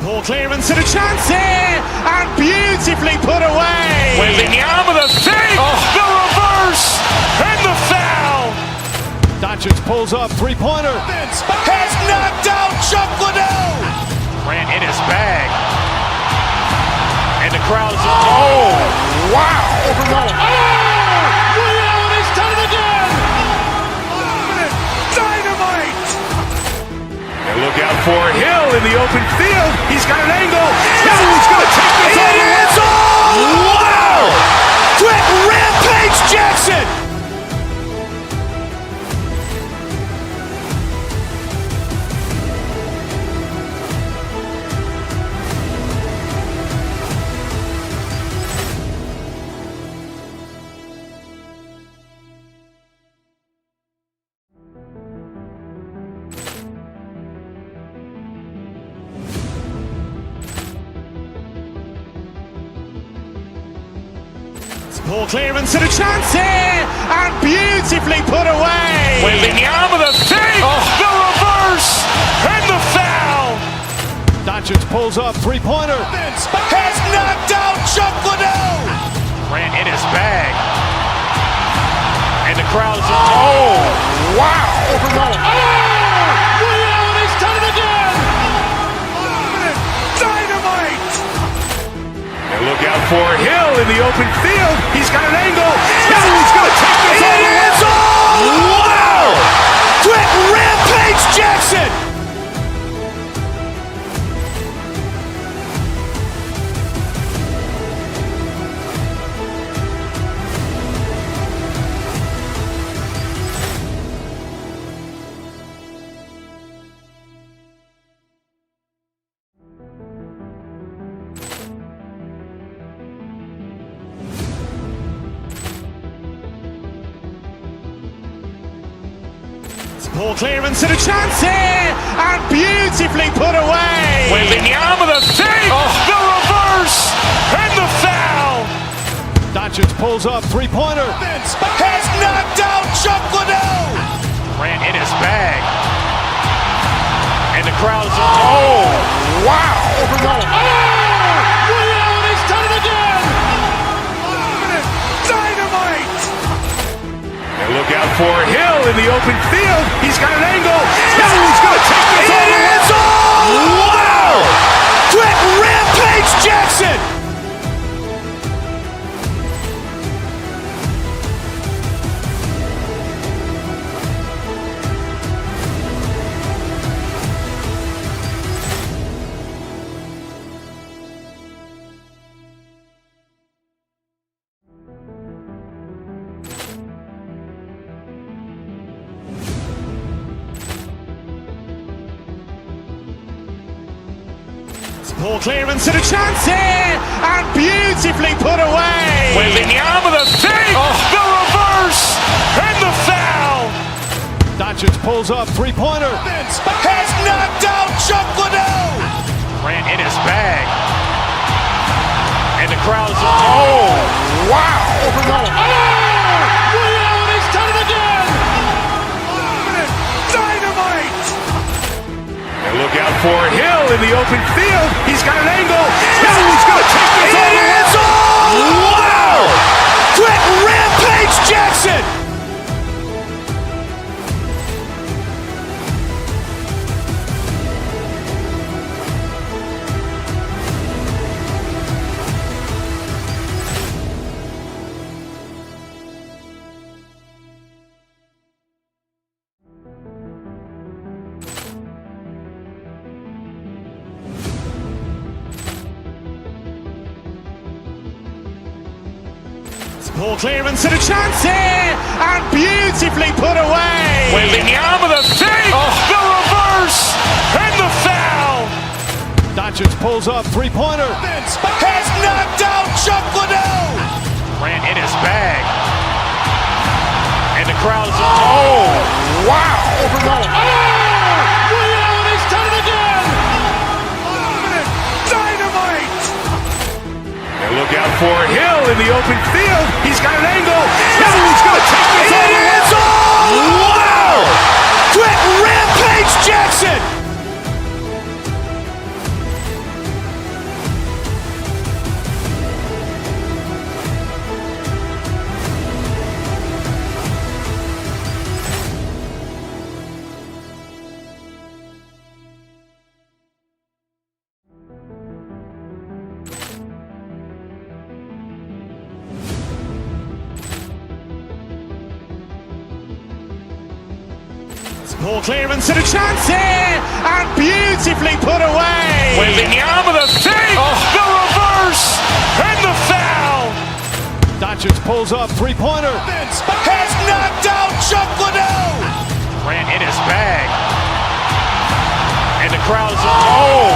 Ball clearance and a chance here, and beautifully put away. Wembanyama the fake, the reverse, and the foul. Doncic pulls up, three-pointer. Has knocked out Chuck Liddell. Ran in his bag. And the crowd is, oh, wow. Liddell, and he's done it again. Dynamite. And look out for Hill in the open field. He's got an angle. He's going to take this all the way. Wow! Quick Rampage Jackson. Ball clearance and a chance here, and beautifully put away. Wembanyama the fake, the reverse, and the foul. Doncic pulls up, three-pointer. Has knocked out Chuck Liddell. Ran in his bag. And the crowd is, oh, wow. Liddell, and he's done it again. Dynamite. And look out for Hill in the open field. He's got an angle. He's going to take this all the way. Wow! Quick Rampage Jackson. Ball clearance and a chance here, and beautifully put away. Wembanyama the fake, the reverse, and the foul. Doncic pulls up, three-pointer. Has knocked out Chuck Liddell. Ran in his bag. And the crowd is, oh, wow. Liddell, and he's done it again. Dynamite. And look out for Hill in the open field. He's got an angle. He's going to take this all the way. Wow! Quick Rampage Jackson. Ball clearance and a chance here, and beautifully put away. Wembanyama the fake, the reverse, and the foul. Doncic pulls up, three-pointer. Has knocked out Chuck Liddell. Ran in his bag. And the crowd is, oh, wow. Liddell, and he's done it again. Dynamite. And look out for Hill in the open field. He's got an angle. He's going to take this all the way. Wow! Quick Rampage Jackson. Ball clearance and a chance here, and beautifully put away. Wembanyama the fake, the reverse, and the foul. Doncic pulls up, three-pointer. Has knocked out Chuck Liddell. Ran in his bag. And the crowd is, oh, wow. Liddell, and he's done it again. Dynamite. And look out for Hill in the open field. He's got an angle. He's going to take this all the way. Wow! Quick Rampage Jackson. Poor clearance and a chance here, and beautifully put away. Wembanyama with a fake, the reverse, and the foul. Doncic pulls up, three-pointer. Has knocked out Chuck Liddell. Grant in his bag. And the crowd's, oh,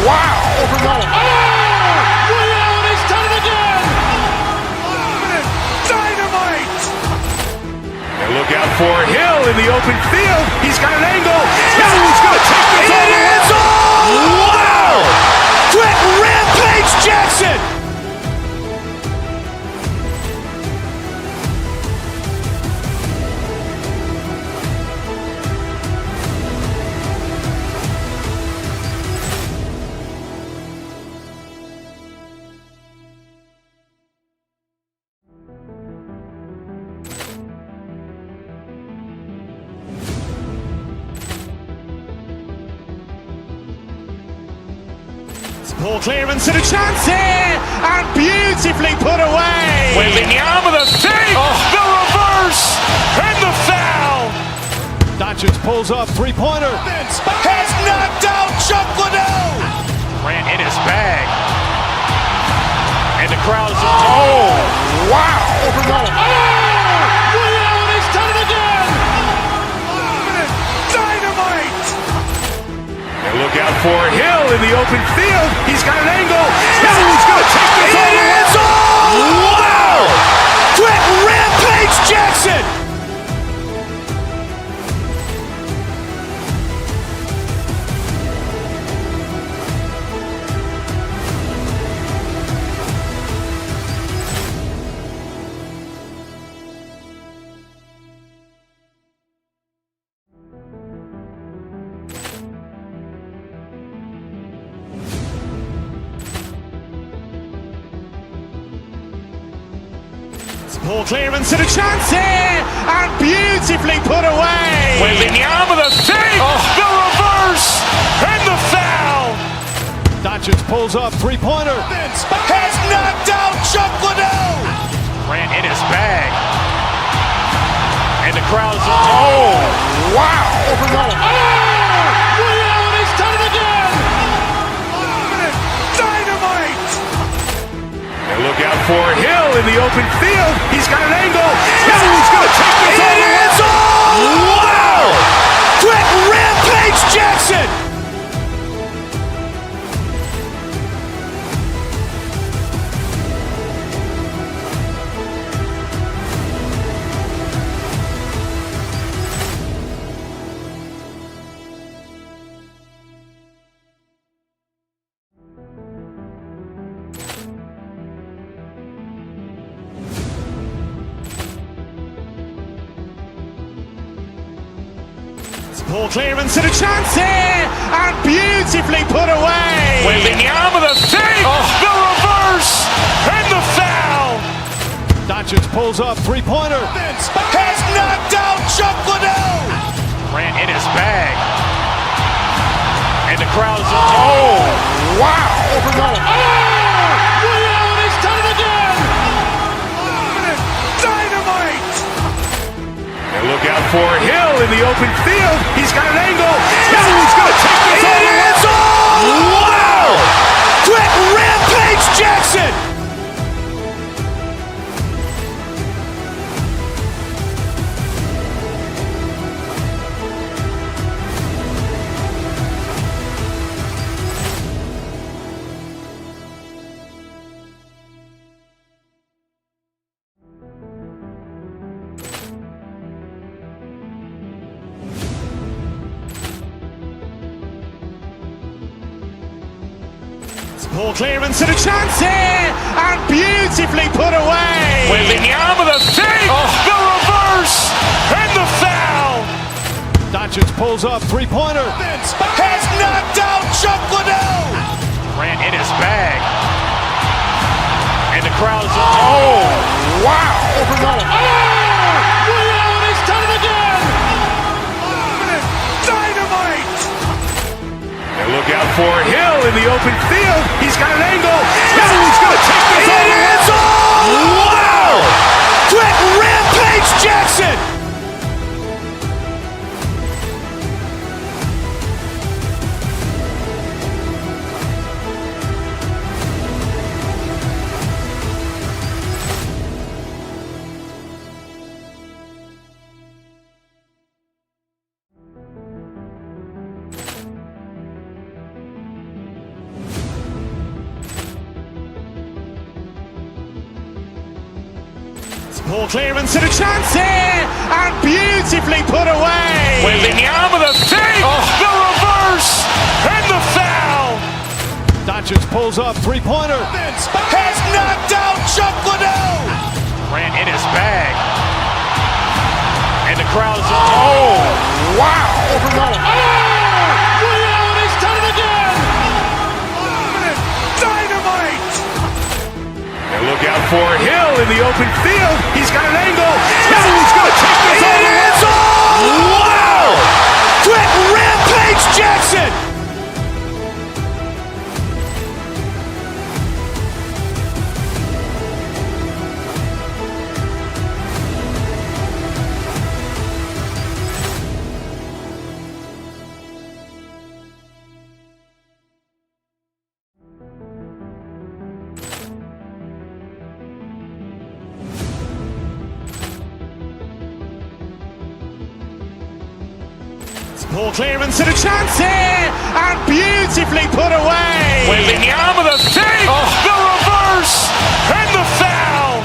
wow. Ray Allen has done it again. Dynamite. And look out for Hill in the open field. He's got an angle. Hill's going to take this all the way. Wow! Quick Rampage Jackson. Poor clearance and a chance here, and beautifully put away. Wembanyama with a fake, the reverse, and the foul. Doncic pulls up, three-pointer. Has knocked out Chuck Liddell. Grant in his bag. And the crowd's, oh, wow. Ray Allen has done it again. Dynamite. And look out for Hill in the open field. He's got an angle. Hill's going to take this all the way. Wow! Quick Rampage Jackson. Poor clearance and a chance here, and beautifully put away. Wembanyama with a fake, the reverse, and the foul. Doncic pulls up, three-pointer. Has knocked out Chuck Liddell. Grant in his bag. And the crowd's, oh, wow. Ray Allen has done it again. Dynamite. And look out for Hill in the open field. He's got an angle. Hill's going to take this all the way. Wow! Quick Rampage Jackson. Poor clearance and a chance here, and beautifully put away. Wembanyama with a fake, the reverse, and the foul. Doncic pulls up, three-pointer. Has knocked out Chuck Liddell. Grant in his bag. And the crowd's, oh, wow. Ray Allen has done it again. Dynamite. And look out for Hill in the open field. He's got an angle. Hill's going to take this all the way. Wow! Quick Rampage Jackson. Poor clearance and a chance here, and beautifully put away. Wembanyama with a fake, the reverse, and the foul. Doncic pulls up, three-pointer. Has knocked out Chuck Liddell. Grant in his bag. And the crowd's, oh, wow. Ray Allen has done it again. Dynamite. And look out for Hill in the open field. He's got an angle. Hill's going to take this all the way. Wow! Quick Rampage Jackson. Ball clearance and a chance here, and beautifully put away. Wembanyama the fake, the reverse, and the foul. Doncic pulls up, three-pointer. Has knocked out Chuck Liddell. Ran in his bag. And the crowd is, oh, wow. He's done it again. Dynamite. And look out for Hill in the open field. He's got an angle. He's going to take this all the way. Wow! Quick Rampage Jackson. Ball clearance and a chance here, and beautifully put away. Wembanyama the fake, the reverse, and the foul.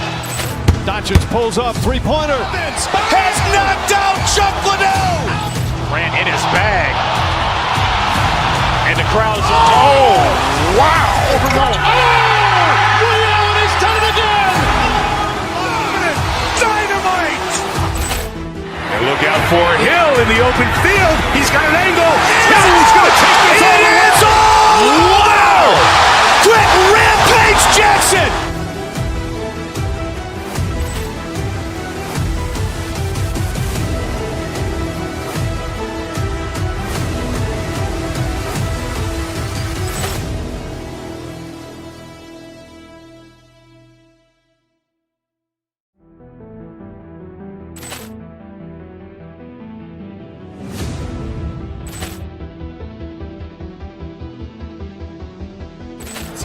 Doncic pulls up, three-pointer. Has knocked out Chuck Liddell. Ran in his bag. And the crowd is, oh, wow. He's done it again. Dynamite. And look out for Hill in the open field. He's got an angle. He's going to take this all the way. Wow! Quick Rampage Jackson.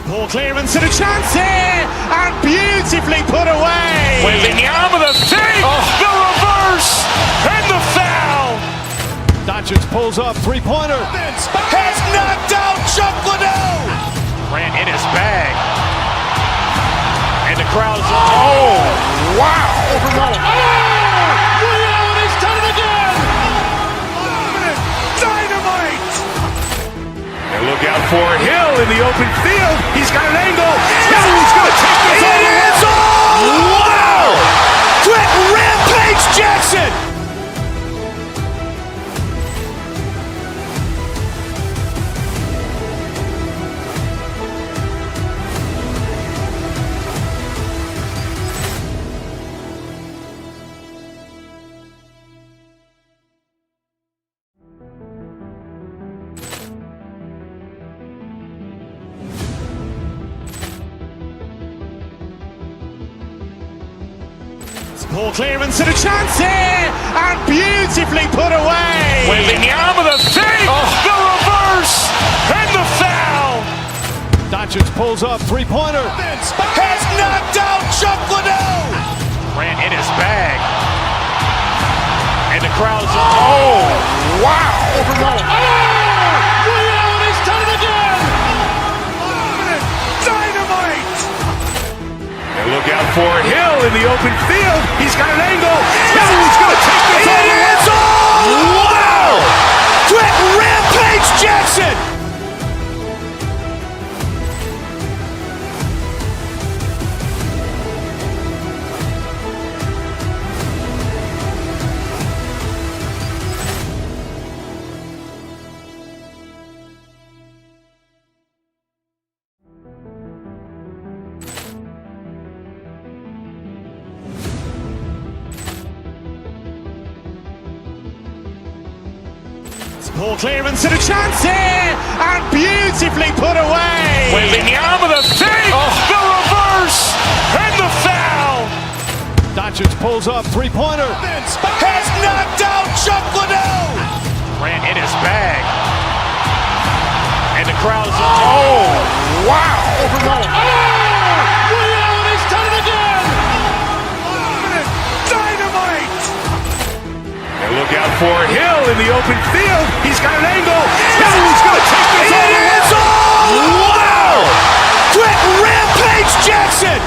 Ball clearance and a chance here, and beautifully put away. Wembanyama the fake, the reverse, and the foul. Doncic pulls up, three-pointer. Has knocked out Chuck Liddell. Ran in his bag. And the crowd is, oh, wow. He's done it again. Dynamite. And look out for Hill in the open field. He's got an angle. He's going to take this all the way. Wow! Quick Rampage Jackson. Ball clearance and a chance here, and beautifully put away. Wembanyama the fake, the reverse, and the foul. Doncic pulls up, three-pointer. Has knocked out Chuck Liddell. Ran in his bag. And the crowd is, oh, wow. He's done it again. Dynamite. And look out for Hill in the open field. He's got an angle. He's going to take this all the way. Wow! Quick Rampage Jackson. Ball clearance and a chance here, and beautifully put away. Wembanyama the fake, the reverse, and the foul. Doncic pulls up, three-pointer. Has knocked out Chuck Liddell. Ran in his bag. And the crowd is, oh, wow. He's done it again. Dynamite. And look out for Hill in the open field. He's got an angle. He's going to take this all the way. Wow! Quick Rampage Jackson.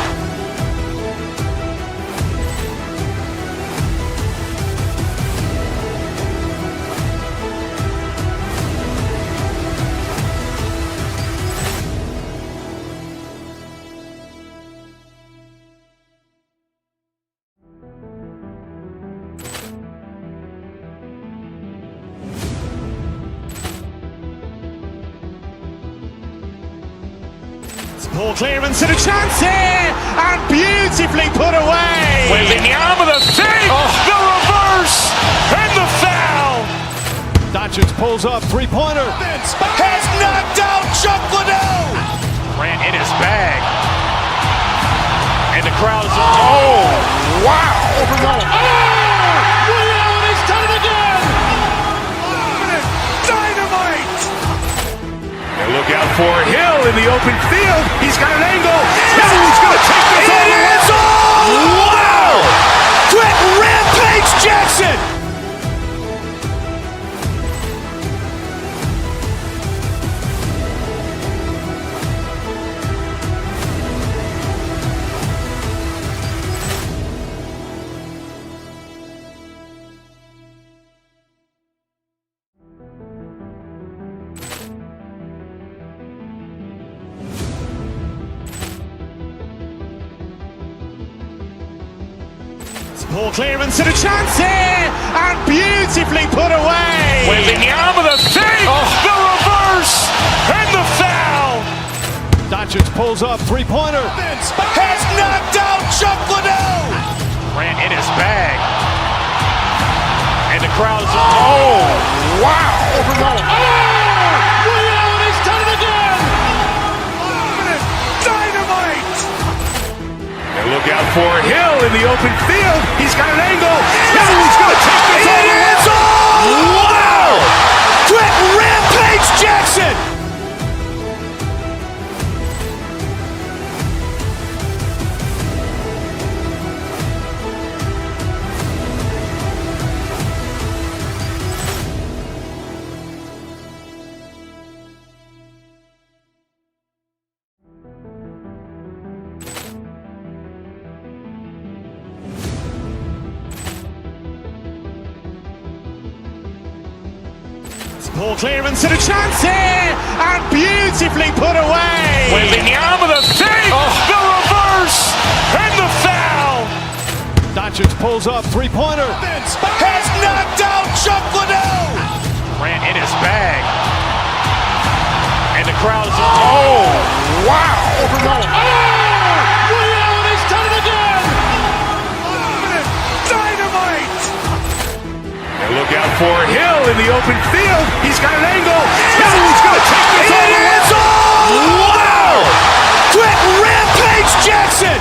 Ball clearance and a chance here, and beautifully put away. Wembanyama with a fake, the reverse, and the foul. Doncic pulls up, three-pointer. Has knocked out Chuck Liddell. Ran in his bag. And the crowd is, oh, wow. Overrun. Ray Allen has done it again. Dynamite. And look out for Hill in the open field. He's got an angle. He's going to take this all the way. Wow. Quick Rampage Jackson. Ball clearance and a chance here, and beautifully put away. Wembanyama with a fake, the reverse, and the foul. Doncic pulls up, three-pointer. Has knocked out Chuck Liddell. Ran in his bag. And the crowd is, oh, wow. Overrun. Ray Allen has done it again. Dynamite. And look out for Hill in the open field. He's got an angle. He's going to take this all the way. Wow. Quick Rampage Jackson. Ball clearance and a chance here, and beautifully put away. Wembanyama with a fake, the reverse, and the foul. Doncic pulls up, three-pointer. Has knocked out Chuck Liddell. Ran in his bag. And the crowd is, oh, wow. Overrun. Ray Allen has done it again. Dynamite. And look out for Hill in the open field. He's got an angle. He's going to take this all the way. Wow. Quick Rampage Jackson.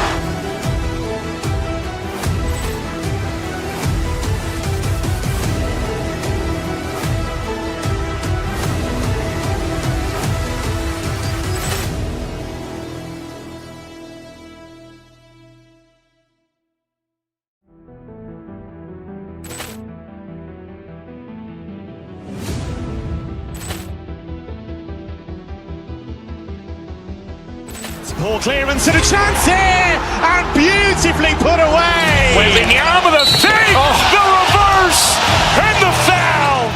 Ball clearance and a chance here, and beautifully put away. Wembanyama with a fake, the reverse, and the foul.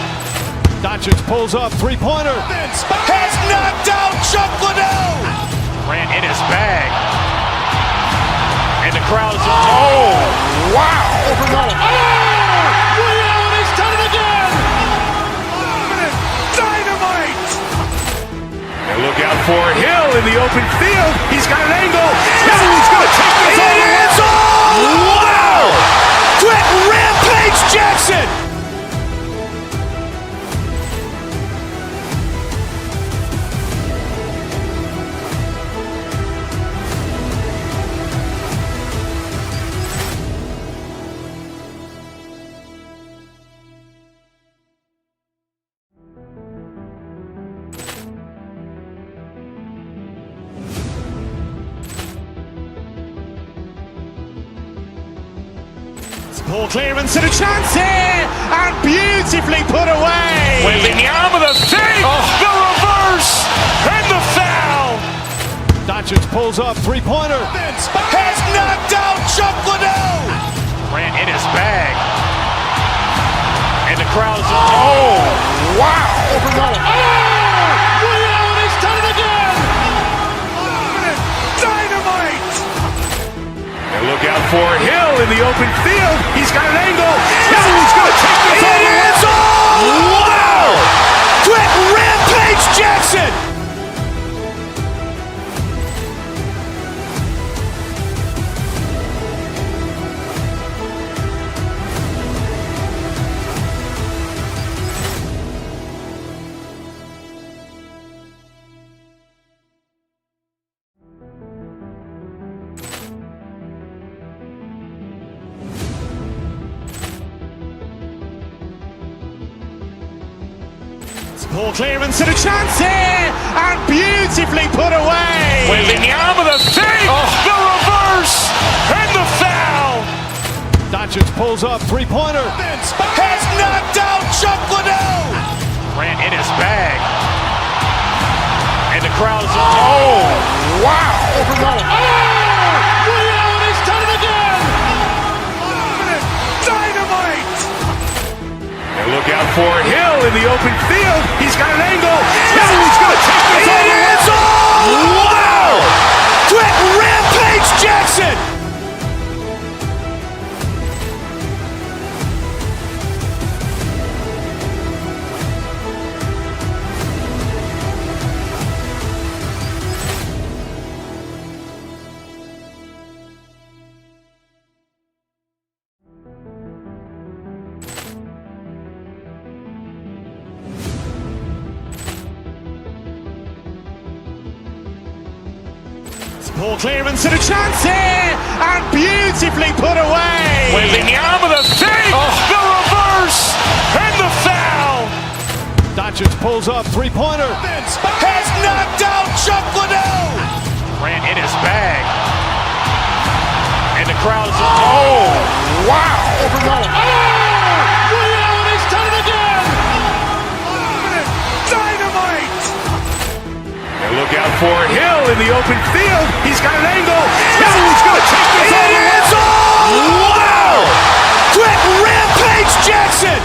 Doncic pulls up, three-pointer. Has knocked out Chuck Liddell. Ran in his bag. And the crowd is, oh, wow. Overrun. Ray Allen has done it again. Dynamite. And look out for Hill in the open field. He's got an angle. He's going to take this all the way. Wow. Quick Rampage Jackson. Ball clearance and a chance here, and beautifully put away. Wembanyama with a fake, the reverse, and the foul. Doncic pulls up, three-pointer. Has knocked out Chuck Liddell. Ran in his bag. And the crowd is, oh, wow. Overrun. Ray Allen has done it again. Dynamite. And look out for Hill in the open field. He's got an angle. He's going to take this all the way. Wow. Quick Rampage Jackson. Poor clearance and a chance here, and beautifully put away. Wembanyama the fake, the reverse, and the foul. Doncic pulls up, three-pointer. Has knocked out Chuck Liddell. Grant in his bag. And the crowd is, oh, wow. Ray Allen has done it again. Dynamite. And look out for Hill in the open field. He's got an angle. He's going to take this all the way. Wow. Quick Rampage Jackson. Poor clearance and a chance here, and beautifully put away. Wembanyama the fake, the reverse, and the foul. Doncic pulls up, three-pointer. Has knocked out Chuck Liddell. Grant in his bag. And the crowd is, oh, wow. Ray Allen has done it again. Dynamite. And look out for Hill in the open field. He's got an angle. He's going to take this all the way. Wow. Quick Rampage Jackson.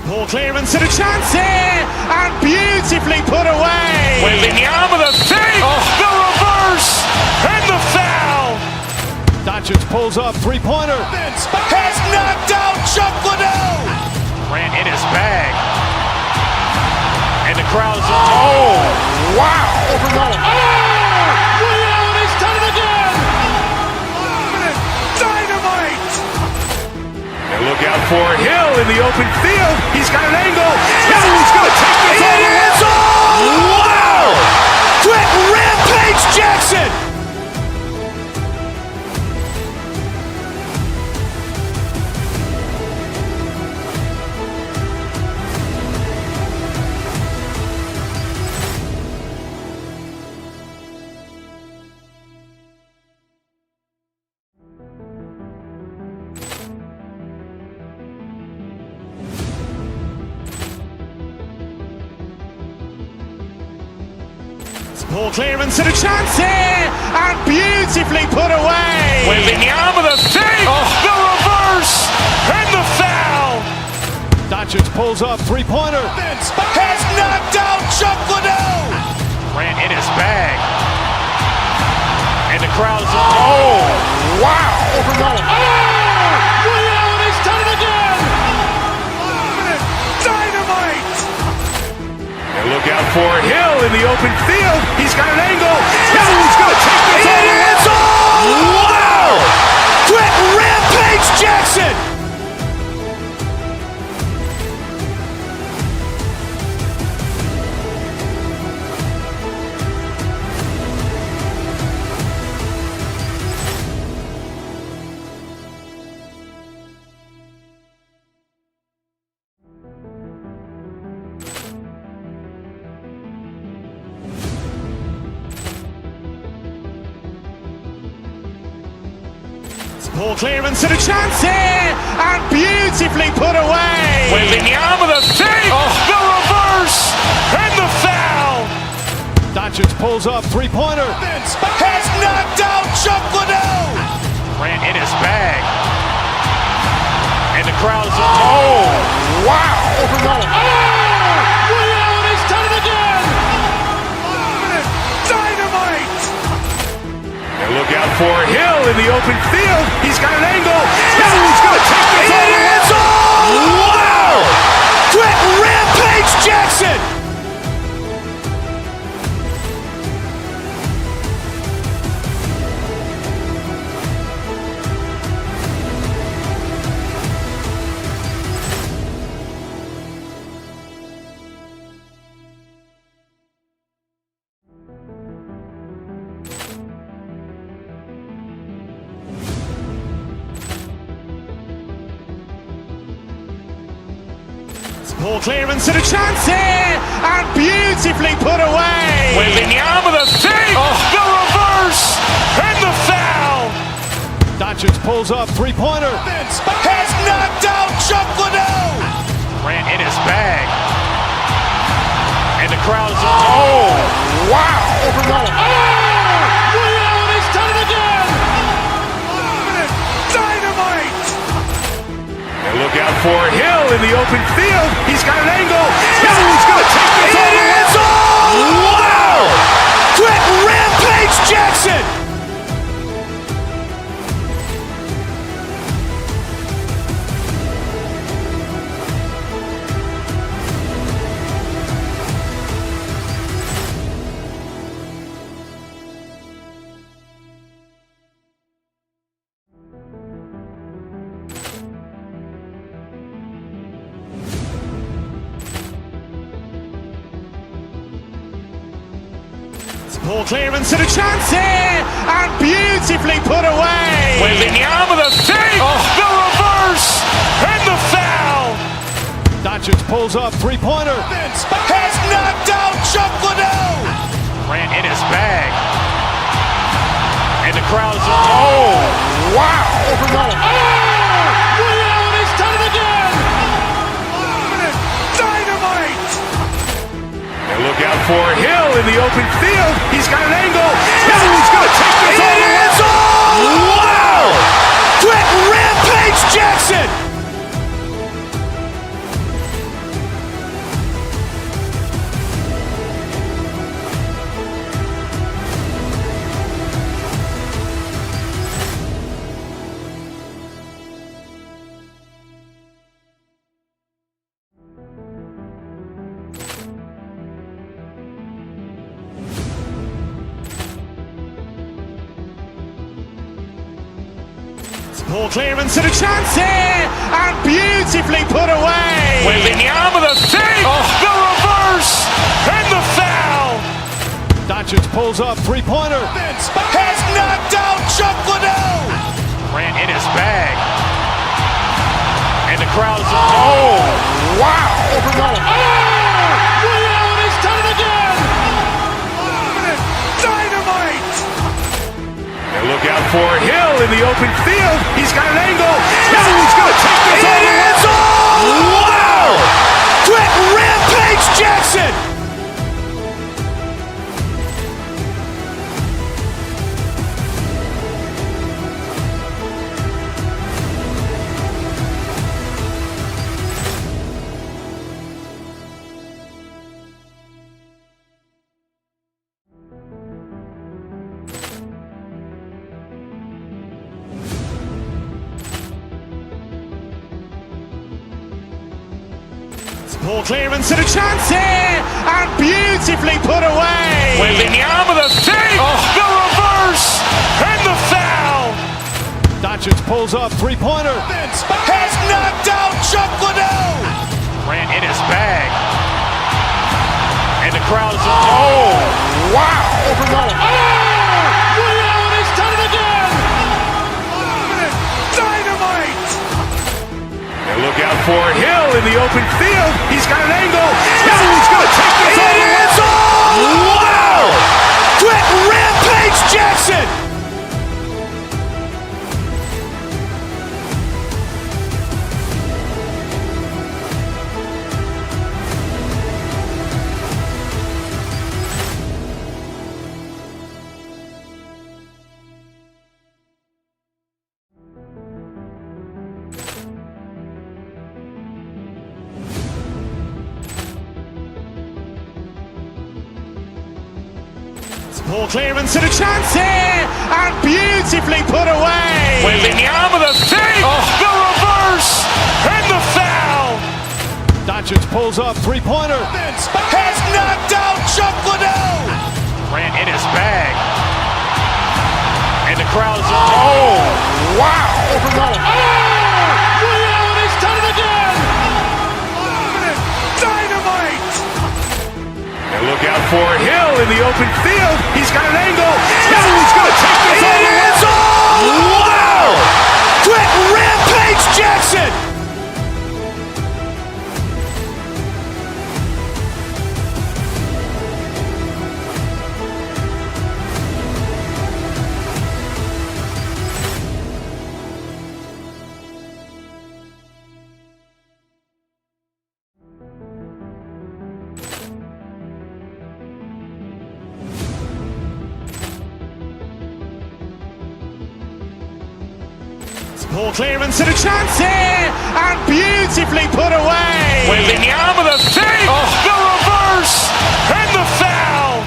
Poor clearance and a chance here, and beautifully put away. Wembanyama the fake, the reverse, and the foul. Doncic pulls up, three-pointer. Has knocked out Chuck Liddell. Grant in his bag. And the crowd is, oh, wow. Ray Allen has done it again. Dynamite. And look out for Hill in the open field. He's got an angle. He's going to take this all the way. Wow. Quick Rampage Jackson. Poor clearance and a chance here, and beautifully put away. Wembanyama the fake, the reverse, and the foul. Doncic pulls up, three-pointer. Has knocked out Chuck Liddell. Grant in his bag. And the crowd is, oh, wow. Ray Allen has done it again. Dynamite. And look out for Hill in the open field. He's got an angle. He's going to take this all the way. Wow. Quick Rampage Jackson. Poor clearance and a chance here, and beautifully put away. Wembanyama the fake, the reverse, and the foul. Doncic pulls up, three-pointer. Has knocked out Chuck Liddell. Grant in his bag. And the crowd is, oh, wow. Ray Allen has done it again. Dynamite. And look out for Hill in the open field. He's got an angle. He's going to take this all the way. Wow. Quick Rampage Jackson. Poor clearance and a chance here, and beautifully put away. Wembanyama with a fake, the reverse, and the foul. Doncic pulls up, three-pointer. Has knocked out Chuck Liddell. Grant in his bag. And the crowd is, wow. Ray Allen has done it again. Dynamite. And look out for Hill in the open field. He's got an angle. He's going to take this all the way. Wow. Quick Rampage Jackson. Poor clearance and a chance here, and beautifully put away. Wembanyama with a fake, the reverse, and the foul. Doncic pulls up, three-pointer. Has knocked out Chuck Liddell. Grant in his bag. And the crowd is, wow. Ray Allen has done it again. Dynamite. And look out for Hill in the open field. He's got an angle. He's going to take this all the way. Wow. Quick Rampage Jackson. Poor clearance and a chance here, and beautifully put away. Wembanyama with a fake, the reverse, and the foul. Doncic pulls up, three-pointer. Has knocked out Chuck Liddell. Grant in his bag. And the crowd is, wow. Ray Allen has done it again. Dynamite. And look out for Hill in the open field. He's got an angle. He's going to take this all the way. Wow. Quick Rampage Jackson. Poor clearance and a chance here, and beautifully put away. Wembanyama with a fake, the reverse, and the foul. Doncic pulls up, three-pointer. Has knocked out Chuck Liddell. Grant in his bag. And the crowd is, wow. Ray Allen has done it again. Dynamite. And look out for Hill in the open field. He's got an angle. He's going to take this all the way. Wow. Quick Rampage Jackson. Poor clearance and a chance here, and beautifully put away. Wembanyama with a fake, the reverse, and the foul. Doncic pulls up, three-pointer. Has knocked out Chuck Liddell. Grant in his bag. And the crowd is, wow. Ray Allen has done it again. Dynamite. And look out for Hill in the open field. He's got an angle. He's going to take this all the way. Wow. Quick Rampage Jackson. Ball clearance and a chance here, and beautifully put away. Wembanyama with a save, the reverse, and the foul.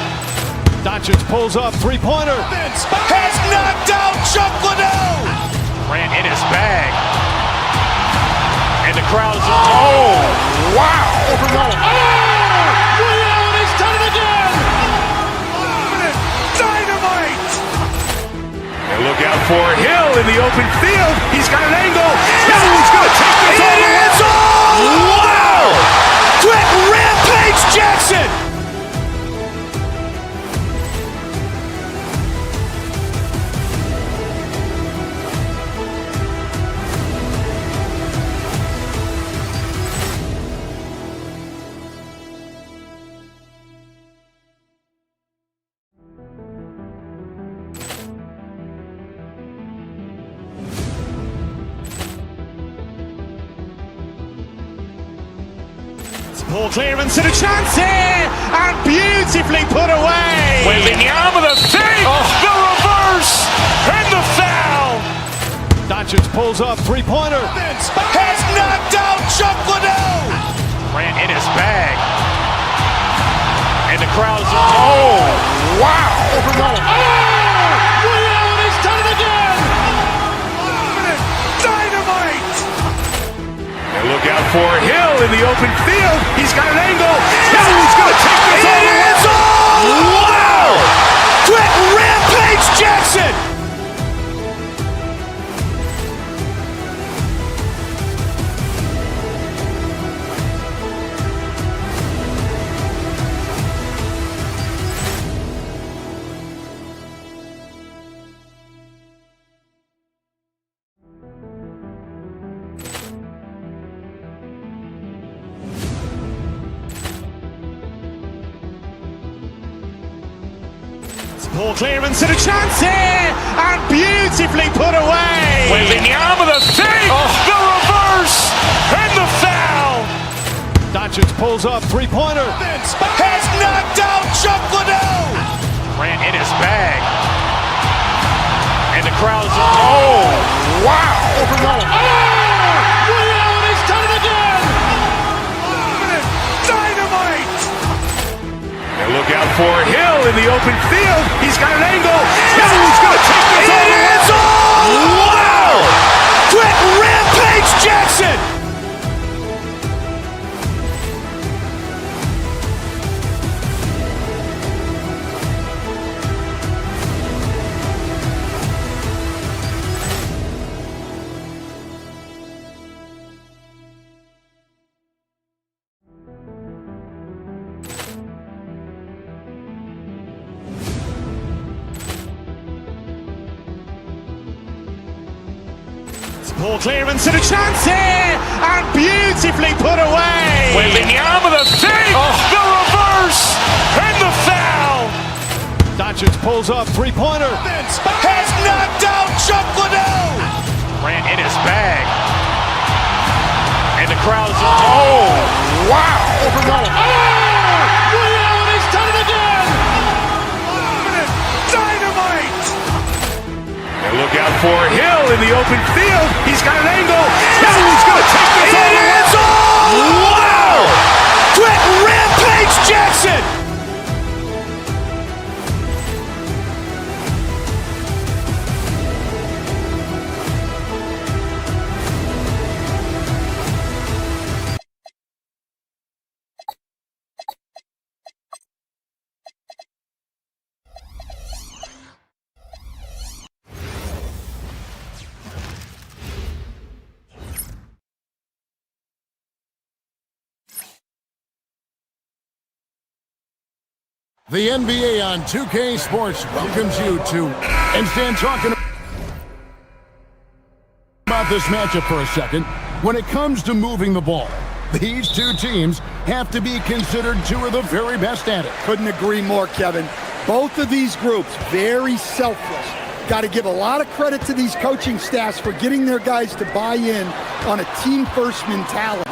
Doncic pulls up, three-pointer. Has knocked out Chuck Liddell. Ran in his bag. And the crowd is, wow. Ray Allen has done it again. Dynamite. And look out for Hill in the open field. He's got an angle. Hill's going to take this all the way. Wow. Quick Rampage Jackson. Ball clearance and a chance here, and beautifully put away. Wembanyama with a save, the reverse, and the foul. Doncic pulls up, three-pointer. Has knocked out Chuck Liddell. Ran in his bag. And the crowd is, wow. Ray Allen has done it again. Dynamite. And look out for Hill in the open field. He's got an angle. Hill's going to take this all the way. Wow. Quick Rampage Jackson. Ball clearance and a chance here, and beautifully put away. Wembanyama with a save, the reverse, and the foul. Doncic pulls up, three-pointer. Has knocked out Chuck Liddell. Ran in his bag. And the crowd is, wow. Ray Allen has done it again. Dynamite. And look out for Hill in the open field. He's got an angle. Hill's going to take this all the way. Wow. Quick Rampage Jackson. Ball clearance and a chance here, and beautifully put away. Wembanyama with a save, the reverse, and the foul. Doncic pulls up, three-pointer. Has knocked out Chuck Liddell. Ran in his bag. And the crowd is, wow. Ray Allen has done it again. Dynamite. And look out for Hill in the open field. He's got an angle. Hill's going to take this all the way. Wow. Quick Rampage Jackson. The NBA on 2K Sports welcomes you to NextGen. Talking about this matchup for a second. When it comes to moving the ball, these two teams have to be considered two of the very best at it. Couldn't agree more, Kevin. Both of these groups, very selfless. Got to give a lot of credit to these coaching staffs for getting their guys to buy in on a team-first mentality.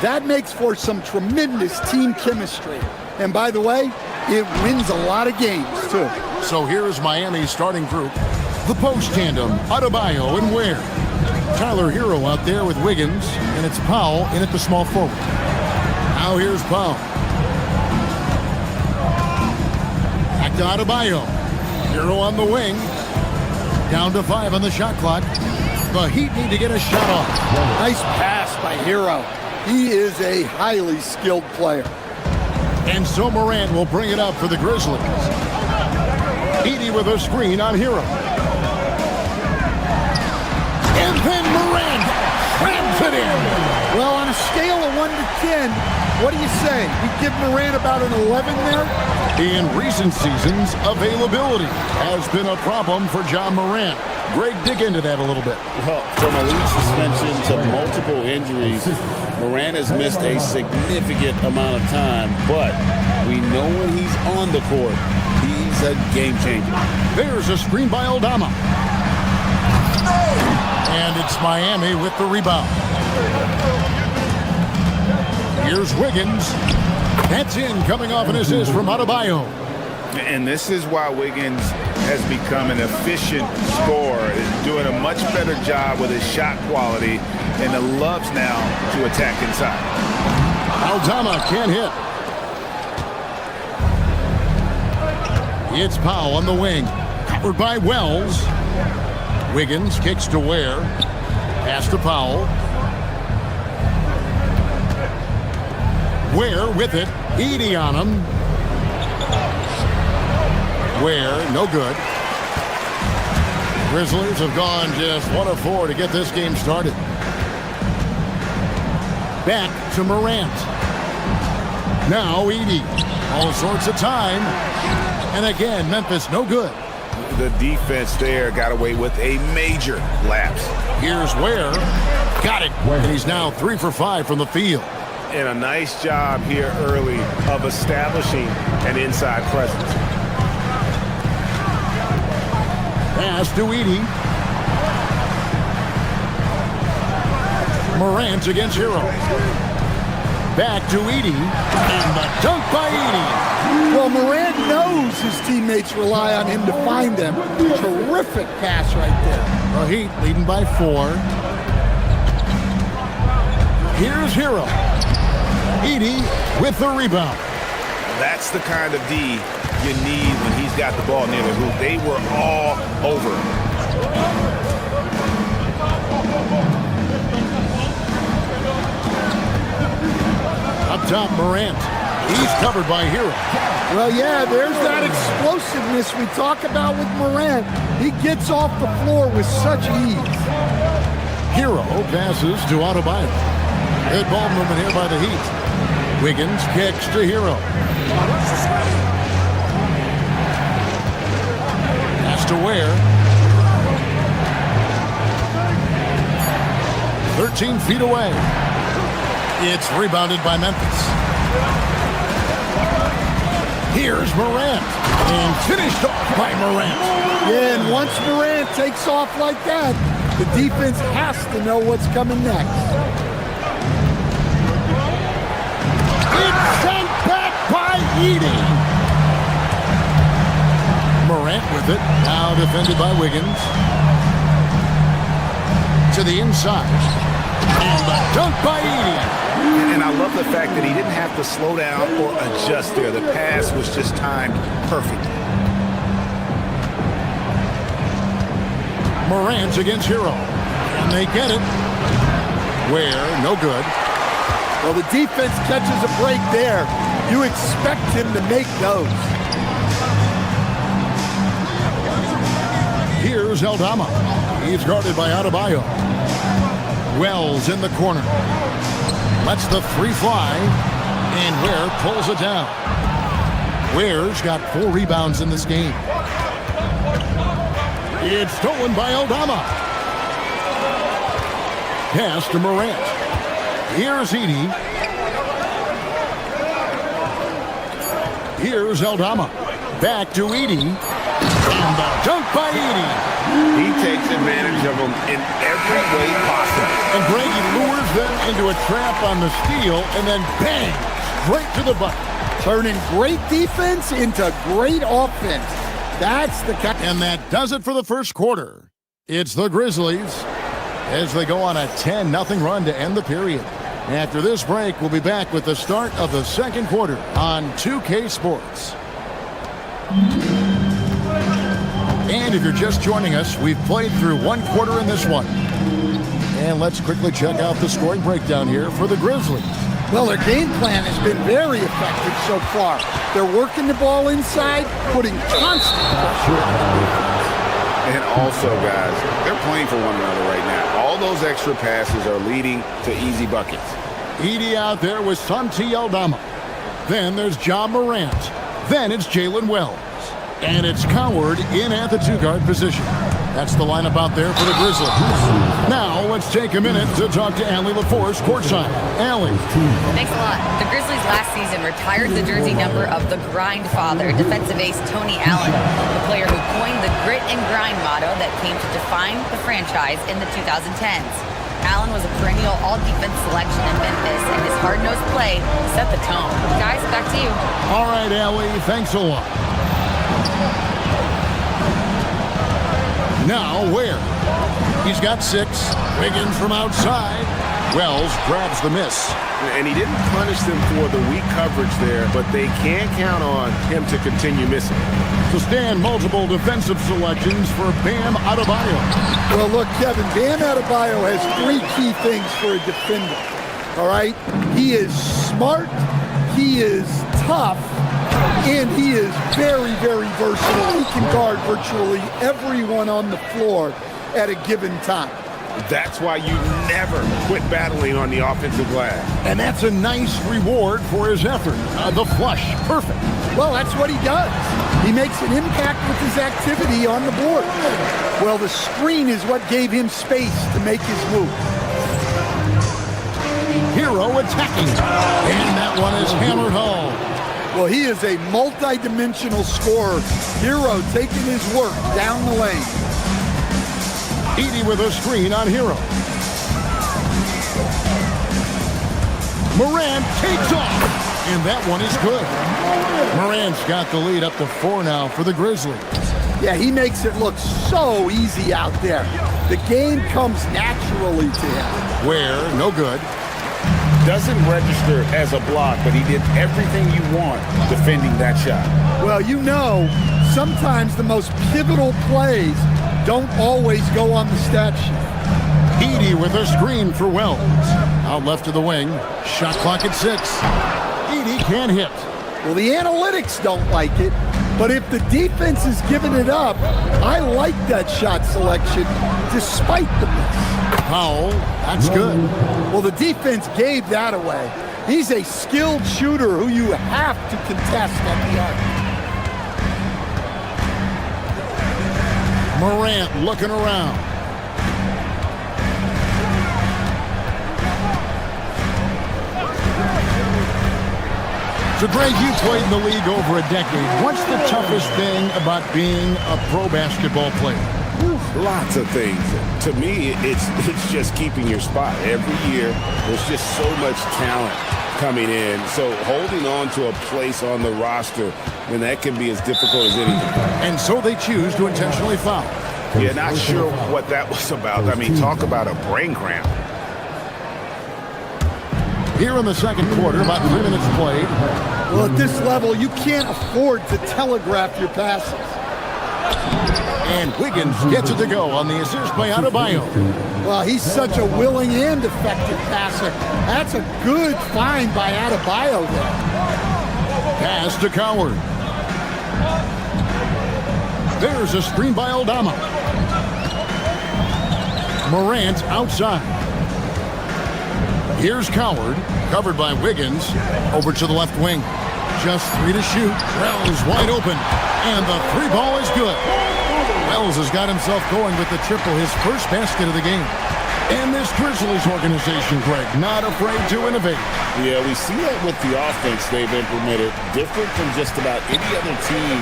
That makes for some tremendous team chemistry. And by the way, it wins a lot of games, too. So here is Miami's starting group. The post tandem, Adebayo and Ware. Tyler Hero out there with Wiggins, and it's Powell in at the small forward. Now here's Powell. Back to Adebayo. Hero on the wing. Down to 5 on the shot clock. The Heat need to get a shot off. Nice pass by Hero. He is a highly skilled player. And so Morant will bring it up for the Grizzlies. Edey with a screen on Hero. And then Morant slams it in. Well, on a scale of 1 to 10, what do you say? We give Morant about an 11 there? In recent seasons, availability has been a problem for John Morant. Greg, dig into that a little bit. Well, from a league suspension to multiple injuries, Morant has missed a significant amount of time, but we know when he's on the court, he's a game changer. There's a screen by Aldama. And it's Miami with the rebound. Here's Wiggins. That's in, coming off an assist from Adebayo. And this is why Wiggins has become an efficient scorer, is doing a much better job with his shot quality, and loves now to attack inside. Aldama can't hit. It's Powell on the wing. Covered by Wells. Wiggins kicks to Ware. Pass to Powell. Ware with it. Edey on him. Ware, no good. Grizzlies have gone just 1 of 4 to get this game started. Back to Morant. Now Edey. All sorts of time. And again, Memphis, no good. The defense there got away with a major lapse. Here's Ware. Got it. And he's now 3 for 5 from the field. And a nice job here early of establishing an inside presence. Pass to Edey. Morant against Hero. Back to Edey. And the dunk by Edey. Well, Morant knows his teammates rely on him to find them. Terrific pass right there. The Heat leading by 4. Here's Hero. Edey with the rebound. That's the kind of D you need when he's got the ball near the hoop. They were all over him. Up top, Morant. He's covered by Hero. Well, yeah, there's that explosiveness we talk about with Morant. He gets off the floor with such ease. Hero passes to Adebayo. Good ball movement here by the Heat. Wiggins kicks to Hero. Pass to Ware. 13 feet away. It's rebounded by Memphis. Here's Morant. And finished off by Morant. Yeah, and once Morant takes off like that, the defense has to know what's coming next. It's sent back by Edey. Morant with it. Now defended by Wiggins. To the inside. And the dunk by Edey. And I love the fact that he didn't have to slow down or adjust there. The pass was just timed perfect. Morant against Hero. And they get it. Ware, no good. Well, the defense catches a break there. You expect him to make those. Here's Aldama. He's guarded by Adebayo. Wells in the corner. Lets the 3 fly. And Ware pulls it down. Ware's got 4 rebounds in this game. It's stolen by Aldama. Pass to Morant. Here's Edey. Here's Aldama. Back to Edey. And the dunk by Edey. He takes advantage of them in every way possible. And Brady lures them into a trap on the steal, and then bang, straight to the bucket. Turning great defense into great offense. That's the kind. And that does it for the first quarter. It's the Grizzlies as they go on a 10-0 run to end the period. After this break, we'll be back with the start of the second quarter on 2K Sports. And if you're just joining us, we've played through one quarter in this one. And let's quickly check out the scoring breakdown here for the Grizzlies. Well, their game plan has been very effective so far. They're working the ball inside, putting constant pressure on the defense. And also, guys, they're playing for one another right now. All those extra passes are leading to easy buckets. Edie out there with Santi Aldama. Then there's John Morant. Then it's Jalen Wells. And it's Coward in at the two-guard position. That's the lineup out there for the Grizzlies. Now, let's take a minute to talk to Allie LaForce courtside. Allie. Thanks a lot. The Grizzlies last season retired the jersey number of the grind father, defensive ace Tony Allen, the player who coined the grit and grind motto that came to define the franchise in the 2010s. Allen was a perennial all-defense selection in Memphis, and his hard-nosed play set the tone. Guys, back to you. All right, Allie, thanks a lot. Now, where? He's got 6. Wiggins from outside. Wells grabs the miss. And he didn't punish them for the weak coverage there, but they can count on him to continue missing. To stand multiple defensive selections for Bam Adebayo. Well, look, Kevin, Bam Adebayo has 3 key things for a defender. All right? He is smart, he is tough, and he is very, very versatile. He can guard virtually everyone on the floor at a given time. That's why you never quit battling on the offensive glass. And that's a nice reward for his effort. The flush, perfect. Well, that's what he does. He makes an impact with his activity on the board. Well, the screen is what gave him space to make his move. Hero attacking. And that one is hammered home. Well, he is a multi-dimensional scorer. Hero taking his work down the lane. Edie with a screen on Hero. Morant takes off. And that one is good. Morant's got the lead up to 4 now for the Grizzlies. Yeah, he makes it look so easy out there. The game comes naturally to him. Where, no good. Doesn't register as a block, but he did everything you want defending that shot. Well, you know, sometimes the most pivotal plays don't always go on the stat sheet. Edie with a screen for Wells. Out left to the wing. Shot clock at 6. Edie can't hit. Well, the analytics don't like it, but if the defense is giving it up, I like that shot selection despite the miss. Powell, that's good. Well, the defense gave that away. He's a skilled shooter who you have to contest at the arc. Morant looking around. So, Greg, you played in the league over a decade. What's the toughest thing about being a pro basketball player? Lots of things. To me, it's just keeping your spot. Every year, there's just so much talent coming in. So holding on to a place on the roster, and that can be as difficult as anything. And so they choose to intentionally foul. Yeah, not sure what that was about. I mean, talk about a brain cramp. Here in the second quarter, about 3 minutes played. Well, at this level, you can't afford to telegraph your passes. And Wiggins gets it to go on the assist by Adebayo. Well, he's such a willing and effective passer. That's a good find by Adebayo there. Pass to Coward. There's a screen by Aldama. Morant outside. Here's Coward, covered by Wiggins, over to the left wing. Just 3 to shoot. Wells wide open, and the 3 ball is good. Wells has got himself going with the triple, his first basket of the game. And this Grizzlies organization, Greg, not afraid to innovate. Yeah, we see that with the offense they've implemented, different from just about any other team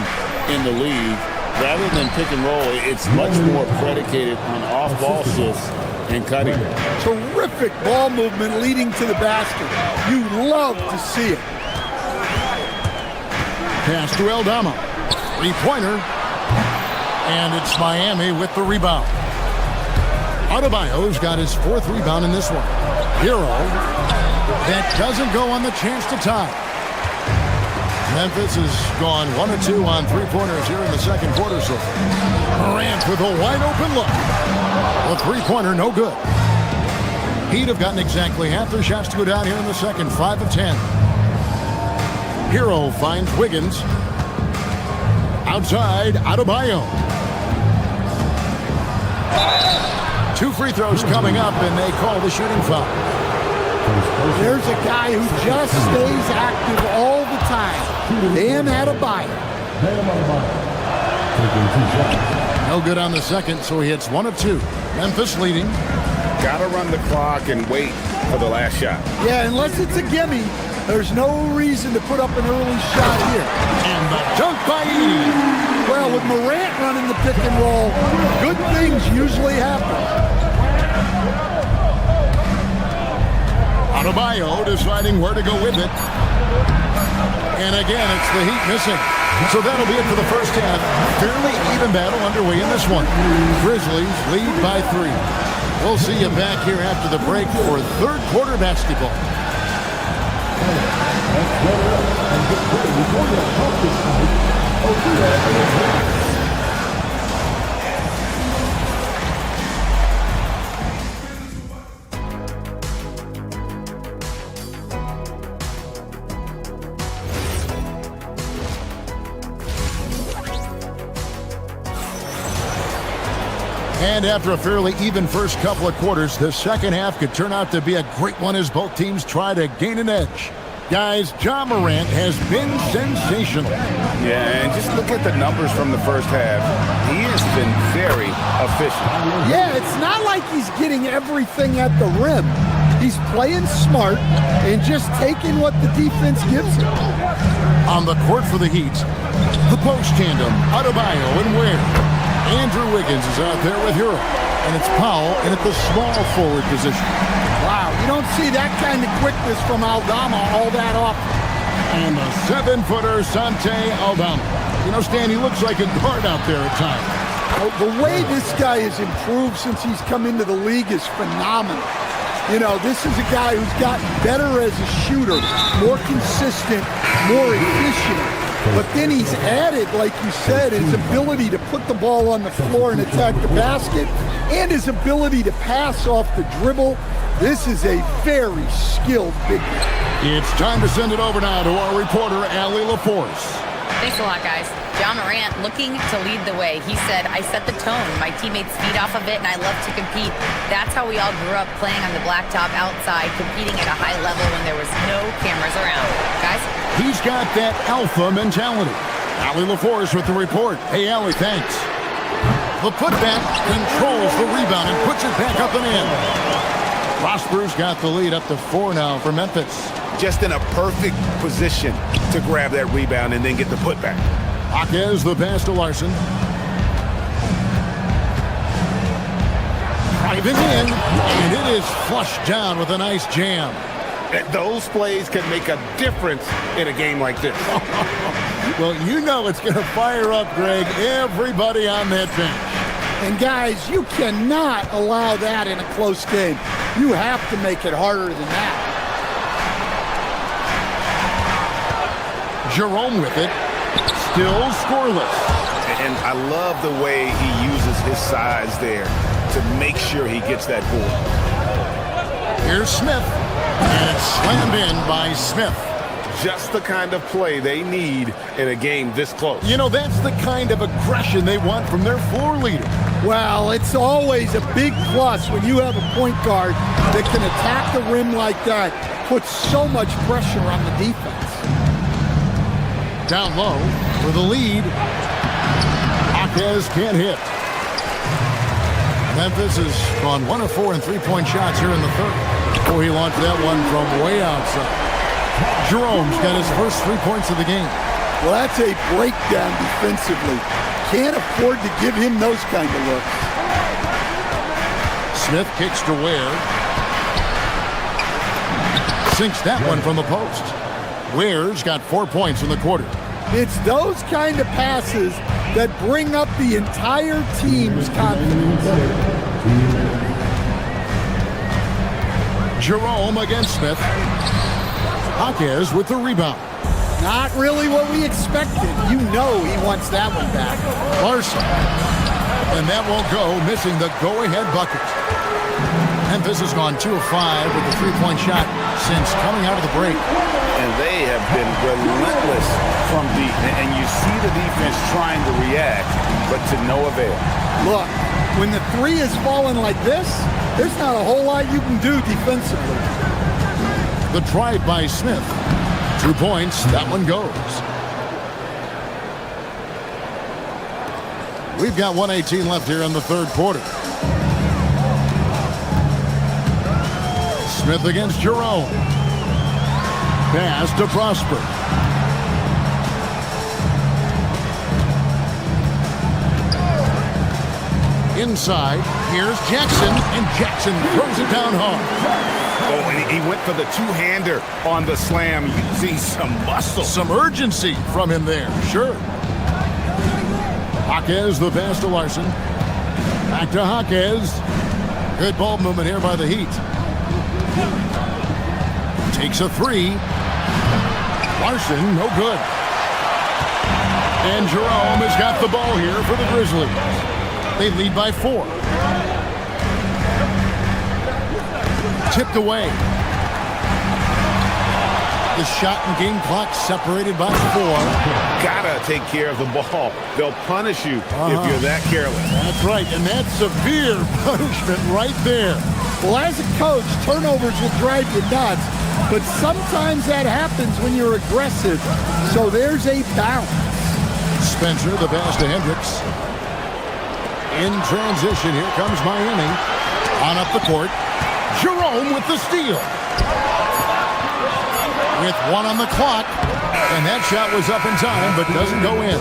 in the league. Rather than pick and roll, it's much more predicated on off-ball shifts and cutting. Terrific ball movement leading to the basket. You love to see it. Pass to Aldama. 3-pointer. And it's Miami with the rebound. Adebayo's got his 4th rebound in this one. Hero. That doesn't go on the chance to tie. Memphis has gone 1 of 2 on 3-pointers here in the second quarter so far. Morant with a wide open look. A 3-pointer, no good. Heat have gotten exactly half their shots to go down here in the second, 5 of 10. Hero finds Wiggins. Outside, Adebayo. 2 free throws coming up, and they call the shooting foul. There's a guy who just stays active all the time. Dan Adebayo. No good on the second, so he hits 1 of 2. Memphis leading. Got to run the clock and wait for the last shot. Yeah, unless it's a gimme, there's no reason to put up an early shot here. And the dunk by Edie. Well, with Morant running the pick and roll, good things usually happen. Adebayo deciding where to go with it. And again, it's the Heat missing. So that'll be it for the first half. Fairly even battle underway in this one. Grizzlies lead by 3. We'll see you back here after the break for third quarter basketball. And after a fairly even first couple of quarters, the second half could turn out to be a great one as both teams try to gain an edge. Guys, Ja Morant has been sensational. Yeah, and just look at the numbers from the first half. He has been very efficient. Yeah, it's not like he's getting everything at the rim. He's playing smart and just taking what the defense gives him. On the court for the Heat, the post tandem, Adebayo and Ware. Andrew Wiggins is out there with Hero, and it's Powell in at the small forward position. Wow, you don't see that kind of quickness from Aldama all that often. And the 7-footer, Sante Aldama. You know, Stan, he looks like a guard out there at times. Well, the way this guy has improved since he's come into the league is phenomenal. You know, this is a guy who's gotten better as a shooter, more consistent, more efficient. But then he's added, like you said, his ability to put the ball on the floor and attack the basket, and his ability to pass off the dribble. This is a very skilled big man. It's time to send it over now to our reporter, Allie LaForce. Thanks a lot, guys. Ja Morant looking to lead the way. He said, I set the tone. My teammates feed off of it, and I love to compete. That's how we all grew up, playing on the blacktop outside, competing at a high level when there was no cameras around. Guys? He's got that alpha mentality. Allie LaForce with the report. Hey, Allie, thanks. The putback controls the rebound and puts it back up and in. Prosper's got the lead up to 4 now for Memphis. Just in a perfect position to grab that rebound and then get the putback. Jaquez the pass to Larson. Driving in, and it is flushed down with a nice jam. Those plays can make a difference in a game like this. Well, you know it's going to fire up, Greg, everybody on that bench. And guys, you cannot allow that in a close game. You have to make it harder than that. Jerome with it. Still scoreless. And I love the way he uses his size there to make sure he gets that ball. Here's Smith. And it's slammed in by Smith. Just the kind of play they need in a game this close. You know, that's the kind of aggression they want from their floor leader. Well, it's always a big plus when you have a point guard that can attack the rim like that, puts so much pressure on the defense. Down low for the lead. Jaquez can't hit. Memphis has gone 1 of 4 in 3-point shots here in the third. Oh, he launched that one from way outside. Jerome's got his first 3 points of the game. Well, that's a breakdown defensively. Can't afford to give him those kind of looks. Smith kicks to Ware. Sinks that one from the post. Ware's got 4 points in the quarter. It's those kind of passes that bring up the entire team's confidence. Jerome against Smith. Hawkes with the rebound. Not really what we expected. You know he wants that one back. Larson. And that won't go, missing the go-ahead bucket. Memphis has gone 2 of 5 with the three-point shot since coming out of the break. And they have been relentless from deep. And you see the defense trying to react, but to no avail. Look, when the three is falling like this, there's not a whole lot you can do defensively. The drive by Smith. 2 points. That one goes. We've got 1:18 left here in the third quarter. Smith against Jerome. Pass to Prosper. Inside, here's Jackson, and Jackson throws it down hard. Oh, and he went for the two-hander on the slam, using some muscle. Some urgency from him there, sure. Hawkes, the pass to Larson. Back to Hawkes. Good ball movement here by the Heat. Takes a three. Larson, no good. And Jerome has got the ball here for the Grizzlies. They lead by 4. Tipped away. The shot and game clock separated by 4. Gotta take care of the ball. They'll punish you if you're that careless. That's right, and that's severe punishment right there. Well, as a coach, turnovers will drive you nuts, but sometimes that happens when you're aggressive. So there's a balance. Spencer, the pass to Hendricks. In transition, here comes Miami. On up the court. Jerome with the steal. With 1 on the clock. And that shot was up in time, but doesn't go in.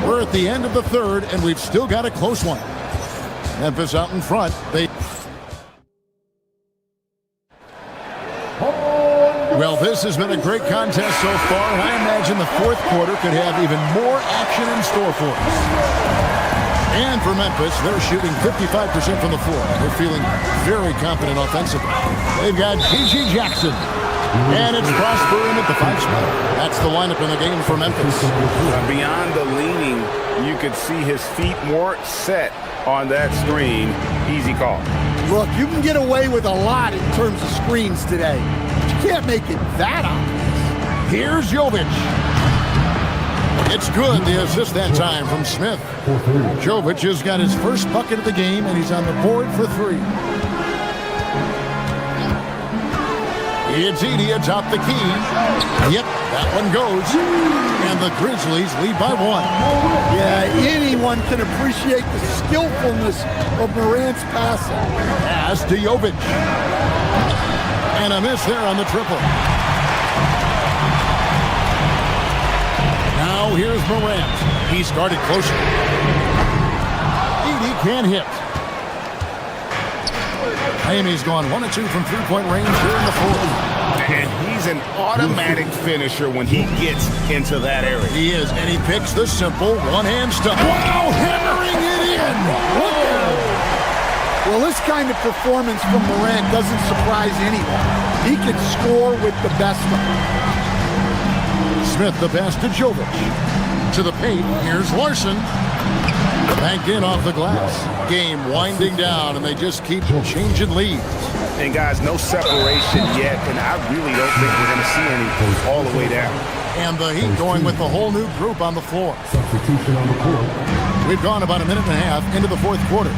We're at the end of the third, and we've still got a close one. Memphis out in front. Well, this has been a great contest so far. I imagine the fourth quarter could have even more action in store for us. And for Memphis, they're shooting 55% from the floor. They're feeling very confident offensively. They've got G.G. Jackson. And it's Prosper in at the 5 spot. That's the lineup in the game for Memphis. Beyond the leaning, you could see his feet more set on that screen. Easy call. Look, you can get away with a lot in terms of screens today. But you can't make it that obvious. Here's Jovic. It's good, the assist that time from Smith. Jovic has got his first bucket of the game, and he's on the board for 3. It's Edey atop the key. Yep, that one goes. And the Grizzlies lead by 1. Yeah, anyone can appreciate the skillfulness of Morant's passing. Pass to Jovic. And a miss there on the triple. Now here's Morant. He started closer. Edey can't hit. Miami's gone 1 of 2 from three-point range here in the fourth. And he's an automatic finisher when he gets into that area. He is, and he picks the simple one-hand stuff. Wow, hammering it in! Well, this kind of performance from Morant doesn't surprise anyone. He can score with the best of them. Smith, the pass to Jovic. To the paint, here's Larson. Banked in off the glass. Game winding down, and they just keep changing leads. And guys, no separation yet, and I really don't think we're going to see any all the way down. And the Heat going with the whole new group on the floor. Substitution on the court. We've gone about a minute and a half into the fourth quarter.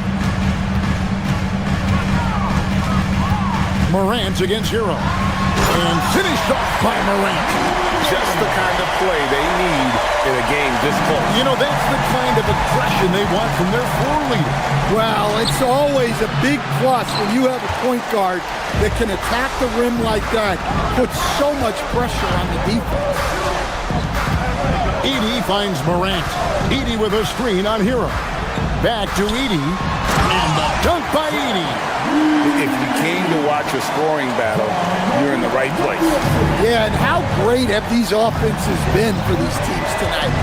Morant against Hero. And finished off by Morant. Just the kind of play they need in a game this close. You know, that's the kind of aggression they want from their floor leader. Well, it's always a big plus when you have a point guard that can attack the rim like that, puts so much pressure on the defense. Edey finds Morant. Edey with a screen on Hero. Back to Edey. And the dunk by Edey. If you came to watch a scoring battle, you're in the right place. Yeah, and how great have these offenses been for these teams tonight?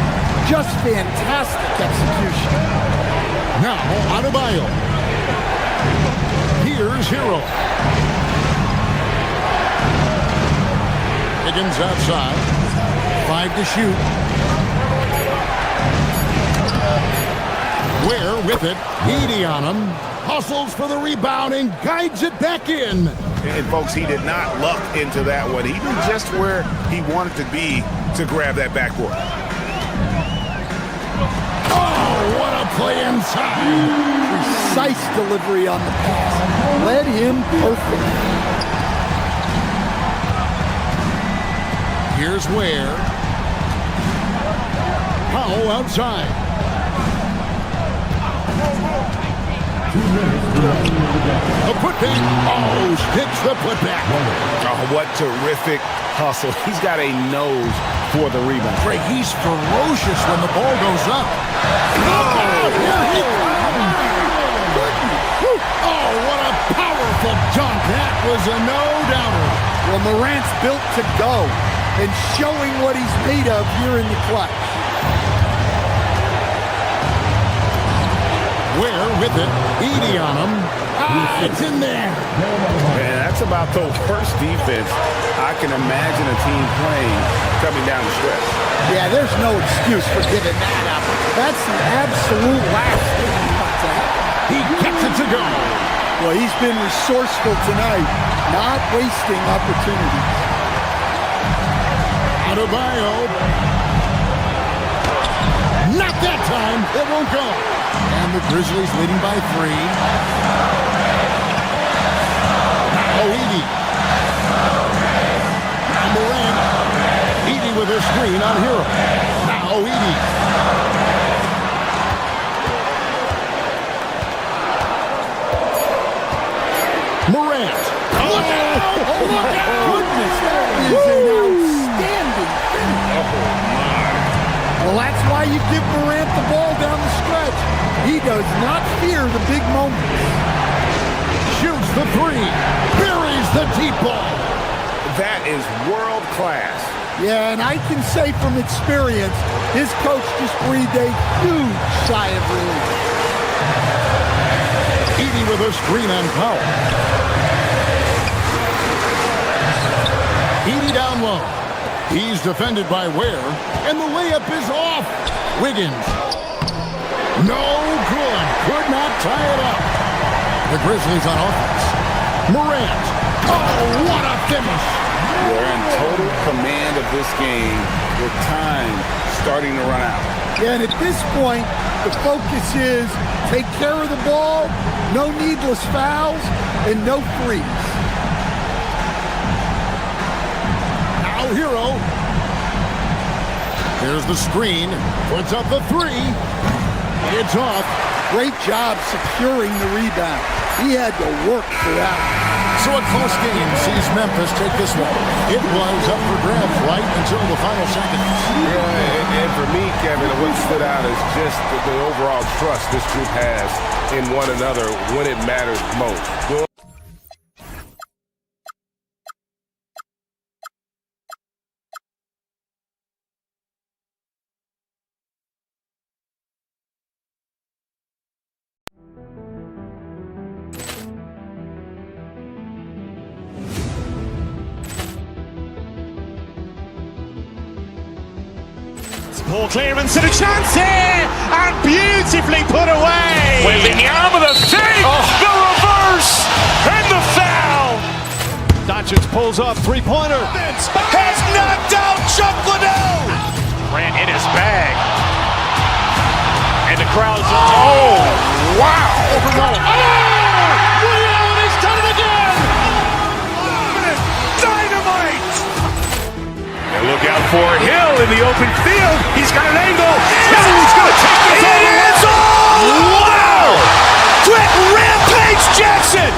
Just fantastic execution. Now, Adebayo. Here's Hero. Wiggins outside. 5 to shoot. Ware with it. Edey on him. Hustles for the rebound and guides it back in. And folks, he did not luck into that one. He knew just where he wanted to be to grab that backboard. Oh, what a play inside. Precise delivery on the pass. Led him perfect. Here's Ware. Powell outside. A putback. Oh, sticks the putback. Oh, what terrific hustle. He's got a nose for the rebound. Greg, he's ferocious when the ball goes up. Oh, here he comes. Oh, what a powerful dunk. That was a no-doubter. Well, Morant's built to go and showing what he's made of here in the clutch. Ware with it. Edey on him. Ah, it's in there. Man, that's about the worst defense I can imagine a team playing coming down the stretch. Yeah, there's no excuse for giving that up. That's the absolute last thing you want to happen. He gets it to go. Well, he's been resourceful tonight, not wasting opportunities. Adebayo. Not that time. It won't go. And the Grizzlies leading by 3. Now Edey. Now Morant. Edey with a screen on Hero. Now Edey. Morant. Look out! Oh, my goodness, that is an outstanding finish. Well, that's why you give Morant the ball down the stretch. He does not fear the big moments. Shoots the 3. Buries the deep ball. That is world class. Yeah, and I can say from experience, his coach just breathed a huge sigh of relief. Edey with a screen on Powell. Edey down low. He's defended by Ware, and the layup is off. Wiggins. No good. Could not tie it up. The Grizzlies on offense. Morant. Oh, what a finish. They're in total command of this game with time starting to run out. Yeah, and at this point, the focus is take care of the ball, no needless fouls, and no threes. Now Hero. Here's the screen. Puts up the 3. It's off. Great job securing the rebound. He had to work for that. So a close game sees Memphis take this one. It was up for grabs right until the final seconds. Yeah, and for me, Kevin, what stood out is just the overall trust this group has in one another when it matters most. Ball clearance and a chance here, and beautifully put away. Wembanyama with a fake, the reverse, and the foul. Doncic pulls up, three-pointer. Has knocked out Chuck Liddell. Ran in his bag. And the crowd's Oh, wow. Willie Allen, he's done it again! Dynamite. And look out for Hill in the open field. He's got an angle. He's going to take this all the way. Wow! Quick Rampage Jackson.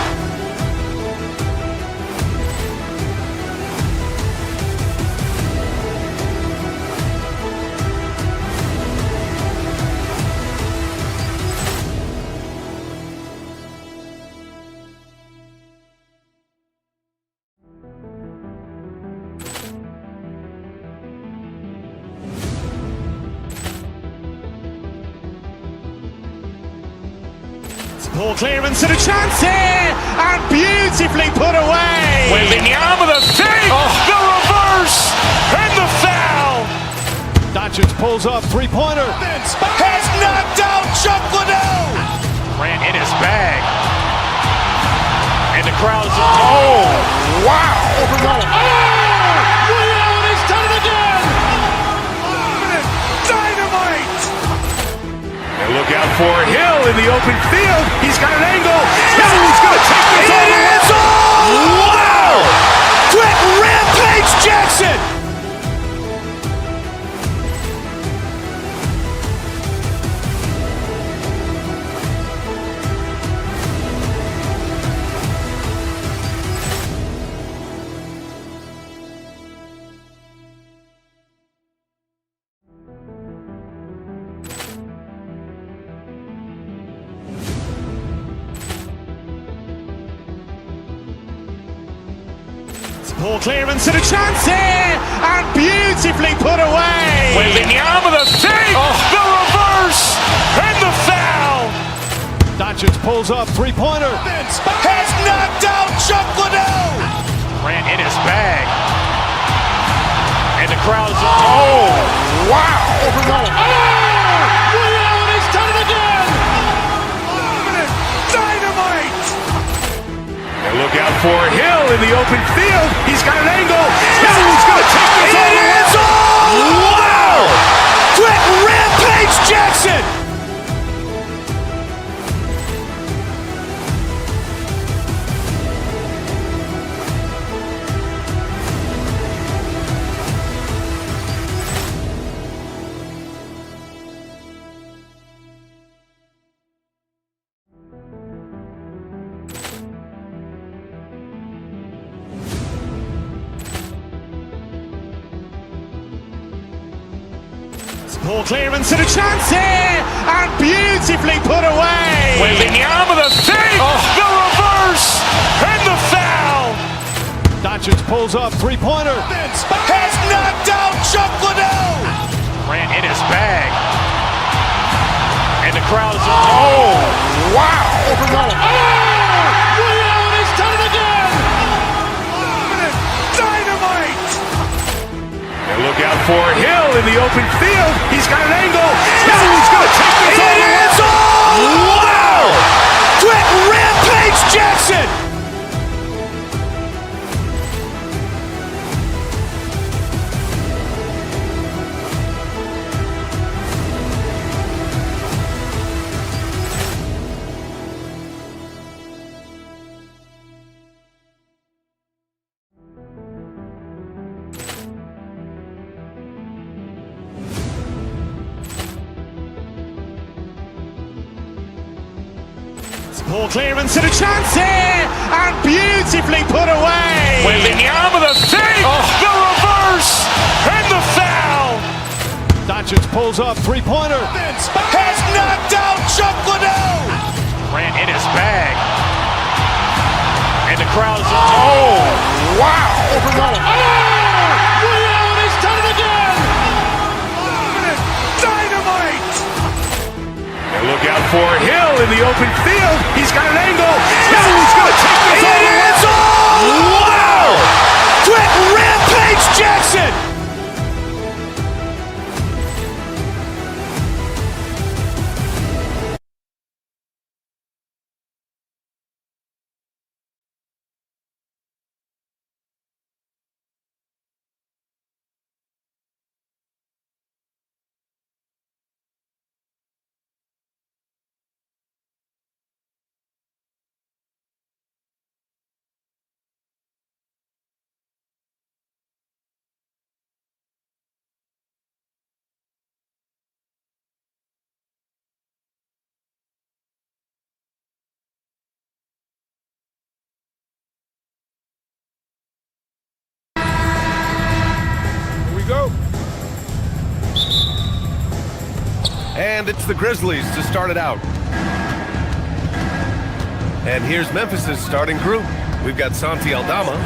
Ball clearance and a chance here, and beautifully put away. Wembanyama with a fake, the reverse, pulls up, three-pointer. Has knocked out Chuck Liddell. Ran in his bag. And the crowd is, oh, wow. Ray Allen has done it again. Dynamite. And look out for Hill in the open field. He's got an angle. Hill's going to take this all the way. Wow. Quick Rampage Jackson. Poor clearance and a chance here, and beautifully put away. Wembanyama the save, the reverse, and the foul. Doncic pulls up, three-pointer. Has knocked out Chuck Liddell. Ran in his bag. And the crowd is, oh, wow. Ray Allen has done it again. Dynamite. And look out for Hill in the open field. He's got an angle. Hill's going to take this all the way. Wow. Quick Rampage Jackson. Poor clearance and a chance here, and beautifully put away. Wembanyama the save, the reverse, and the foul. Doncic pulls up, three-pointer. Has knocked out Chuck Liddell. Ran in his bag. And the crowd is, oh, wow. Ray Allen has done it again. Dynamite. And look out for Hill in the open field. He's got an angle. Hill's going to take this all the way. Wow. Quick Rampage Jackson. Poor clearance and a chance here, and beautifully put away. Wembanyama the save, the reverse, and the foul. Doncic pulls up, three-pointer. Has knocked out Chuck Liddell. Ran in his bag. And the crowd is, oh, wow. Ray Allen has done it again. Dynamite. And look out for Hill in the open field. He's got an angle. Hill's going to take this all the way. Wow. Quick Rampage Jackson. And it's the Grizzlies to start it out. And here's Memphis' starting crew. We've got Santi Aldama,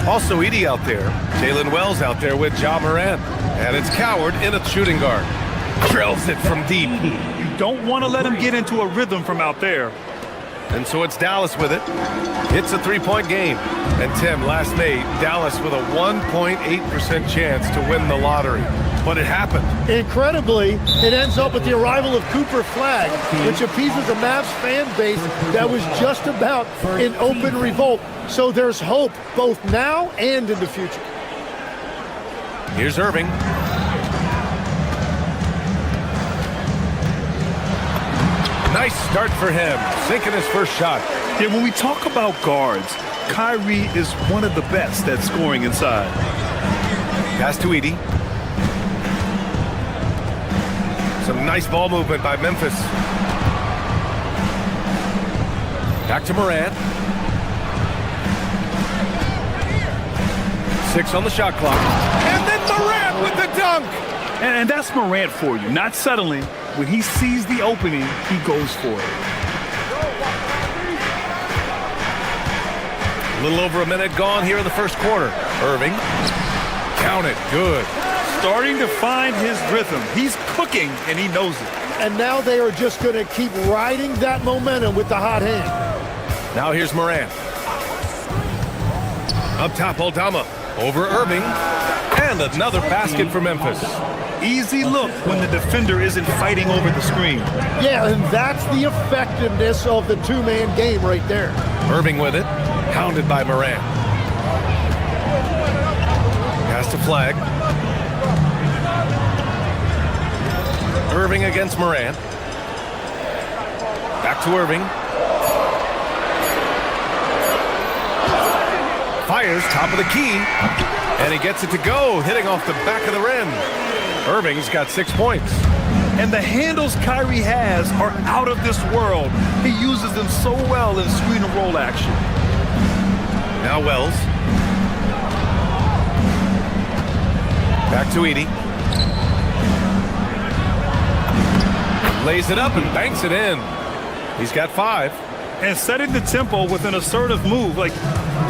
also Edie out there, Jalen Wells out there with Ja Morant, and it's Coward in a shooting guard. Drills it from deep. You don't want to let him get into a rhythm from out there. And so it's Dallas with it. It's a three-point game. And Tim, last night, Dallas with a 1.8% chance to win the lottery. But it happened. Incredibly, it ends up with the arrival of Cooper Flag, which appeases a Mavs fan base that was just about in open revolt. So there's hope both now and in the future. Here's Irving. Nice start for him, sinking his first shot. Yeah, when we talk about guards, Kyrie is one of the best at scoring inside. Pass to Edey. Some nice ball movement by Memphis. Back to Morant. 6 on the shot clock. And then Morant with the dunk. And that's Morant for you, not settling. When he sees the opening, he goes for it. A little over a minute gone here in the first quarter. Irving. Count it. Good. Starting to find his rhythm. He's cooking, and he knows it. And now they are just going to keep riding that momentum with the hot hand. Now here's Morant. Up top, Aldama. Over Irving. And another basket for Memphis. Easy look when the defender isn't fighting over the screen. Yeah, and that's the effectiveness of the two-man game right there. Irving with it. Pounded by Morant. Pass to Flag. Irving against Morant. Back to Irving. Fires top of the key. And he gets it to go, hitting off the back of the rim. Irving's got 6 points. And the handles Kyrie has are out of this world. He uses them so well in screen and roll action. Now Wells. Back to Edey. Lays it up and banks it in. He's got 5. And setting the tempo with an assertive move. Like,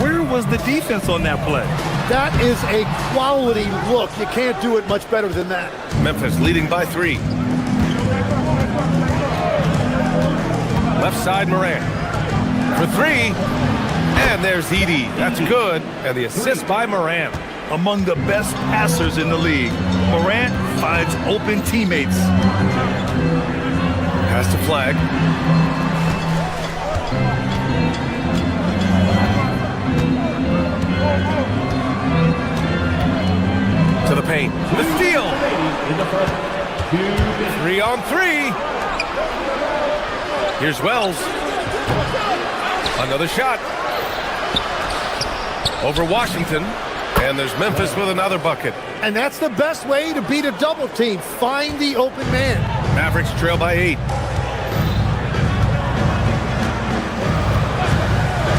where was the defense on that play? That is a quality look. You can't do it much better than that. Memphis leading by 3. Left side Morant. For 3. And there's Edey. That's good. And the assist by Morant. Among the best passers in the league, Morant finds open teammates. Pass to Flag. To the paint. The steal. 3 on 3. Here's Wells. Another shot. Over Washington. And there's Memphis with another bucket. And that's the best way to beat a double team. Find the open man. Mavericks trail by 8.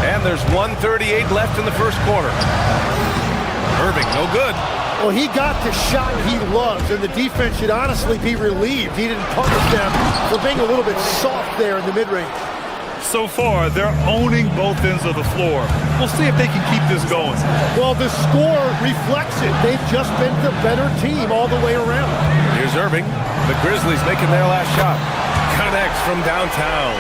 And there's 1:38 left in the first quarter. Irving, no good. Well, he got the shot he loves, and the defense should honestly be relieved he didn't punish them for being a little bit soft there in the mid-range. So far, they're owning both ends of the floor. We'll see if they can keep this going. Well, the score reflects it. They've just been the better team all the way around. Here's Irving. The Grizzlies making their last shot. Connects from downtown.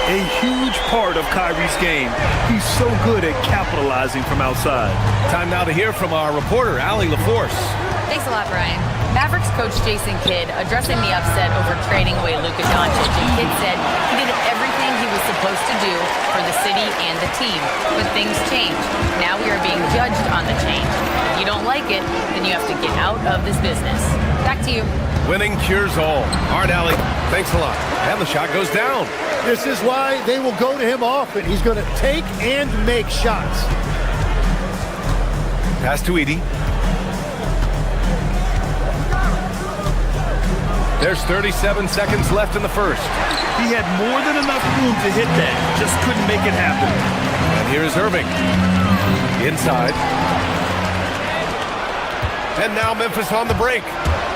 A huge part of Kyrie's game. He's so good at capitalizing from outside. Time now to hear from our reporter, Allie LaForce. Thanks a lot, Brian. Mavericks coach Jason Kidd addressing the upset over trading away Luka Doncic, and Kidd said he did everything he was supposed to do for the city and the team. But things change. Now we are being judged on the change. If you don't like it, then you have to get out of this business. Back to you. Winning cures all. All right, Allie, thanks a lot. And the shot goes down. This is why they will go to him often. He's going to take and make shots. Pass to Edey. There's 37 seconds left in the first. He had more than enough room to hit that. Just couldn't make it happen. And here is Irving. Inside. And now Memphis on the break.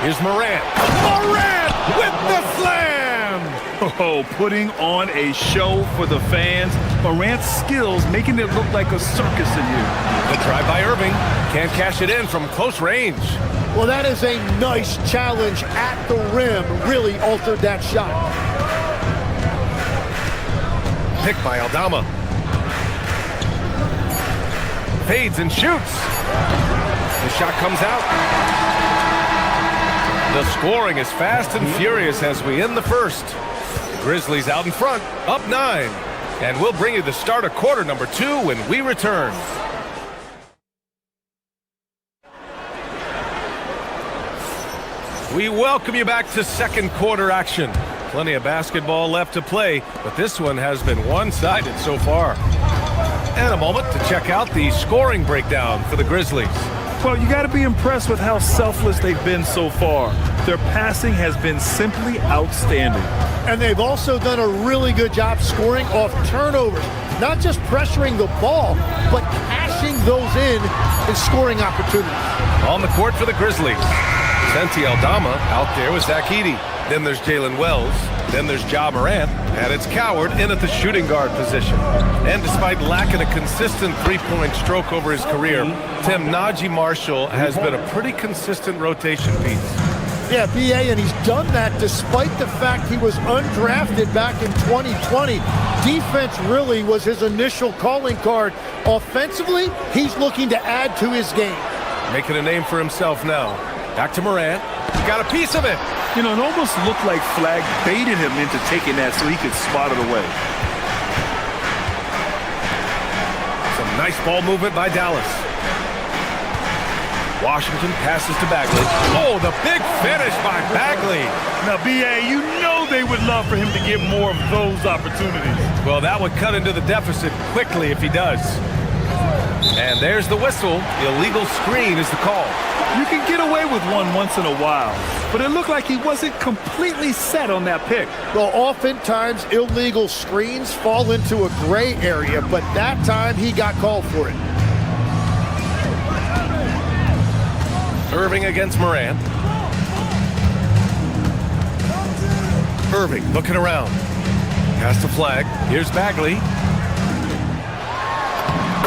Here's Morant. Morant with the slam! Oh, putting on a show for the fans. Morant's skills making it look like a circus in here. The drive by Irving. Can't cash it in from close range. Well, that is a nice challenge at the rim. Really altered that shot. pick by Aldama. Fades and shoots. The shot comes out. The scoring is fast and furious as we end the first. Grizzlies out in front, up 9. And we'll bring you the start of quarter number 2 when we return. We welcome you back to second quarter action. Plenty of basketball left to play, but this one has been one-sided so far. And a moment to check out the scoring breakdown for the Grizzlies. Well, you got to be impressed with how selfless they've been so far. Their passing has been simply outstanding. And they've also done a really good job scoring off turnovers. Not just pressuring the ball, but cashing those in and scoring opportunities. On the court for the Grizzlies, Santi Aldama out there with Zach Edey. Then there's Jalen Wells. Then there's Ja Morant. And it's Coward in at the shooting guard position. And despite lacking a consistent three-point stroke over his career, Tim Najee Marshall has been a pretty consistent rotation piece. Yeah, BA, and he's done that despite the fact he was undrafted back in 2020. Defense really was his initial calling card. Offensively, he's looking to add to his game. Making a name for himself now. Back to Morant. Got a piece of it. You know, it almost looked like Flag baited him into taking that so he could spot it away. Some nice ball movement by Dallas. Washington passes to Bagley. Oh, the big finish by Bagley. Now, BA, you know they would love for him to get more of those opportunities. Well, that would cut into the deficit quickly if he does. And there's the whistle. Illegal screen is the call. You can get away with one once in a while, but it looked like he wasn't completely set on that pick. Well, oftentimes illegal screens fall into a gray area, but that time he got called for it. Irving against Morant. Irving looking around. Pass the Flag. Here's Bagley.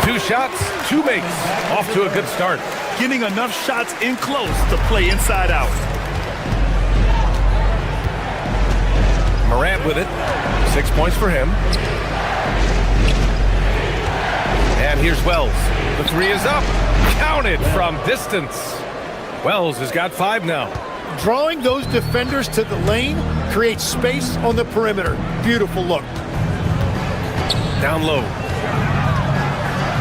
2 shots, 2 makes. Off to a good start. Getting enough shots in close to play inside out. Morant with it. 6 points for him. And here's Wells. The 3 is up. Counted from distance. Wells has got 5 now. Drawing those defenders to the lane creates space on the perimeter. Beautiful look. Down low.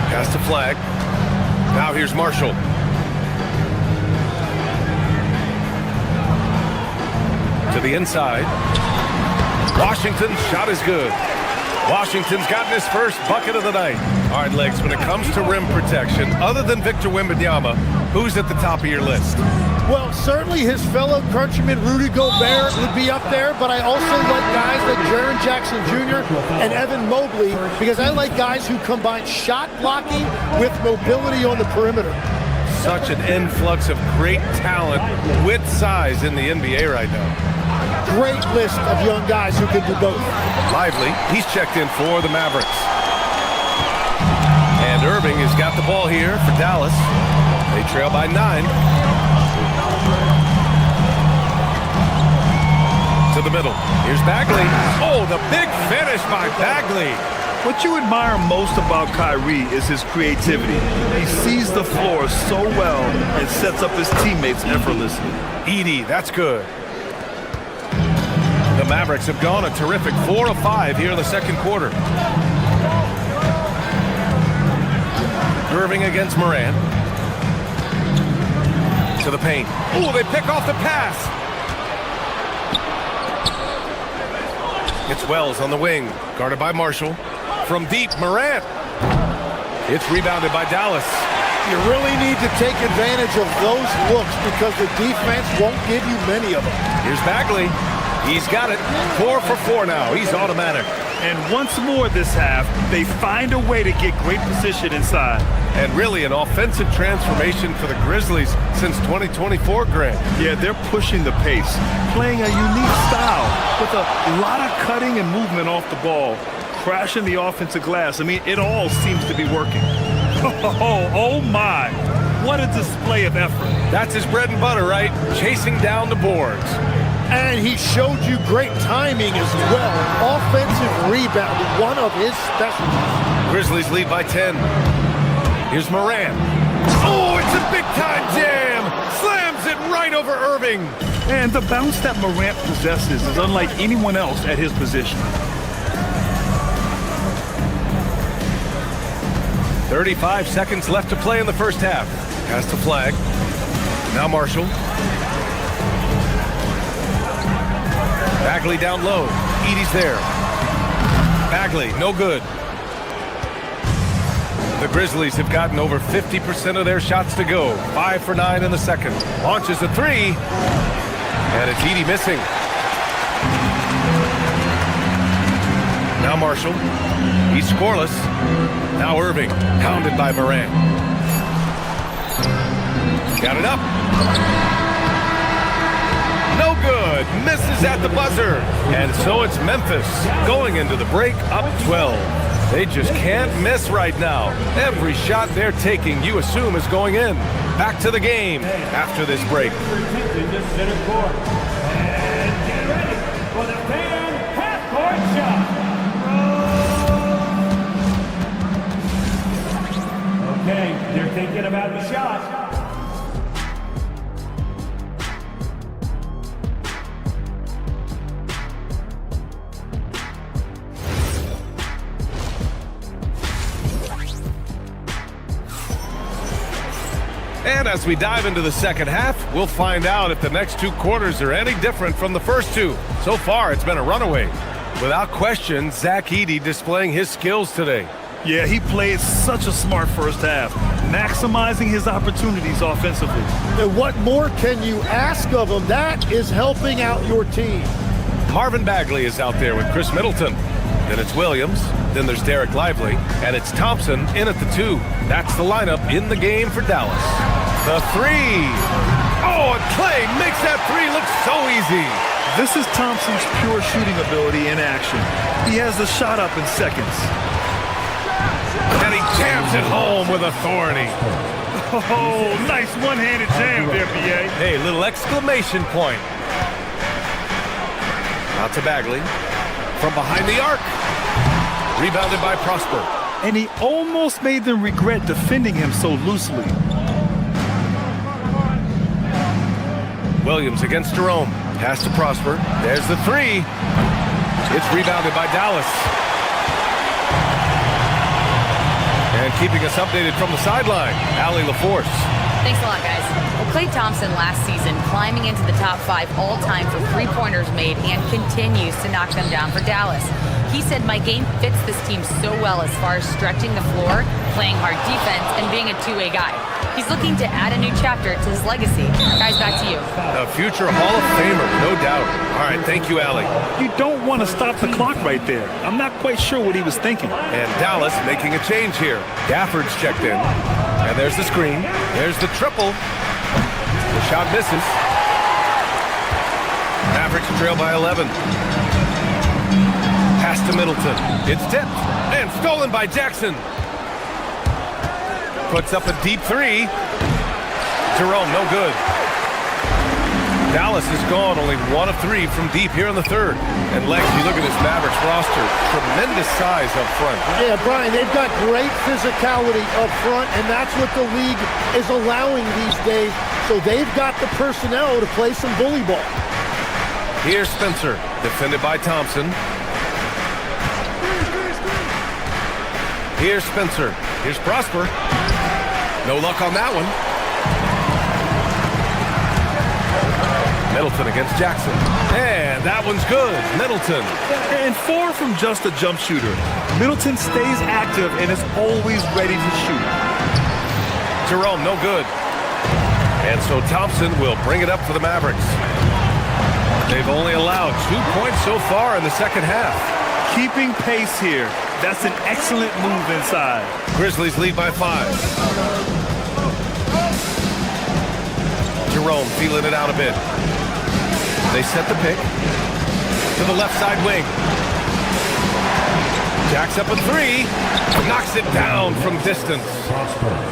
Pass to Flag. Now here's Marshall. To the inside. Washington's shot is good. Washington's gotten his first bucket of the night. All right, Legs, when it comes to rim protection, other than Victor Wembanyama, who's at the top of your list? Well, certainly his fellow countryman Rudy Gobert would be up there, but I also like guys like Jaren Jackson Jr. and Evan Mobley because I like guys who combine shot blocking with mobility on the perimeter. Such an influx of great talent with size in the NBA right now. Great list of young guys who can do both. Lively, he's checked in for the Mavericks. And Irving has got the ball here for Dallas. They trail by 9. To the middle. Here's Bagley. Oh, the big finish by Bagley. What you admire most about Kyrie is his creativity. He sees the floor so well and sets up his teammates effortlessly. Edey, that's good. The Mavericks have gone a terrific 4 of 5 here in the second quarter. Irving against Morant. To the paint. Oh, they pick off the pass. It's Wells on the wing, guarded by Marshall. From deep, Morant. It's rebounded by Dallas. You really need to take advantage of those looks because the defense won't give you many of them. Here's Bagley. He's got it. 4 for 4 now. He's automatic. And once more this half, they find a way to get great position inside. And really an offensive transformation for the Grizzlies since 2024, Grant. Yeah, they're pushing the pace, playing a unique style with a lot of cutting and movement off the ball, crashing the offensive glass. I mean, it all seems to be working. Oh my. What a display of effort. That's his bread and butter, right? Chasing down the boards. And he showed you great timing as well. Offensive rebound, one of his specialties. Grizzlies lead by 10. Here's Morant. Oh, it's a big-time jam! Slams it right over Irving. And the bounce that Morant possesses is unlike anyone else at his position. 35 seconds left to play in the first half. Pass to Flag. Now Marshall. Bagley down low. Edey's there. Bagley, no good. The Grizzlies have gotten over 50% of their shots to go. 5 for 9 in the second. Launches a three. And it's Edey missing. Now Marshall. He's scoreless. Now Irving, pounded by Morant. Got it up. No good. Misses at the buzzer. And so it's Memphis going into the break up 12. They just can't miss right now. Every shot they're taking, you assume, is going in. Back to the game after this break. Okay, they're thinking about the shot. And as we dive into the second half, we'll find out if the next two quarters are any different from the first two. So far, it's been a runaway. Without question, Zach Edey displaying his skills today. Yeah, he played such a smart first half, maximizing his opportunities offensively. And what more can you ask of him? That is helping out your team. Marvin Bagley is out there with Chris Middleton. Then it's Williams. Then there's Derek Lively. And it's Thompson in at the 2. That's the lineup in the game for Dallas. The 3. Oh, and Clay makes that 3 look so easy. This is Thompson's pure shooting ability in action. He has the shot up in seconds. And he jams it home with authority. Oh, nice one-handed jam there, B.A. Hey, little exclamation point. Out to Bagley. From behind the arc. Rebounded by Prosper. And he almost made them regret defending him so loosely. Williams against Jerome. Pass to Prosper. There's the 3. It's rebounded by Dallas. And keeping us updated from the sideline, Allie LaForce. Thanks a lot, guys. Well, Klay Thompson last season climbing into the top 5 all-time for three-pointers made and continues to knock them down for Dallas. He said, my game fits this team so well as far as stretching the floor, playing hard defense, and being a two-way guy. He's looking to add a new chapter to his legacy. Guys, back to you. A future Hall of Famer, no doubt. All right, thank you, Allie. You don't want to stop the clock right there. I'm not quite sure what he was thinking. And Dallas making a change here. Gafford's checked in. And there's the screen. There's the triple. The shot misses. Mavericks trail by 11. Pass to Middleton. It's tipped and stolen by Jackson. Puts up a deep 3. Jerome, no good. Dallas has gone only 1 of 3 from deep here in the third. And Lex, you look at this Mavericks roster, tremendous size up front. Yeah, Brian, they've got great physicality up front, and that's what the league is allowing these days. So they've got the personnel to play some bully ball. Here's Spencer, defended by Thompson. Here's Spencer. Here's Prosper. No luck on that one. Middleton against Jackson. And that one's good. Middleton. And far from just a jump shooter, Middleton stays active and is always ready to shoot. Jerome, no good. And so Thompson will bring it up for the Mavericks. They've only allowed 2 points so far in the second half. Keeping pace here. That's an excellent move inside. Grizzlies lead by 5. Jerome feeling it out a bit. They set the pick to the left side wing. Jacks up a three. Knocks it down from distance.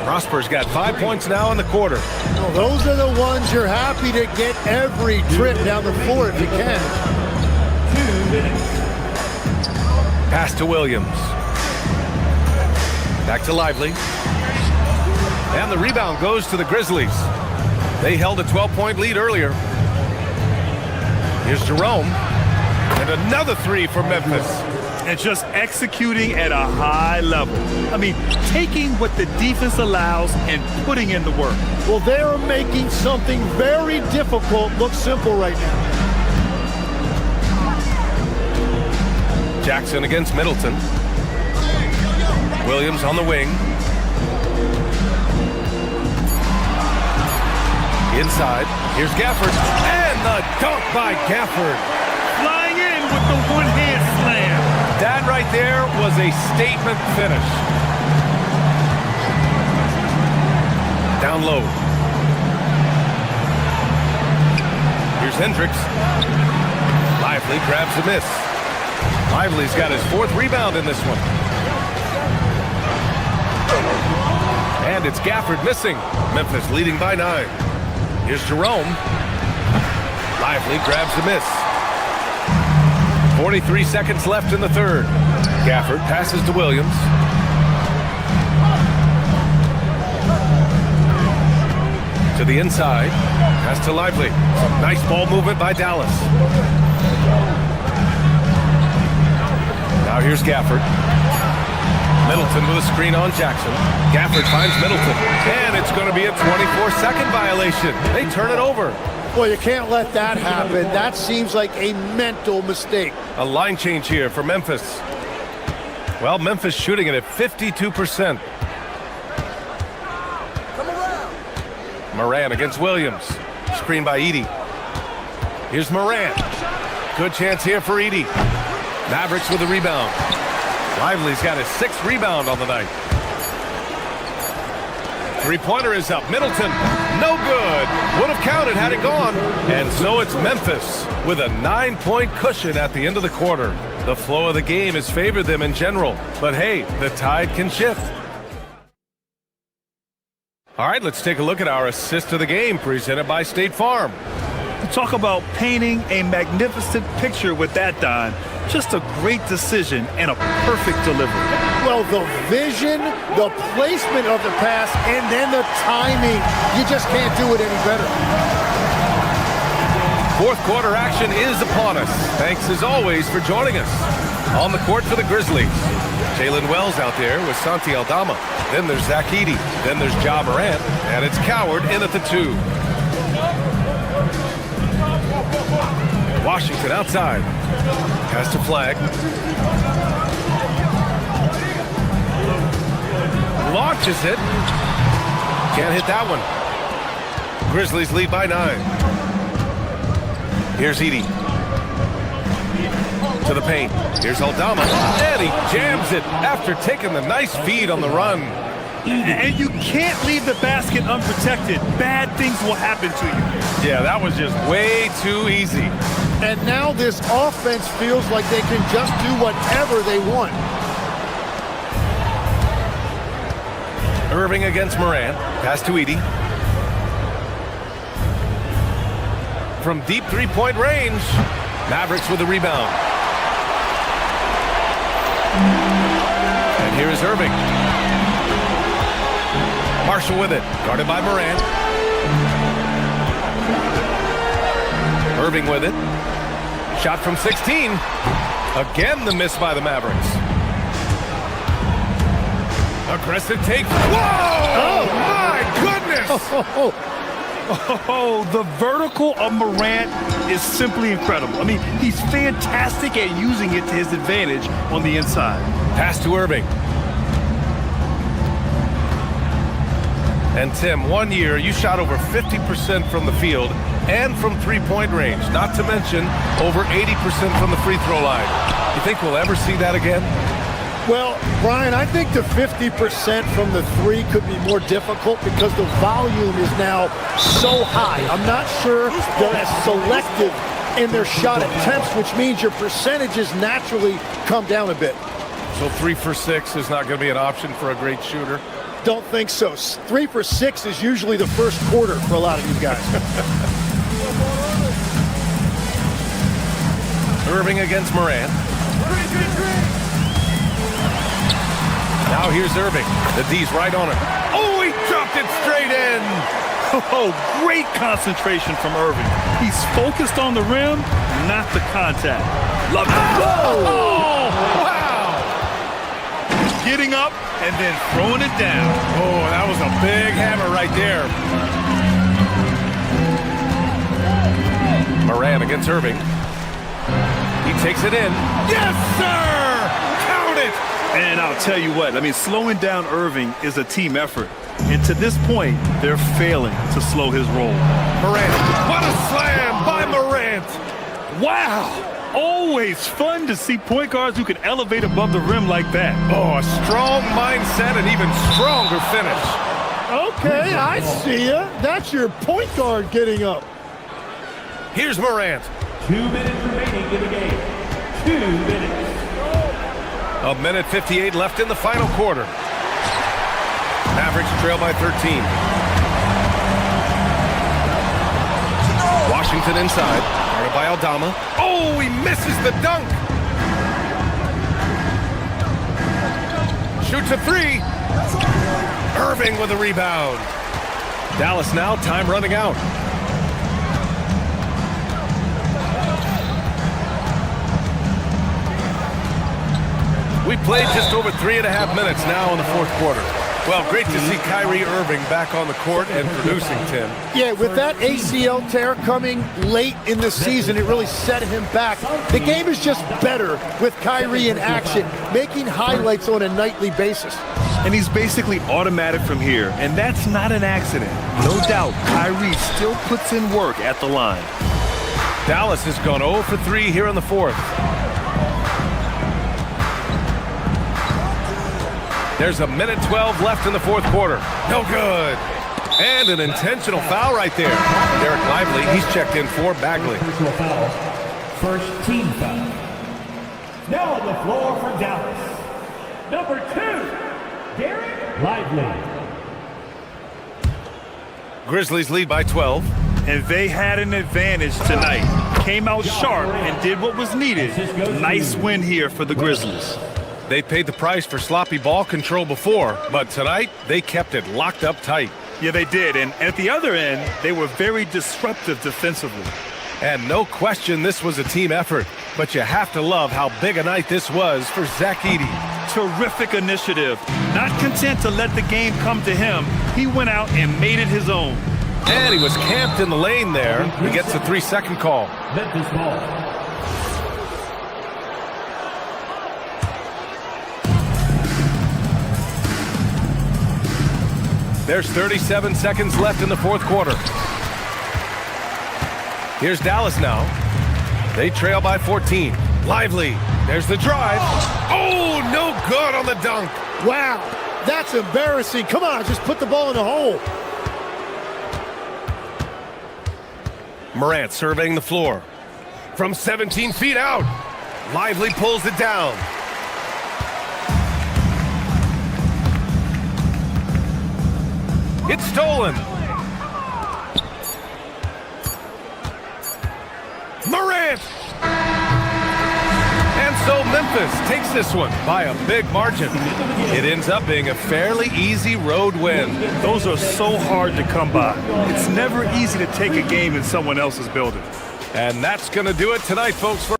Prosper's got 5 points now in the quarter. Well, those are the ones you're happy to get every trip down the floor if you can. 2 minutes. Pass to Williams. Back to Lively. And the rebound goes to the Grizzlies. They held a 12-point lead earlier. Here's Jerome. And another three for Memphis. And just executing at a high level. I mean, taking what the defense allows and putting in the work. Well, they're making something very difficult look simple right now. Jackson against Middleton. Williams on the wing. Inside. Here's Gafford. And the dunk by Gafford. Flying in with the one-hand slam. That right there was a statement finish. Down low. Here's Hendricks. Lively grabs the miss. Lively's got his 4th rebound in this one. And it's Gafford missing. Memphis leading by 9. Here's Jerome. Lively grabs the miss. 43 seconds left in the third. Gafford passes to Williams. To the inside. Pass to Lively. Some nice ball movement by Dallas. Now here's Gafford. Middleton with a screen on Jackson. Gafford finds Middleton. And it's going to be a 24-second violation. They turn it over. Well, you can't let that happen. That seems like a mental mistake. A line change here for Memphis. Well, Memphis shooting it at 52%. Moran against Williams. Screen by Edey. Here's Moran. Good chance here for Edey. Mavericks with the rebound. Lively's got his 6th rebound on the night. Three-pointer is up. Middleton, no good. Would have counted had it gone. And so it's Memphis with a 9-point cushion at the end of the quarter. The flow of the game has favored them in general. But hey, the tide can shift. All right, let's take a look at our assist of the game presented by State Farm. Talk about painting a magnificent picture with that, Don. Just a great decision and a perfect delivery. Well, the vision, the placement of the pass, and then the timing. You just can't do it any better. 4th quarter action is upon us. Thanks as always for joining us. On the court for the Grizzlies, Jalen Wells out there with Santi Aldama. Then there's Zach Edey. Then there's Ja Morant. And it's Coward in at the 2. Washington outside. Pass to Flag. Launches it. Can't hit that one. Grizzlies lead by 9. Here's Edey. To the paint. Here's Aldama. And he jams it after taking the nice feed on the run. And you can't leave the basket unprotected. Bad things will happen to you. Yeah, that was just way too easy. And now this offense feels like they can just do whatever they want. Irving against Moran. Pass to Edey. From deep 3-point range. Mavericks with the rebound. And here is Irving. Marshall with it. Guarded by Moran. Irving with it. Shot from 16. Again, the miss by the Mavericks. Aggressive take. Whoa! Oh, my goodness! Oh, the vertical of Morant is simply incredible. I mean, he's fantastic at using it to his advantage on the inside. Pass to Irving. And Tim, 1 year, you shot over 50% from the field and from 3-point range, not to mention over 80% from the free throw line. You think we'll ever see that again? Well, Brian, I think the 50% from the 3 could be more difficult because the volume is now so high. I'm not sure they're as selective in their shot attempts, which means your percentages naturally come down a bit. So 3 for 6 is not going to be an option for a great shooter. Don't think so. 3 for 6 is usually the first quarter for a lot of these guys. Irving against Morant. Now here's Irving. The D's right on him. Oh, he dropped it straight in. Oh, great concentration from Irving. He's focused on the rim, not the contact. Love it. Oh, wow. Getting up and then throwing it down. Oh, that was a big hammer right there. Morant against Irving. He takes it in. Yes, sir! Count it! And I'll tell you what, slowing down Irving is a team effort. And to this point, they're failing to slow his roll. Morant. What a slam by Morant! Wow! Always fun to see point guards who can elevate above the rim like that. Oh, a strong mindset and even stronger finish. Okay, I see ya. That's your point guard getting up. Here's Morant. 2 minutes remaining in the game. 2 minutes. A minute 58 left in the final quarter. Mavericks trail by 13. Washington inside. Guarded by Aldama. Oh, he misses the dunk. Shoots a 3. Irving with a rebound. Dallas now, time running out. We played just over 3.5 minutes now in the fourth quarter. Well, great to see Kyrie Irving back on the court and producing, Tim. Yeah, with that ACL tear coming late in the season, it really set him back. The game is just better with Kyrie in action, making highlights on a nightly basis. And he's basically automatic from here, and that's not an accident. No doubt, Kyrie still puts in work at the line. Dallas has gone 0 for 3 here in the fourth. There's a minute 12 left in the fourth quarter. No good. And an intentional foul right there. Derek Lively, he's checked in for Bagley. Personal foul. First team foul. Now on the floor for Dallas. Number 2, Derek Lively. Grizzlies lead by 12. And they had an advantage tonight. Came out sharp and did what was needed. Nice win here for the Grizzlies. They paid the price for sloppy ball control before, but tonight they kept it locked up tight. Yeah, they did. And at the other end, they were very disruptive defensively. And no question this was a team effort, but you have to love how big a night this was for Zach Edey. Terrific initiative. Not content to let the game come to him, he went out and made it his own. And he was camped in the lane there. He gets a 3-second call. Memphis ball. There's 37 seconds left in the fourth quarter. Here's Dallas now. They trail by 14. Lively. There's the drive. Oh, no good on the dunk. Wow, that's embarrassing. Come on, just put the ball in the hole. Morant surveying the floor. From 17 feet out. Lively pulls it down. It's stolen. Morant! And so Memphis takes this one by a big margin. It ends up being a fairly easy road win. Those are so hard to come by. It's never easy to take a game in someone else's building. And that's going to do it tonight, folks.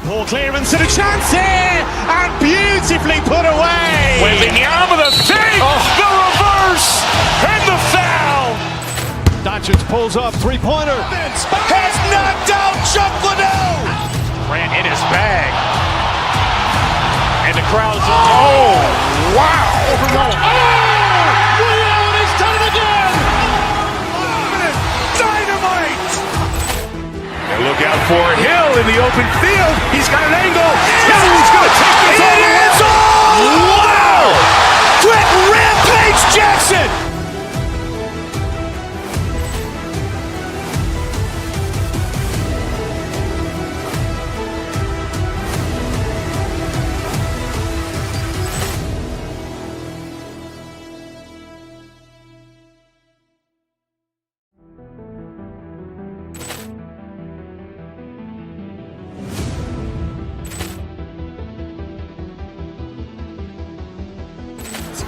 Poor clearance and a chance here, and beautifully put away. Wembanyama the save, the reverse, and the foul. Doncic pulls up, three-pointer. Has knocked out Chuck Liddell. Ran in his bag. And the crowd's oh, wow. Ray Allen has done it again. Dynamite. They're looking Look out for Hill in the open field. He's got an angle. Hill's going to take this all the way. Wow! Quick Rampage Jackson!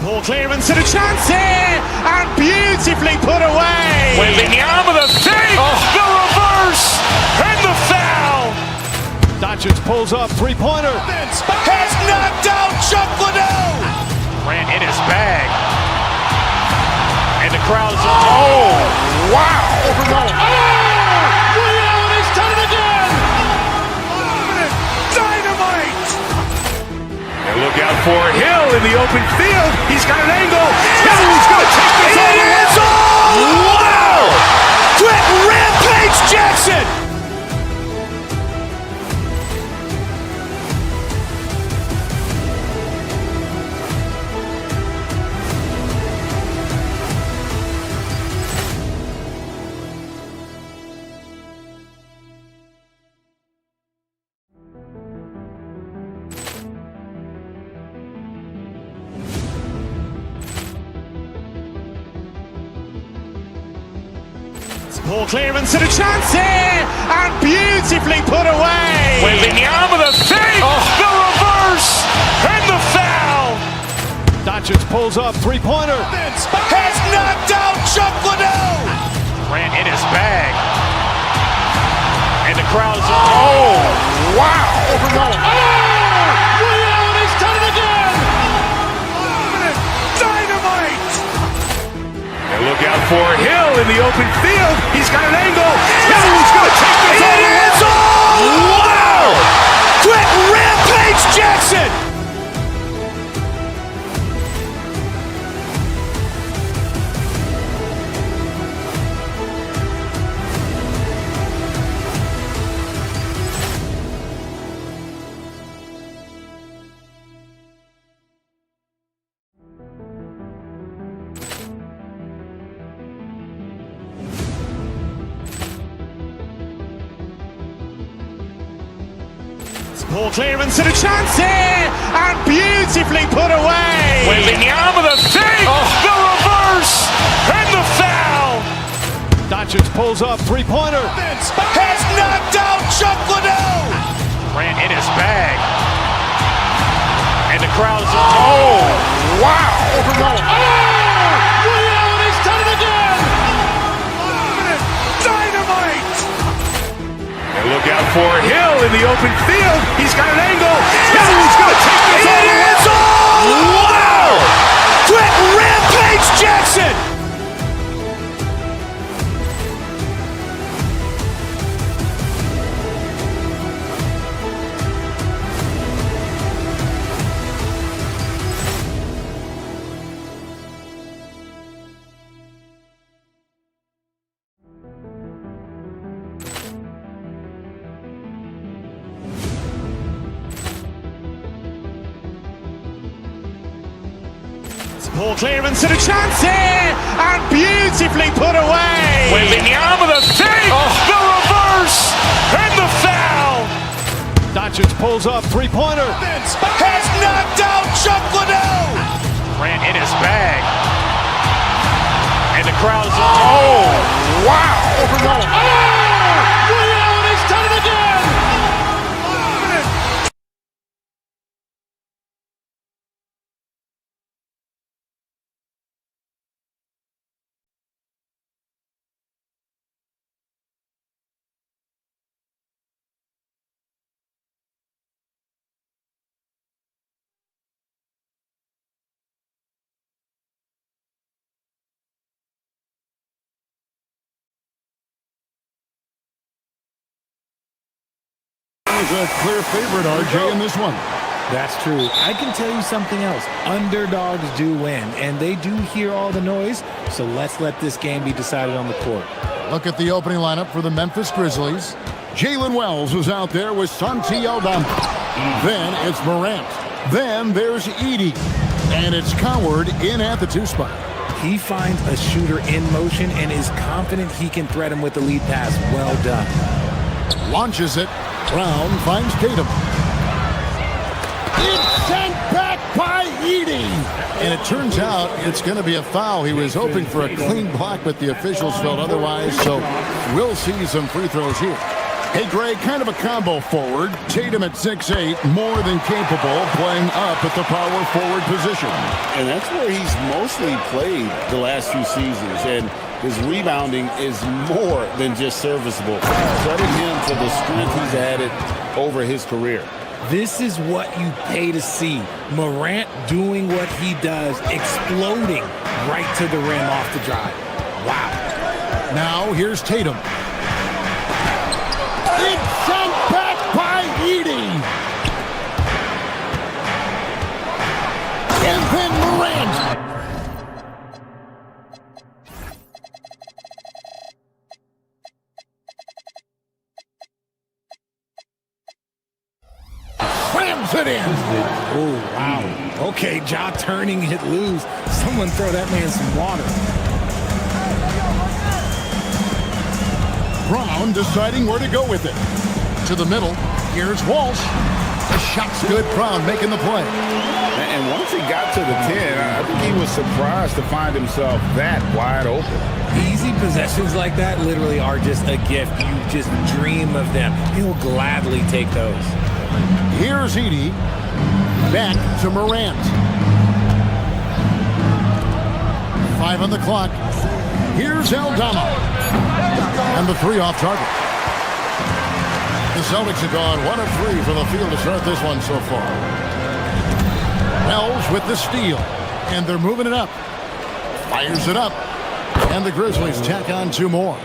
Ball clearance and a chance here, and beautifully put away. Wembanyama the fake, the reverse, and the foul. Doncic pulls up, three-pointer. Has knocked out Chuck Liddell. Ran in his bag. And the crowd's oh, wow. He's done it again. Dynamite. And look out for Hill in the open field. He's got an angle. Hill's going to take this all the way. Wow! Quick Rampage Jackson. Ball clearance and a chance here, and beautifully put away. Wembanyama the fake, the reverse, and the foul. Doncic pulls up, three-pointer. Has knocked out Chuck Liddell. Ran in his bag. And the crowd's oh, wow. He's done it again. Dynamite. And look out for Hill in the open field. He's got an angle. Hill's going to take this all the way. Wow! Quick Rampage Jackson. Ball clearance and a chance here, and beautifully put away. Wembanyama the fake, the reverse, and the foul. Doncic pulls up, three-pointer. Has knocked out Chuck Liddell. Ran in his bag. And the crowd's oh, wow. He's done it again. Dynamite. And look out for Hill in the open field. He's got an angle. Hill's going to take this all the way. Wow! Quick Rampage Jackson. Ball clearance and a chance here, and beautifully put away. Wembanyama the fake, the reverse, and the foul. Doncic pulls up, three-pointer. Has knocked out Chuck Liddell. Ran in his bag. And the crowd's oh, wow. He's done it again. Is a clear favorite, RJ, in this one. That's true. I can tell you something else. Underdogs do win, and they do hear all the noise, so let's let this game be decided on the court. Look at the opening lineup for the Memphis Grizzlies. Jalen Wells is out there with Santi Aldama. Then it's Morant. Then there's Edey. And it's Coward in at the 2 spot. He finds a shooter in motion and is confident he can threat him with the lead pass. Well done. Launches it. Brown finds Tatum. It's sent back by Edey. And it turns out it's going to be a foul. He was hoping for a clean block, but the officials felt otherwise. So we'll see some free throws here. Hey, Greg, kind of a combo forward. Tatum at 6'8", more than capable, playing up at the power forward position. And that's where he's mostly played the last few seasons. And his rebounding is more than just serviceable. Credit him for the strength he's added over his career. This is what you pay to see. Morant doing what he does, exploding right to the rim off the drive. Wow. Now here's Tatum. It's sent back by Edey. And then Morant. Slams it in. Oh, wow. Okay, Ja turning it loose. Someone throw that man some water. Brown deciding where to go with it. To the middle. Here's Walsh. The shot's good. Brown making the play. And once he got to the 10, I think he was surprised to find himself that wide open. Easy possessions like that literally are just a gift. You just dream of them. He'll gladly take those. Here's Edey. Back to Morant. 5 on the clock. Here's Aldama. And the 3 off target. The Celtics have gone 1 of 3 from the field to start this one so far. Wells with the steal. And they're moving it up. Fires it up. And the Grizzlies tack on 2 more.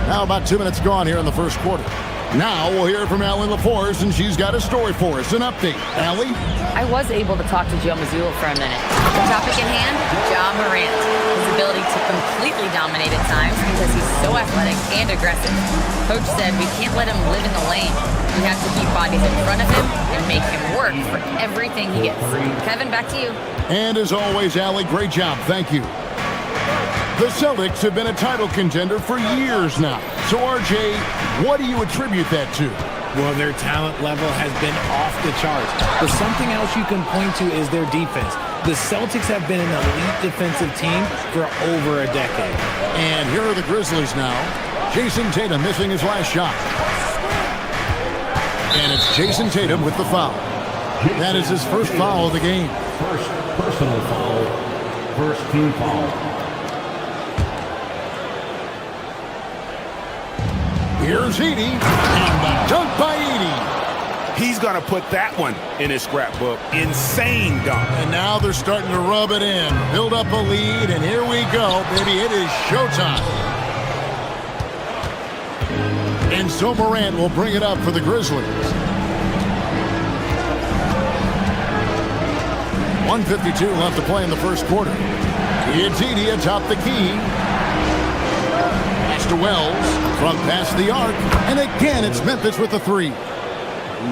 Now about 2 minutes gone here in the first quarter. Now we'll hear from Allie LaForce, and she's got a story for us. An update. Allie? I was able to talk to Joe Mazzulla for a minute. The topic at hand, Ja Morant. His ability to completely dominate at times because he's so athletic and aggressive. Coach said we can't let him live in the lane. We have to keep bodies in front of him and make him work for everything he gets. Kevin, back to you. And as always, Allie, great job. Thank you. The Celtics have been a title contender for years now. So, RJ, what do you attribute that to? Well, their talent level has been off the charts. But something else you can point to is their defense. The Celtics have been an elite defensive team for over a decade. And here are the Grizzlies now. Jason Tatum missing his last shot. And it's Jason Tatum with the foul. That is his first foul of the game. First personal foul. First team foul. Here's Edey, and the dunk by Edey. He's going to put that one in his scrapbook. Insane dunk. And now they're starting to rub it in, build up a lead, and here we go, baby. It is showtime. And so Morant will bring it up for the Grizzlies. 1:52 left to play in the first quarter. It's Edey atop the key. To Wells from past the arc, and again it's Memphis with the 3.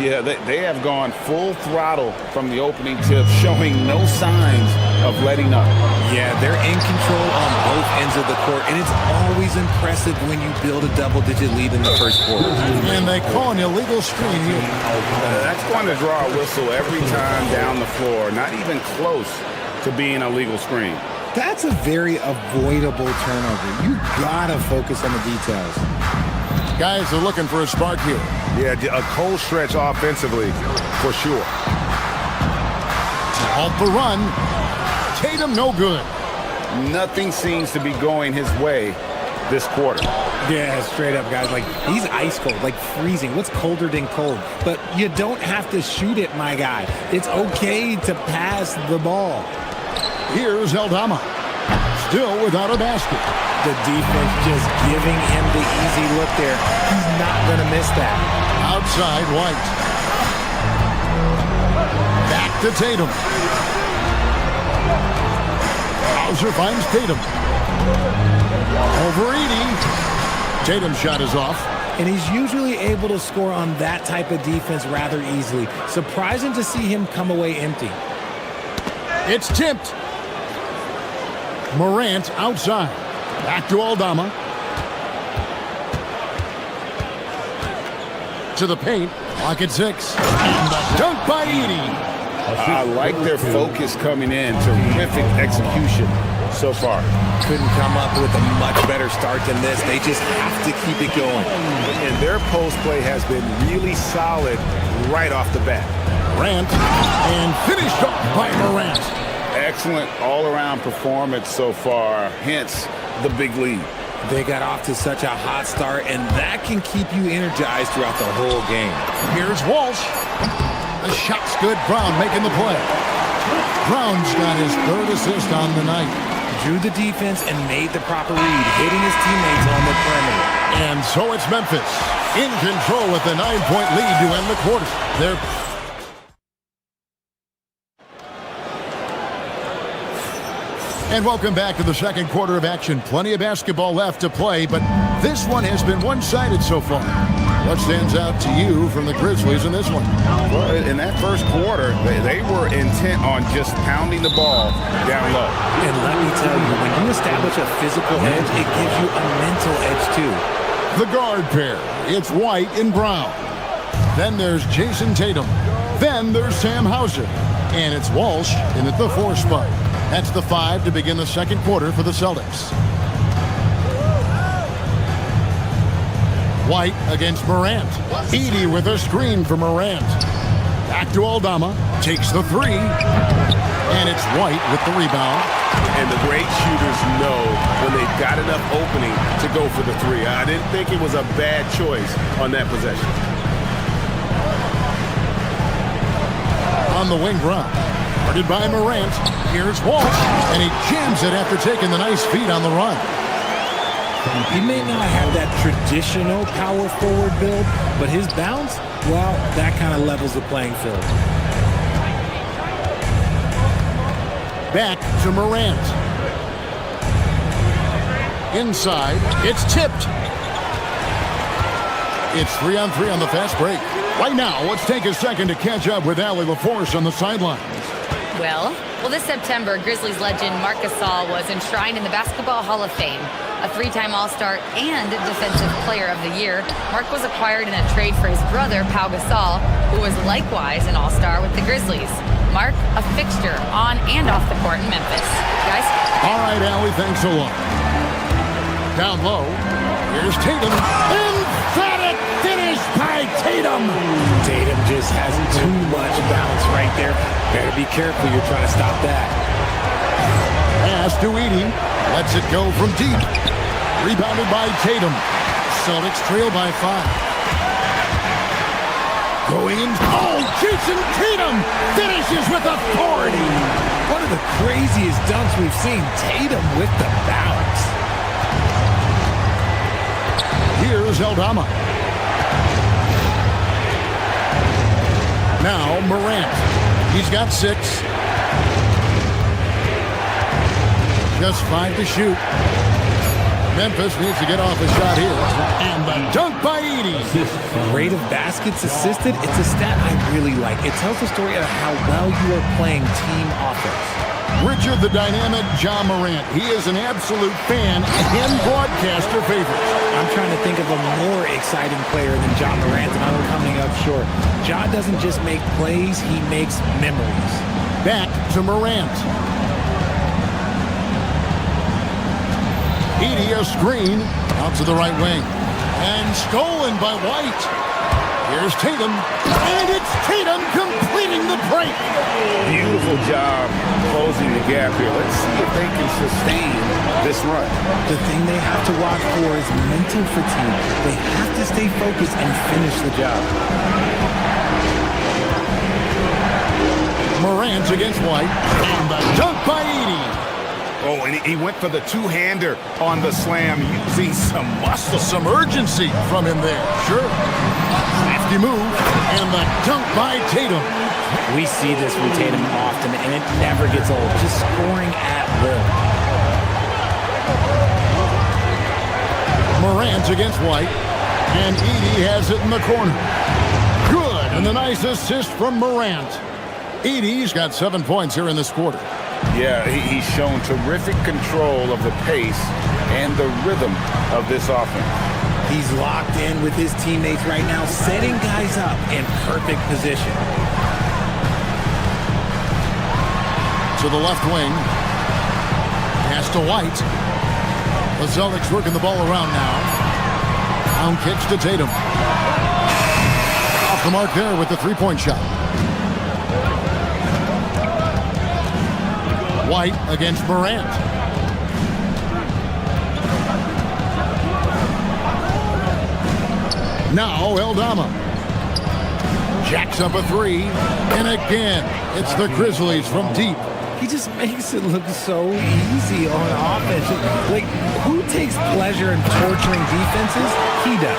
Yeah, they have gone full throttle from the opening tip, showing no signs of letting up. Yeah, they're in control on both ends of the court, and it's always impressive when you build a double-digit lead in the first quarter. And they call an illegal screen here. That's going to draw a whistle every time down the floor, not even close to being a legal screen. That's a very avoidable turnover. You gotta focus on the details. Guys are looking for a spark here. Yeah, a cold stretch offensively, for sure. Halt the run. Tatum no good. Nothing seems to be going his way this quarter. Yeah, straight up, guys. Like, he's ice cold, like freezing. What's colder than cold? But you don't have to shoot it, my guy. It's okay to pass the ball. Here's Aldama. Still without a basket. The defense just giving him the easy look there. He's not going to miss that. Outside White. Back to Tatum. Hauser finds Tatum. Over Edey. Tatum's shot is off. And he's usually able to score on that type of defense rather easily. Surprising to see him come away empty. It's tipped. Morant outside. Back to Aldama. To the paint. Lock at 6. And the dunk by Edey. I like their focus coming in. Terrific execution so far. Couldn't come up with a much better start than this. They just have to keep it going. And their post play has been really solid right off the bat. Morant. And finished off by Morant. Excellent all-around performance so far, hence the big lead. They got off to such a hot start, and that can keep you energized throughout the whole game. Here's Walsh. The shot's good. Brown making the play. Brown's got his 3rd assist on the night. Drew the defense and made the proper read, hitting his teammates on the perimeter. And so it's Memphis in control with the 9-point lead to end the quarter. And welcome back to the second quarter of action. Plenty of basketball left to play, but this one has been one-sided so far. What stands out to you from the Grizzlies in this one? Well, in that first quarter, they were intent on just pounding the ball down low. And let me tell you, when you establish a physical edge, it gives you a mental edge too. The guard pair, it's White and Brown. Then there's Jason Tatum. Then there's Sam Hauser. And it's Walsh in at the 4 spot. That's the 5 to begin the second quarter for the Celtics. White against Morant. Edey with a screen for Morant. Back to Aldama. Takes the 3. And it's White with the rebound. And the great shooters know when they've got enough opening to go for the 3. I didn't think it was a bad choice on that possession. On the wing, Brown. Guarded by Morant. Here's Walsh. And he jams it after taking the nice feed on the run. He may not have that traditional power forward build, but his bounce, well, that kind of levels the playing field. Back to Morant. Inside. It's tipped. It's 3-on-3 on the fast break. Right now, let's take a second to catch up with Allie LaForce on the sidelines. Well, this September, Grizzlies legend Marc Gasol was enshrined in the Basketball Hall of Fame. A 3-time All-Star and Defensive Player of the Year, Marc was acquired in a trade for his brother, Pau Gasol, who was likewise an All-Star with the Grizzlies. Marc, a fixture on and off the court in Memphis. Guys? All right, Allie, thanks a lot. Down low, here's Tatum. Emphatic finish by Tatum. Tatum just has too much bounce right there. Better be careful, you're trying to stop that. Pass to Edey. Lets it go from deep. Rebounded by Tatum. Celtics trail by 5. Going in. Oh, Jason Tatum finishes with authority. One of the craziest dunks we've seen. Tatum with the bounce. Here's Aldama. Now Morant. He's got 6. Just 5 to shoot. Memphis needs to get off a shot here. And the dunk by Edey. Rate of baskets assisted, it's a stat I really like. It tells the story of how well you are playing team offense. Richard the Dynamic John Morant. He is an absolute fan and broadcaster favorite. I'm trying to think of a more exciting player than John Morant, and I'm coming up short. John doesn't just make plays, he makes memories. Back to Morant. Edey a screen out to the right wing. And stolen by White. Here's Tatum. And it's Tatum completing the break. Beautiful job closing the gap here. Let's see if they can sustain this run. The thing they have to watch for is mental fatigue. They have to stay focused and finish the job. Morant against White. And the dunk by Edey. Oh, and he went for the two-hander on the slam, using some muscle. Some urgency from him there. Sure. Crafty move. And the dunk by Tatum. We see this from Tatum often, and it never gets old. Just scoring at will. Morant against White. And Edey has it in the corner. Good. And the nice assist from Morant. Edey's got 7 points here in this quarter. Yeah, he's shown terrific control of the pace and the rhythm of this offense. He's locked in with his teammates right now, setting guys up in perfect position. To the left wing. Pass to White. The Celtics working the ball around now. Down kicks to Tatum. Off the mark there with the three-point shot. White against Morant. Now Aldama. Jacks up a three. And again, it's the Grizzlies from deep. He just makes it look so easy on offense. Like, who takes pleasure in torturing defenses? He does.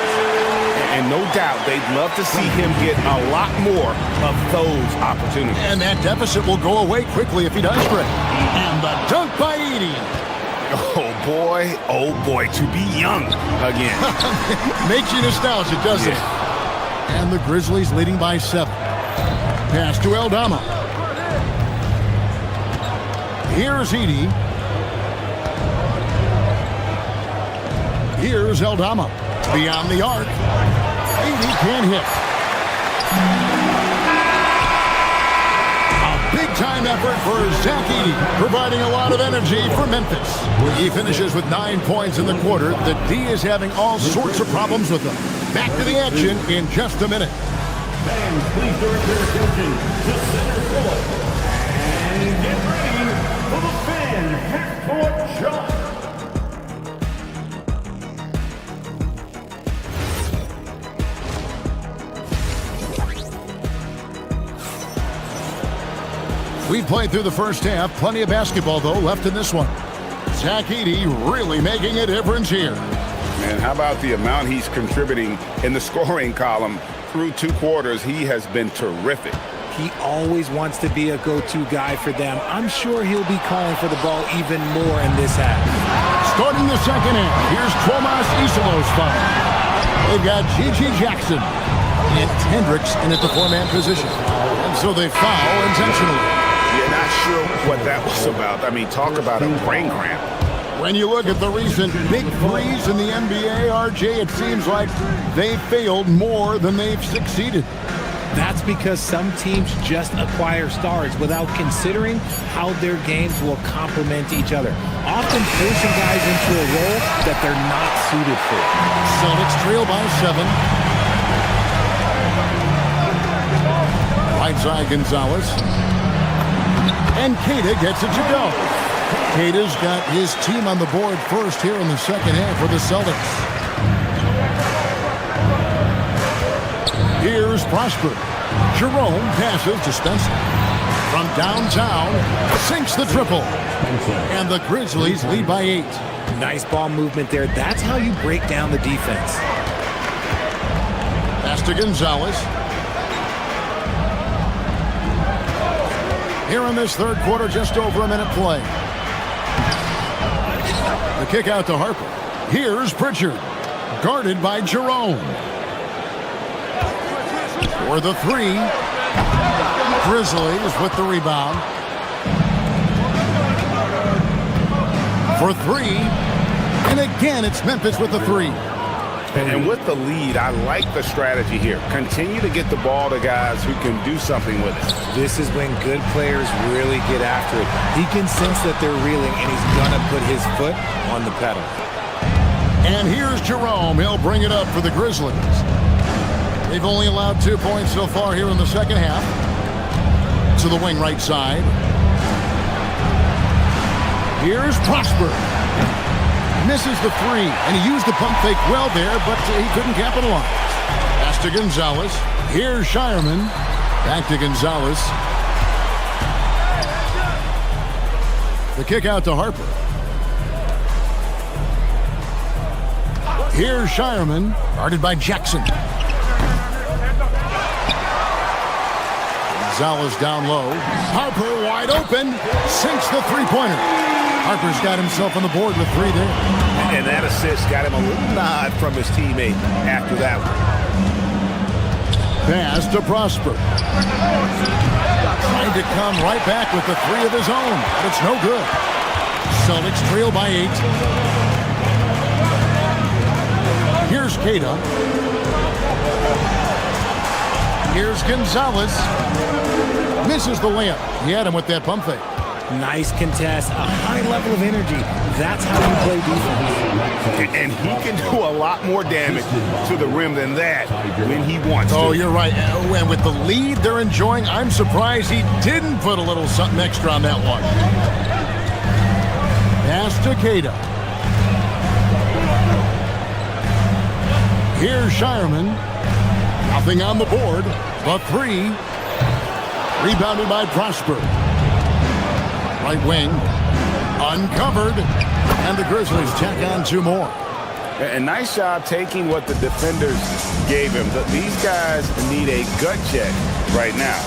And no doubt, they'd love to see him get a lot more of those opportunities. And that deficit will go away quickly if he does break. And the dunk by Edey. Oh boy, to be young again. Makes you nostalgic, doesn't it? And the Grizzlies leading by 7. Pass to Aldama. Here's Edey. Here's Aldama. Beyond the arc. Edey can't hit. A big-time effort for Zach Edey, providing a lot of energy for Memphis. He finishes with 9 points in the quarter. The D is having all sorts of problems with them. Back to the action in just a minute. Fans, please direct your attention to center court. And get ready for the fan half-court jump. We've played through the first half. Plenty of basketball, though, left in this one. Zach Edey really making a difference here. Man, how about the amount he's contributing in the scoring column through 2 quarters? He has been terrific. He always wants to be a go-to guy for them. I'm sure he'll be calling for the ball even more in this half. Starting the second half, here's Tomas Isolo's foul. They've got Gigi Jackson and Hendricks in at the 4-man position. And so they foul intentionally. You're not sure what that was about. I mean, talk about a brain cramp. When you look at the recent big threes in the NBA, RJ, it seems like they failed more than they've succeeded. That's because some teams just acquire stars without considering how their games will complement each other, often forcing guys into a role that they're not suited for. Celtics trail by 7. Right side Gonzalez. And Queta gets it to go. Queta's got his team on the board first here in the second half for the Celtics. Here's Prosper. Jerome passes to Spencer. From downtown, sinks the triple. And the Grizzlies lead by 8. Nice ball movement there. That's how you break down the defense. Pass to Gonzalez. Here in this third quarter, just over a minute play. The kick out to Harper. Here's Pritchard. Guarded by Jerome. For the 3. Grizzlies with the rebound. For 3. And again, it's Memphis with the 3. And with the lead, I like the strategy here. Continue to get the ball to guys who can do something with it. This is when good players really get after it. He can sense that they're reeling, and he's going to put his foot on the pedal. And here's Jerome. He'll bring it up for the Grizzlies. They've only allowed 2 points so far here in the second half. To the wing right side. Here's Prosper. Misses the 3, and he used the pump fake well there, but he couldn't capitalize. Pass to Gonzalez. Here's Shireman. Back to Gonzalez. The kick out to Harper. Here's Shireman, guarded by Jackson. Gonzalez down low. Harper wide open. Sinks the three-pointer. Harper's got himself on the board with 3 there. And that assist got him a little nod from his teammate after that one. Pass to Prosper. Trying to come right back with the three of his own, but it's no good. Celtics trail by 8. Here's Keita. Here's Gonzalez. Misses the layup. He had him with that pump fake. Nice contest, a high level of energy. That's how you play defense. And he can do a lot more damage to the rim than that when he wants to. Oh, you're right. And with the lead they're enjoying, I'm surprised he didn't put a little something extra on that one. Pass to Keita. Here's Shireman. Nothing on the board. The 3. Rebounded by Prosper. Right wing. Uncovered. And the Grizzlies tack on 2 more. A nice job taking what the defenders gave him. These guys need a gut check right now.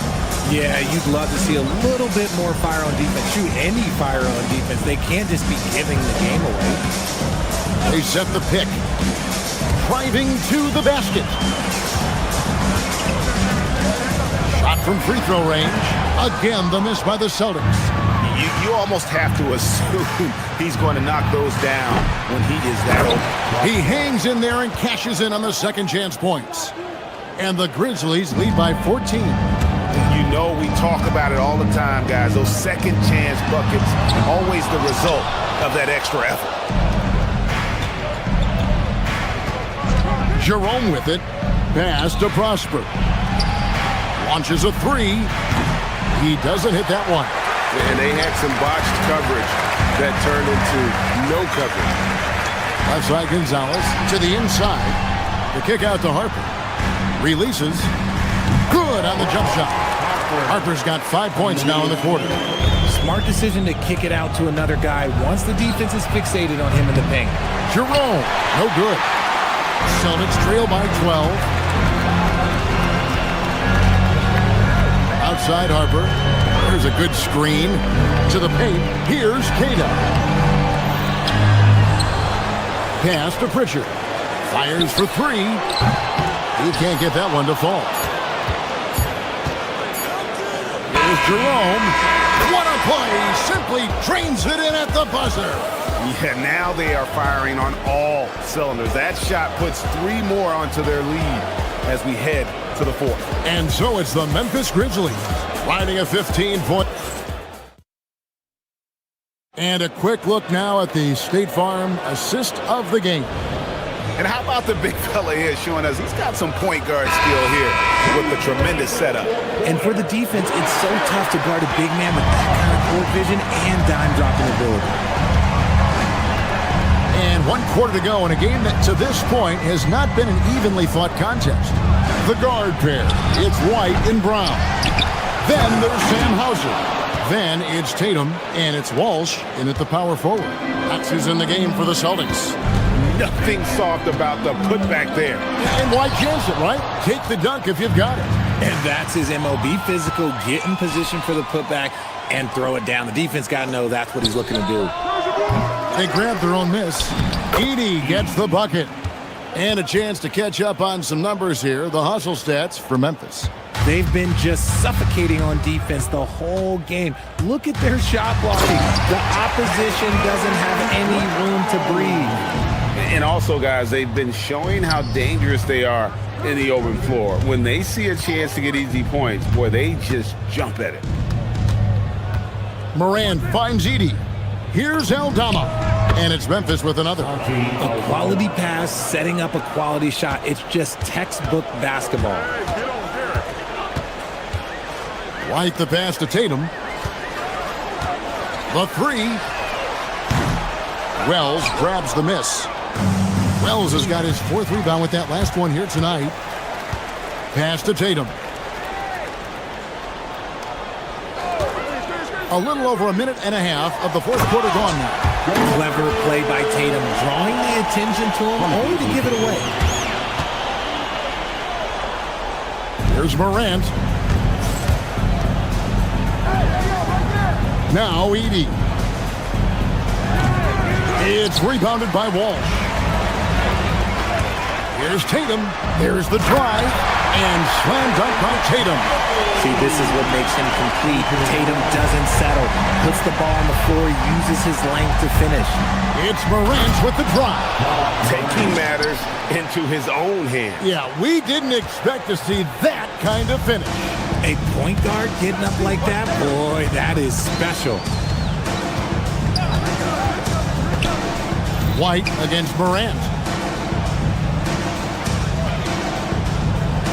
Yeah, you'd love to see a little bit more fire on defense. Shoot, any fire on defense. They can't just be giving the game away. They set the pick. Driving to the basket. Shot from free throw range. Again, the miss by the Celtics. You almost have to assume he's going to knock those down when he is that open. He hangs in there and cashes in on the second chance points. And the Grizzlies lead by 14. You know we talk about it all the time, guys. Those second chance buckets, always the result of that extra effort. Jerome with it. Pass to Prosper. Launches a 3. He doesn't hit that one. And they had some botched coverage that turned into no coverage. Left side Gonzalez to the inside. The kick out to Harper. Releases. Good on the jump shot. Harper's got 5 points now in the quarter. Smart decision to kick it out to another guy once the defense is fixated on him in the paint. Jerome. No good. Celtics trail by 12. Outside Harper. There's a good screen to the paint. Here's Keita. Pass to Pritchard. Fires for 3. He can't get that one to fall. Here's Jerome. What a play. Simply trains it in at the buzzer. Yeah, now they are firing on all cylinders. That shot puts 3 more onto their lead as we head to the 4th. And so it's the Memphis Grizzlies riding a 15-point. And a quick look now at the State Farm assist of the game. And how about the big fella here showing us he's got some point guard skill here with the tremendous setup. And for the defense, it's so tough to guard a big man with that kind of court vision and dime-dropping ability. And 1 quarter to go in a game that to this point has not been an evenly fought contest. The guard pair, it's White and Brown. Then there's Sam Hauser. Then it's Tatum, and it's Walsh in at the power forward. That's who's in the game for the Celtics. Nothing soft about the putback there. And why chance it, right? Take the dunk if you've got it. And that's his MO. Be physical, get in position for the putback, and throw it down. The defense got to know that's what he's looking to do. They grab their own miss. Edey gets the bucket. And a chance to catch up on some numbers here. The hustle stats for Memphis. They've been just suffocating on defense the whole game. Look at their shot blocking. The opposition doesn't have any room to breathe. And also, guys, they've been showing how dangerous they are in the open floor. When they see a chance to get easy points, boy, they just jump at it. Moran finds Edey. Here's Aldama. And it's Memphis with another. A quality pass, setting up a quality shot. It's just textbook basketball. White the pass to Tatum. The 3. Wells grabs the miss. Wells has got his 4th rebound with that last one here tonight. Pass to Tatum. A little over a minute and a half of the 4th quarter gone now. Clever play by Tatum, drawing the attention to him, only to give it away. Here's Morant. Now Edey. It's rebounded by Walsh. Here's Tatum. There's the drive. And slam dunk by Tatum. See, this is what makes him complete. Tatum doesn't settle. Puts the ball on the floor, uses his length to finish. It's Morant with the drive. Taking matters into his own hands. Yeah, we didn't expect to see that kind of finish. A point guard getting up like that? Boy, that is special. White against Morant.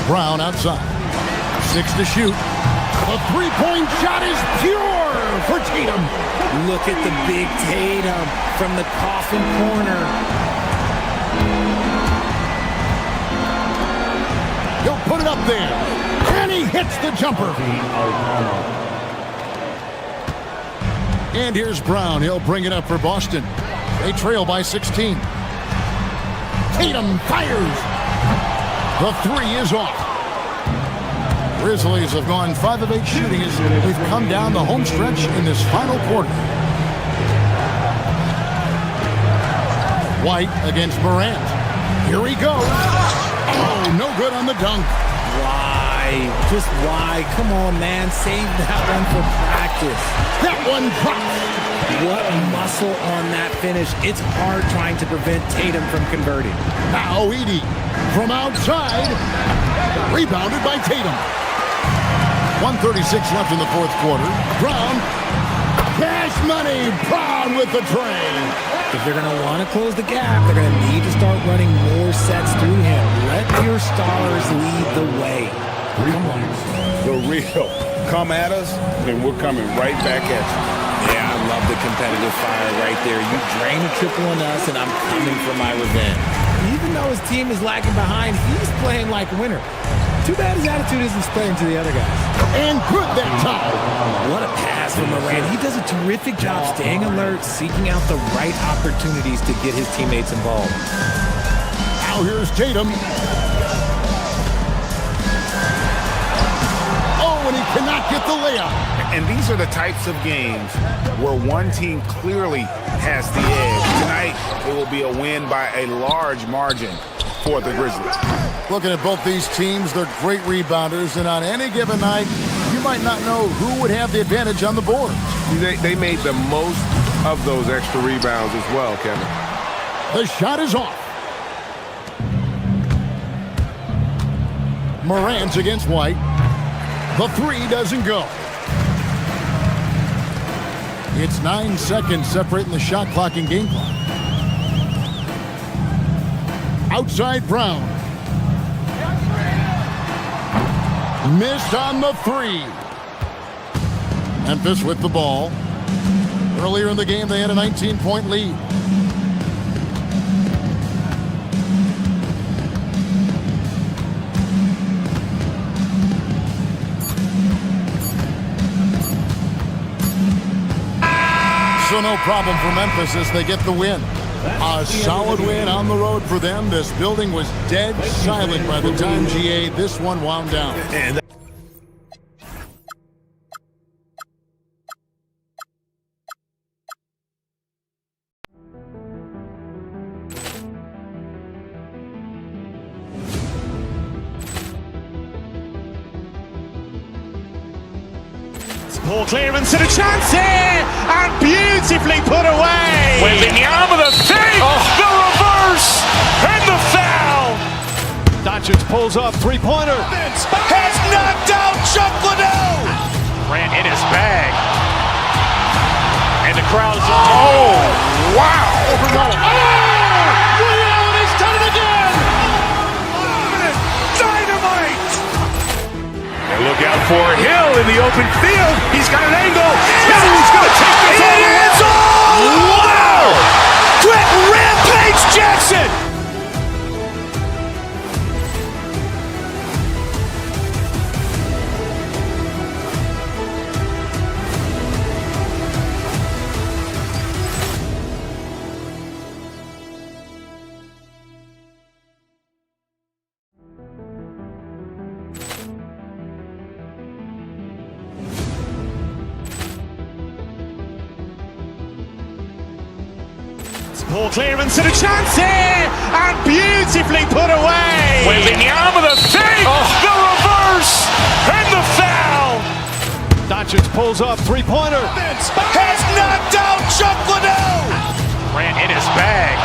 Brown outside. 6 to shoot. The three-point shot is pure for Tatum. Look at the big Tatum from the coffin corner. He'll put it up there. And he hits the jumper. And here's Brown. He'll bring it up for Boston. They trail by 16. Tatum fires. The three is off. Grizzlies have gone 5 of 8 shooting as they've come down the home stretch in this final quarter. White against Morant. Here he goes. Oh, no good on the dunk. Why? Just why? Come on, man. Save that one for practice. That one drops. What muscle on that finish. It's hard trying to prevent Tatum from converting. Now Edey from outside. Rebounded by Tatum. 1:36 left in the fourth quarter. Brown. Cash money. Brown with the tray. If they're going to want to close the gap, they're going to need to start running more sets through him. Let your stars lead the way. Come on. The real. Come at us, and we're coming right back at you. Yeah, I love the competitive fire right there. You drain a triple on us, and I'm coming for my revenge. Even though his team is lagging behind, he's playing like a winner. Too bad his attitude isn't spreading to the other guys. And good that time. What a pass from Morant. He does a terrific job staying alert, seeking out the right opportunities to get his teammates involved. Now here's Tatum. Oh, and he cannot get the layup. And these are the types of games where one team clearly has the edge. Tonight, it will be a win by a large margin for the Grizzlies. Looking at both these teams, they're great rebounders, and on any given night, you might not know who would have the advantage on the board. They made the most of those extra rebounds as well, Kevin. The shot is off. Morant against White. The three doesn't go. It's 9 seconds separating the shot clock and game clock. Outside Brown. Missed on the three. Memphis with the ball. Earlier in the game, they had a 19-point lead. So no problem for Memphis as they get the win. A solid win on the road for them. This building was dead silent by the time GA this one wound down. Poor clearance and a chance here, and beautifully put away. Wembanyama the fake, the reverse, and the foul. Doncic pulls up, three-pointer. Has knocked out Chuck Liddell. Ran in his bag. And the crowd is... Oh, wow. He's done it again. Dynamite. And look out for Hill in the open field. He's got an angle. He's going to take this all the way. Wow! Quick Rampage Jackson. Poor clearance and a chance here, and beautifully put away. Wembanyama the fake, the reverse, and the foul. Doncic pulls up, three-pointer. Has knocked out Chuck Liddell. Grant in his bag.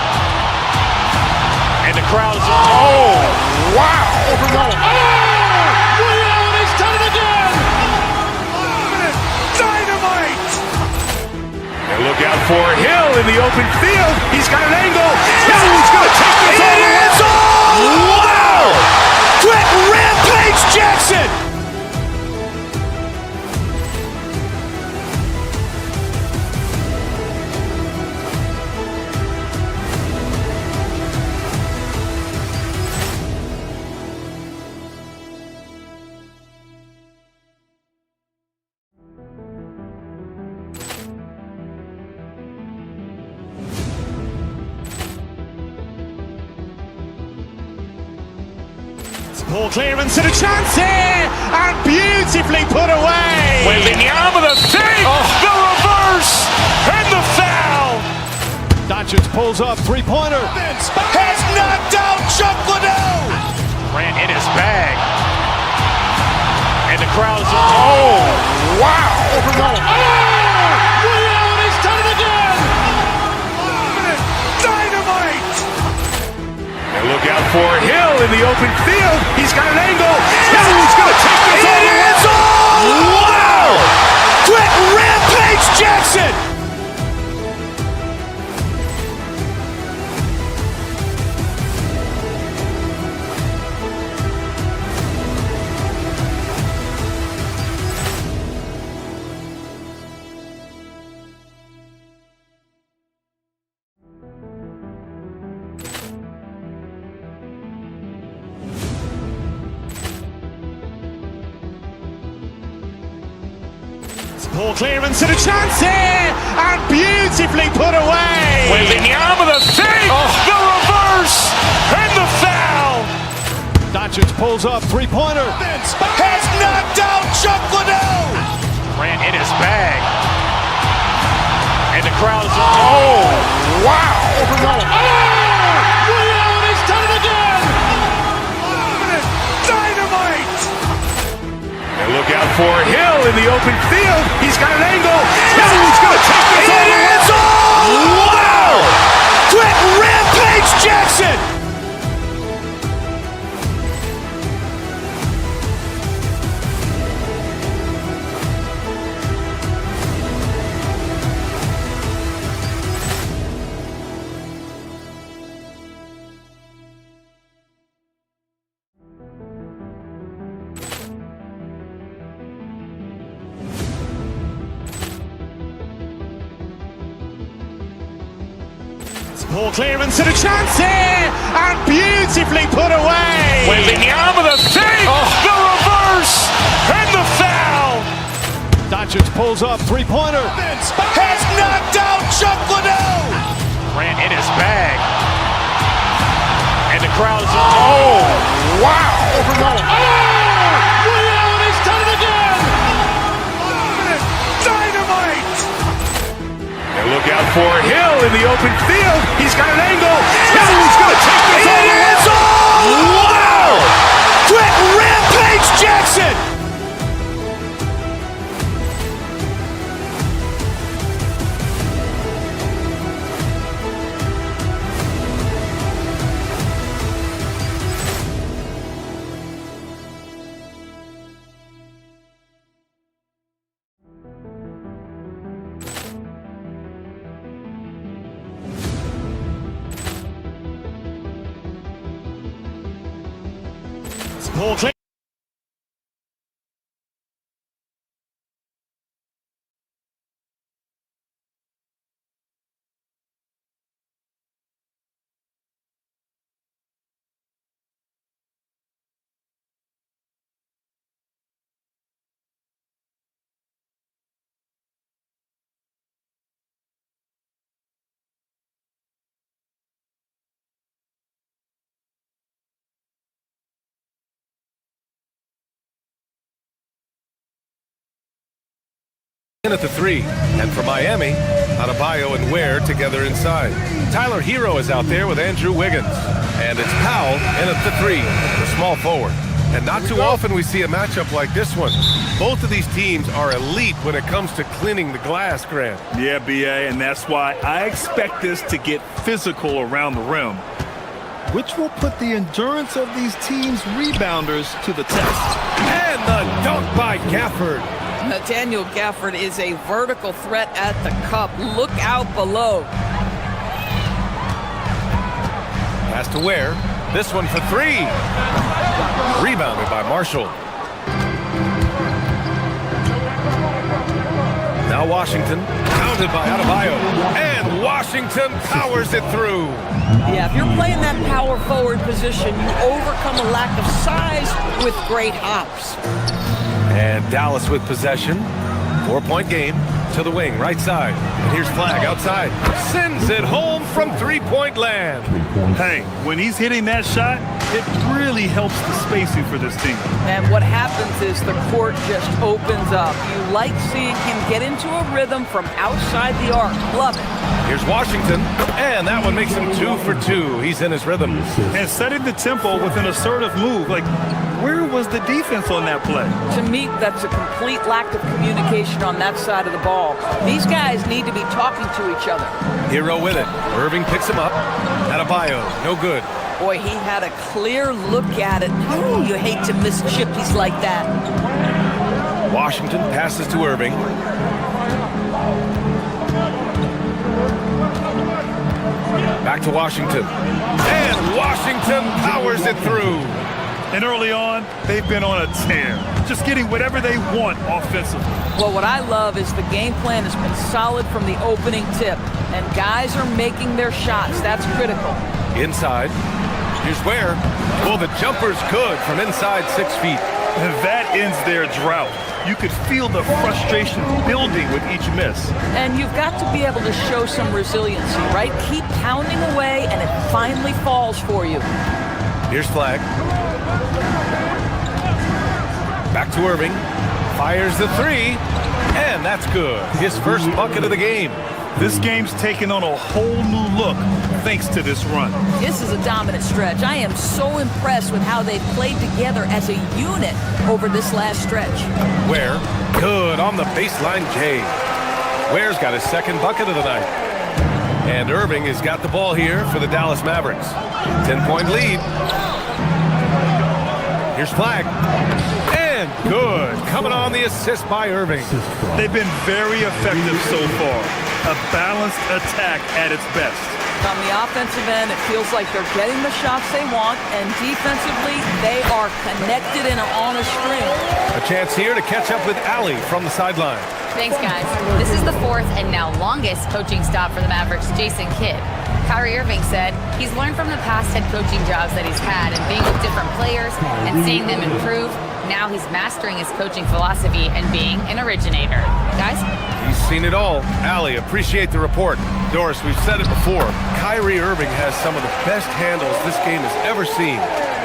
And the crowd is, oh, wow. Overrun. Leon has done it again. Dynamite. And look out for Hill in the open field. He's got an angle. He's going to take this all the way. Wow. Quick Rampage Jackson. Poor clearance and a chance here, and beautifully put away. Wembanyama the fake, the reverse, and the foul. Doncic pulls up, three-pointer. Has knocked out Chuck Liddell. Grant in his bag. And the crowd is, oh, wow. Overrun. Leon has done it again. Dynamite. And look out for Hill in the open field. He's got an angle. He's going to take this all the way. Wow. Quick Rampage Jackson. Poor clearance and a chance here, and beautifully put away. Wembanyama the fake, the reverse, and the foul. Doncic pulls up, three-pointer. Has knocked out Chuck Liddell. Grant in his bag. And the crowd is, oh, wow. Overrun. Leon has done it again. Dynamite. And look out for Hill in the open field. He's got an angle. He's going to take this all the way. Wow. Quick Rampage Jackson. Poor clearance and a chance here, and beautifully put away. Wembanyama the fake, the reverse, and the foul. Doncic pulls up, three-pointer. Has knocked out Chuck Liddell. Grant in his bag. And the crowd is, oh, wow. Overrun. Leon has done it again. Dynamite. And look out for Hill in the open field. He's got an angle. He's going to take this all the way. Wow. Quick Rampage Jackson. Poor clearance. In at the 3, and for Miami, Adebayo and Ware together inside. Tyler Hero is out there with Andrew Wiggins, and it's Powell in at the 3, the small forward. And not too often we see a matchup like this one. Both of these teams are elite when it comes to cleaning the glass, Grant. Yeah, BA, and that's why I expect this to get physical around the rim, which will put the endurance of these teams' rebounders to the test. And the dunk by Gafford. Nathaniel Gafford is a vertical threat at the cup. Look out below. Pass to Ware. This one for 3. Rebounded by Marshall. Now Washington, counted by Adebayo. And Washington powers it through. Yeah, if you're playing that power forward position, you overcome a lack of size with great hops. And Dallas with possession. 4-point game to the wing, right side. And here's Flag outside. Sends it home from three-point land. Hey, when he's hitting that shot, it really helps the spacing for this team. And what happens is the court just opens up. You like seeing him get into a rhythm from outside the arc. Love it. Here's Washington, and that one makes him 2 for 2. He's in his rhythm. And setting the tempo with an assertive move. Like, where was the defense on that play? To me, that's a complete lack of communication on that side of the ball. These guys need to be talking to each other. Hero with it. Irving picks him up. Adebayo, no good. Boy, he had a clear look at it. Ooh, you hate to miss chippies like that. Washington passes to Irving. Back to Washington. And Washington powers it through. And early on, they've been on a tear, just getting whatever they want offensively. Well, what I love is the game plan has been solid from the opening tip, and guys are making their shots. That's critical. Inside. Here's Ware. Well, the jumper's good from inside 6 feet. And that ends their drought. You could feel the frustration building with each miss. And you've got to be able to show some resiliency, right? Keep pounding away, and it finally falls for you. Here's Flag. Back to Irving. Fires the 3. And that's good. His first bucket of the game. This game's taken on a whole new look thanks to this run. This is a dominant stretch. I am so impressed with how they've played together as a unit over this last stretch. Ware, good on the baseline J. Ware's got his second bucket of the night. And Irving has got the ball here for the Dallas Mavericks. 10-point lead. Here's Flag. And good. Coming on the assist by Irving. They've been very effective so far. A balanced attack at its best. On the offensive end, it feels like they're getting the shots they want, and defensively, they are connected and on a string. A chance here to catch up with Allie from the sideline. Thanks, guys. This is the fourth and now longest coaching stop for the Mavericks' Jason Kidd. Kyrie Irving said he's learned from the past head coaching jobs that he's had and being with different players and seeing them improve. Now he's mastering his coaching philosophy and being an originator. Guys? He's seen it all. Allie, appreciate the report. Doris, we've said it before. Kyrie Irving has some of the best handles this game has ever seen.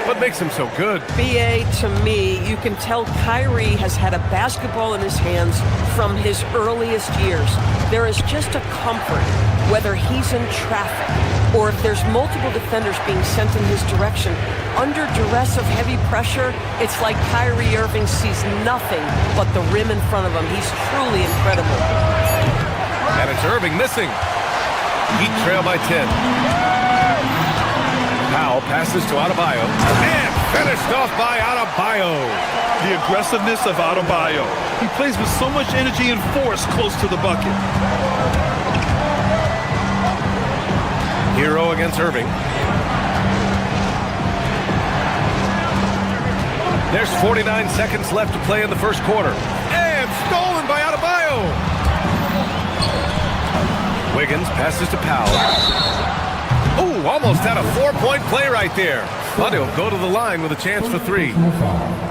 What makes him so good? BA, to me, you can tell Kyrie has had a basketball in his hands from his earliest years. There is just a comfort, whether he's in traffic or if there's multiple defenders being sent in his direction. Under duress of heavy pressure, it's like Kyrie Irving sees nothing but the rim in front of him. He's truly incredible. And it's Irving missing. Heat trail by 10. Powell passes to Adebayo. And finished off by Adebayo. The aggressiveness of Adebayo. He plays with so much energy and force close to the bucket. Hero against Irving. There's 49 seconds left to play in the first quarter. And stolen by Adebayo. Wiggins passes to Powell. Oh, almost had a 4-point play right there. But he'll go to the line with a chance for 3.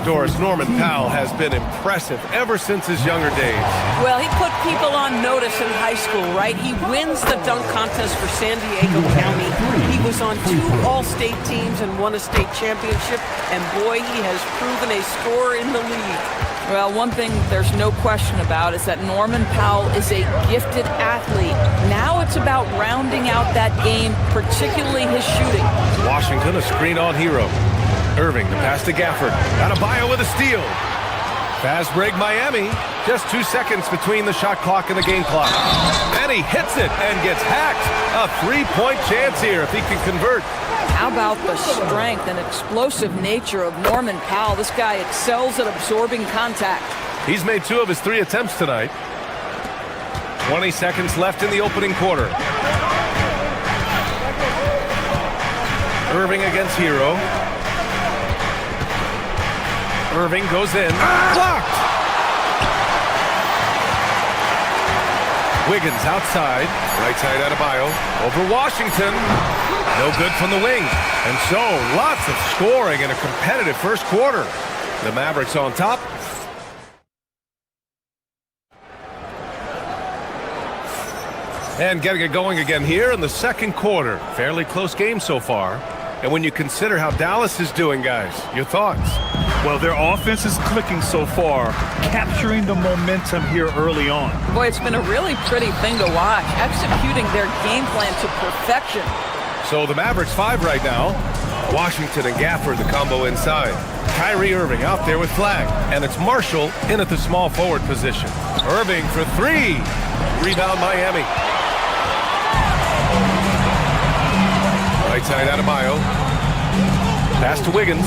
Doris, Norman Powell has been impressive ever since his younger days. Well, he put people on notice in high school, right? He wins the dunk contest for San Diego County. He was on 2 All-State teams and won a state championship. And boy, he has proven a scorer in the league. Well, one thing there's no question about is that Norman Powell is a gifted athlete. Now it's about rounding out that game, particularly his shooting. Washington, a screen on Hero. Irving, the pass to Gafford. Adebayo with a steal. Fast break Miami. Just 2 seconds between the shot clock and the game clock. And he hits it and gets hacked. A 3-point chance here if he can convert. How about the strength and explosive nature of Norman Powell? This guy excels at absorbing contact. He's made 2 of his 3 attempts tonight. 20 seconds left in the opening quarter. Irving against Hero. Irving goes in. Blocked! Wiggins outside. Right side Adebayo. Over Washington. No good from the wing. And so, lots of scoring in a competitive first quarter. The Mavericks on top. And getting it going again here in the second quarter. Fairly close game so far. And when you consider how Dallas is doing, guys, your thoughts? Well, their offense is clicking so far, capturing the momentum here early on. Boy, it's been a really pretty thing to watch, executing their game plan to perfection. So the Mavericks 5 right now. Washington and Gafford, the combo inside. Kyrie Irving out there with flag. And it's Marshall in at the small forward position. Irving for 3. Rebound Miami. Right side Adebayo. Pass to Wiggins.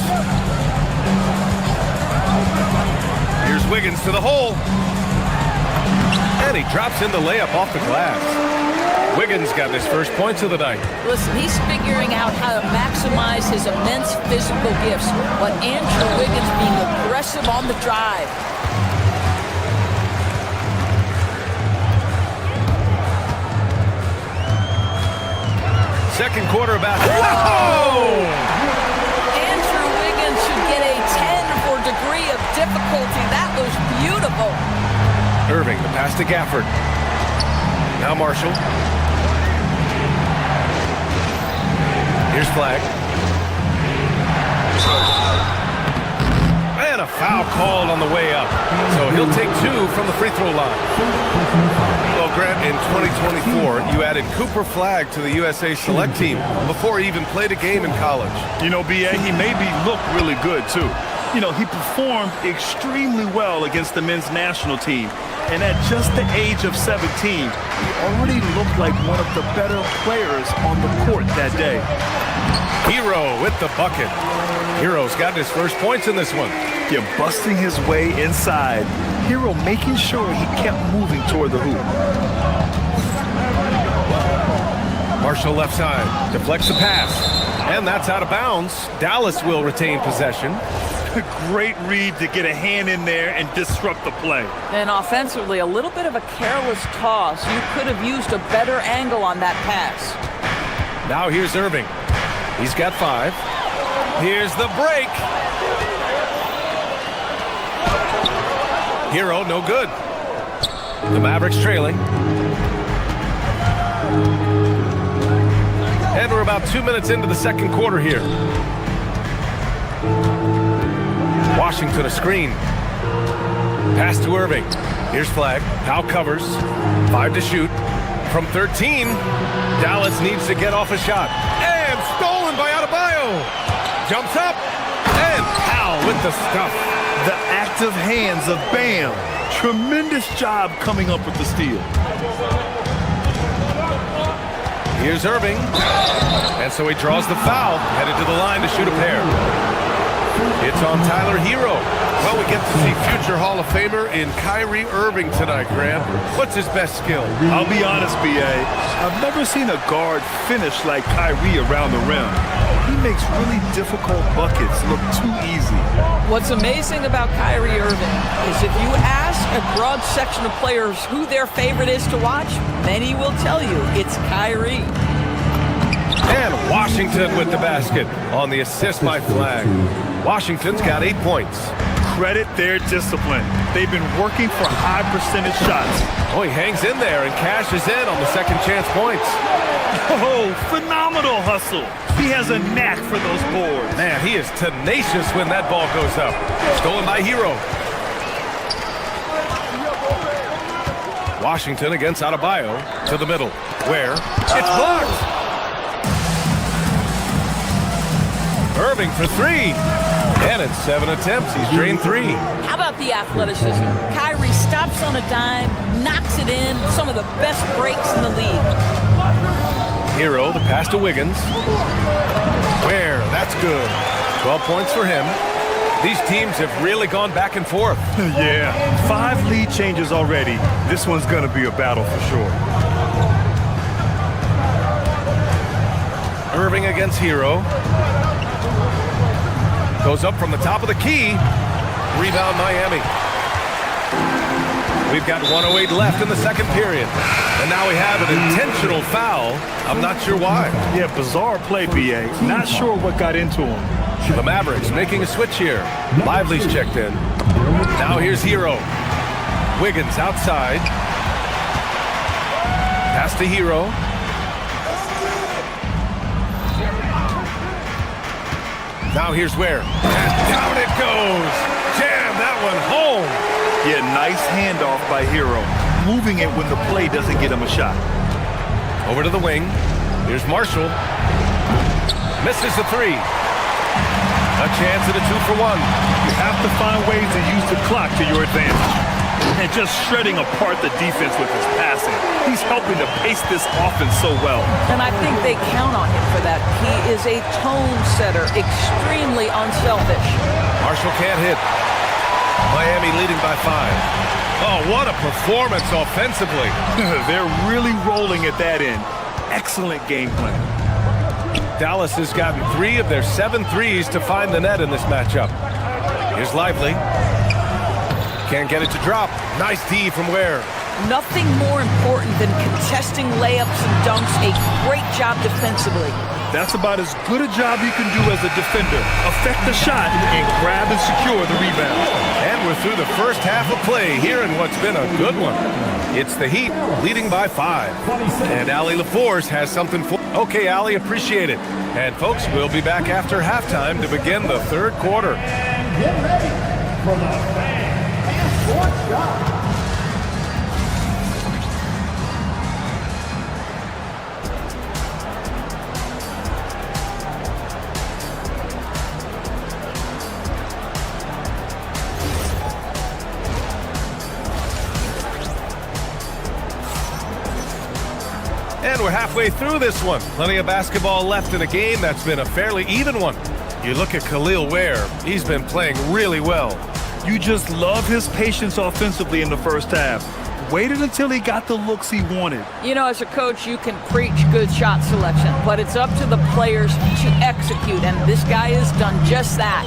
Here's Wiggins to the hole. And he drops in the layup off the glass. Wiggins got his first points of the night. Listen, he's figuring out how to maximize his immense physical gifts, but Andrew Wiggins being aggressive on the drive. Second quarter about. Whoa! Andrew Wiggins should get a 10 for degree of difficulty. That was beautiful. Irving, the pass to Gafford. Now Marshall. Here's flag. And a foul called on the way up. So he'll take 2 from the free throw line. Well, Grant, in 2024, you added Cooper Flagg to the USA Select team before he even played a game in college. You know, B.A., he made me look really good, too. You know, he performed extremely well against the men's national team. And at just the age of 17, he already looked like one of the better players on the court that day. Hero with the bucket. Hero's got his first points in this one. Yeah, busting his way inside. Hero making sure he kept moving toward the hoop. Marshall left side. Deflects the pass. And that's out of bounds. Dallas will retain possession. Great read to get a hand in there and disrupt the play. And offensively, a little bit of a careless toss. You could have used a better angle on that pass. Now here's Irving. He's got 5. Here's the break. Hero, no good. The Mavericks trailing. And we're about 2 minutes into the second quarter here. Washington a screen. Pass to Irving. Here's flag. Powell covers. 5 to shoot. From 13, Dallas needs to get off a shot. And stolen by Adebayo. Jumps up. And Powell with the stuff. The active hands of Bam. Tremendous job coming up with the steal. Here's Irving. And so he draws the foul. Headed to the line to shoot a pair. It's on Tyler Hero. Well, we get to see future Hall of Famer in Kyrie Irving tonight, Grant. What's his best skill? I'll be honest, B.A. I've never seen a guard finish like Kyrie around the rim. He makes really difficult buckets look too easy. What's amazing about Kyrie Irving is if you ask a broad section of players who their favorite is to watch, many will tell you it's Kyrie. And Washington with the basket on the assist by Flag. Washington's got 8 points. Credit their discipline. They've been working for high percentage shots. Oh, he hangs in there and cashes in on the second chance points. Oh, phenomenal hustle. He has a knack for those boards. Man, he is tenacious when that ball goes up. Stolen by Hero. Washington against Adebayo to the middle. Where? It's blocked. Irving for three. And in 7 attempts, he's drained 3. How about the athleticism? Kyrie stops on a dime, knocks it in. Some of the best breaks in the league. Hero, the pass to Wiggins. Where? That's good. 12 points for him. These teams have really gone back and forth. Yeah, 5 lead changes already. This one's going to be a battle for sure. Irving against Hero. Goes up from the top of the key. Rebound Miami. We've got 1:08 left in the second period. And now we have an intentional foul. I'm not sure why. Yeah, bizarre play, BA. Not sure what got into him. The Mavericks making a switch here. Lively's checked in. Now here's Hero. Wiggins outside. Pass to Hero. Now here's Ware. And down it goes. Jam that one home. Yeah, nice handoff by Hero. Moving it when the play doesn't get him a shot. Over to the wing. Here's Marshall. Misses the 3. A chance at a 2-for-1. You have to find ways to use the clock to your advantage. And just shredding apart the defense with his passing. He's helping to pace this offense so well. And I think they count on him for that. He is a tone setter, extremely unselfish. Marshall can't hit. Miami leading by 5. Oh, what a performance offensively. They're really rolling at that end. Excellent game plan. Dallas has gotten 3 of their 7 threes to find the net in this matchup. Here's Lively. Can't get it to drop. Nice D from Ware. Nothing more important than contesting layups and dunks. A great job defensively. That's about as good a job you can do as a defender. Affect the shot and grab and secure the rebound. And we're through the first half of play here in what's been a good one. It's the Heat leading by 5. And Allie LaForce has something for... Okay, Allie, appreciate it. And folks, we'll be back after halftime to begin the third quarter. Get ready for the fan fourth shot. And we're halfway through this one. Plenty of basketball left in a game that's been a fairly even one. You look at Khalil Ware. He's been playing really well. You just love his patience offensively in the first half. Waited until he got the looks he wanted. You know, as a coach, you can preach good shot selection, but it's up to the players to execute, and this guy has done just that.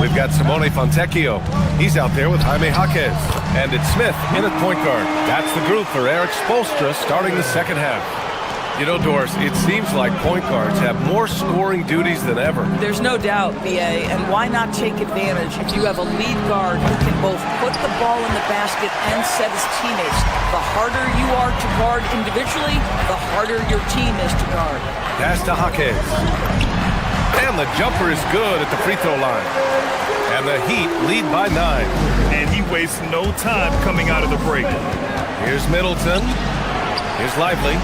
We've got Simone Fontecchio. He's out there with Jaime Jaquez. And it's Smith in at point guard. That's the group for Eric Spoelstra starting the second half. You know, Doris, it seems like point guards have more scoring duties than ever. There's no doubt, BA, and why not take advantage if you have a lead guard who can both put the ball in the basket and set his teammates. The harder you are to guard individually, the harder your team is to guard. Pass to Jaquez. And the jumper is good at the free throw line. And the Heat lead by 9. And he wastes no time coming out of the break. Here's Middleton. Here's Lively.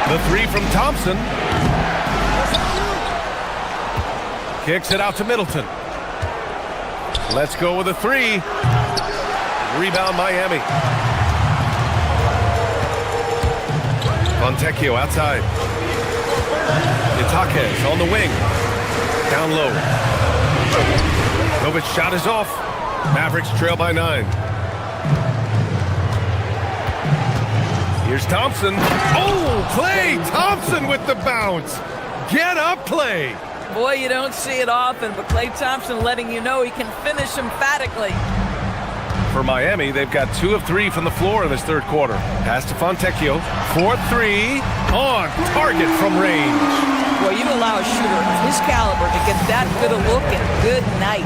The 3 from Thompson. Kicks it out to Middleton. Let's go with a 3. Rebound Miami. Fontecchio outside. Jaquez on the wing. Down low. Novic's shot is off. Mavericks trail by 9. Here's Thompson. Oh, Klay Thompson with the bounce. Get up, Klay. Boy, you don't see it often, but Klay Thompson letting you know he can finish emphatically. For Miami, they've got 2 of 3 from the floor in this third quarter. Pass to Fontecchio. 4-3 on target from range. Well, you allow a shooter of his caliber to get that good a look and good night.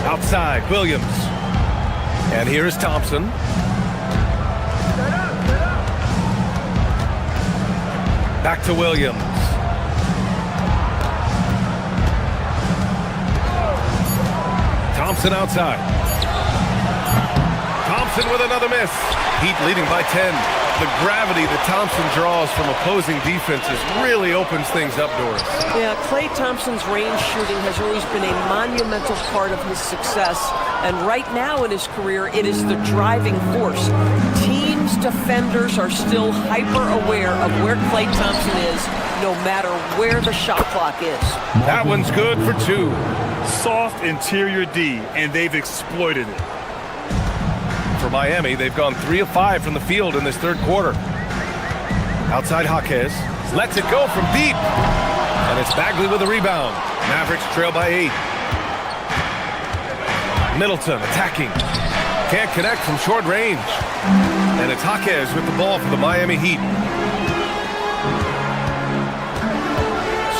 Outside, Williams. And here is Thompson. Back to Williams. Thompson outside. Thompson with another miss. Heat leading by 10. The gravity that Thompson draws from opposing defenses really opens things up, Doris. Yeah, Klay Thompson's range shooting has always been a monumental part of his success. And right now in his career, it is the driving force. Teams' defenders are still hyper-aware of where Klay Thompson is, no matter where the shot clock is. That one's good for 2. Soft interior D, and they've exploited it. For Miami, they've gone 3 of 5 from the field in this third quarter. Outside Jaquez, lets it go from deep. And it's Bagley with a rebound. Mavericks trail by 8. Middleton attacking. Can't connect from short range. And it's Jaquez with the ball for the Miami Heat.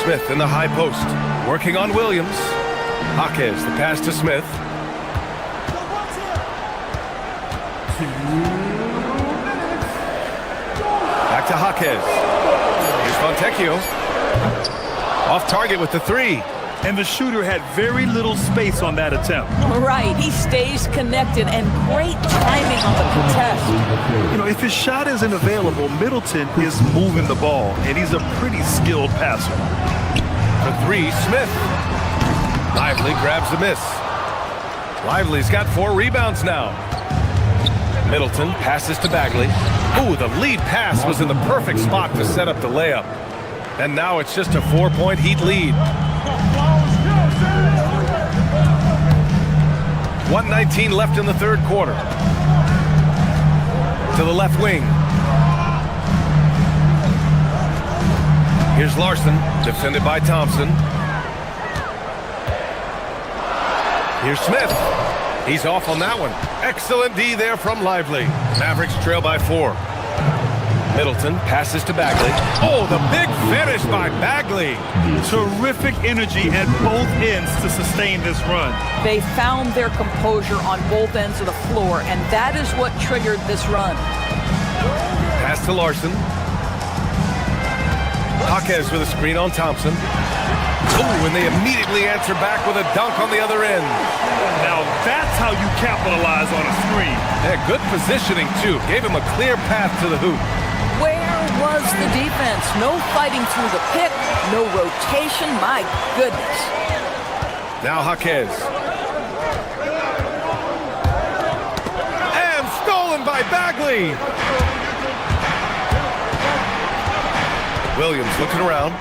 Smith in the high post. Working on Williams. Jaquez, the pass to Smith. Back to Jaquez. Here's Fontecchio. Off target with the 3. And the shooter had very little space on that attempt. Right, he stays connected and great timing on the contest. You know, if his shot isn't available, Middleton is moving the ball, and he's a pretty skilled passer. For 3, Smith. Lively grabs the miss. Lively's got 4 rebounds now. Middleton passes to Bagley. Ooh, the lead pass was in the perfect spot to set up the layup. And now it's just a 4-point Heat lead. 1:19 left in the third quarter. To the left wing. Here's Larson, defended by Thompson. Here's Smith. He's off on that one. Excellent D there from Lively. Mavericks trail by 4. Middleton passes to Bagley. Oh, the big finish by Bagley. Terrific energy at both ends to sustain this run. They found their composure on both ends of the floor, and that is what triggered this run. Pass to Larson. Jaquez with a screen on Thompson. Oh, and they immediately answer back with a dunk on the other end. Now that's how you capitalize on a screen. Yeah, good positioning, too. Gave him a clear path to the hoop. Where was the defense? No fighting through the pick, no rotation. My goodness. Now Jaquez. And stolen by Bagley. Williams looking around.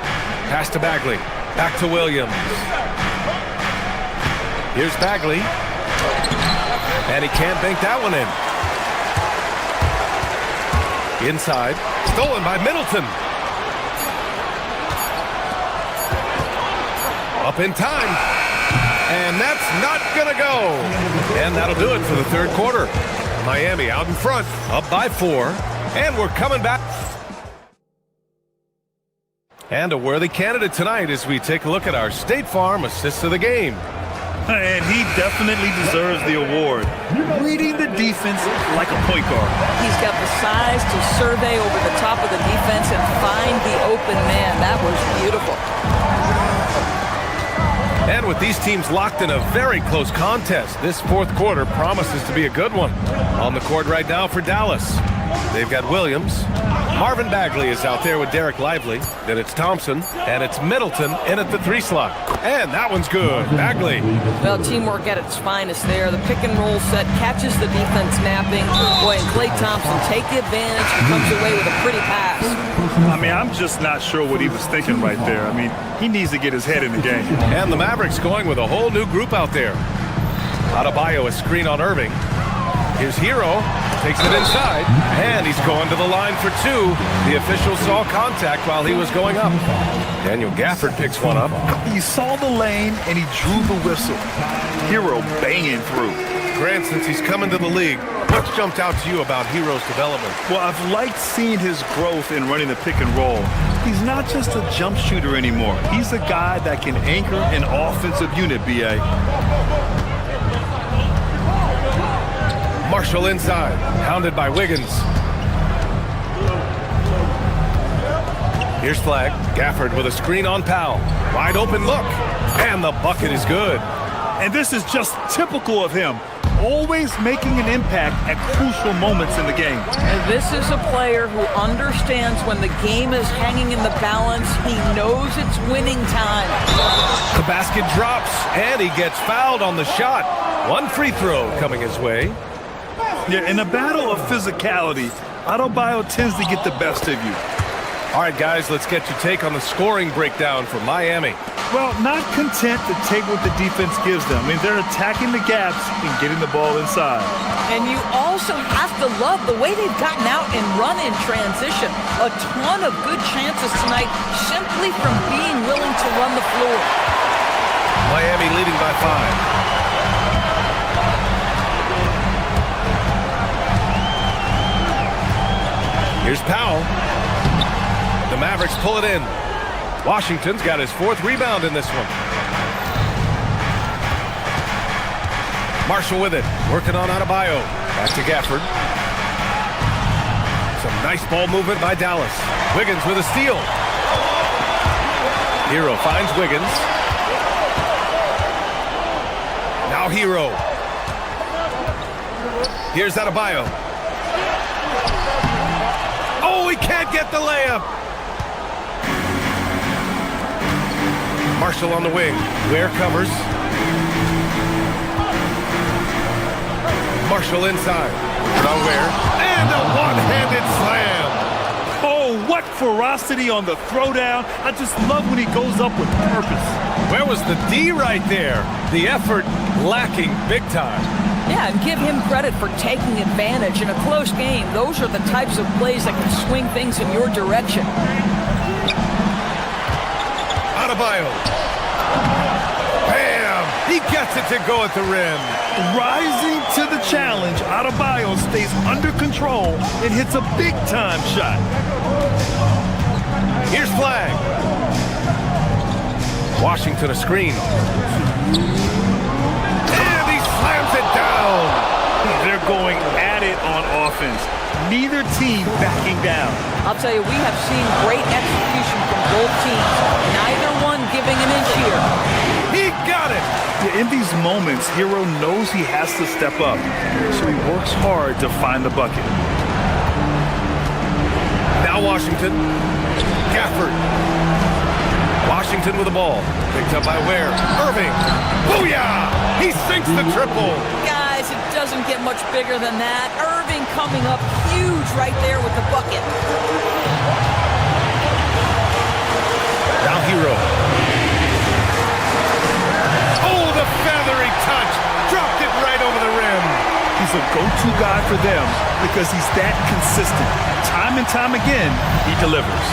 Pass to Bagley. Back to Williams. Here's Bagley. And he can't bank that one in. Inside. Stolen by Middleton. Up in time. And that's not going to go. And that'll do it for the third quarter. Miami out in front, up by 4. And we're coming back. And a worthy candidate tonight as we take a look at our State Farm Assist of the Game. And he definitely deserves the award. Reading the defense like a point guard. He's got the size to survey over the top of the defense and find the open man. That was beautiful. And with these teams locked in a very close contest, this fourth quarter promises to be a good one. On the court right now for Dallas, they've got Williams. Marvin Bagley is out there with Derek Lively. Then it's Thompson, and it's Middleton in at the 3 slot. And that one's good. Bagley. Well, teamwork at its finest there. The pick and roll set catches the defense napping. Boy, and Klay Thompson take the advantage and comes away with a pretty pass. I mean, I'm just not sure what he was thinking right there. I mean, he needs to get his head in the game. And the Mavericks going with a whole new group out there. Adebayo a screen on Irving. Here's Hero, takes it inside, and he's going to the line for 2. The official saw contact while he was going up. Daniel Gafford picks one up. He saw the lane, and he drew the whistle. Hero banging through. Grant, since he's come into the league, what's jumped out to you about Hero's development? Well, I've liked seeing his growth in running the pick and roll. He's not just a jump shooter anymore. He's a guy that can anchor an offensive unit, B.A. Marshall inside, hounded by Wiggins. Here's Flag. Gafford with a screen on Powell. Wide open look, and the bucket is good. And this is just typical of him. always making an impact at crucial moments in the game. And this is a player who understands when the game is hanging in the balance. He knows it's winning time. The basket drops, and he gets fouled on the shot. One free throw coming his way. Yeah, in a battle of physicality, Adebayo tends to get the best of you. All right, guys, let's get your take on the scoring breakdown for Miami. Well, not content to take what the defense gives them. I mean, they're attacking the gaps and getting the ball inside. And you also have to love the way they've gotten out and run in transition. A ton of good chances tonight simply from being willing to run the floor. Miami leading by 5. Here's Powell. The Mavericks pull it in. Washington's got his 4th rebound in this one. Marshall with it, working on Adebayo. Back to Gafford. Some nice ball movement by Dallas. Wiggins with a steal. Hero finds Wiggins. Now Hero. Here's Adebayo. Oh, he can't get the layup. Marshall on the wing. Ware covers. Marshall inside. Now Ware. And a one-handed slam. Oh, what ferocity on the throwdown. I just love when he goes up with purpose. Where was the D right there? The effort lacking big time. Yeah, and give him credit for taking advantage in a close game. Those are the types of plays that can swing things in your direction. Adebayo. Bam! He gets it to go at the rim. Rising to the challenge, Adebayo stays under control and hits a big-time shot. Here's Flag. Washington a screen. And he slams it down. They're going at it on offense. Neither team backing down. I'll tell you, we have seen great execution from both teams. Neither one giving an inch here. He got it. Yeah, in these moments, Hero knows he has to step up, so he works hard to find the bucket. Now Washington. Gafford. Washington with the ball. Picked up by Ware. Irving. Booyah! He sinks the triple. Guys, it doesn't get much bigger than that. Irving coming up huge right there with the bucket. Now Hero. Oh, the feathery touch. Dropped it right over the rim. He's a go-to guy for them because he's that consistent. Time and time again, he delivers.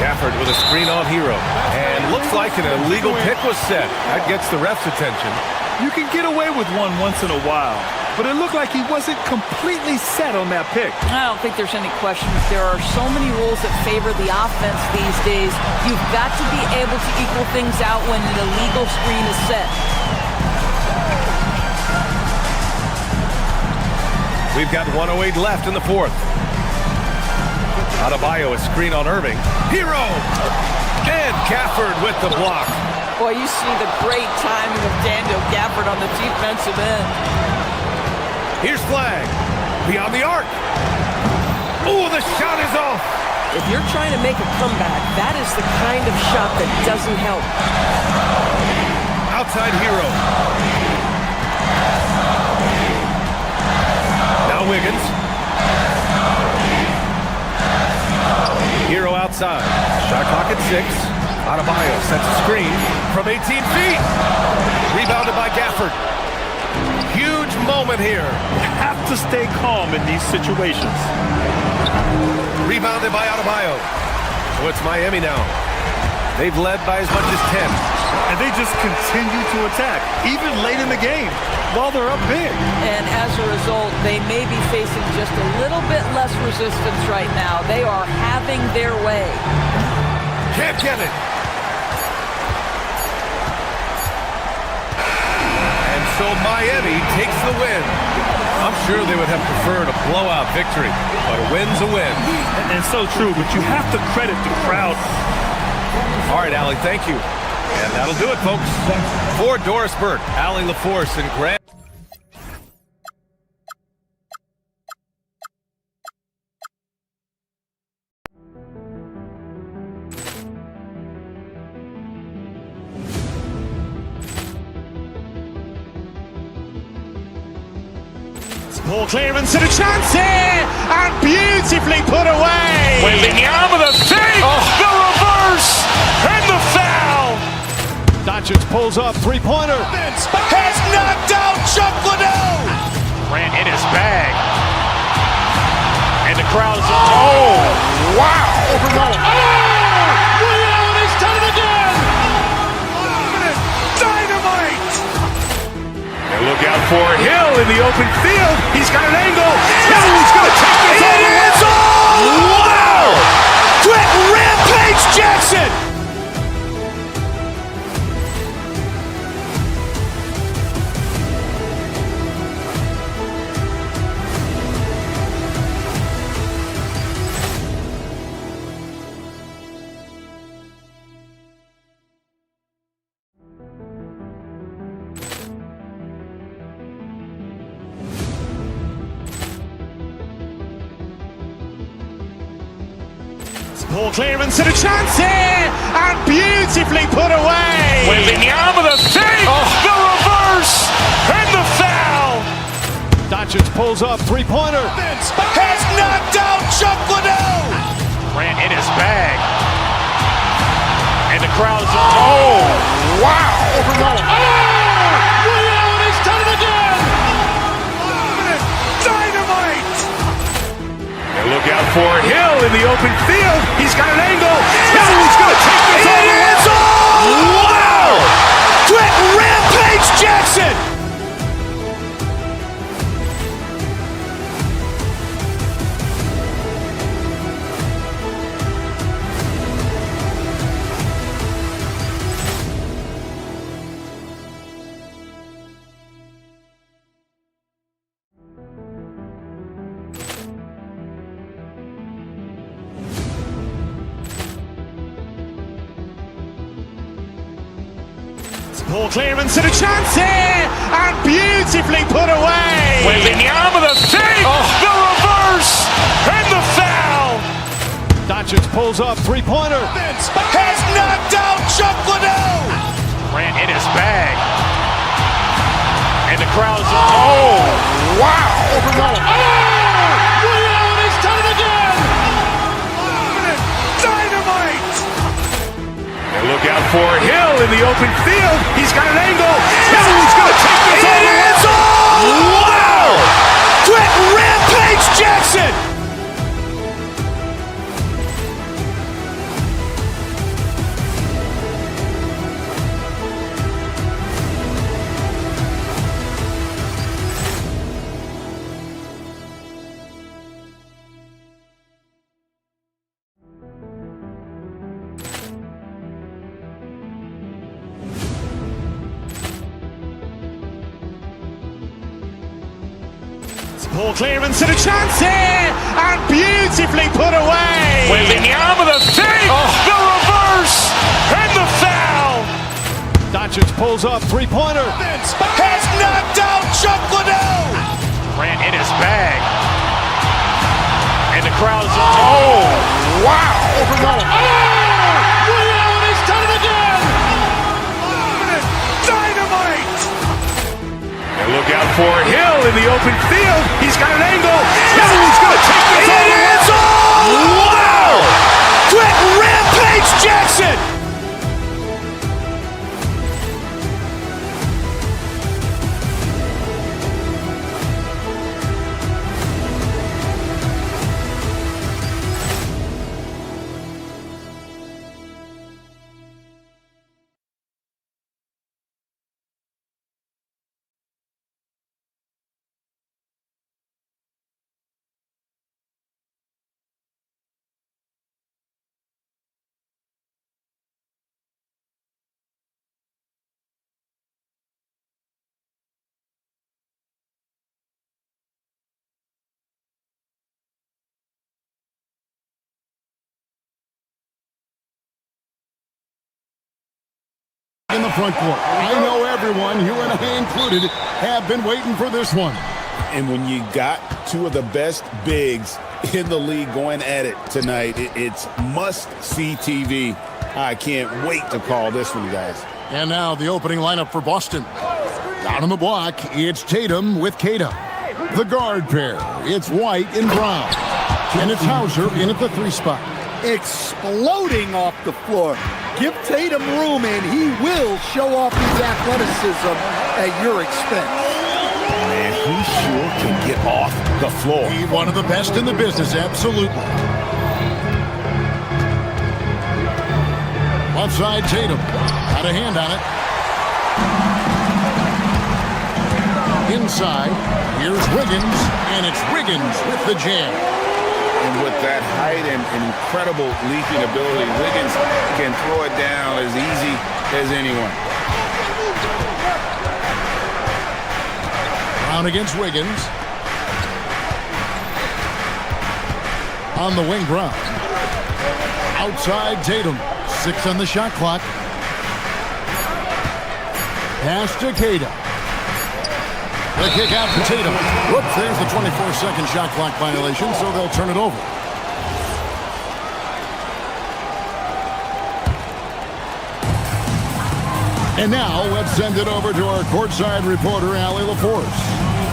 Gafford with a screen on Hero. And looks like an illegal pick was set. That gets the ref's attention. You can get away with one once in a while, but it looked like he wasn't completely set on that pick. I don't think there's any question. There are so many rules that favor the offense these days. You've got to be able to equal things out when an illegal screen is set. We've got 1:08 left in the 4th. Adebayo, a screen on Irving. Hero! And Gafford with the block. Boy, you see the great timing of Daniel Gafford on the defensive end. Here's Flag. Beyond the arc. Oh, the shot is off. If you're trying to make a comeback, that is the kind of shot that doesn't help. Outside Hero. Now Wiggins. Hero outside. Shot clock at 6. Adebayo sets a screen from 18 feet. Rebounded by Gafford. Huge moment here. You have to stay calm in these situations. Rebounded by Adebayo. So it's Miami now. They've led by as much as 10. And they just continue to attack, even late in the game, while they're up big. And as a result, they may be facing just a little bit less resistance right now. They are having their way. Can't get it. And so Miami takes the win. I'm sure they would have preferred a blowout victory, but a win's a win. And so true, but you have to credit the crowd. All right, Allie, thank you. And that'll do it, folks. For Doris Burke, Allie LaForce, and Grant. Ball clearance and a chance here, and beautifully put away. Wembanyama the save, the reverse, and the foul. Doncic pulls up, three-pointer. Has knocked out Chuck Liddell. Grant in his bag. And the crowd is... Oh, wow. Ray Allen has done it again. Dynamite. And look out for Hill in the open field. He's got an angle. Hill's going to take this all the way. Wow. Quick Rampage Jackson. Ball clearance and a chance here, and beautifully put away. Wembanyama the save, the reverse, and the foul. Doncic pulls up, three-pointer. Has knocked out Chuck Liddell. Grant in his bag. And the crowd is... Oh, wow. Ray Allen has done it again. Dynamite. And look out for Hill in the open field. He's got an angle. Hill's going to take this all the way. Wow. Quick Rampage Jackson. Ball clearance and a chance here, and beautifully put away. Wembanyama the save, the reverse, and the foul. Doncic pulls up, three-pointer. Has knocked out Chuck Liddell. Grant in his bag. And the crowd is... Oh, wow. Ray Allen has done it again. Dynamite. And look out for Hill in the open field. He's got an angle. Hill's going to take this all the way. Wow. Quick Rampage Jackson. Ball clearance and a chance here, and beautifully put away. Wembanyama the save, the reverse, and the foul. Doncic pulls up, three-pointer. Has knocked out Chuck Liddell. Grant in his bag. And the crowd is... Oh, wow. Ray Allen has done it again. Dynamite. And look out for Hill in the open field. He's got an angle. Hill's going to take this all the way. Wow. Quick Rampage Jackson. in the front court. I know everyone, you and I included, have been waiting for this one. And when you got two of the best bigs in the league going at it tonight, it's must-see TV. I can't wait to call this one, guys. And now the opening lineup for Boston. Down on the block, it's Tatum with Keita. The guard pair, it's White and Brown. And it's Hauser in at the 3 spot. Exploding off the floor. Give Tatum room and he will show off his athleticism at your expense. Man, he sure can get off the floor. He's one of the best in the business, absolutely. Left side, Tatum. Got a hand on it. Inside, here's Wiggins, and it's Wiggins with the jam. And with that height and incredible leaping ability, Wiggins can throw it down as easy as anyone. Brown against Wiggins. On the wing, Brown. Outside, Tatum. 6 on the shot clock. Pass to Keita. The kick out to Tatum. Whoops, there's the 24-second shot clock violation, so they'll turn it over. And now, let's send it over to our courtside reporter, Allie LaForce.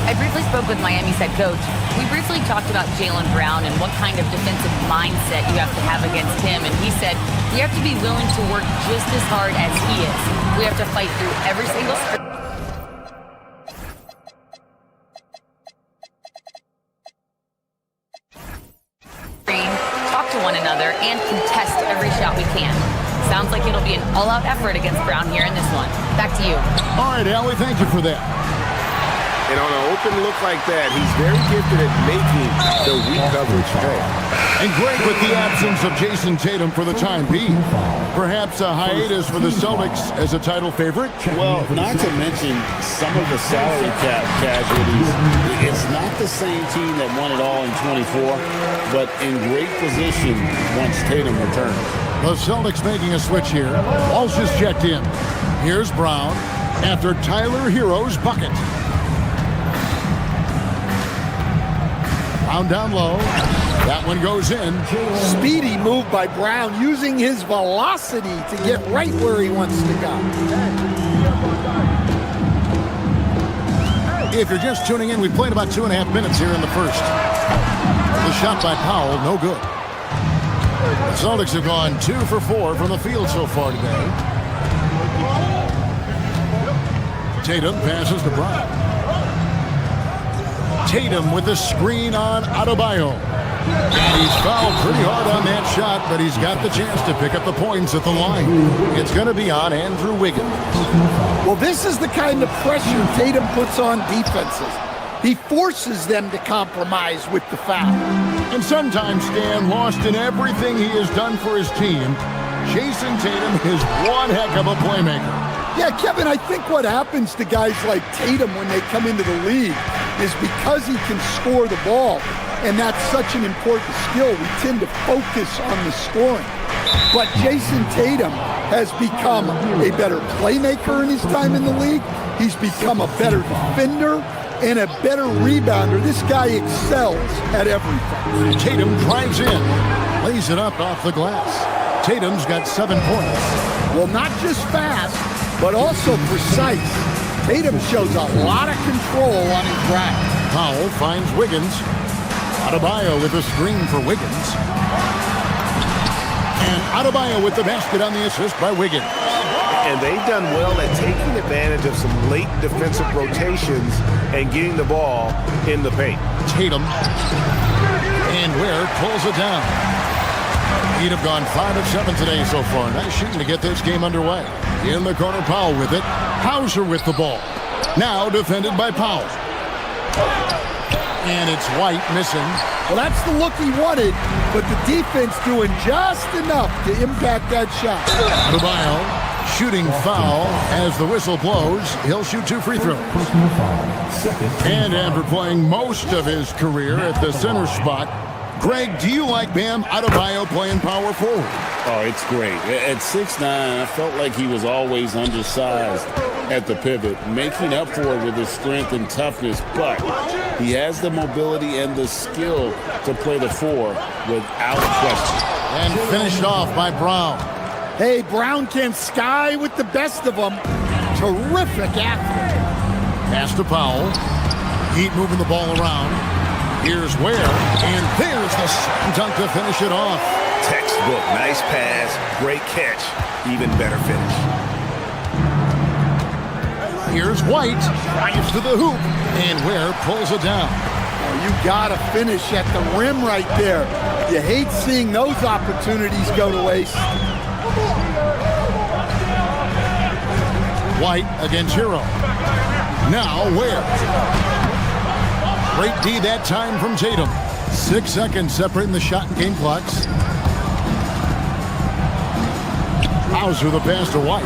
I briefly spoke with Miami's head coach. We briefly talked about Jaylen Brown and what kind of defensive mindset you have to have against him, and he said, we have to be willing to work just as hard as he is. We have to fight through every single screen. Talk to one another and contest every shot we can. Sounds like it'll be an all-out effort against Brown here in this one. Back to you. All right, Allie, thank you for that. And on an open look like that, he's very gifted at making the weak coverage pay. And great with the absence of Jason Tatum for the time being. Perhaps a hiatus for the Celtics as a title favorite? Well, not to mention some of the salary cap casualties. It's not the same team that won it all in 24, but in great position once Tatum returns. The Celtics making a switch here. Walsh is checked in. Here's Brown after Tyler Hero's bucket. Brown down low. That one goes in. Speedy move by Brown, using his velocity to get right where he wants to go. If you're just tuning in, we played about 2.5 minutes here in the first. The shot by Powell, no good. The Celtics have gone 2 for 4 from the field so far today. Tatum passes to Brown. Tatum with the screen on Adebayo. And he's fouled pretty hard on that shot, but he's got the chance to pick up the points at the line. It's going to be on Andrew Wiggins. Well, this is the kind of pressure Tatum puts on defenses. He forces them to compromise with the foul. And sometimes, Stan, lost in everything he has done for his team, Jason Tatum is one heck of a playmaker. Yeah, Kevin, I think what happens to guys like Tatum when they come into the league is because he can score the ball, and that's such an important skill, we tend to focus on the scoring. But Jason Tatum has become a better playmaker in his time in the league. He's become a better defender and a better rebounder. This guy excels at everything. Tatum drives in, lays it up off the glass. Tatum's got 7 points. Well, not just fast, but also precise. Tatum shows a lot of control on his drive. Powell finds Wiggins. Adebayo with a screen for Wiggins. And Adebayo with the basket on the assist by Wiggins. And they've done well at taking advantage of some late defensive rotations and getting the ball in the paint. Tatum. And Ware pulls it down. He'd have gone 5 of 7 today so far. Nice shooting to get this game underway. In the corner, Powell with it. Hauser with the ball. Now defended by Powell. And it's White missing. Well, that's the look he wanted, but the defense doing just enough to impact that shot. Adebayo shooting foul as the whistle blows. He'll shoot 2 free throws. And after playing most of his career at the center spot, Greg, do you like Bam Adebayo playing power forward? Oh, it's great. At 6'9", I felt like he was always undersized at the pivot, making up for it with his strength and toughness, but he has the mobility and the skill to play the 4 without question. And finished off by Brown. Hey, Brown can sky with the best of them. Terrific athlete. Pass to Powell. Heat moving the ball around. Here's Ware, and there's the slam dunk to finish it off. Textbook, nice pass, great catch, even better finish. Here's White, drives to the hoop, and Ware pulls it down. You gotta finish at the rim right there. You hate seeing those opportunities go to waste. White against Hero. Now Ware. Great D that time from Tatum. 6 seconds separating the shot and game clocks. Hauser the pass to White.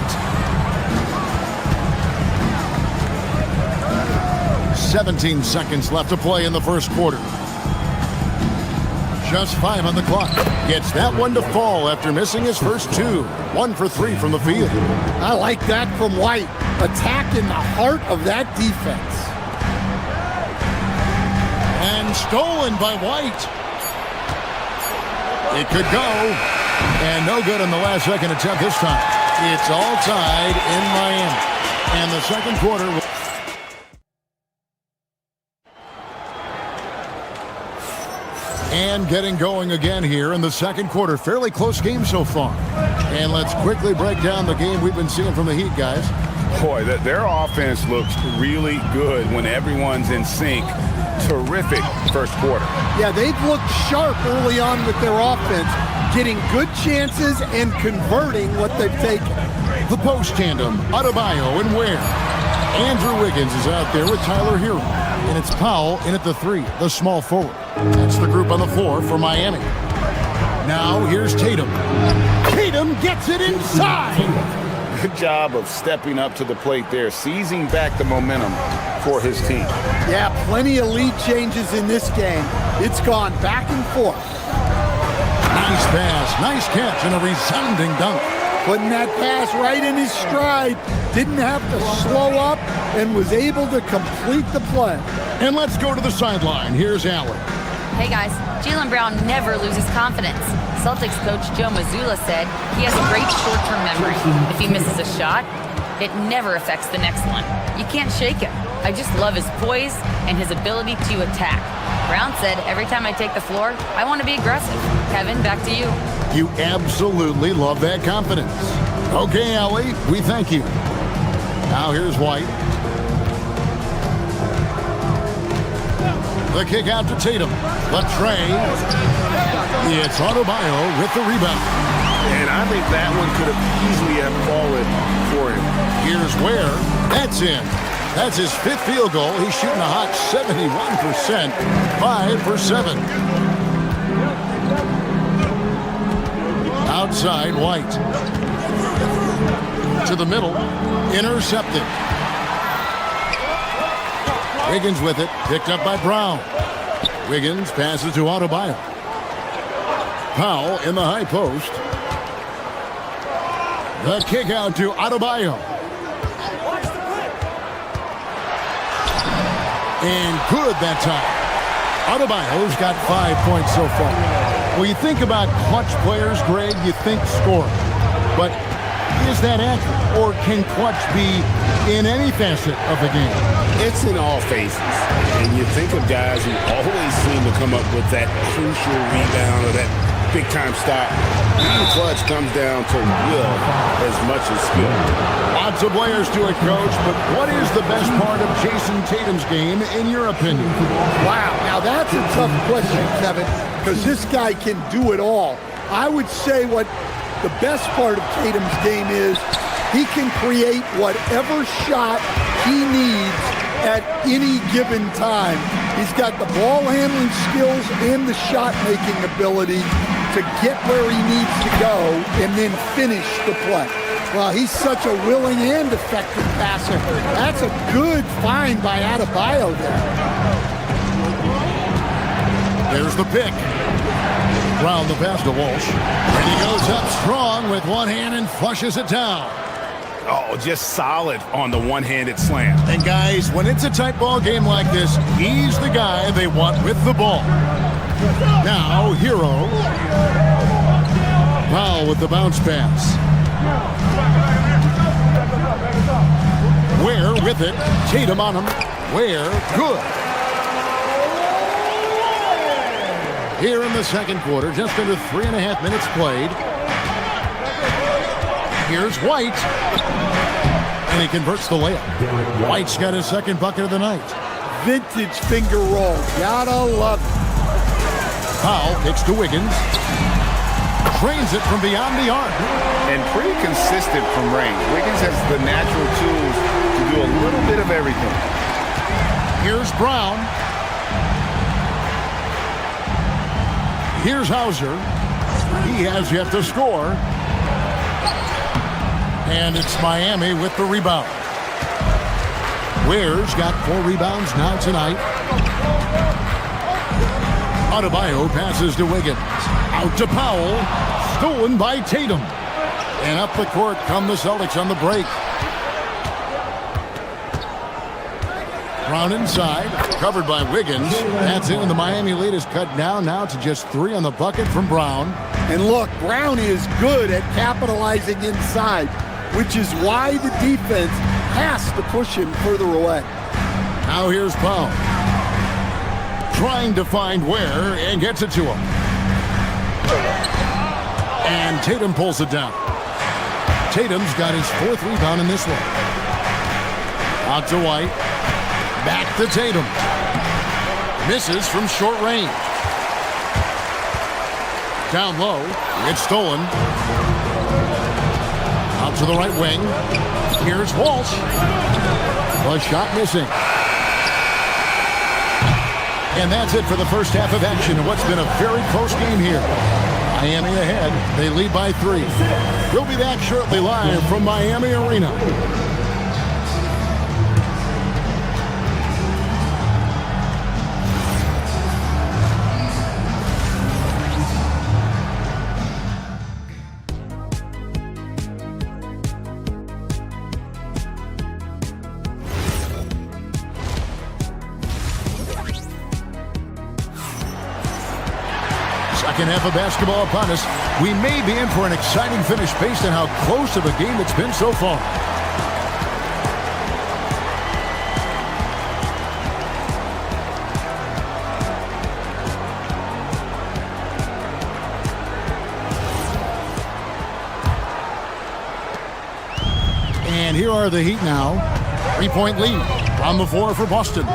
17 seconds left to play in the first quarter. Just 5 on the clock. Gets that one to fall after missing his first 2. 1 for 3 from the field. I like that from White. Attacking the heart of that defense. And stolen by White. It could go. And no good on the last second attempt this time. It's all tied in Miami. And the second quarter. And getting going again here in the second quarter. Fairly close game so far. And let's quickly break down the game we've been seeing from the Heat, guys. Boy, their offense looks really good when everyone's in sync. Terrific first quarter. Yeah, they've looked sharp early on with their offense, getting good chances and converting what they've taken. The post tandem, Adebayo and Ware. Andrew Wiggins is out there with Tyler Hero. And it's Powell in at the 3, the small forward. That's the group on the floor for Miami. Now here's Tatum. Tatum gets it inside. Good job of stepping up to the plate there, seizing back the momentum for his team. Yeah, plenty of lead changes in this game. It's gone back and forth. Nice pass, nice catch, and a resounding dunk. Putting that pass right in his stride. Didn't have to slow up and was able to complete the play. And let's go to the sideline. Here's Allen. Hey guys, Jaylen Brown never loses confidence. Celtics coach Joe Mazzulla said he has a great short-term memory. If he misses a shot, it never affects the next one. You can't shake him. I just love his poise and his ability to attack. Brown said, every time I take the floor, I want to be aggressive. Kevin, back to you. You absolutely love that confidence. Okay, Allie, we thank you. Now here's White. The kick out to Tatum. Latrey. It's Adebayo with the rebound. And I think that one could have easily have fallen for him. Here's Ware. That's in. That's his 5th field goal. He's shooting a hot 71%. 5 for 7. Outside, White. To the middle. Intercepted. Wiggins with it. Picked up by Brown. Wiggins passes to Adebayo. Powell in the high post. The kick out to Adebayo. And good that time. Adebayo's got 5 points so far. When you think about clutch players, Greg, you think scoring. But is that accurate? Or can clutch be in any facet of the game? It's in all phases. And you think of guys who always seem to come up with that crucial rebound or that big-time stop. Being clutch comes down to will as much as skill. Lots of players do it, Coach, but what is the best part of Jason Tatum's game, in your opinion? Wow, now that's a tough question, Kevin, because this guy can do it all. I would say what the best part of Tatum's game is he can create whatever shot he needs at any given time. He's got the ball handling skills and the shot making ability to get where he needs to go and then finish the play. Well, he's such a willing and effective passer. That's a good find by Adebayo there. There's the pick. Brown the pass to Walsh. And he goes up strong with one hand and flushes it down. Oh, just solid on the one-handed slam. And guys, when it's a tight ball game like this, he's the guy they want with the ball. Now, Hero. Powell with the bounce pass. Ware with it. Tatum on him. Ware, good. Here in the second quarter, just under 3.5 minutes played. Here's White. And he converts the layup. White's got his second bucket of the night. Vintage finger roll. Gotta love it. Powell kicks to Wiggins. Trains it from beyond the arc. And pretty consistent from range. Wiggins has the natural tools to do a little bit of everything. Here's Brown. Here's Hauser. He has yet to score. And it's Miami with the rebound. Ware's got 4 rebounds now tonight. Adebayo passes to Wiggins. Out to Powell. Stolen by Tatum. And up the court come the Celtics on the break. Brown inside. Covered by Wiggins. That's it, and the Miami lead is cut down now to just 3 on the bucket from Brown. And look, Brown is good at capitalizing inside, which is why the defense has to push him further away. Now here's Powell. Trying to find Ware and gets it to him. And Tatum pulls it down. Tatum's got his 4th rebound in this one. Out to White. Back to Tatum. Misses from short range. Down low. It's stolen. Out to the right wing. Here's Walsh. A shot missing. And that's it for the first half of action in what's been a very close game here. Miami ahead. They lead by 3. We'll be back shortly live from Miami Arena. Second half of basketball upon us. We may be in for an exciting finish based on how close of a game it's been so far. And here are the Heat now. 3-point lead on the floor for Boston.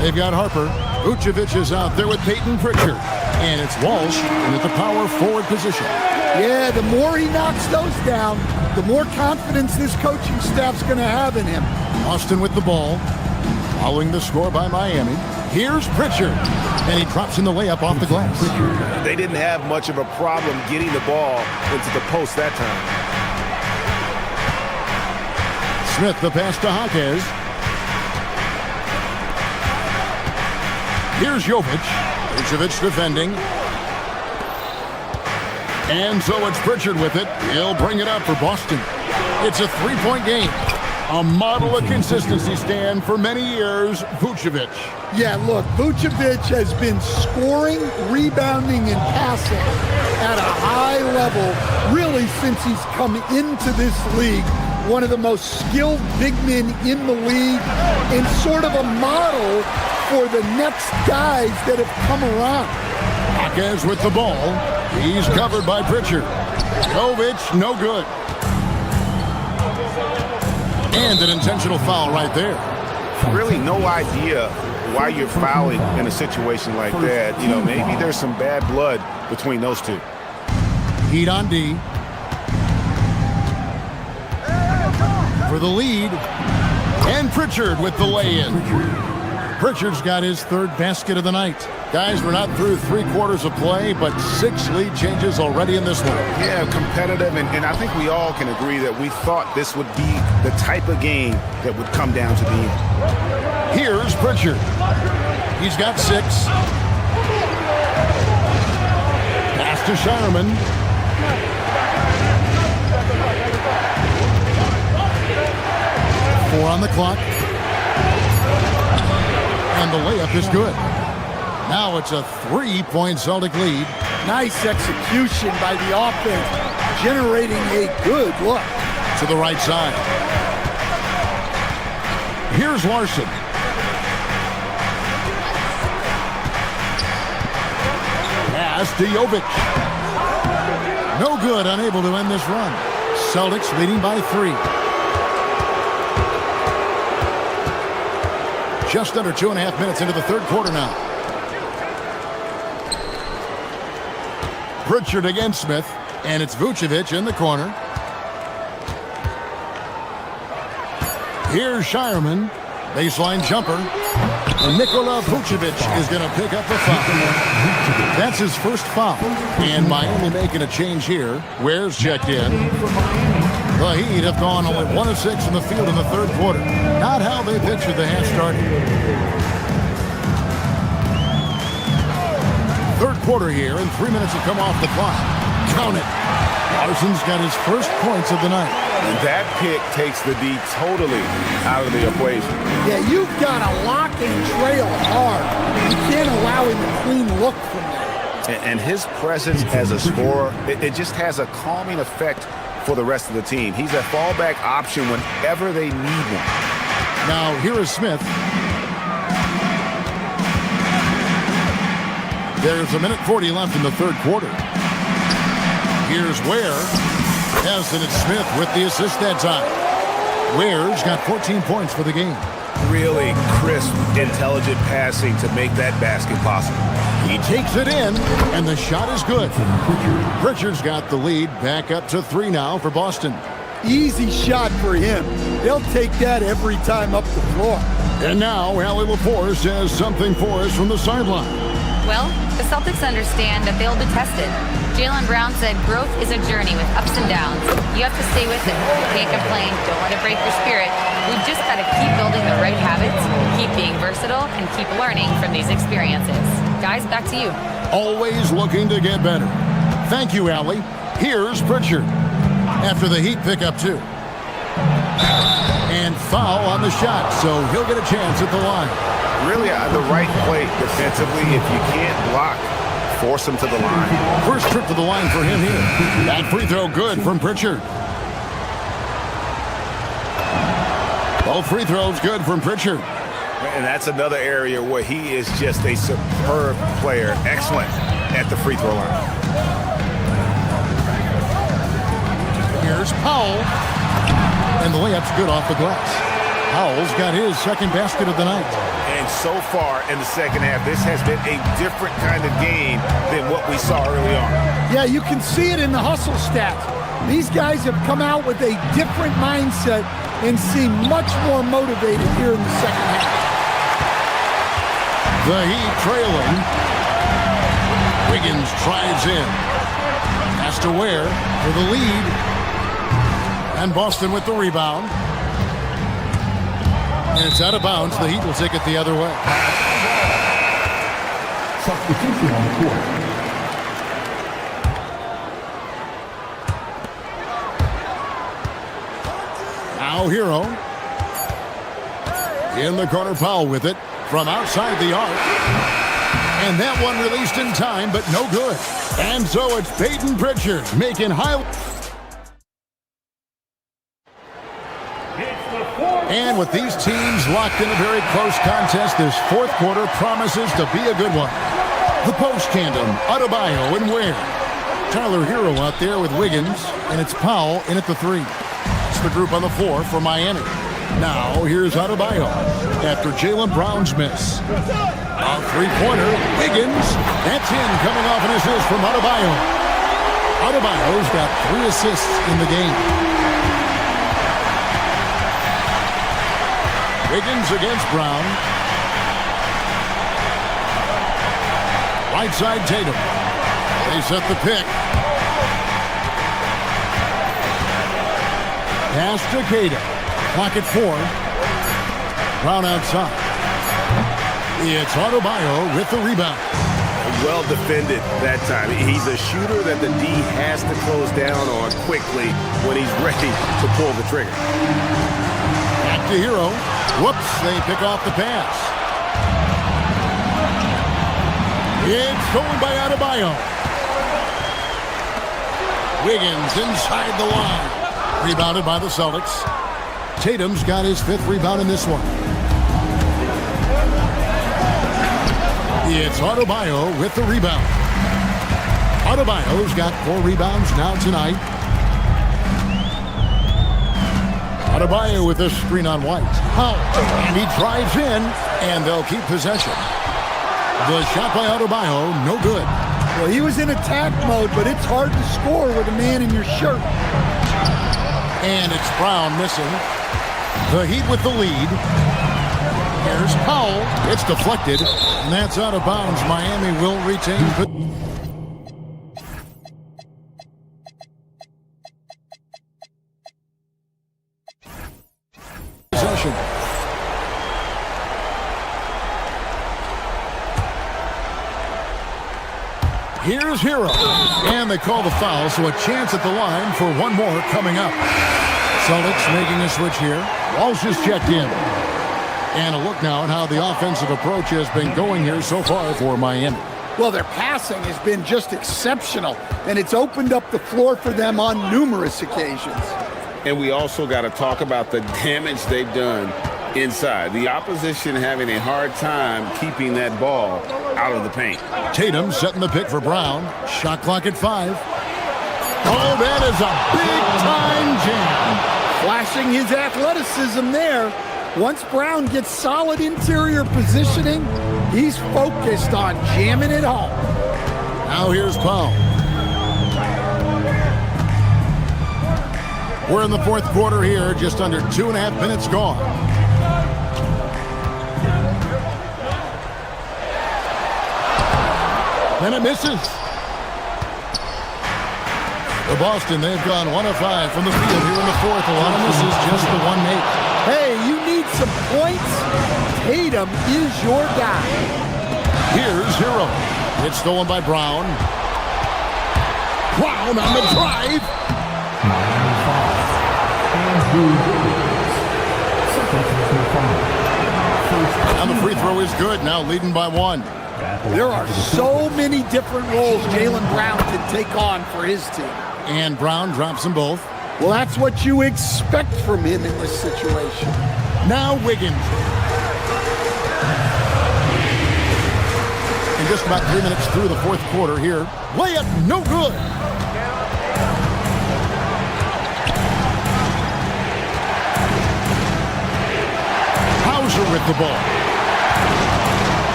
They've got Harper. Vucevic is out there with Peyton Pritchard. And it's Walsh in at the power forward position. Yeah, the more he knocks those down, the more confidence this coaching staff's going to have in him. Boston with the ball. Following the score by Miami. Here's Pritchard. And he drops in the layup off the glass. They didn't have much of a problem getting the ball into the post that time. Smith the pass to Jaquez. Here's Jovic. Vucevic defending. And so it's Pritchard with it. He'll bring it up for Boston. It's a 3-point game. A model of consistency, Stan, for many years, Vucevic. Yeah, look, Vucevic has been scoring, rebounding, and passing at a high level really since he's come into this league. One of the most skilled big men in the league and sort of a model for the next guys that have come around. Jaquez with the ball. He's covered by Pritchard. Jovic, no good. And an intentional foul right there. Really no idea why you're fouling in a situation like that. You know, maybe there's some bad blood between those two. Heat on D. For the lead. And Pritchard with the lay-in. Pritchard's got his 3rd basket of the night. Guys, we're not through 3 quarters of play, but 6 lead changes already in this one. Yeah, competitive, and I think we all can agree that we thought this would be the type of game that would come down to the end. Here's Pritchard. He's got 6. Pass to Shireman. Four on the clock. And the layup is good. Now it's a 3-point Celtic lead. Nice execution by the offense, generating a good look. To the right side. Here's Larson. Pass to Jovic. No good, unable to end this run. Celtics leading by 3. Just under 2.5 minutes into the third quarter now. Pritchard against Smith, and it's Vucevic in the corner. Here's Shireman, baseline jumper, and Nikola Vucevic is going to pick up the foul. That's his first foul, and Miami making a change here. Ware's checked in. The Heat have gone only 1 of 6 in the field in the third quarter. Not how they pictured the half starting. Third quarter here, and 3 minutes have come off the clock. Count it. Larson's got his first points of the night. And that pick takes the D totally out of the equation. Yeah, you've got to lock and trail hard. You can't allow him a clean look from there. And his presence as a scorer, it just has a calming effect for the rest of the team. He's a fallback option whenever they need one. Now, here is Smith. There's 1:40 left in the third quarter. Here's Ware. Hasn't it Smith with the assist that time. Ware's got 14 points for the game. Really crisp, intelligent passing to make that basket possible. He takes it in, and the shot is good. Pritchard's got the lead back up to 3 now for Boston. Easy shot for him. They'll take that every time up the floor. And now, Allie LaForce has something for us from the sideline. Well, the Celtics understand that they'll be tested. Jaylen Brown said growth is a journey with ups and downs. You have to stay with it. You can't complain. Don't let it break your spirit. We've just got to keep building the right habits, keep being versatile, and keep learning from these experiences. Guys, back to you. Always looking to get better. Thank you, Allie. Here's Pritchard. After the Heat pick up 2. And foul on the shot, so he'll get a chance at the line. Really the right play defensively. If you can't block, force him to the line. First trip to the line for him here. That free throw good from Pritchard. Both free throws good from Pritchard. And that's another area where he is just a superb player. Excellent at the free throw line. Here's Powell. And the layup's good off the glass. Powell's got his second basket of the night. And so far in the second half, this has been a different kind of game than what we saw early on. Yeah, you can see it in the hustle stats. These guys have come out with a different mindset and seem much more motivated here in the second half. The Heat trailing. Wiggins drives in. Has to Ware for the lead. And Boston with the rebound. And it's out of bounds. The Heat will take it the other way. Substitution on the court. Now Hero. In the corner, Powell with it. From outside the arc. And that one released in time, but no good. And so it's Peyton Pritchard making high. And with these teams locked in a very close contest, this fourth quarter promises to be a good one. The post tandem, Adebayo and Ware. Tyler Hero out there with Wiggins, and it's Powell in at the 3. It's the group on the 4 for Miami. Now here's Adebayo after Jaylen Brown's miss. A three-pointer, Wiggins. That's in, coming off an assist from Adebayo. Adebayo's got 3 assists in the game. Wiggins against Brown. Right side Tatum. They set the pick. Pass to Kata. Clock at 4. Brown outside. It's Adebayo with the rebound. Well defended that time. He's a shooter that the D has to close down on quickly when he's ready to pull the trigger. Back to Hero. Whoops, they pick off the pass. It's stolen by Adebayo. Wiggins inside the line. Rebounded by the Celtics. Tatum's got his 5th rebound in this one. It's Adebayo with the rebound. Adebayo's got 4 rebounds now tonight. Adebayo with a screen on White. And he drives in, and they'll keep possession. The shot by Adebayo, no good. Well, he was in attack mode, but it's hard to score with a man in your shirt. And it's Brown missing. The Heat with the lead. Here's Powell. It's deflected, and that's out of bounds. Miami will retain possession. Here's Hero. And they call the foul, so a chance at the line for one more coming up. Celtics making a switch here. Walsh is checked in. And a look now at how the offensive approach has been going here so far for Miami. Well, their passing has been just exceptional, and it's opened up the floor for them on numerous occasions. And we also got to talk about the damage they've done inside. The opposition having a hard time keeping that ball out of the paint. Tatum setting the pick for Brown. Shot clock at 5. Oh, that is a big-time jam. Flashing his athleticism there. Once Brown gets solid interior positioning, he's focused on jamming it home. Now here's Powell. We're in the 4th quarter here, just under 2.5 minutes gone. And it misses. The Boston, they've gone 1 of 5 from the field here in the 4th. A lot of misses, just the 1 make. Hey, you need some points? Tatum is your guy. Here's Hero. It's stolen by Brown. Brown on the drive. And the free throw is good, now leading by 1. There are so many different roles Jaylen Brown can take on for his team. And Brown drops them both. Well, that's what you expect from him in this situation. Now Wiggins. In just about 3 minutes through the 4th quarter here. Layup, no good. Hauser with the ball.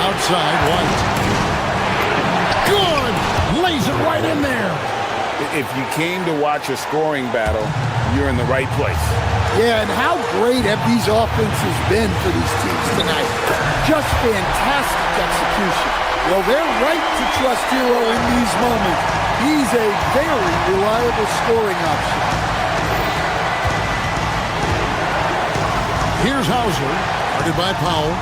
Outside, White. Good! Lays it right in there. If you came to watch a scoring battle, you're in the right place. Yeah, and how great have these offenses been for these teams tonight? Just fantastic execution. Well, they're right to trust Hero in these moments. He's a very reliable scoring option. Here's Hauser, guarded by Powell.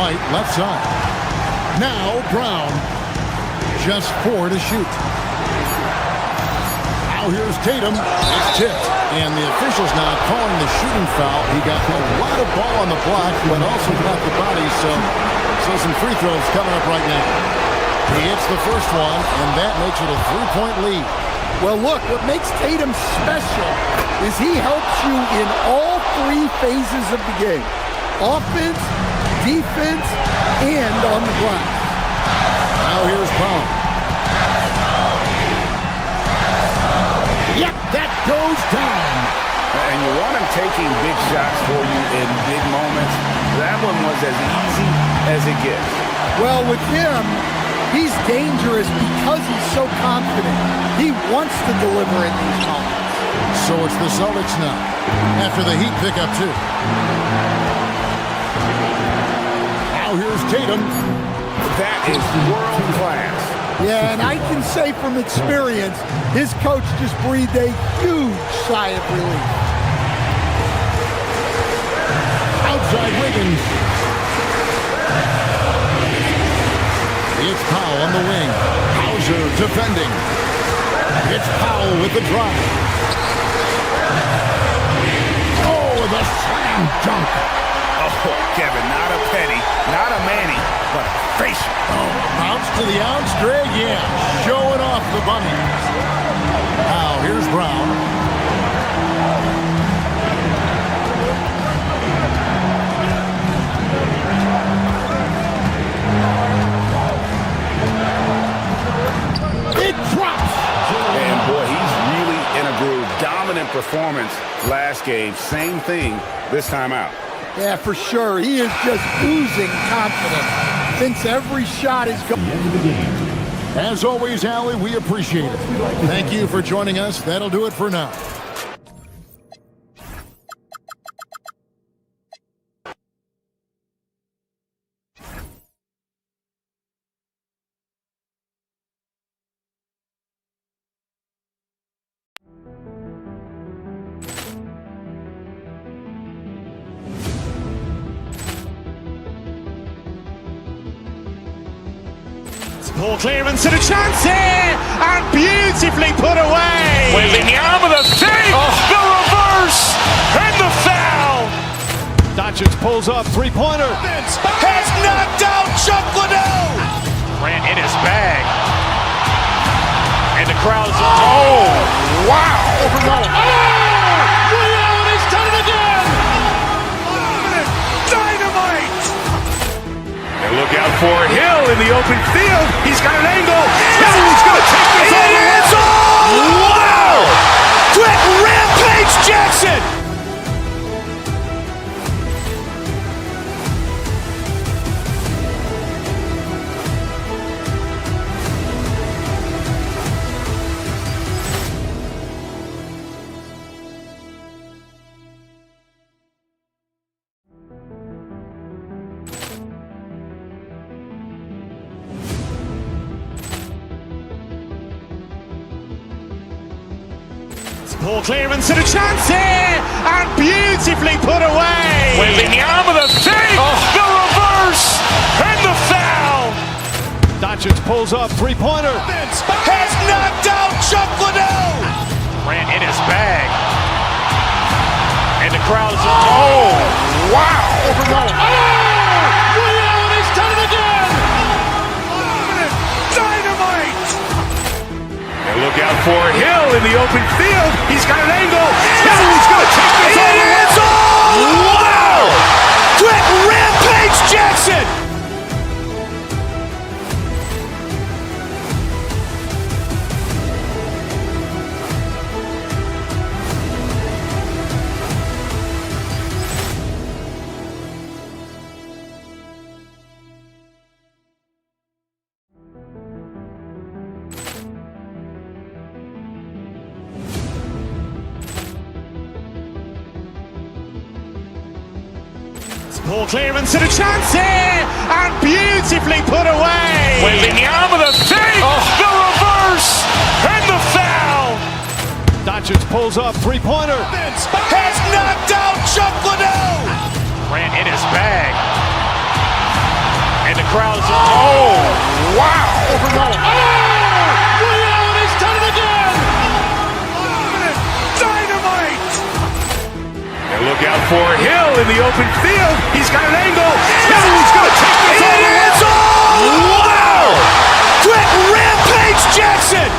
White, left side. Now Brown, just 4 to shoot. Now here's Tatum, it's tipped. And the officials now calling the shooting foul. He got a lot of ball on the block, but also got the body, so some free throws coming up right now. He hits the first one, and that makes it a 3-point lead. Well, look, what makes Tatum special is he helps you in all 3 phases of the game. Offense, defense, and on the glass. Now here's Brown. Yep, that goes down. And you want him taking big shots for you in big moments. That one was as easy as it gets. Well, with him, he's dangerous because he's so confident. He wants to deliver in these moments. So it's the Celtics now, after the Heat pick up 2. Now here's Tatum. That is world class. Yeah, and I can say from experience, his coach just breathed a huge sigh of relief. outside Wiggins. It's Powell on the wing. Hauser defending. It's Powell with the drive. Oh, the slam dunk. Oh, Kevin, not a penny, not a Manny, but a facial. Oh, bounce to the ounce, Greg, yeah. Showing off the bunny. Now, here's Brown. It drops. And boy, he's really in a groove. Dominant performance last game. Same thing this time out. Yeah, for sure. He is just oozing confidence. Thinks every shot is going. As always, Allie, we appreciate it. Thank you for joining us. That'll do it for now. Poor clearance and a chance here, and beautifully put away. Wembanyama the fake, the reverse, and the foul. Doncic pulls up, three-pointer. Has knocked out Chuck Liddell. Ran in his bag. And the crowd's, oh, wow. He's done it again. Dynamite. And look out for Hill in the open field. He's got an angle. He's going to take this all the way. Wow! Quick Rampage Jackson. Poor clearance and a chance here, and beautifully put away. Wembanyama the fake, the reverse, and the foul. Doncic pulls up, three-pointer. Has knocked out Chuck Liddell. Ran in his bag. And the crowd's, oh, wow. He's done it again. Dynamite. And look out for Hill in the open field. He's got an angle. He's going to take this all the way. Wow! Quick Rampage Jackson. Poor clearance and a chance here, and beautifully put away. Wembanyama the fake, the reverse, and the foul. Doncic pulls up, three-pointer. Has knocked out Chuck Liddell. Ran in his bag. And the crowd's, oh, wow. He's done it again. Dynamite. And look out for Hill in the open field. He's got an angle. He's going to take this all the way. Wow! Quick Rampage Jackson.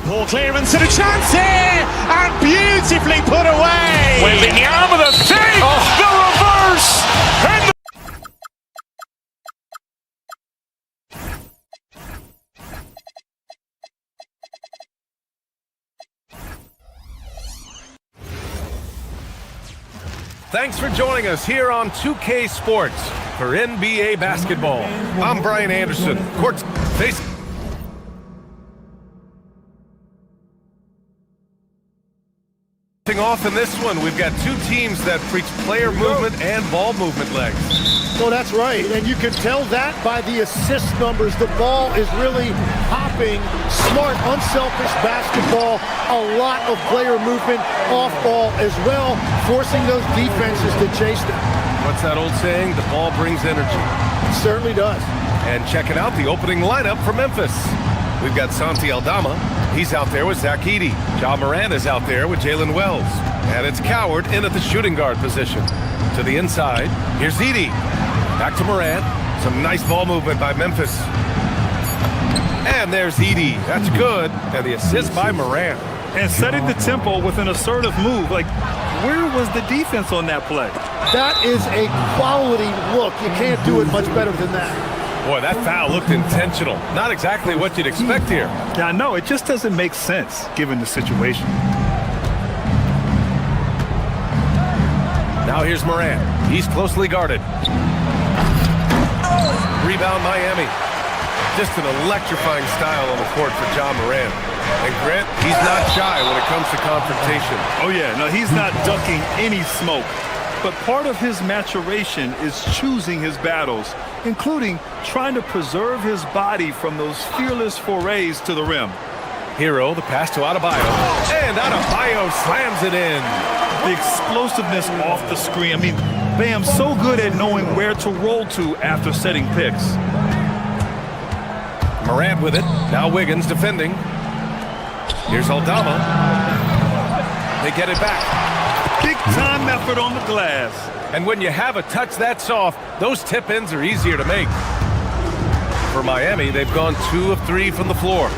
Poor clearance and a chance here, and beautifully put away. Wembanyama the fake, the reverse, and the Thanks for joining us here on 2K Sports. for NBA basketball. I'm Brian Anderson. Courts face. Off in this one, we've got two teams that preach player movement and ball movement legs. Well, that's right, and you can tell that by the assist numbers. The ball is really hopping. Smart, unselfish basketball. A lot of player movement off ball as well, forcing those defenses to chase them. What's that old saying? The ball brings energy. It certainly does. And checking out the opening lineup for Memphis. We've got Santi Aldama. He's out there with Zach Edey. Ja Morant is out there with Jalen Wells. And it's Coward in at the shooting guard position. To the inside, here's Edey. Back to Morant. Some nice ball movement by Memphis. And there's Edey. That's good. And the assist by Morant. And setting the tempo with an assertive move. Like, where was the defense on that play? That is a quality look. You can't do it much better than that. Boy, that foul looked intentional. Not exactly what you'd expect here. Yeah, I know. It just doesn't make sense given the situation. Now here's Morant. He's closely guarded. Rebound Miami. Just an electrifying style on the court for Ja Morant. And Grant, he's not shy when it comes to confrontation. Oh yeah, no, he's not ducking any smoke. But part of his maturation is choosing his battles, including trying to preserve his body from those fearless forays to the rim. Hero, the pass to Adebayo. And Adebayo slams it in. The explosiveness off the screen. I mean, Bam's so good at knowing where to roll to after setting picks. Morant with it. Now Wiggins defending. Here's Aldama. They get it back. Big time effort on the glass. And when you have a touch that soft, those tip-ins are easier to make. For Miami, they've gone 2 of 3 from the floor.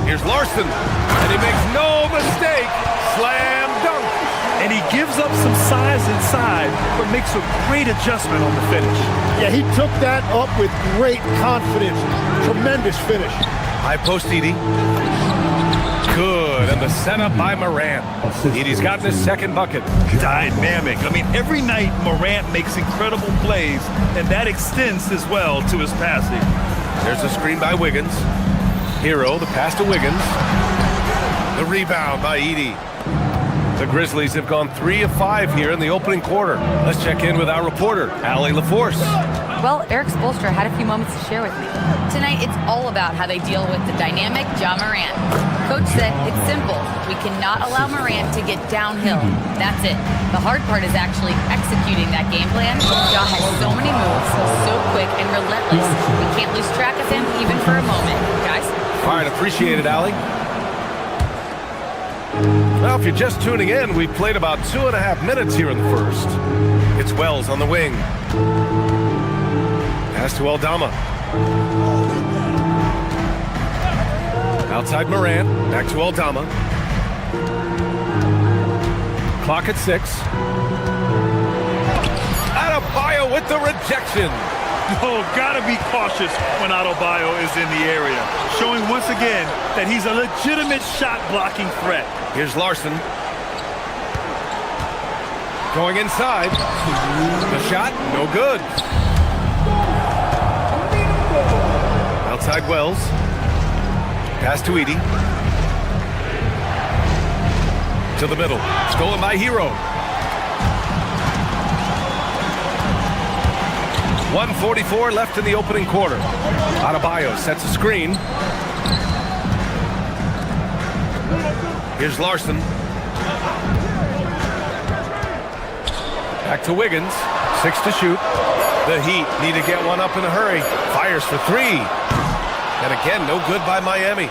Here's Larson, and he makes no mistake. Slam dunk. And he gives up some size inside, but makes a great adjustment on the finish. Yeah, he took that up with great confidence. Tremendous finish. High post Edey. Good, and the setup by Morant. Edey's gotten his second bucket. Dynamic. I mean, every night Morant makes incredible plays, and that extends as well to his passing. There's a screen by Wiggins. Hero, the pass to Wiggins. The rebound by Edey. The Grizzlies have gone 3 of 5 here in the opening quarter. Let's check in with our reporter, Allie LaForce. Well, Eric Spoelstra had a few moments to share with me. Tonight, it's all about how they deal with the dynamic Ja Morant. Coach said it's simple. We cannot allow Morant to get downhill. That's it. The hard part is actually executing that game plan. Ja has so many moves, so quick and relentless. We can't lose track of him even for a moment. Guys? All right, appreciate it, Allie. Well, if you're just tuning in, we've played about 2.5 minutes here in the first. It's Wells on the wing. Pass to Aldama. Outside Morant. Back to Aldama. Clock at 6. Adebayo with the rejection. Oh, gotta be cautious when Adebayo is in the area. Showing once again that he's a legitimate shot-blocking threat. Here's Larson. Going inside. The shot, no good. Outside Wells. Pass to Edey. To the middle. Stolen by Hero. 1:44 left in the opening quarter. Adebayo sets a screen. Here's Larson. Back to Wiggins. 6 to shoot. The Heat need to get one up in a hurry. Fires for 3. And again, no good by Miami.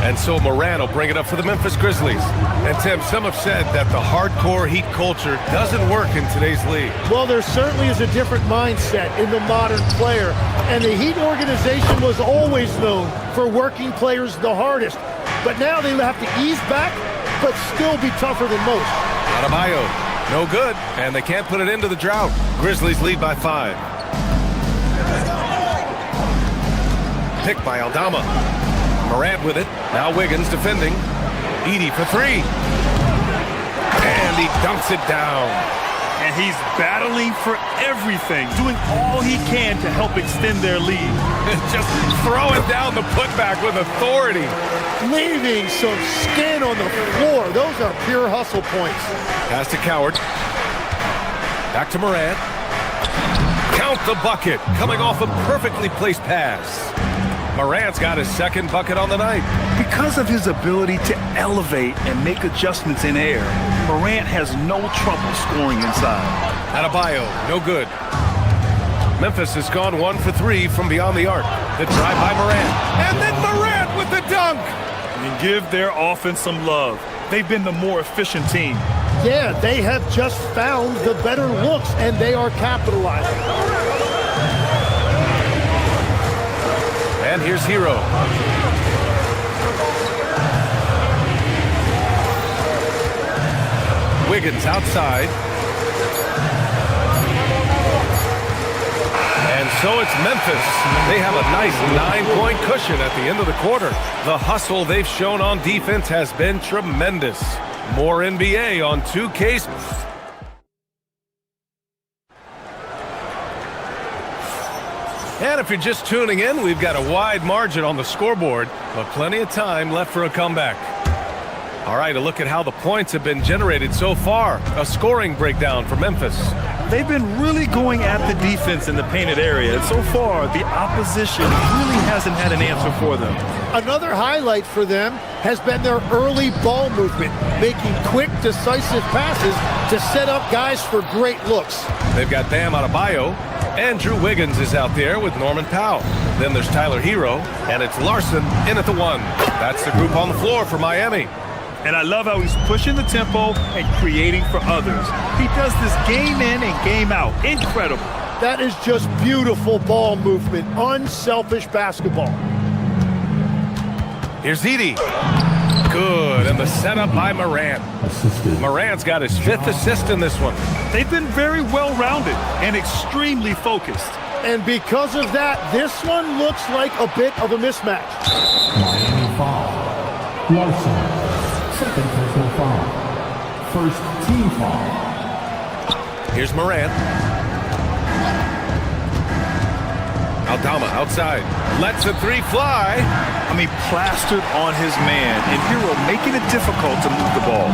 And so Morant will bring it up for the Memphis Grizzlies. And Tim, some have said that the hardcore Heat culture doesn't work in today's league. Well, there certainly is a different mindset in the modern player. And the Heat organization was always known for working players the hardest. But now they have to ease back, but still be tougher than most. Adebayo, no good. And they can't put it into the drought. Grizzlies lead by 5. Pick by Aldama. Morant with it. Now Wiggins defending. Edey for 3. And he dunks it down. And he's battling for everything, doing all he can to help extend their lead. Just throwing down the putback with authority. Leaving some skin on the floor. Those are pure hustle points. Pass to Coward. Back to Morant. Count the bucket. Coming off a perfectly placed pass. Morant's got his second bucket on the night. Because of his ability to elevate and make adjustments in air, Morant has no trouble scoring inside. Adebayo, no good. Memphis has gone 1 for 3 from beyond the arc. The drive by Morant. And then Morant with the dunk. And give their offense some love. They've been the more efficient team. Yeah, they have just found the better looks, and they are capitalizing. And here's Hero. Wiggins outside. And so it's Memphis. They have a nice 9-point cushion at the end of the quarter. The hustle they've shown on defense has been tremendous. More NBA on 2K. And if you're just tuning in, we've got a wide margin on the scoreboard, but plenty of time left for a comeback. All right, a look at how the points have been generated so far. A scoring breakdown for Memphis. They've been really going at the defense in the painted area, and so far, the opposition really hasn't had an answer for them. Another highlight for them has been their early ball movement, making quick, decisive passes to set up guys for great looks. They've got Bam Adebayo. Andrew Wiggins is out there with Norman Powell. Then there's Tyler Hero, and it's Larson in at the 1. That's the group on the floor for Miami. And I love how he's pushing the tempo and creating for others. He does this game in and game out. Incredible. That is just beautiful ball movement, unselfish basketball. Here's Edey. Good, and the setup by Morant. Morant's got his 5th assist in this one. They've been very well-rounded and extremely focused. And because of that, this one looks like a bit of a mismatch. Miami foul. Larson. Second personal foul. First team foul. Here's Morant. Aldama outside. Lets the 3 fly. I mean, plastered on his man, and Hero making it difficult to move the ball.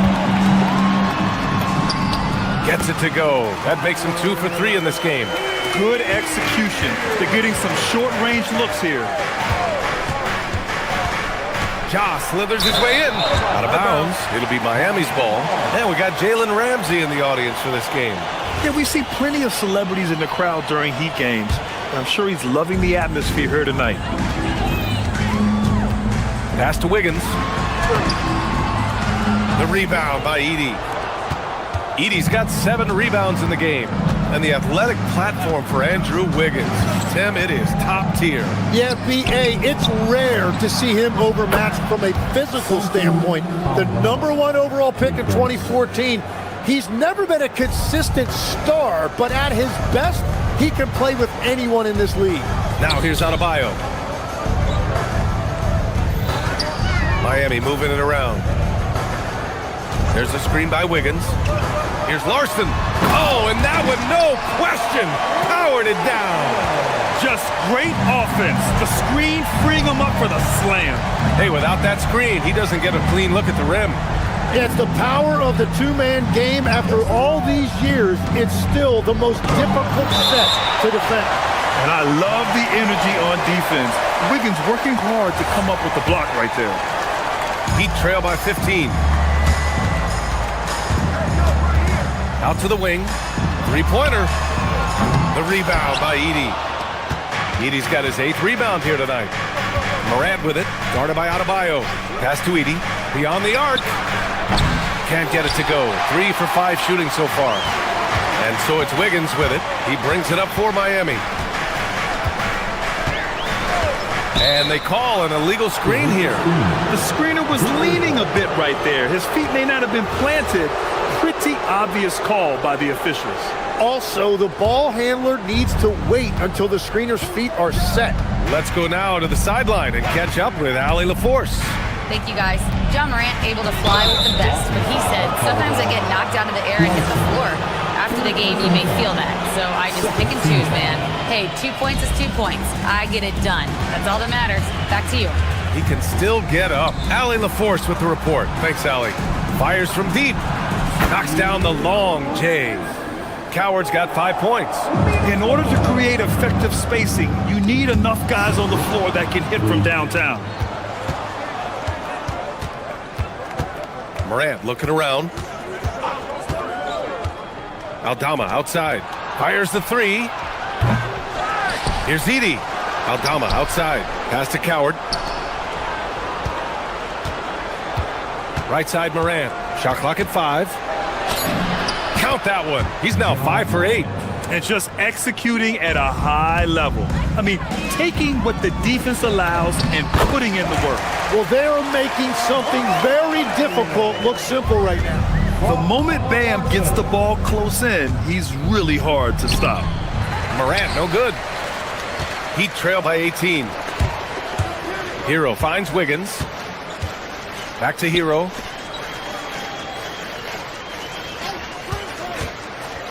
Gets it to go. That makes him 2 for 3 in this game. Good execution. They're getting some short-range looks here. Ja slithers his way in. Out of bounds. It'll be Miami's ball. And we got Jalen Ramsey in the audience for this game. Yeah, we see plenty of celebrities in the crowd during Heat games. And I'm sure he's loving the atmosphere here tonight. Pass to Wiggins. The rebound by Edey. Edey's got 7 rebounds in the game. And the athletic platform for Andrew Wiggins. Tim, it is top tier. Yeah, B.A., it's rare to see him overmatched from a physical standpoint. The #1 overall pick in 2014. He's never been a consistent star, but at his best, he can play with anyone in this league. Now here's Adebayo. Miami moving it around. There's a screen by Wiggins. Here's Larson. Oh, and that one, no question, powered it down. Just great offense. The screen freeing him up for the slam. Hey, without that screen, he doesn't get a clean look at the rim. It's the power of the two-man game. After all these years, it's still the most difficult set to defend. And I love the energy on defense. Wiggins working hard to come up with the block right there. Heat trail by 15. Out to the wing. 3-pointer. The rebound by Edey. Edey's got his 8th rebound here tonight. Morant with it. Guarded by Adebayo. Pass to Edey. Beyond the arc. Can't get it to go. 3 for 5 shooting so far. And so it's Wiggins with it. He brings it up for Miami. And they call an illegal screen here. The screener was leaning a bit right there. His feet may not have been planted. Pretty obvious call by the officials. Also, the ball handler needs to wait until the screener's feet are set. Let's go now to the sideline and catch up with Allie LaForce. Thank you, guys. John Morant able to fly with the best, but he said, sometimes I get knocked out of the air and hit the floor. After after the game, you may feel that. So I just pick and choose, man. Hey, 2 points is 2 points. I get it done. That's all that matters. Back to you. He can still get up. Allie LaForce with the report. Thanks, Allie. Fires from deep. Knocks down the long J. Coward's got 5 points. In order to create effective spacing, you need enough guys on the floor that can hit from downtown. Morant looking around. Aldama outside. Fires the three. Here's Edie. Aldama outside. Pass to Coward. Right side Morant. Shot clock at 5. Count that one. He's now 5 for 8. And just executing at a high level. I mean, taking what the defense allows and putting in the work. Well, they are making something very difficult look simple right now. The moment Bam gets the ball close in, he's really hard to stop. Morant, no good. Heat trail by 18. Hero finds Wiggins. Back to Hero.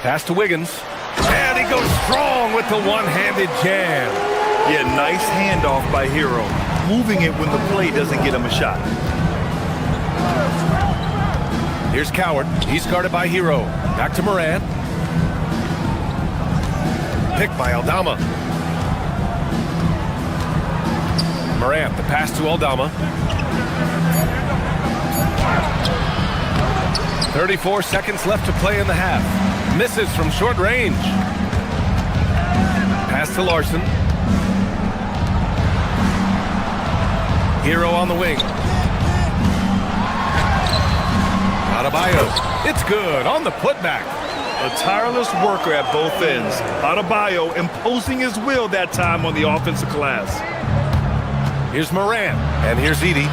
Pass to Wiggins. And he goes strong with the one-handed jam. Yeah, nice handoff by Hero. Moving it when the play doesn't get him a shot. Here's Coward. He's guarded by Hero. Back to Morant. Picked by Aldama. Morant, the pass to Aldama. 34 seconds left to play in the half. Misses from short range. Pass to Larson. Hero on the wing. Adebayo. It's good on the putback. A tireless worker at both ends. Adebayo imposing his will that time on the offensive glass. Here's Morant. And here's Edie.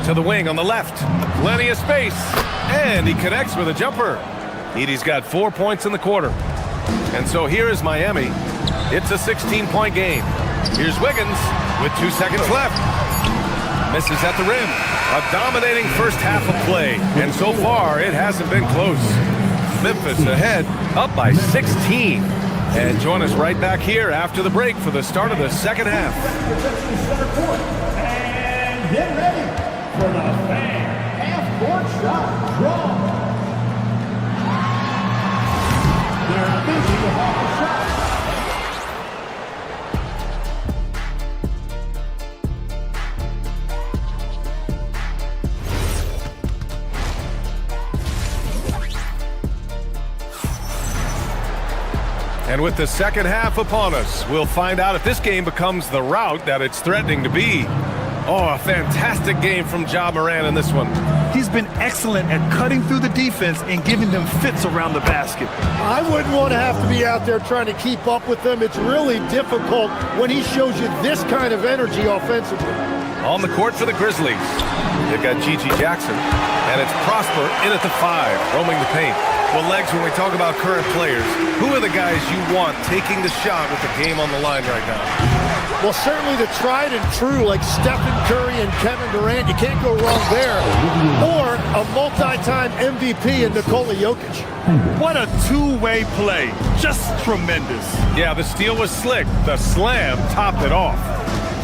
To the wing on the left. Plenty of space. And he connects with a jumper. Edie's got 4 points in the quarter. And so here is Miami. It's a 16-point game. Here's Wiggins with 2 seconds left. Misses at the rim. A dominating first half of play. And so far, it hasn't been close. Memphis ahead, up by 16. And join us right back here after the break for the start of the second half. And get ready for the fan half-court shot draw. They're busy off the shot. And with the second half upon us, we'll find out if this game becomes the rout that it's threatening to be. Oh, a fantastic game from Ja Morant in this one. He's been excellent at cutting through the defense and giving them fits around the basket. I wouldn't want to have to be out there trying to keep up with them. It's really difficult when he shows you this kind of energy offensively. On the court for the Grizzlies, they've got Gigi Jackson, and it's Prosper in at the 5, roaming the paint. Well, Legs, when we talk about current players, who are the guys you want taking the shot with the game on the line right now? Well, certainly the tried and true, like Stephen Curry and Kevin Durant. You can't go wrong there. Or a multi-time MVP in Nikola Jokic. What a two-way play. Just tremendous. Yeah, the steal was slick. The slam topped it off.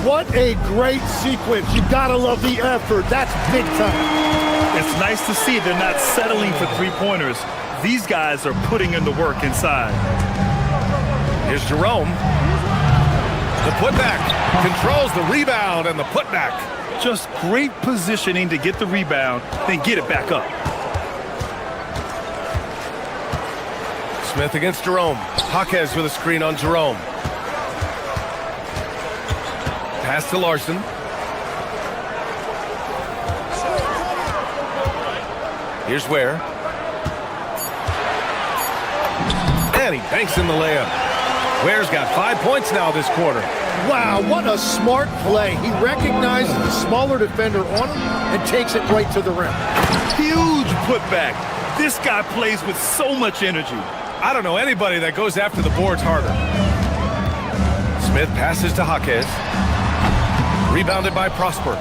What a great sequence. You gotta love the effort. That's big time. It's nice to see they're not settling for three-pointers. These guys are putting in the work inside. Here's Jerome. The putback. Controls the rebound and the putback. Just great positioning to get the rebound, then get it back up. Smith against Jerome. Jaquez with a screen on Jerome. Pass to Larson. Here's Ware. And he banks in the layup. Ware's got 5 points now this quarter. Wow, what a smart play. He recognizes the smaller defender on him and takes it right to the rim. Huge putback. This guy plays with so much energy. I don't know anybody that goes after the boards harder. Smith passes to Jaquez. Rebounded by Prosper.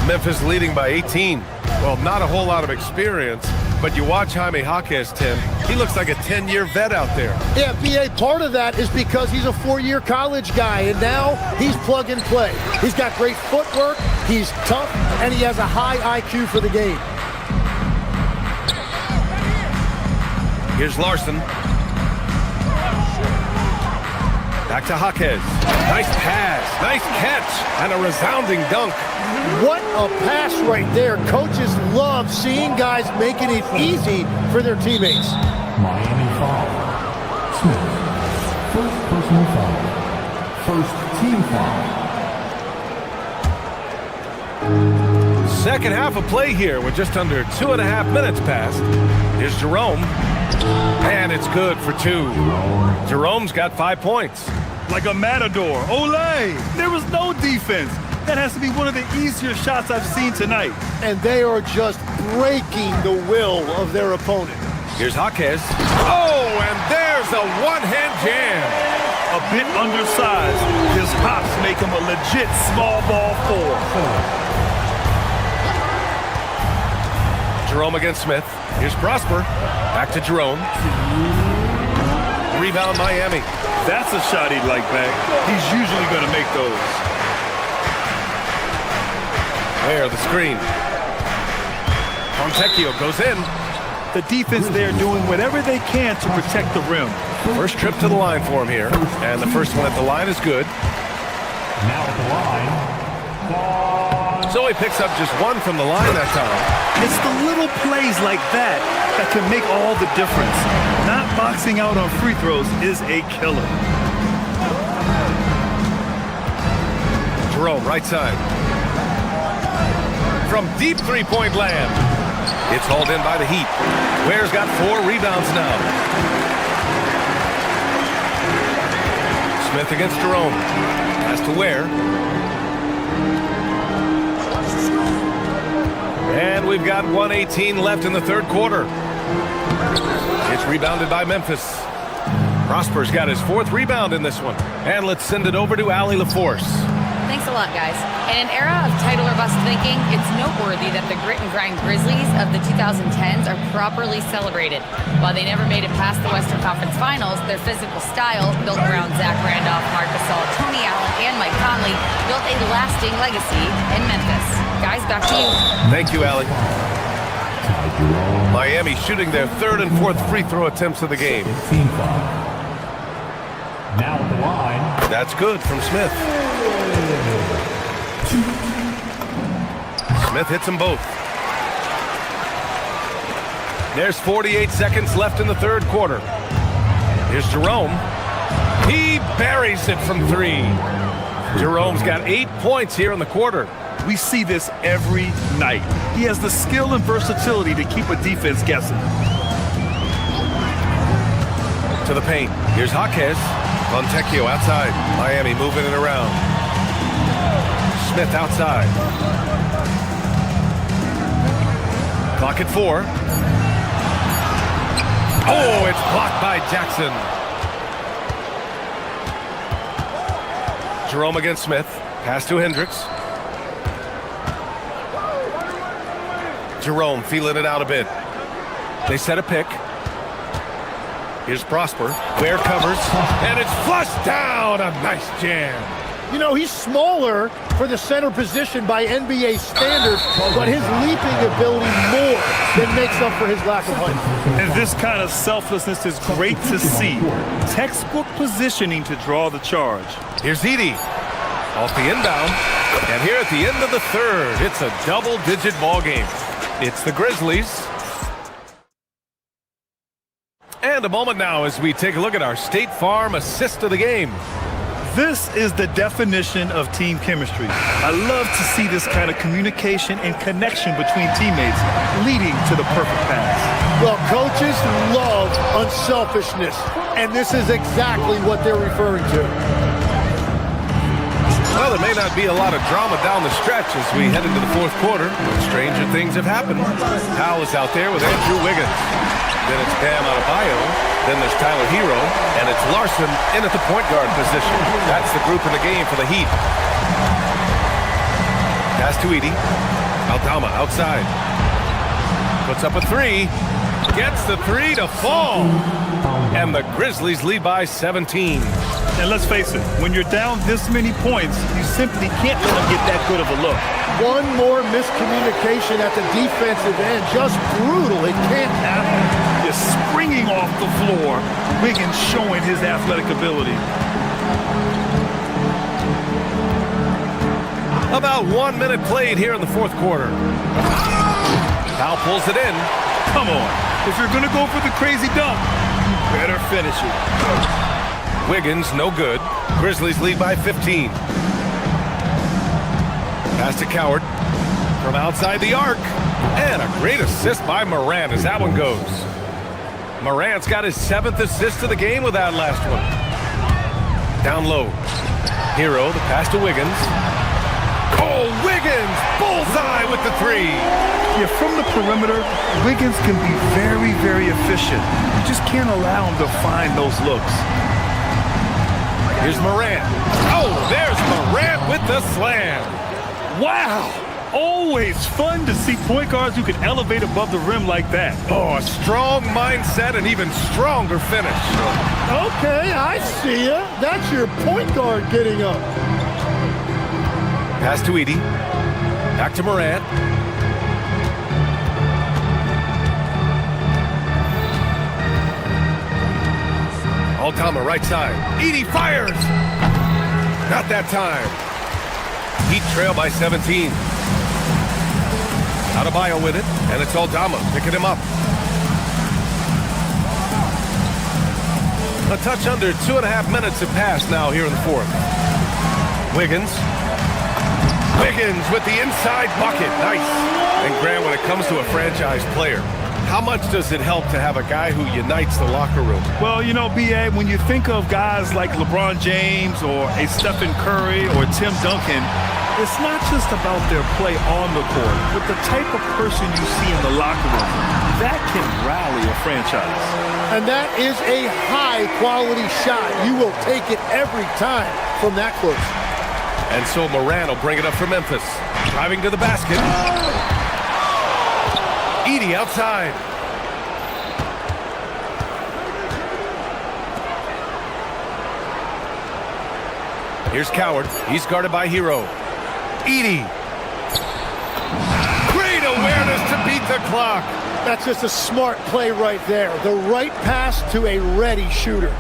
Memphis leading by 18. Well, not a whole lot of experience, But you watch Jaime Jaquez, Tim. He looks like a 10-year vet out there. Yeah, BA, part of that is because he's a 4-year college guy, and now he's plug and play. He's got great footwork, he's tough, and he has a high IQ for the game. Here's Larson. Back to Jaquez. Nice pass, nice catch, and a resounding dunk. What a pass right there. Coaches love seeing guys making it easy for their teammates. Miami foul. Smith. First personal foul. First team foul. Second half of play here with just under 2.5 minutes passed. Here's Jerome. And it's good for 2. Jerome's got 5 points. Like a matador. Olay! There was no defense. That has to be one of the easier shots I've seen tonight. And they are just breaking the will of their opponent. Here's Jaquez. Oh, and there's a one-hand jam. A bit undersized. His hops make him a legit small ball 4. Jerome against Smith. Here's Prosper. Back to Jerome. Rebound Miami. That's a shot he'd like back. He's usually going to make those. There, the screen. Fontecchio goes in. The defense there doing whatever they can to protect the rim. First trip to the line for him here. And the first one at the line is good. Now at the line. So he picks up just 1 from the line that time. It's the little plays like that that can make all the difference. Not boxing out on free throws is a killer. Jerome, right side. From deep three-point land. It's hauled in by the Heat. Ware's got 4 rebounds now. Smith against Jerome. Pass to Ware. And we've got 1:18 left in the third quarter. It's rebounded by Memphis. Prosper's got his 4th rebound in this one. And let's send it over to Allie LaForce. Thanks a lot, guys. In an era of title or bust thinking, it's noteworthy that the grit and grind Grizzlies of the 2010s are properly celebrated. While they never made it past the Western Conference Finals, their physical style, built around Zach Randolph, Marc Gasol, Tony Allen, and Mike Conley, built a lasting legacy in Memphis. Guys, back to you. Thank you, Allie. Miami shooting their 3rd and 4th free throw attempts of the game. Team foul. Now at the line. That's good from Smith. Smith hits them both. There's 48 seconds left in the third quarter. Here's Jerome. He buries it from 3. Jerome's got 8 points here in the quarter. We see this every night. He has the skill and versatility to keep a defense guessing. To the paint. Here's Jaquez. Fontecchio outside. Miami moving it around. Smith outside. Clock at 4. Oh, it's blocked by Jackson. Jerome against Smith. Pass to Hendricks. Jerome feeling it out a bit. They set a pick. Here's Prosper. Ware covers, and it's flushed down. A nice jam. You know, he's smaller for the center position by NBA standards, but his leaping ability more than makes up for his lack of height. And this kind of selflessness is great to see. Textbook positioning to draw the charge. Here's Edey. Off the inbound. And here at the end of the third, it's a double-digit ball game. It's the Grizzlies. And a moment now as we take a look at our State Farm assist of the game. This is the definition of team chemistry. I love to see this kind of communication and connection between teammates leading to the perfect pass. Well, coaches love unselfishness, and this is exactly what they're referring to. Well, there may not be a lot of drama down the stretch as we head into the fourth quarter, but stranger things have happened. Powell is out there with Andrew Wiggins. Then it's Bam Adebayo. Then there's Tyler Hero. And it's Larson in at the point guard position. That's the group in the game for the Heat. Pass to Edey. Aldama outside. Puts up a three. Gets the three to fall. And the Grizzlies lead by 17. And let's face it, when you're down this many points, you simply can't let them get that good of a look. One more miscommunication at the defensive end. Just brutal. It can't happen. Just springing off the floor. Wiggins showing his athletic ability. About 1 minute played here in the fourth quarter. Powell pulls it in. Come on. If you're going to go for the crazy dunk, you better finish it. Wiggins, no good. Grizzlies lead by 15. Pass to Coward from outside the arc. And a great assist by Morant as that one goes. Morant's got his 7th assist of the game with that last one. Down low. Hero, the pass to Wiggins. Oh, Wiggins! Bullseye with the three. Yeah, from the perimeter, Wiggins can be very, very efficient. You just can't allow him to find those looks. Here's Morant. Oh, there's Morant with the slam. Wow! Always fun to see point guards who can elevate above the rim like that. Oh, a strong mindset and even stronger finish. Okay, I see ya. That's your point guard getting up. Pass to Edey. Back to Morant. Altama right side. Edey fires. Not that time. Heat trail by 17. Adebayo with it, and it's Aldama picking him up. A touch under 2.5 minutes have passed now here in the fourth. Wiggins. Wiggins with the inside bucket. Nice. And Grant, when it comes to a franchise player, how much does it help to have a guy who unites the locker room? Well, you know, B.A., when you think of guys like LeBron James or a Stephen Curry or Tim Duncan, it's not just about their play on the court, but the type of person you see in the locker room. That can rally a franchise. And that is a high-quality shot. You will take it every time from that close. And so Morant will bring it up for Memphis. Driving to the basket. Edey outside. Here's Coward. He's guarded by Hero. Edey. Great awareness to beat the clock. That's just a smart play right there. The right pass to a ready shooter.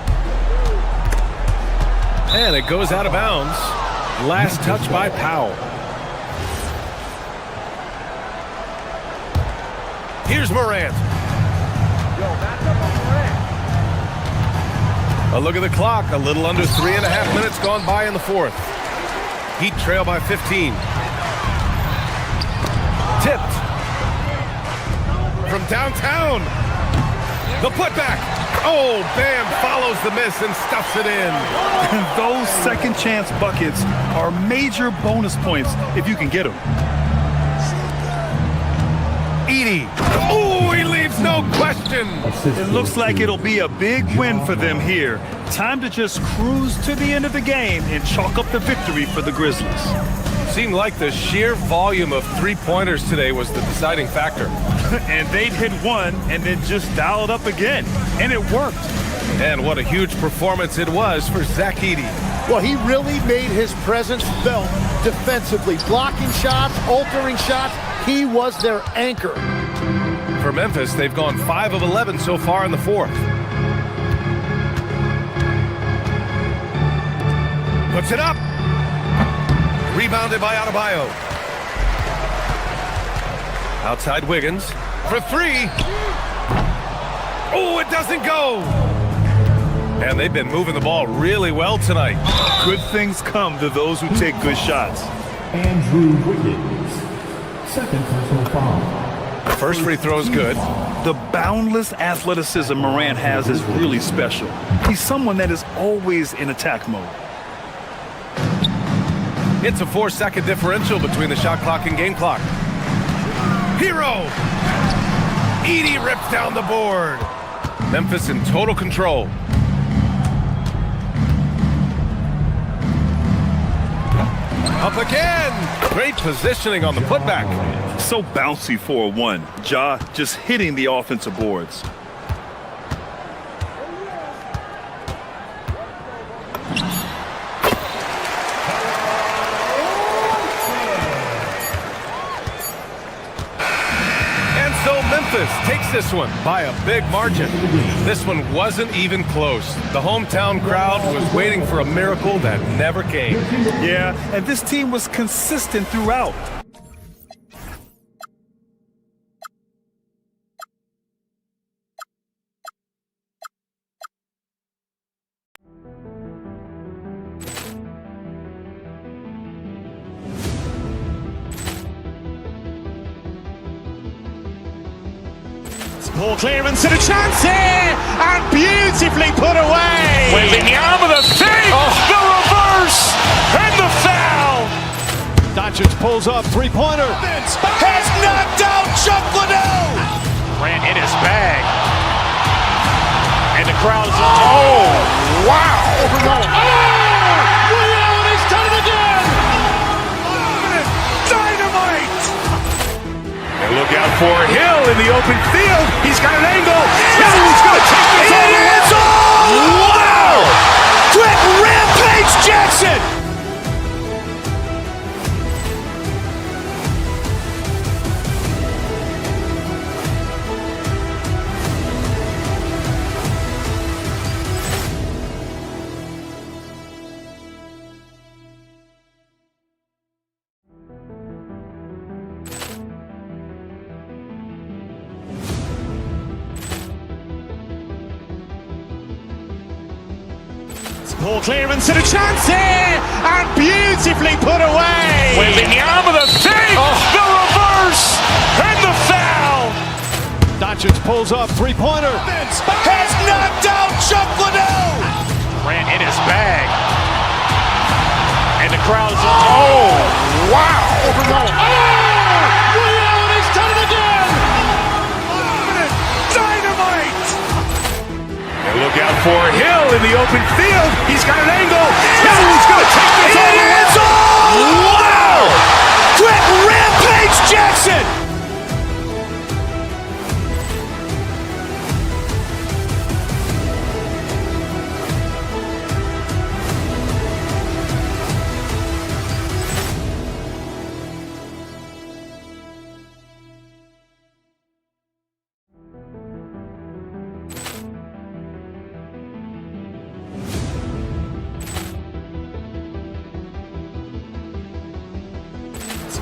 And it goes out of bounds. Last touch by Powell. Here's Morant. A look at the clock. A little under 3.5 minutes gone by in the fourth. Heat trail by 15. Tipped. From downtown. The putback. Oh, Bam follows the miss and stuffs it in. Those second chance buckets are major bonus points if you can get them. Edey. Oh, he leaves no question. It looks like it'll be a big win for them here. Time to just cruise to the end of the game and chalk up the victory for the Grizzlies. Seemed like the sheer volume of three-pointers today was the deciding factor. And they'd hit one and then just dial it up again. And it worked. And what a huge performance it was for Zach Edey. Well, he really made his presence felt defensively. Blocking shots, altering shots. He was their anchor. For Memphis, they've gone 5 of 11 so far in the fourth. Puts it up. Rebounded by Adebayo. Outside Wiggins for three. Oh, it doesn't go. And they've been moving the ball really well tonight. Good things come to those who take good shots. Andrew Wiggins, second personal foul. First free throw is good. The boundless athleticism Morant has is really special. He's someone that is always in attack mode. It's a 4-second differential between the shot clock and game clock. Hero! Edey rips down the board. Memphis in total control. Up again. Great positioning on the putback. So bouncy for a one. Ja just hitting the offensive boards. And so Memphis takes this one by a big margin. This one wasn't even close. The hometown crowd was waiting for a miracle that never came. Yeah, and this team was consistent throughout. Ball clearance and a chance here, and beautifully put away. Wembanyama the fake, the reverse, and the foul. Doncic pulls up, three-pointer. Has knocked out Chuck Liddell. Ran in his bag. And the crowd is, oh, wow. Ray Allen has done it again. Dynamite. And look out for Hill in the open field. He's got an angle. He's going to take this all the way. Wow! Quick Rampage Jackson. Ball clearance and a chance here, and beautifully put away. Wembanyama the fake, the reverse, and the foul. Doncic pulls up, three-pointer. Has knocked out Chuck Liddell. Ran in his bag. And the crowd is, oh, wow. Ray Allen has done it again. Dynamite. And look out for Hill in the open field. He's got an angle. He's going to take this all the way. Wow! Quick Rampage Jackson.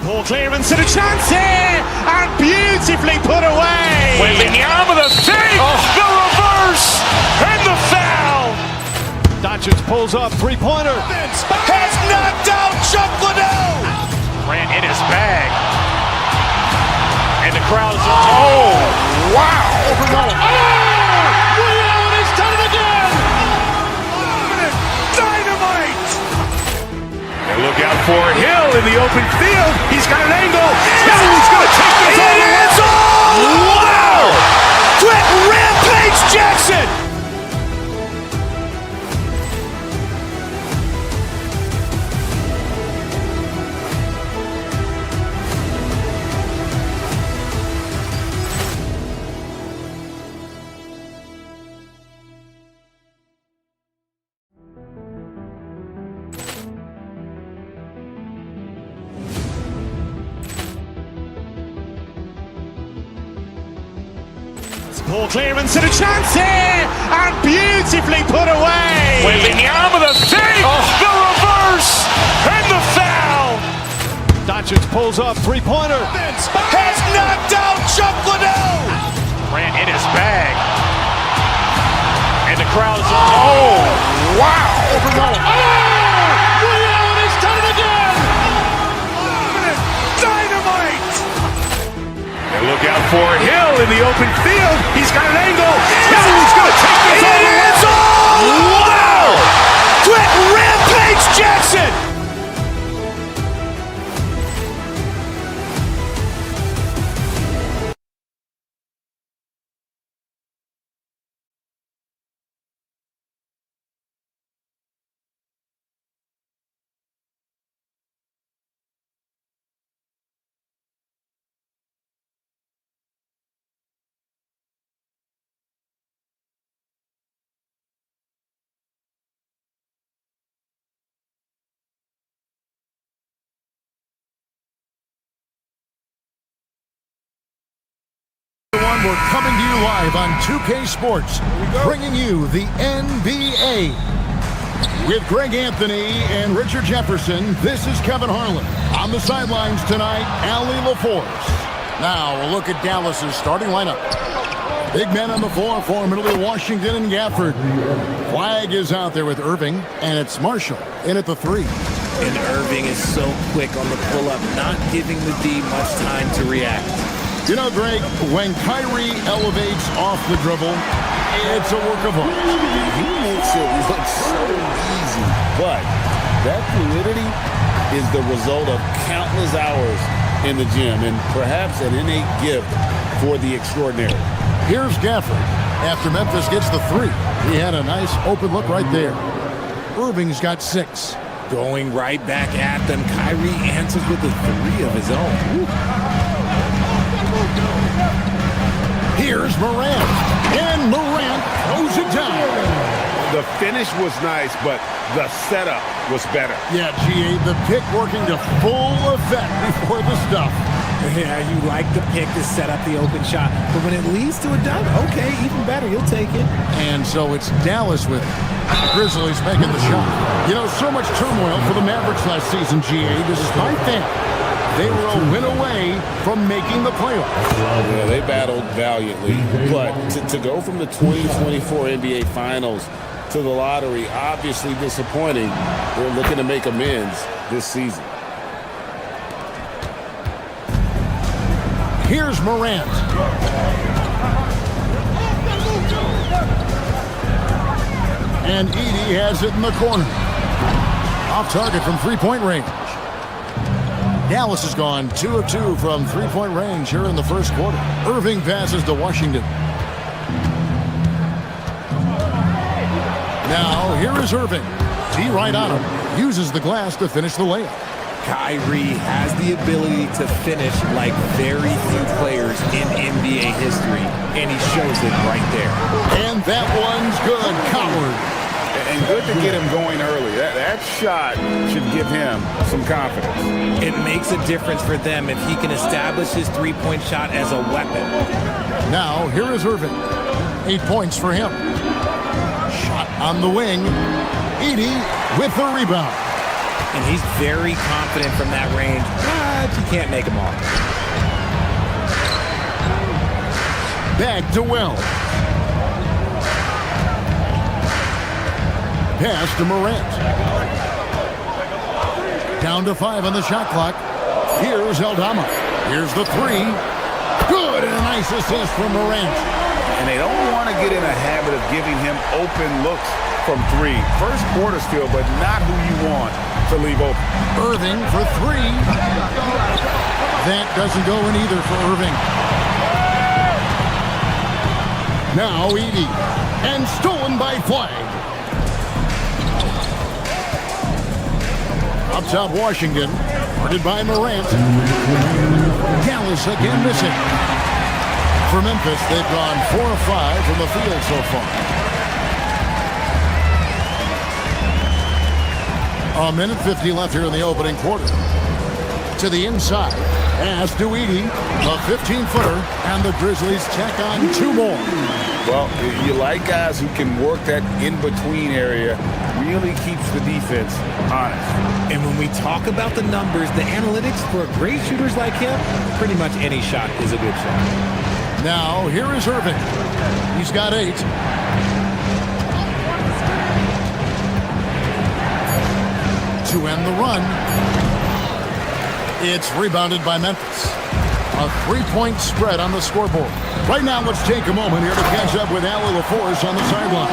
Ball clearance and a chance here, and beautifully put away. Wembanyama the fake, the reverse, and the foul. Doncic pulls up, three-pointer. Has knocked out Chuck Liddell. Ran in his bag. And the crowd is, oh, wow. Ray Allen has done it again. Dynamite. And look out for Hill in the open field. He's got an angle. He's going to take this all the way. Wow! Quick Rampage Jackson. Ball clearance and a chance here, and beautifully put away. Wembanyama the fake, the reverse, and the foul. Doncic pulls up, three-pointer. Has knocked out Chuck Liddell. Ran in his bag. And the crowd is, oh, wow. Ray Allen has done it again. Dynamite. And look out for Hill in the open field. He's got an angle. He's going to take this all the way. Wow! Quick Rampage Jackson. And we're coming to you live on 2K Sports, bringing you the NBA. With Greg Anthony and Richard Jefferson, this is Kevin Harlan. On the sidelines tonight, Allie LaForce. Now, a look at Dallas's starting lineup. Big men on the floor for Middle Washington and Gafford. Flag is out there with Irving, and it's Marshall in at the 3. And Irving is so quick on the pull-up, not giving the D much time to react. You know, Greg, when Kyrie elevates off the dribble, it's a work of art. He makes it look so easy, but that fluidity is the result of countless hours in the gym and perhaps an innate gift for the extraordinary. Here's Gafford after Memphis gets the 3. He had a nice open look right there. Irving's got 6. Going right back at them, Kyrie answers with a 3 of his own. Woo. Here's Morant, and Morant throws it down. The finish was nice, but the setup was better. Yeah, GA, the pick working to full effect before the stuff. Yeah, you like the pick to set up the open shot, but when it leads to a dunk, okay, even better, you'll take it. And so it's Dallas with it. Grizzlies making the shot. You know, so much turmoil for the Mavericks last season, GA. Despite that, they were a win away from making the playoffs. Yeah, they battled valiantly, but to go from the 2024 NBA Finals to the lottery, obviously disappointing. They're looking to make amends this season. Here's Morant. And Edey has it in the corner. Off target from three-point range. Dallas has gone 2 of 2 from three-point range here in the first quarter. Irving passes to Washington. Now, here is Irving. D right on him. Uses the glass to finish the layup. Kyrie has the ability to finish like very few players in NBA history, and he shows it right there. And that one's good. Coward. And good to get him going early. That shot should give him some confidence. It makes a difference for them if he can establish his three-point shot as a weapon. Now, here is Irving. 8 points for him. Shot on the wing. Edey with the rebound. And he's very confident from that range, but you can't make him all. Back to Wells. Pass to Morant. Down to 5 on the shot clock. Here's Aldama. Here's the 3. Good, and a nice assist from Morant. And they don't want to get in a habit of giving him open looks from 3. First quarter still, but not who you want to leave open. Irving for 3. That doesn't go in either for Irving. Now Edey. And stolen by Flag. Up top, Washington. Guarded by Morant. Dallas again missing. For Memphis, they've gone 4 of 5 from the field so far. A minute 50 left here in the opening quarter. To the inside. Pass to Edey. A 15-footer. And the Grizzlies check on 2 more. Well, you like guys who can work that in-between area. Really keeps the defense honest. And when we talk about the numbers, the analytics for great shooters like him, pretty much any shot is a good shot. Now, here is Irving. He's got 8. To end the run. It's rebounded by Memphis. A 3-point spread on the scoreboard. Right now, let's take a moment here to catch up with Allie LaForce on the sideline.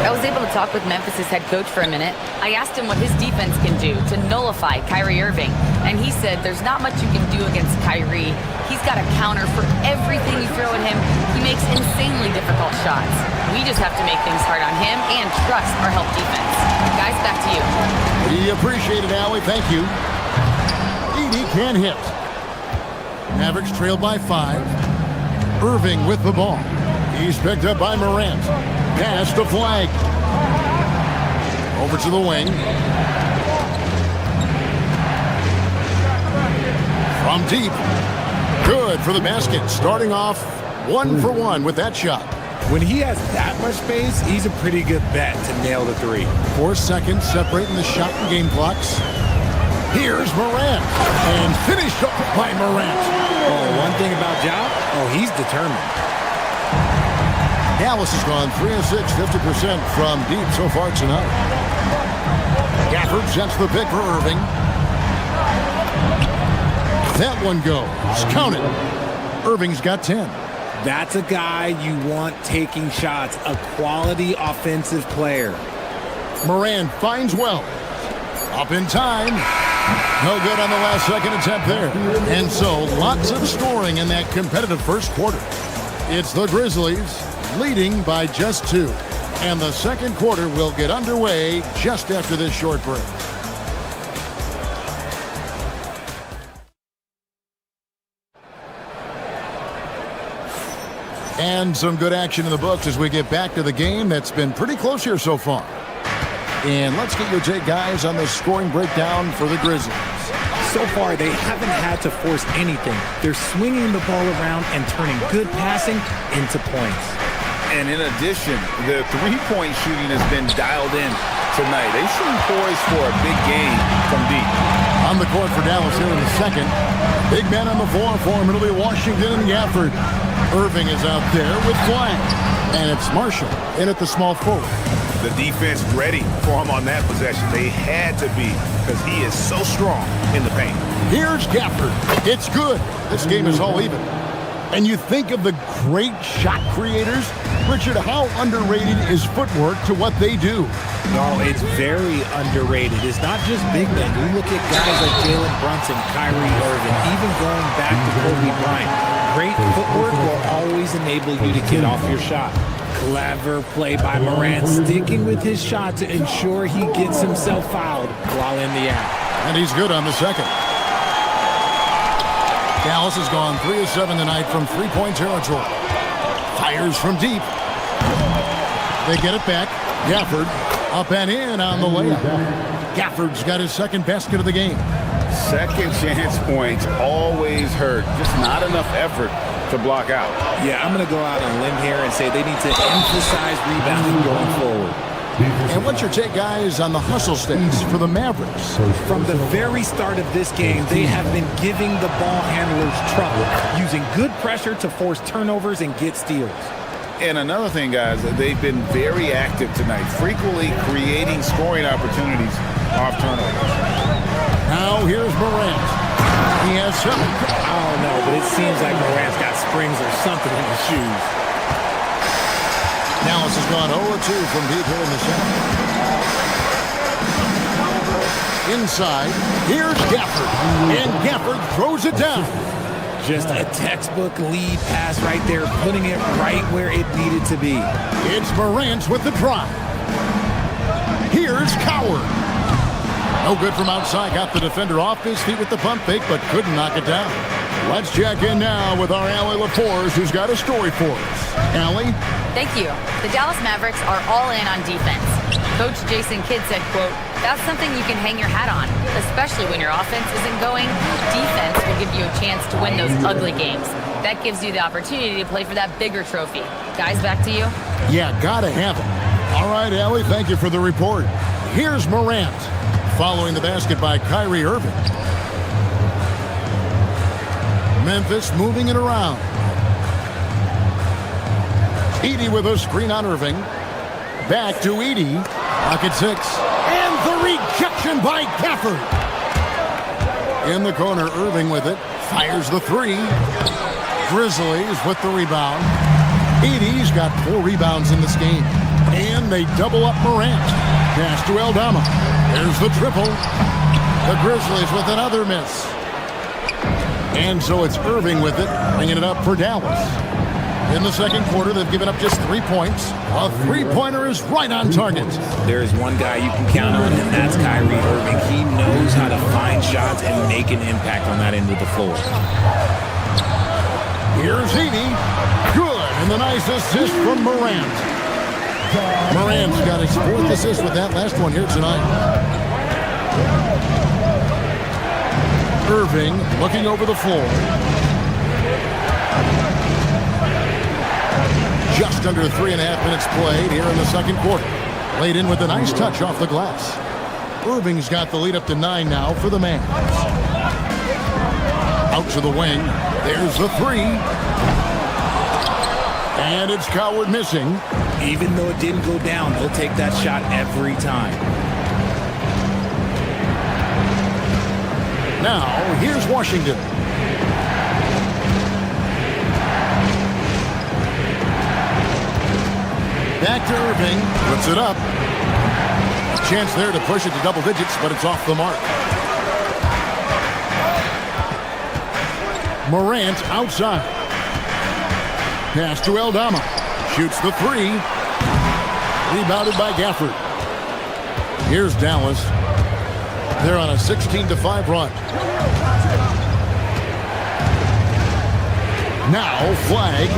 I was able to talk with Memphis' head coach for a minute. I asked him what his defense can do to nullify Kyrie Irving. And he said there's not much you can do against Kyrie. He's got a counter for everything you throw at him. He makes insanely difficult shots. We just have to make things hard on him and trust our help defense. Guys, back to you. We appreciate it, Allie. Thank you. Edey can hit. Mavericks trailed by 5. Irving with the ball. He's picked up by Morant. Pass to Flag. Over to the wing. From deep. Good for the basket. Starting off 1 for 1 with that shot. When he has that much space, he's a pretty good bet to nail the three. 4 seconds separating the shot and game clocks. Here's Morant, and finished up by Morant. Oh, one thing about Ja, he's determined. Dallas has gone 3 of 6, 50% from deep so far tonight. Gafford sets the pick for Irving. That one goes. Count it. Irving's got 10. That's a guy you want taking shots, a quality offensive player. Morant finds Wells. Up in time. No good on the last second attempt there. And so, lots of scoring in that competitive first quarter. It's the Grizzlies leading by just 2. And the second quarter will get underway just after this short break. And some good action in the books as we get back to the game that's been pretty close here so far. And let's get your take, guys, on the scoring breakdown for the Grizzlies. So far, they haven't had to force anything. They're swinging the ball around and turning good passing into points. And in addition, the three-point shooting has been dialed in tonight. They seem poised for a big game from deep. On the court for Dallas here in the second. Big man on the floor for him. It'll be Washington and Gafford. Irving is out there with Flag. And it's Marshall in at the small forward. The defense ready for him on that possession. They had to be because he is so strong in the paint. Here's Gafford. It's good. This game is all even. And you think of the great shot creators. Richard, how underrated is footwork to what they do? No, it's very underrated. It's not just big men. You look at guys like Jalen Brunson, Kyrie Irving, even going back to Kobe Bryant. Great footwork will always enable you to get off your shot. Clever play by Morant, sticking with his shot to ensure he gets himself fouled while in the act. And he's good on the second. Dallas has gone 3 of 7 tonight from three-point territory. Fires from deep. They get it back. Gafford up and in on the layup. Gafford's got his second basket of the game. Second chance points always hurt. Just not enough effort to block out. Yeah, I'm going to go out on a limb here and say they need to emphasize rebounding going forward. And what's your take, guys, on the hustle stats for the Mavericks? From the very start of this game, they have been giving the ball handlers trouble, using good pressure to force turnovers and get steals. And another thing, guys, they've been very active tonight, frequently creating scoring opportunities off turnovers. Now here's Morant. He has 7. I don't know, but it seems like Morant's got springs or something in his shoes. Dallas has gone 0-2 from deep here in the second. Inside, here's Gafford. And Gafford throws it down. Just a textbook lead pass right there, putting it right where it needed to be. It's Morant with the drive. Here's Coward. No good from outside. Got the defender off his feet with the pump fake, but couldn't knock it down. Let's check in now with our Allie LaForce, who's got a story for us. Allie? Thank you. The Dallas Mavericks are all in on defense. Coach Jason Kidd said, quote, "That's something you can hang your hat on, especially when your offense isn't going. Defense will give you a chance to win those ugly games. That gives you the opportunity to play for that bigger trophy." Guys, back to you. Yeah, gotta have it. All right, Allie, thank you for the report. Here's Morant, following the basket by Kyrie Irving. Memphis moving it around. Edey with a screen on Irving. Back to Edey. Pocket 6. And the rejection by Gafford. In the corner, Irving with it. Fires the 3. Grizzlies with the rebound. Edey's got 4 rebounds in this game. And they double up Morant. Pass to Aldama. There's the triple. The Grizzlies with another miss. And so it's Irving with it, bringing it up for Dallas. In the second quarter, they've given up just 3 points. A three-pointer is right on target. There is one guy you can count on, and that's Kyrie Irving. He knows how to find shots and make an impact on that end of the floor. Here's Edey. Good, and the nice assist from Morant. Morant's got his 4th assist with that last one here tonight. Irving looking over the floor. Just under 3.5 minutes played here in the second quarter. Laid in with a nice touch off the glass. Irving's got the lead up to 9 now for the Mavs. Out to the wing. There's the three. And it's Coward missing. Even though it didn't go down, he'll take that shot every time. Now, here's Washington. Back to Irving. Puts it up. A chance there to push it to double digits, but it's off the mark. Morant outside. Pass to Aldama. Shoots the three. Rebounded by Gafford. Here's Dallas. They're on a 16-5 run. Now Flag.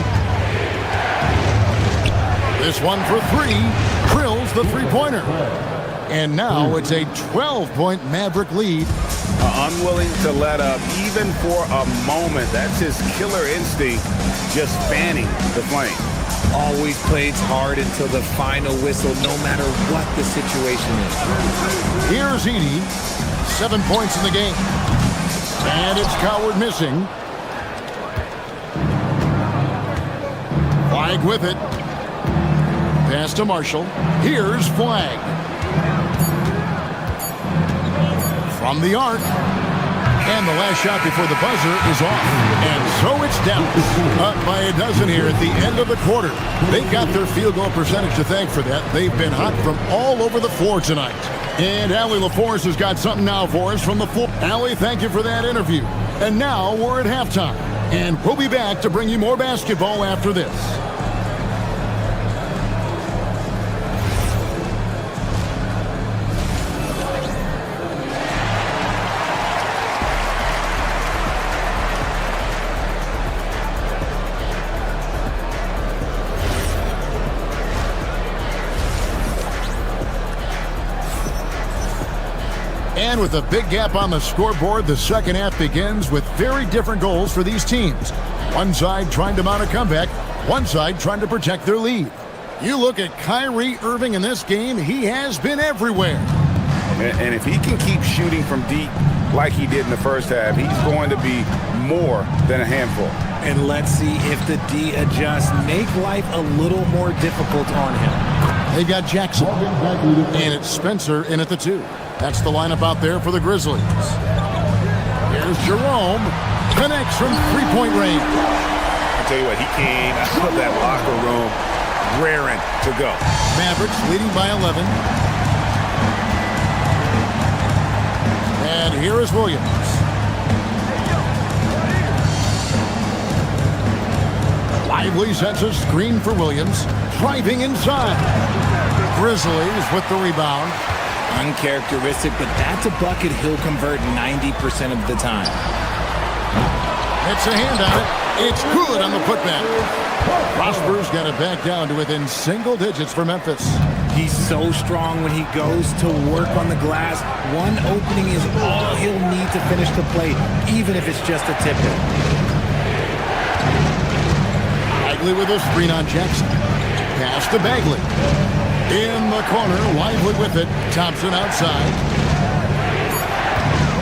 This one for three. Drills the three-pointer. And now it's a 12-point Maverick lead. Unwilling to let up even for a moment. That's his killer instinct, just fanning the flame. Always plays hard until the final whistle, no matter what the situation is. Here's Edey. 7 points in the game. And it's Coward missing. Flag with it. Pass to Marshall. Here's Flag. From the arc. And the last shot before the buzzer is off. And so it's Dallas. Up by a dozen here at the end of the quarter. They've got their field goal percentage to thank for that. They've been hot from all over the floor tonight. And Allie LaForce has got something now for us from the floor. Allie, thank you for that interview. And now we're at halftime. And we'll be back to bring you more basketball after this. And with a big gap on the scoreboard, the second half begins with very different goals for these teams. One side trying to mount a comeback, one side trying to protect their lead. You look at Kyrie Irving in this game, he has been everywhere. And if he can keep shooting from deep like he did in the first half, he's going to be more than a handful. And let's see if the D adjusts, make life a little more difficult on him. They've got Jackson, and it's Spencer in at the 2. That's the lineup out there for the Grizzlies. Here's Jerome. Connects from three-point range. I tell you what, he came out of that locker room raring to go. Mavericks leading by 11. And here is Williams. Lively sets a screen for Williams. Driving inside. Grizzlies with the rebound. Uncharacteristic, but that's a bucket he'll convert 90% of the time. It's a hand on it. It's good on the putback. Prosper's got it back down to within single digits for Memphis. He's so strong when he goes to work on the glass. One opening is all he'll need to finish the play, even if it's just a tip-in. Bagley with a screen on Jackson. Pass to Bagley. In the corner, Lively with it. Thompson outside.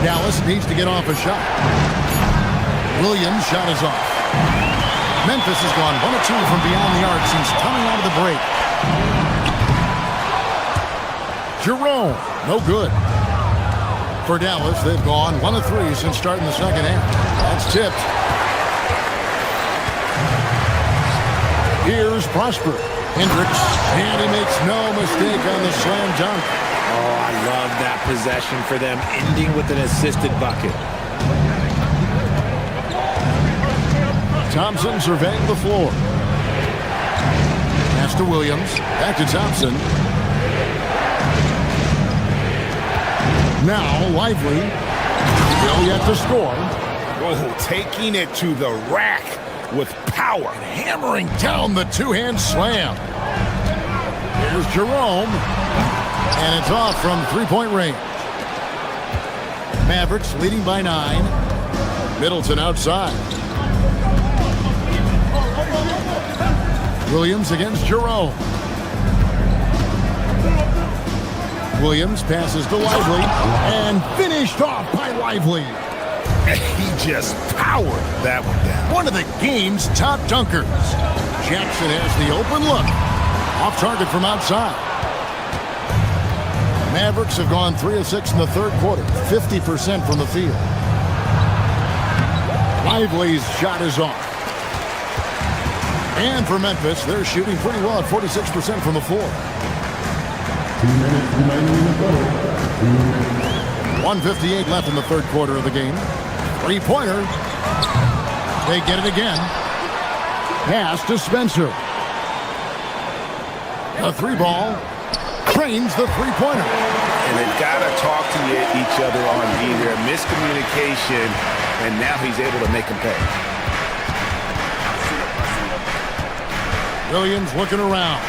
Dallas needs to get off a shot. Williams' shot is off. Memphis has gone 1 of 2 from beyond the arc since coming out of the break. Jerome, no good. For Dallas, they've gone 1 of 3 since starting the second half. That's tipped. Here's Prosper. Hendricks, and he makes no mistake on the slam dunk. Oh, I love that possession for them, ending with an assisted bucket. Thompson surveying the floor. Pass to Williams, back to Thompson. Now Lively, still yet to score. Oh, taking it to the rack with power. Hammering down the two-hand slam. Here's Jerome. And it's off from three-point range. Mavericks leading by 9. Middleton outside. Williams against Jerome. Williams passes to Lively and finished off by Lively. He just powered that one down. One of the game's top dunkers. Jackson has the open look. Off target from outside. Mavericks have gone 3 of 6 in the third quarter. 50% from the field. Lively's shot is off. And for Memphis, they're shooting pretty well at 46% from the floor. 1:58 left in the third quarter of the game. Three-pointer. They get it again. Pass to Spencer. The three ball trains the three-pointer. And they've got to talk to each other on either miscommunication, and now he's able to make them pay. Williams looking around.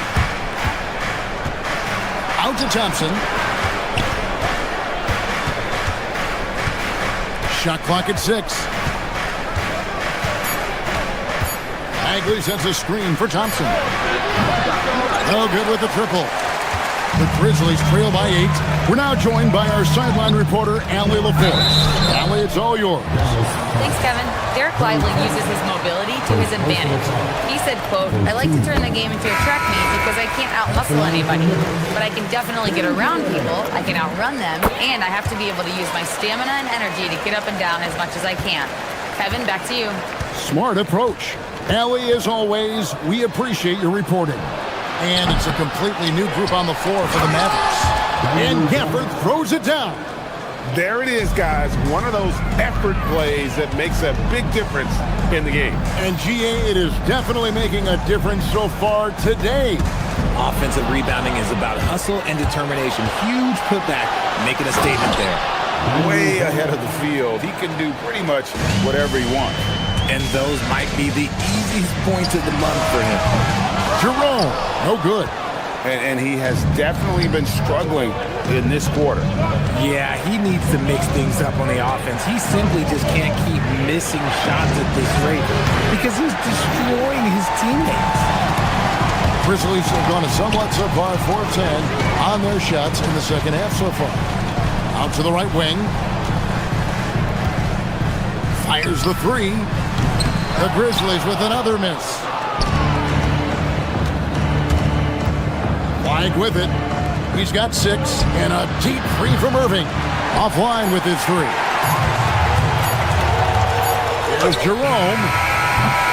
Out to Thompson. Shot clock at 6. Bagley sends a screen for Thompson. No good with the triple. The Grizzlies trail by 8. We're now joined by our sideline reporter, Allie LaForce. Allie, it's all yours. Thanks, Kevin. Derek Lively uses his mobility to his advantage. He said, quote, "I like to turn the game into a track meet because I can't out-muscle anybody. But I can definitely get around people, I can outrun them, and I have to be able to use my stamina and energy to get up and down as much as I can." Kevin, back to you. Smart approach. Allie, as always, we appreciate your reporting. And it's a completely new group on the floor for the Mavericks. And Gafford throws it down. There it is, guys. One of those effort plays that makes a big difference in the game. And GA, it is definitely making a difference so far today. Offensive rebounding is about hustle and determination. Huge putback, making a statement there. Way ahead of the field. He can do pretty much whatever he wants. And those might be the easiest points of the month for him. Jerome, no good. And he has definitely been struggling in this quarter. Yeah, he needs to mix things up on the offense. He simply just can't keep missing shots at this rate because he's destroying his teammates. Grizzlies have gone a somewhat subpar 4 of 10 on their shots in the second half so far. Out to the right wing. Fires the three. The Grizzlies with another miss. Flag with it. He's got 6 and a deep three from Irving. Offline with his 3. There's Jerome.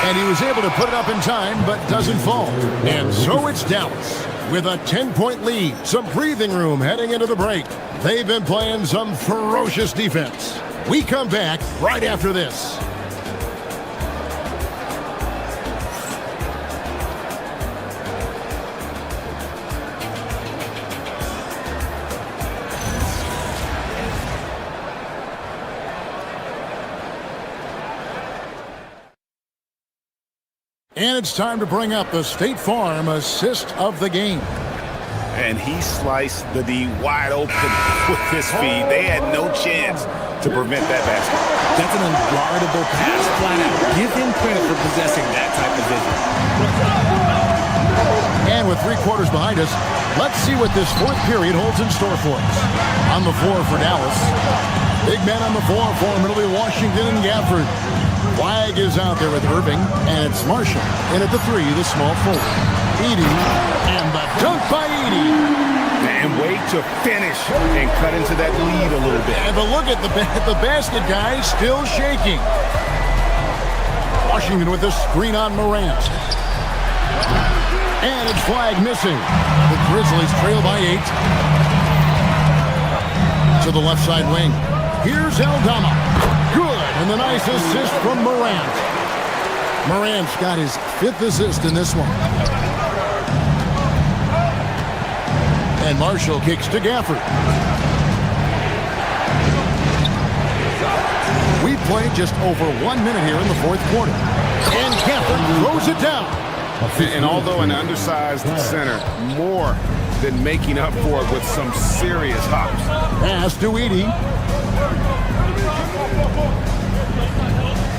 And he was able to put it up in time, but doesn't fall. And so it's Dallas with a 10-point lead. Some breathing room heading into the break. They've been playing some ferocious defense. We come back right after this. And it's time to bring up the State Farm assist of the game. And he sliced the D wide open with his feet. They had no chance to prevent that basket. That's an unguardable pass, flat out. Give him credit for possessing that type of vision. And with 3 quarters behind us, let's see what this fourth period holds in store for us. On the floor for Dallas. Big men on the floor for Middle Washington and Gafford. Flag is out there with Irving, and it's Marshall. And at the 3, the small forward. Edey, and the dunk by Edey. And wait to finish and cut into that lead a little bit. And look at the basket guy still shaking. Washington with the screen on Morant. And it's flag missing. The Grizzlies trail by 8. To the left side wing. Here's Aldama. Good. And the nice assist from Morant. Morant's got his 5th assist in this one. And Marshall kicks to Gafford. We played just over 1 minute here in the fourth quarter. And Gafford throws it down. And although an undersized center, more than making up for it with some serious hops. Pass to Edey.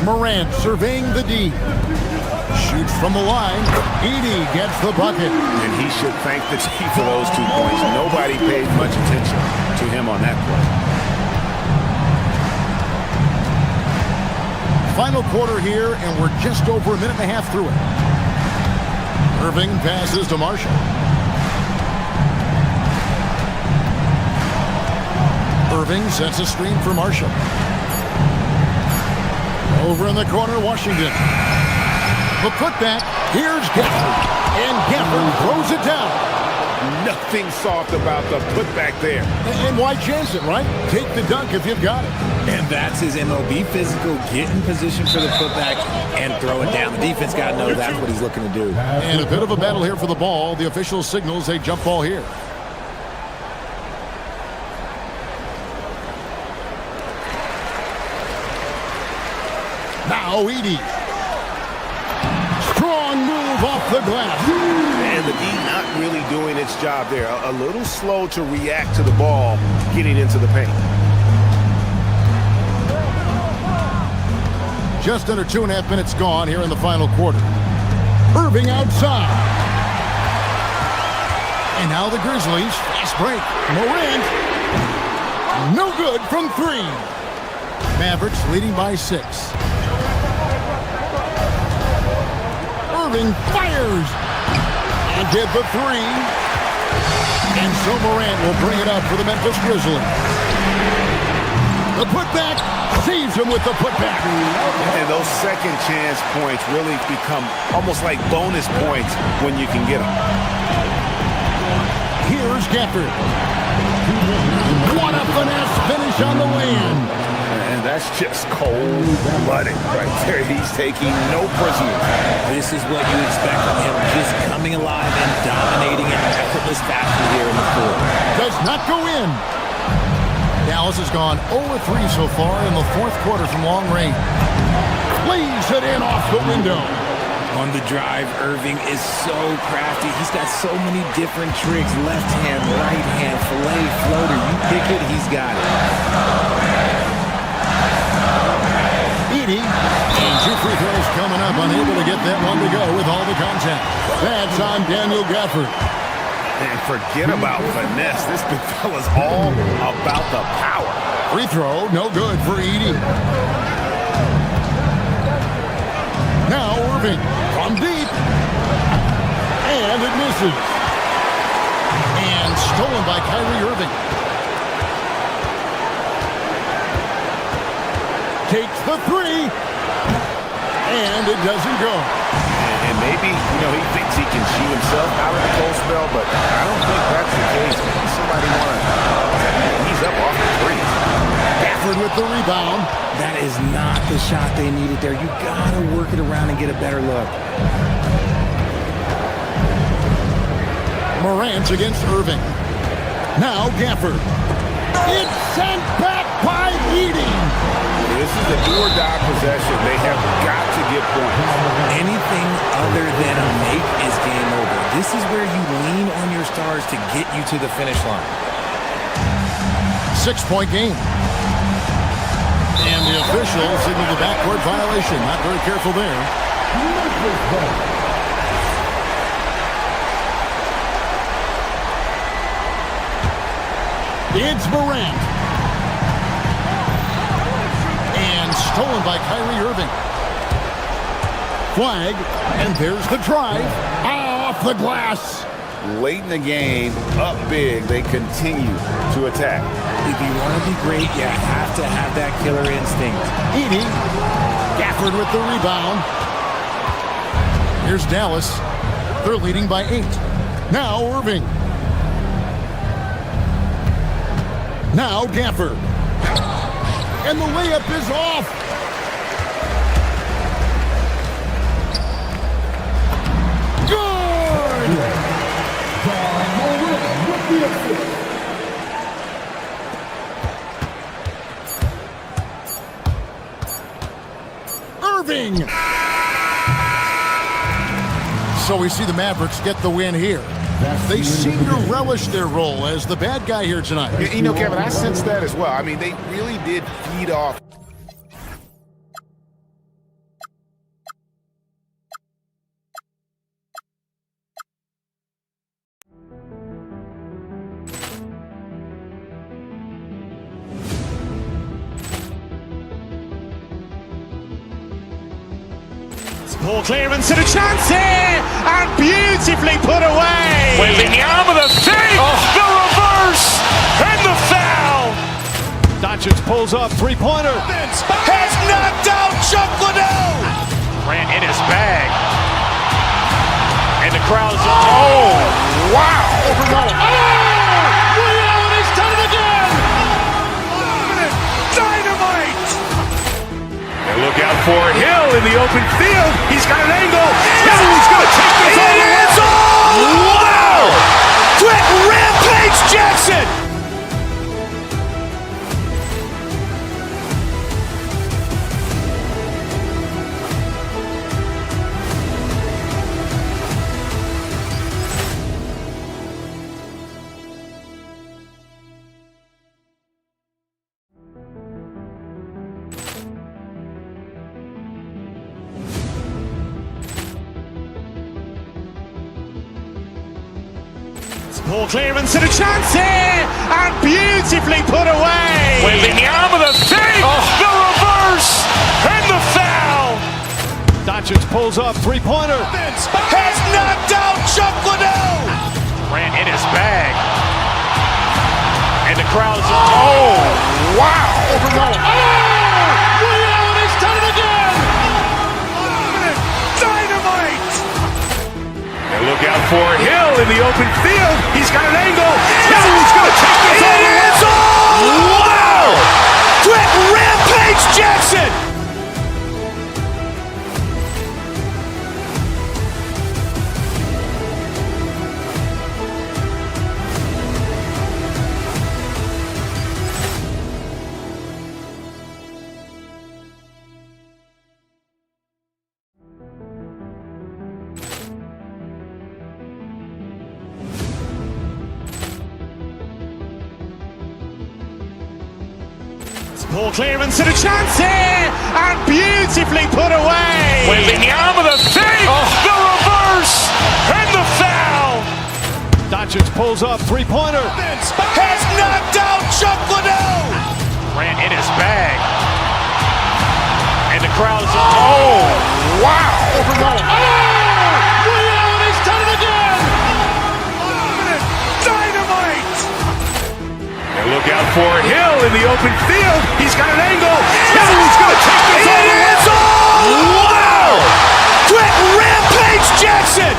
Morant surveying the D. Shoots from the line. Edey gets the bucket. And he should thank the team for those 2 points. Nobody paid much attention to him on that play. Final quarter here, and we're just over a minute and a half through it. Irving passes to Marshall. Irving sets a screen for Marshall. Over in the corner, Washington. The putback. Here's Gafford. And Gafford throws it down. Nothing soft about the putback there. And why chance it, right? Take the dunk if you've got it. And that's his MO. Be physical, get in position for the putback, and throw it down. The defense got to know that's what he's looking to do. And a bit of a battle here for the ball. The official signals a jump ball here. Now Edey. Strong move off the glass. And the D not really doing its job there. A little slow to react to the ball getting into the paint. Just under 2.5 minutes gone here in the final quarter. Irving outside. And now the Grizzlies. Fast break. Morant. No good from 3. Mavericks leading by 6. Irving fires. And did the 3. And so Morant will bring it up for the Memphis Grizzlies. The putback saves him with the putback. And those second chance points really become almost like bonus points when you can get them. Here's Gafford. What a finesse finish on the win. And that's just cold-blooded right there. He's taking no prisoners. This is what you expect from him, just coming alive and dominating in effortless fashion here in the court. Does not go in. Dallas has gone 0-3 so far in the 4th quarter from long range. Lays it in off the window. On the drive, Irving is so crafty. He's got so many different tricks. Left hand, right hand, fillet, floater. You pick it, he's got it. Edey. And 2 free throws coming up. Unable to get that one to go with all the contact. That's on Daniel Gafford. And forget about finesse. This big fella's all about the power. Free throw, no good for Edey. Now Irving from deep. And it misses. And stolen by Kyrie Irving. Takes the 3. And it doesn't go. And maybe, he thinks he can shoot himself out of the cold spell, but I don't think that's the case. Somebody want to ease up off the 3. Gafford with the rebound. That is not the shot they needed there. You got to work it around and get a better look. Morant against Irving. Now Gafford. It's sent back by Edey. This is a do-or-die possession. They have got to get points. Anything other than a make is game over. This is where you lean on your stars to get you to the finish line. 6-point game. And the official signaled the backcourt violation. Not very careful there. It's Morant. And stolen by Kyrie Irving. Flag. And there's the drive. Off the glass. Late in the game, up big, they continue to attack. If you want to be great, you have to have that killer instinct. Edey. Gafford with the rebound. Here's Dallas. They're leading by 8. Now Irving. Now Gafford. And the layup is off. Good! Irving! So we see the Mavericks get the win here. They seem to relish their role as the bad guy here tonight. Kevin, I sense that as well. I mean, they really did feed off Ball clearance and a chance here, and beautifully put away. Wembanyama the save, the reverse, and the foul. Doncic pulls up, three-pointer. Has knocked out Chuck Liddell. Ran in his bag. And the crowd's wow. Ray Allen has done it again. Dynamite. And look out for Hill in the open field. He's got an angle. Hill's going to take this all the way. Wow. Quick Rampage Jackson. Ball clearance and a chance here, and beautifully put away. Wembanyama the save, the reverse, and the foul. Doncic pulls up, three-pointer. Has knocked out Chuck Liddell. ran in his bag. And the crowd's wow. Ray Allen has done it again. Dynamite. And look out for Hill in the open field. He's got an angle. Hill's going to take this all the way. Wow. Quick Rampage Jackson. Ball clearance and a chance here, and beautifully put away. Wembanyama the save, the reverse, and the foul. Doncic pulls up, three-pointer. Has knocked out Chuck Liddell. ran in his bag. And the crowd's wow. Ray Allen has done it again. Dynamite. And look out for Hill in the open field. He's got an angle. Hill's going to take this all the way. Wow. Quick Rampage Jackson.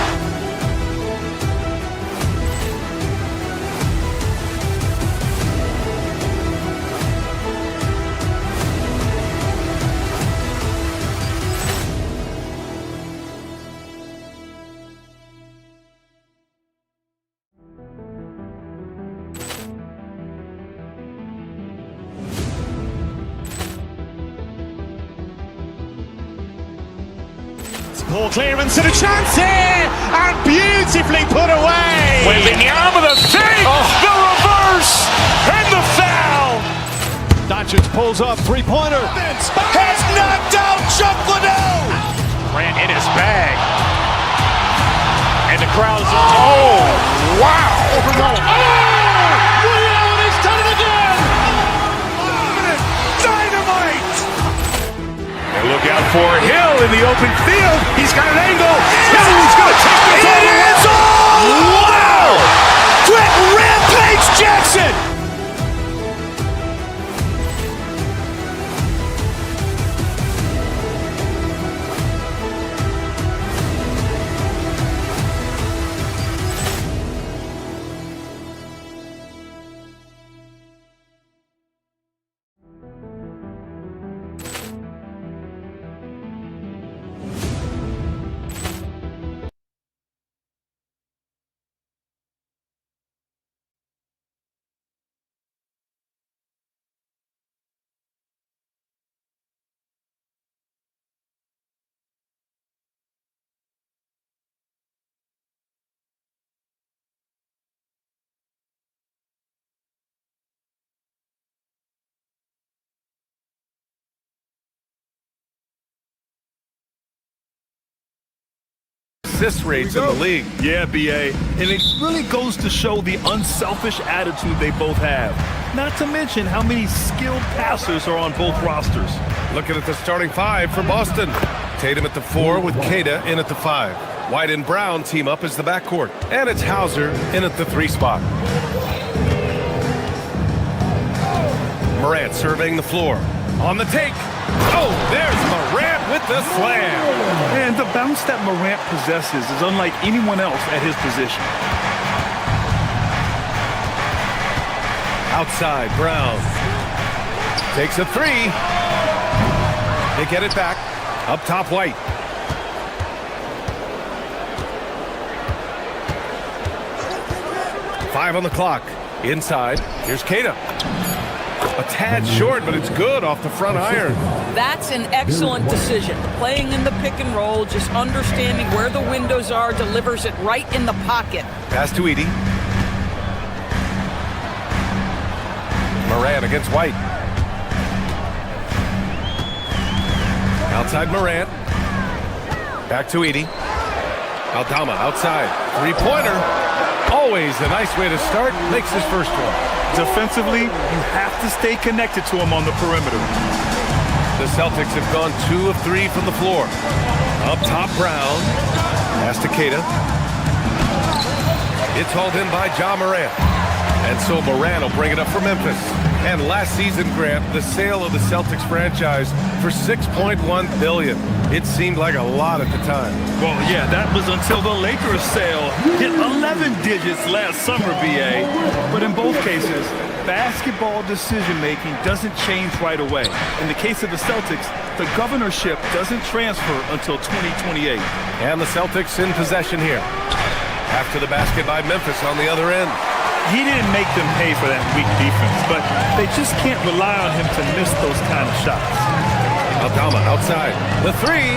Ball clearance and a chance here, and beautifully put away. Wembanyama the save, the reverse, and the foul. Doncic pulls up, three-pointer. Has knocked out Chuck Liddell. ran in his bag. And the crowd's wow. Ray Allen has done it again. Dynamite. And look out for Hill in the open field. He's got an angle. Hill's going to take this all the way. Wow. Quick Rampage Jackson. Assist rates in the league. Yeah, BA. And it really goes to show the unselfish attitude they both have. Not to mention how many skilled passers are on both rosters. Looking at the starting five for Boston. Tatum at the 4 with Keita in at the 5. White and Brown team up as the backcourt. And it's Hauser in at the 3 spot. Morant surveying the floor. On the take. Oh, there's Morant with the slam. And the bounce that Morant possesses is unlike anyone else at his position. Outside, Brown. Takes a 3. They get it back. Up top, White. Five on the clock. Inside. Here's Keita. A tad short, but it's good off the front iron. That's an excellent decision. Playing in the pick and roll, just understanding where the windows are, delivers it right in the pocket. Pass to Edie. Morant against White. Outside Morant. Back to Edie. Aldama outside. Three-pointer. Always a nice way to start. Makes his first one. Defensively, you have to stay connected to him on the perimeter. The Celtics have gone 2 of 3 from the floor. Up top, Brown. Pass to Keita. It's hauled in by Ja Morant. And so Morant will bring it up for Memphis. And last season, Grant, the sale of the Celtics franchise for $6.1 billion. It seemed like a lot at the time. Well, yeah, that was until the Lakers sale hit 11 digits last summer, BA. But in both cases, basketball decision-making doesn't change right away. In the case of the Celtics, the governorship doesn't transfer until 2028. And the Celtics in possession here. After the basket by Memphis on the other end. He didn't make them pay for that weak defense, but they just can't rely on him to miss those kind of shots. Aldama outside. The 3.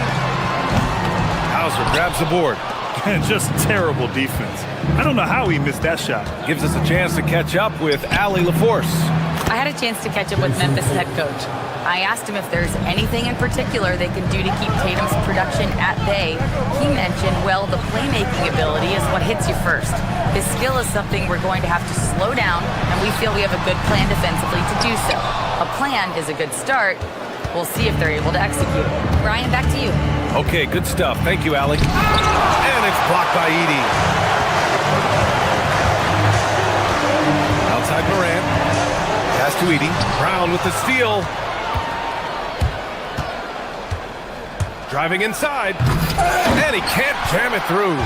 Hauser grabs the board. And just terrible defense. I don't know how he missed that shot. Gives us a chance to catch up with Allie LaForce. I had a chance to catch up with Memphis head coach. I asked him if there's anything in particular they can do to keep Tatum's production at bay. He mentioned, well, the playmaking ability is what hits you first. His skill is something we're going to have to slow down, and we feel we have a good plan defensively to do so. A plan is a good start. We'll see if they're able to execute. Brian, back to you. Okay, good stuff. Thank you, Allie. And it's blocked by Edie. Outside Morant. Pass to Edie. Brown with the steal. Driving inside. And he can't jam it through.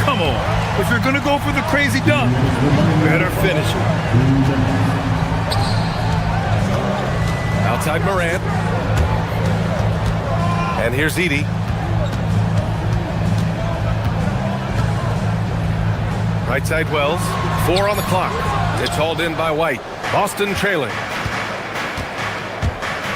Come on. If you're going to go for the crazy dunk, better finish it. Outside Morant. And here's Edie. Right side Wells. 4 on the clock. It's hauled in by White. Boston trailing.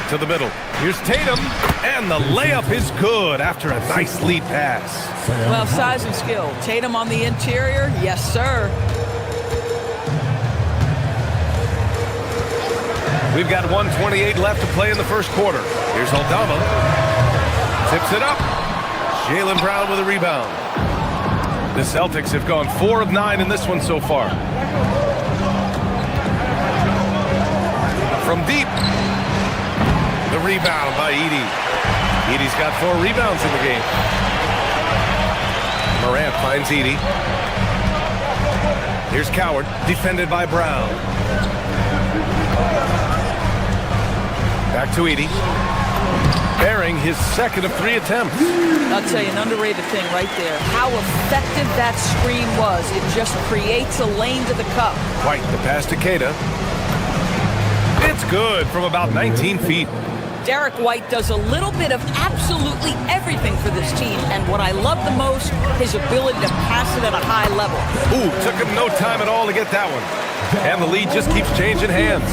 To the middle. Here's Tatum. And the layup is good after a nice lead pass. Well, size and skill. Tatum on the interior. Yes, sir. We've got 1:28 left to play in the first quarter. Here's Aldama. Tips it up. Jaylen Brown with a rebound. The Celtics have gone 4 of 9 in this one so far. From deep. The rebound by Edie. Edie's got 4 rebounds in the game. Morant finds Edie. Here's Coward, defended by Brown. Back to Edie. Bearing his second of 3 attempts. I'll tell you, an underrated thing right there. How effective that screen was. It just creates a lane to the cup. White, the pass to Keita. It's good from about 19 feet. Derek White does a little bit of absolutely everything for this team, and what I love the most, his ability to pass it at a high level. Ooh, took him no time at all to get that one. And the lead just keeps changing hands.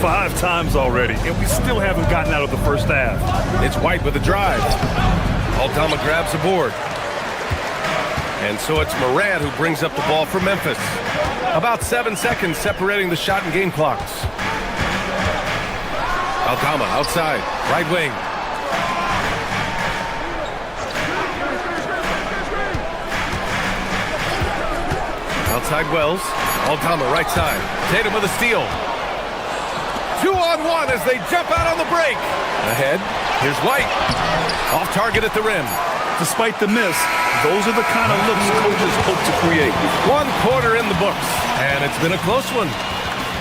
5 times already, and we still haven't gotten out of the first half. It's White with a drive. Aldama grabs the board. And so it's Morant who brings up the ball for Memphis. About 7 seconds separating the shot and game clocks. Aldama outside, right wing. Outside Wells. Aldama right side. Tatum with a steal. 2-on-1 as they jump out on the break. Ahead, here's White. Off target at the rim. Despite the miss, those are the kind of looks coaches hope to create. 1 quarter in the books, and it's been a close one.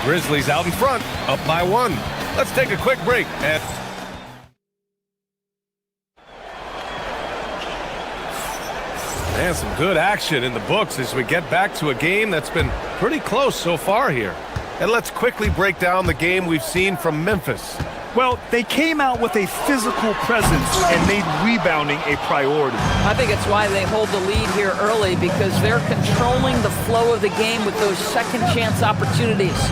Grizzlies out in front, up by 1. Let's take a quick break. And some good action in the books as we get back to a game that's been pretty close so far here. And let's quickly break down the game we've seen from Memphis. Well, they came out with a physical presence and made rebounding a priority. I think it's why they hold the lead here early, because they're controlling the flow of the game with those second chance opportunities.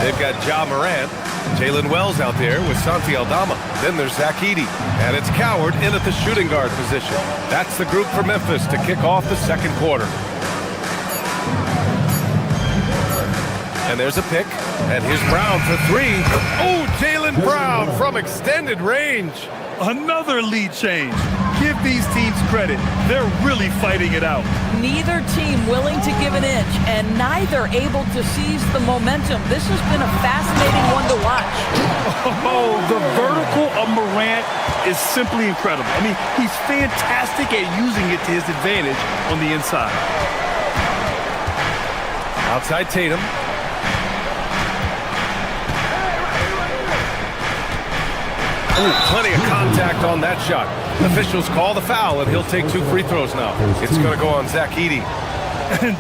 They've got Ja Morant, Jalen Wells out there with Santi Aldama. Then there's Zach Edey, and it's Coward in at the shooting guard position. That's the group for Memphis to kick off the second quarter. And there's a pick, and here's Brown for 3. Oh, Jalen Brown from extended range. Another lead change. Give these teams credit. They're really fighting it out. Neither team willing to give an inch, and neither able to seize the momentum. This has been a fascinating one to watch. Oh, the vertical of Morant is simply incredible. I mean, he's fantastic at using it to his advantage on the inside. Outside Tatum. Ooh, plenty of contact on that shot. Officials call the foul, and he'll take 2 free throws now. It's going to go on Zach Edey.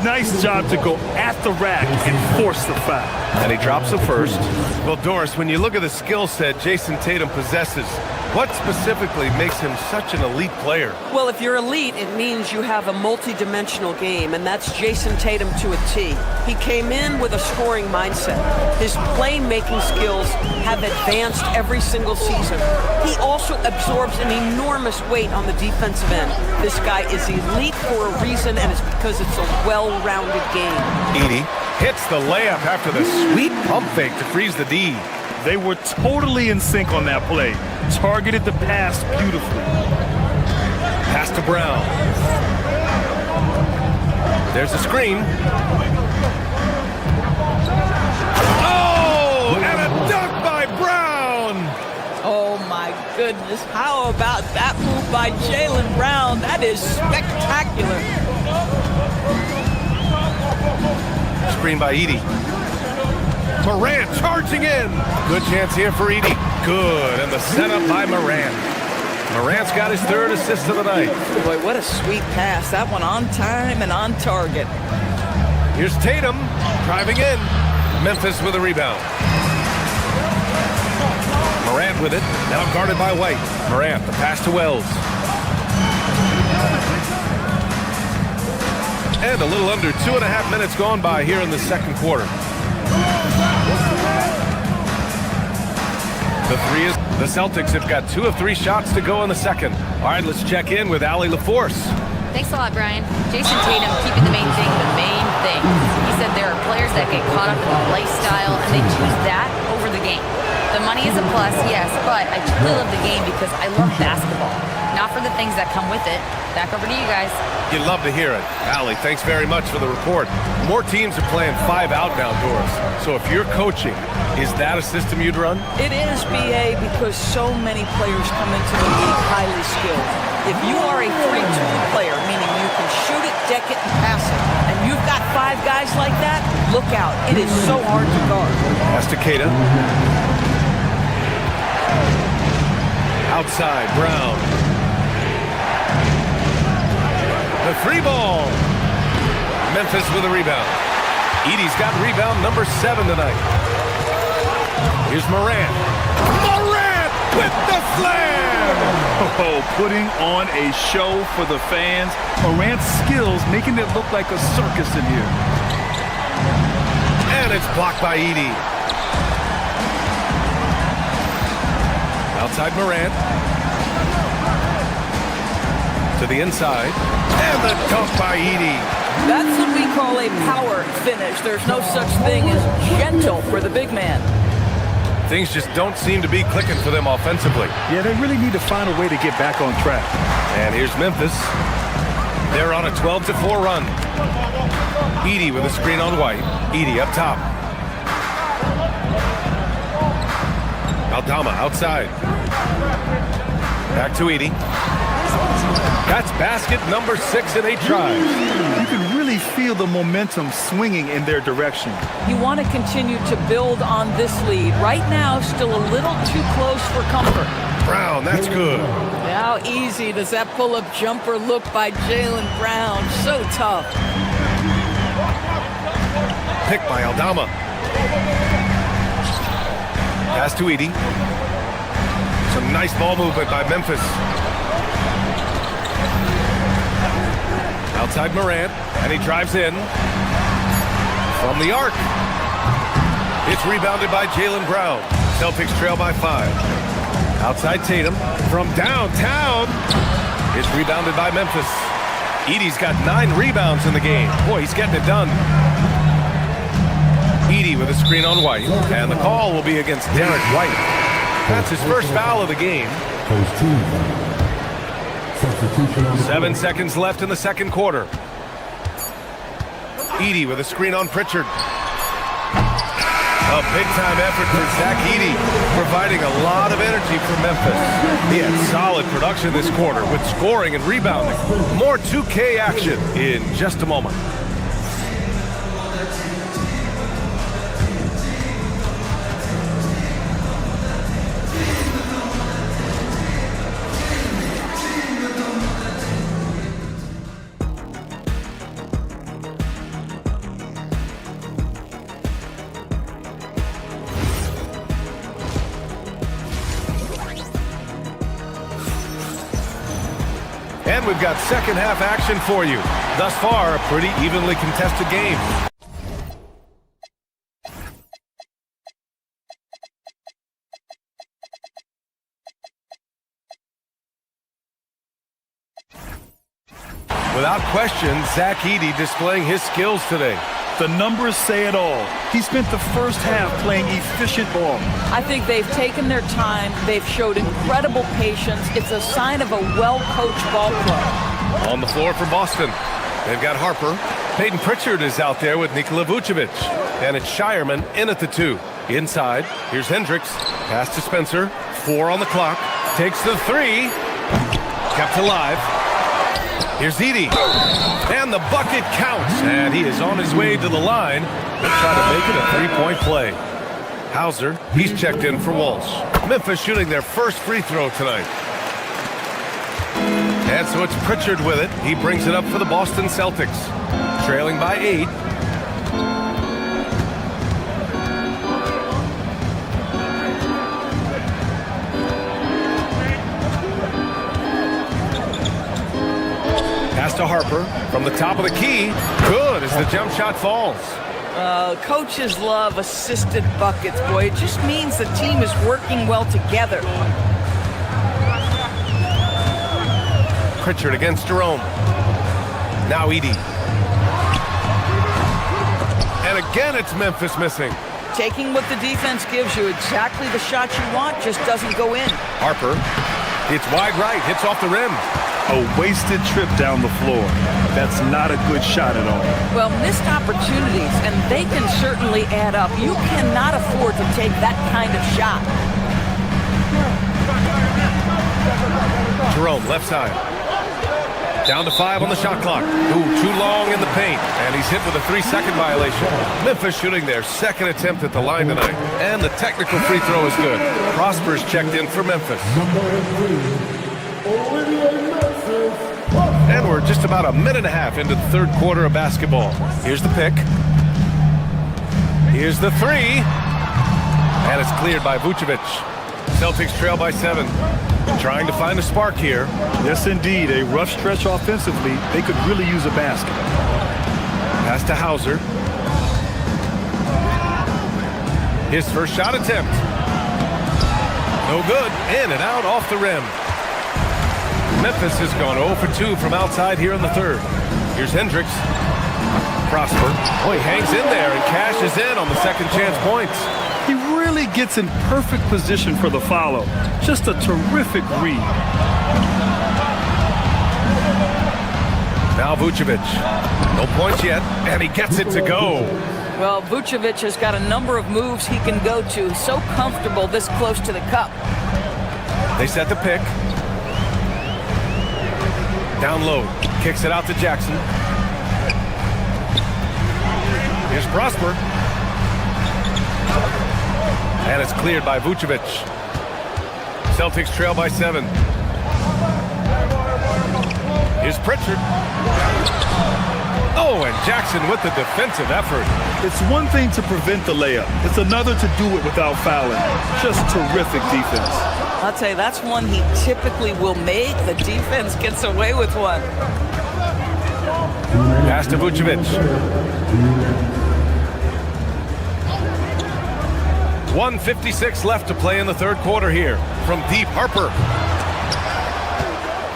Nice job to go at the rack and force the foul. And he drops the first. Well, Doris, when you look at the skill set Jason Tatum possesses, what specifically makes him such an elite player? Well, if you're elite, it means you have a multi-dimensional game, and that's Jason Tatum to a T. He came in with a scoring mindset. His playmaking skills have advanced every single season. He also absorbs an enormous weight on the defensive end. This guy is elite for a reason, and it's because it's a well-rounded game. Edey hits the layup after the sweet pump fake to freeze the D. They were totally in sync on that play. Targeted the pass beautifully. Pass to Brown. There's a screen. Oh, and a dunk by Brown. Oh, my goodness. How about that move by Jalen Brown? That is spectacular. Screen by Edey. Morant charging in. Good chance here for Edey. Good, and the setup by Morant. Morant's got his 3rd assist of the night. Boy, what a sweet pass. That one on time and on target. Here's Tatum driving in. Memphis with a rebound. Morant with it, now guarded by White. Morant, the pass to Wells. And a little under 2.5 minutes gone by here in the second quarter. The 3 is the Celtics have got 2 of 3 shots to go in the second. All right, let's check in with Allie LaForce. Thanks a lot, Brian. Jason Tatum keeping the main thing the main thing. He said there are players that get caught up in the lifestyle and they choose that over the game. The money is a plus, yes, but I truly love the game because I love basketball, not for the things that come with it. Back over to you guys. You'd love to hear it. Allie, thanks very much for the report. More teams are playing 5 out now, Doris. So if you're coaching, is that a system you'd run? It is, BA, because so many players come into the league highly skilled. If you are a 3-tool player, meaning you can shoot it, deck it, and pass it, and you've got 5 guys like that, look out. It is so hard to guard. Pass to Keita. Outside, Brown. The 3 ball. Memphis with a rebound. Edey's got rebound number 7 tonight. Here's Morant. Morant with the slam! Oh, putting on a show for the fans. Morant's skills making it look like a circus in here. And it's blocked by Edey. Outside Morant. To the inside. And the dunk by Edey. That's what we call a power finish. There's no such thing as gentle for the big man. Things just don't seem to be clicking for them offensively. Yeah, they really need to find a way to get back on track. And here's Memphis. They're on a 12-4 run. Edey with a screen on White. Edey up top. Aldama outside. Back to Edie. That's basket number 6 in 8 tries. You can really feel the momentum swinging in their direction. You want to continue to build on this lead. Right now, still a little too close for comfort. Brown, that's good. How easy does that pull-up jumper look by Jaylen Brown? So tough. Picked by Aldama. Pass to Edie. Some nice ball movement by Memphis. Outside Morant, and he drives in from the arc. It's rebounded by Jaylen Brown. Celtics trail by 5. Outside Tatum from downtown. It's rebounded by Memphis. Edie's got 9 rebounds in the game. Boy, he's getting it done. Edie with a screen on White, and the call will be against Derek White. That's his first foul of the game. 7 seconds left in the second quarter. Edie with a screen on Pritchard. A big-time effort for Zach Edey, providing a lot of energy for Memphis. He had solid production this quarter with scoring and rebounding. More 2K action in just a moment. And we've got second half action for you. Thus far, a pretty evenly contested game. Without question, Zach Edey displaying his skills today. The numbers say it all. He spent the first half playing efficient ball. I think they've taken their time. They've showed incredible patience. It's a sign of a well-coached ball club. On the floor for Boston, they've got Harper. Peyton Pritchard is out there with Nikola Vucevic. And it's Shireman in at the 2. Inside, here's Hendricks. Pass to Spencer. 4 on the clock. Takes the 3. Kept alive. Here's Edey. And the bucket counts. And he is on his way to the line. They'll try to make it a 3-point play. Hauser, he's checked in for Walsh. Memphis shooting their first free throw tonight. And so it's Pritchard with it. He brings it up for the Boston Celtics. Trailing by 8. Pass to Harper from the top of the key. Good as the jump shot falls. Coaches love assisted buckets, boy. It just means the team is working well together. Pritchard against Jerome. Now Edey. And again it's Memphis missing. Taking what the defense gives you, exactly the shot you want, just doesn't go in. Harper. It's wide right, hits off the rim. A wasted trip down the floor. That's not a good shot at all. Well, missed opportunities, and they can certainly add up. You cannot afford to take that kind of shot. Jerome, left side. Down to 5 on the shot clock. Ooh, too long in the paint. And he's hit with a 3-second violation. Memphis shooting their second attempt at the line tonight. And the technical free throw is good. Prosper's checked in for Memphis. And we're just about a minute and a half into the third quarter of basketball. Here's the pick. Here's the 3. And it's cleared by Vucevic. Celtics trail by 7. Trying to find a spark here. Yes, indeed. A rough stretch offensively. They could really use a basket. Pass to Hauser. His first shot attempt. No good. In and out off the rim. Memphis has gone 0 for 2 from outside here in the third. Here's Hendricks. Prosper. Oh, he hangs in there and cashes in on the second chance points. He really gets in perfect position for the follow. Just a terrific read. Now Vucevic. No points yet, and he gets it to go. Well, Vucevic has got a number of moves he can go to. So comfortable this close to the cup. They set the pick. Down low. Kicks it out to Jackson. Here's Prosper. And it's cleared by Vucevic. Celtics trail by 7. Here's Pritchard. Oh, and Jackson with the defensive effort. It's one thing to prevent the layup. It's another to do it without fouling. Just terrific defense. I'll tell you, that's one he typically will make. The defense gets away with one. Pass to Vucevic. 1:56 left to play in the third quarter here. From deep, Harper.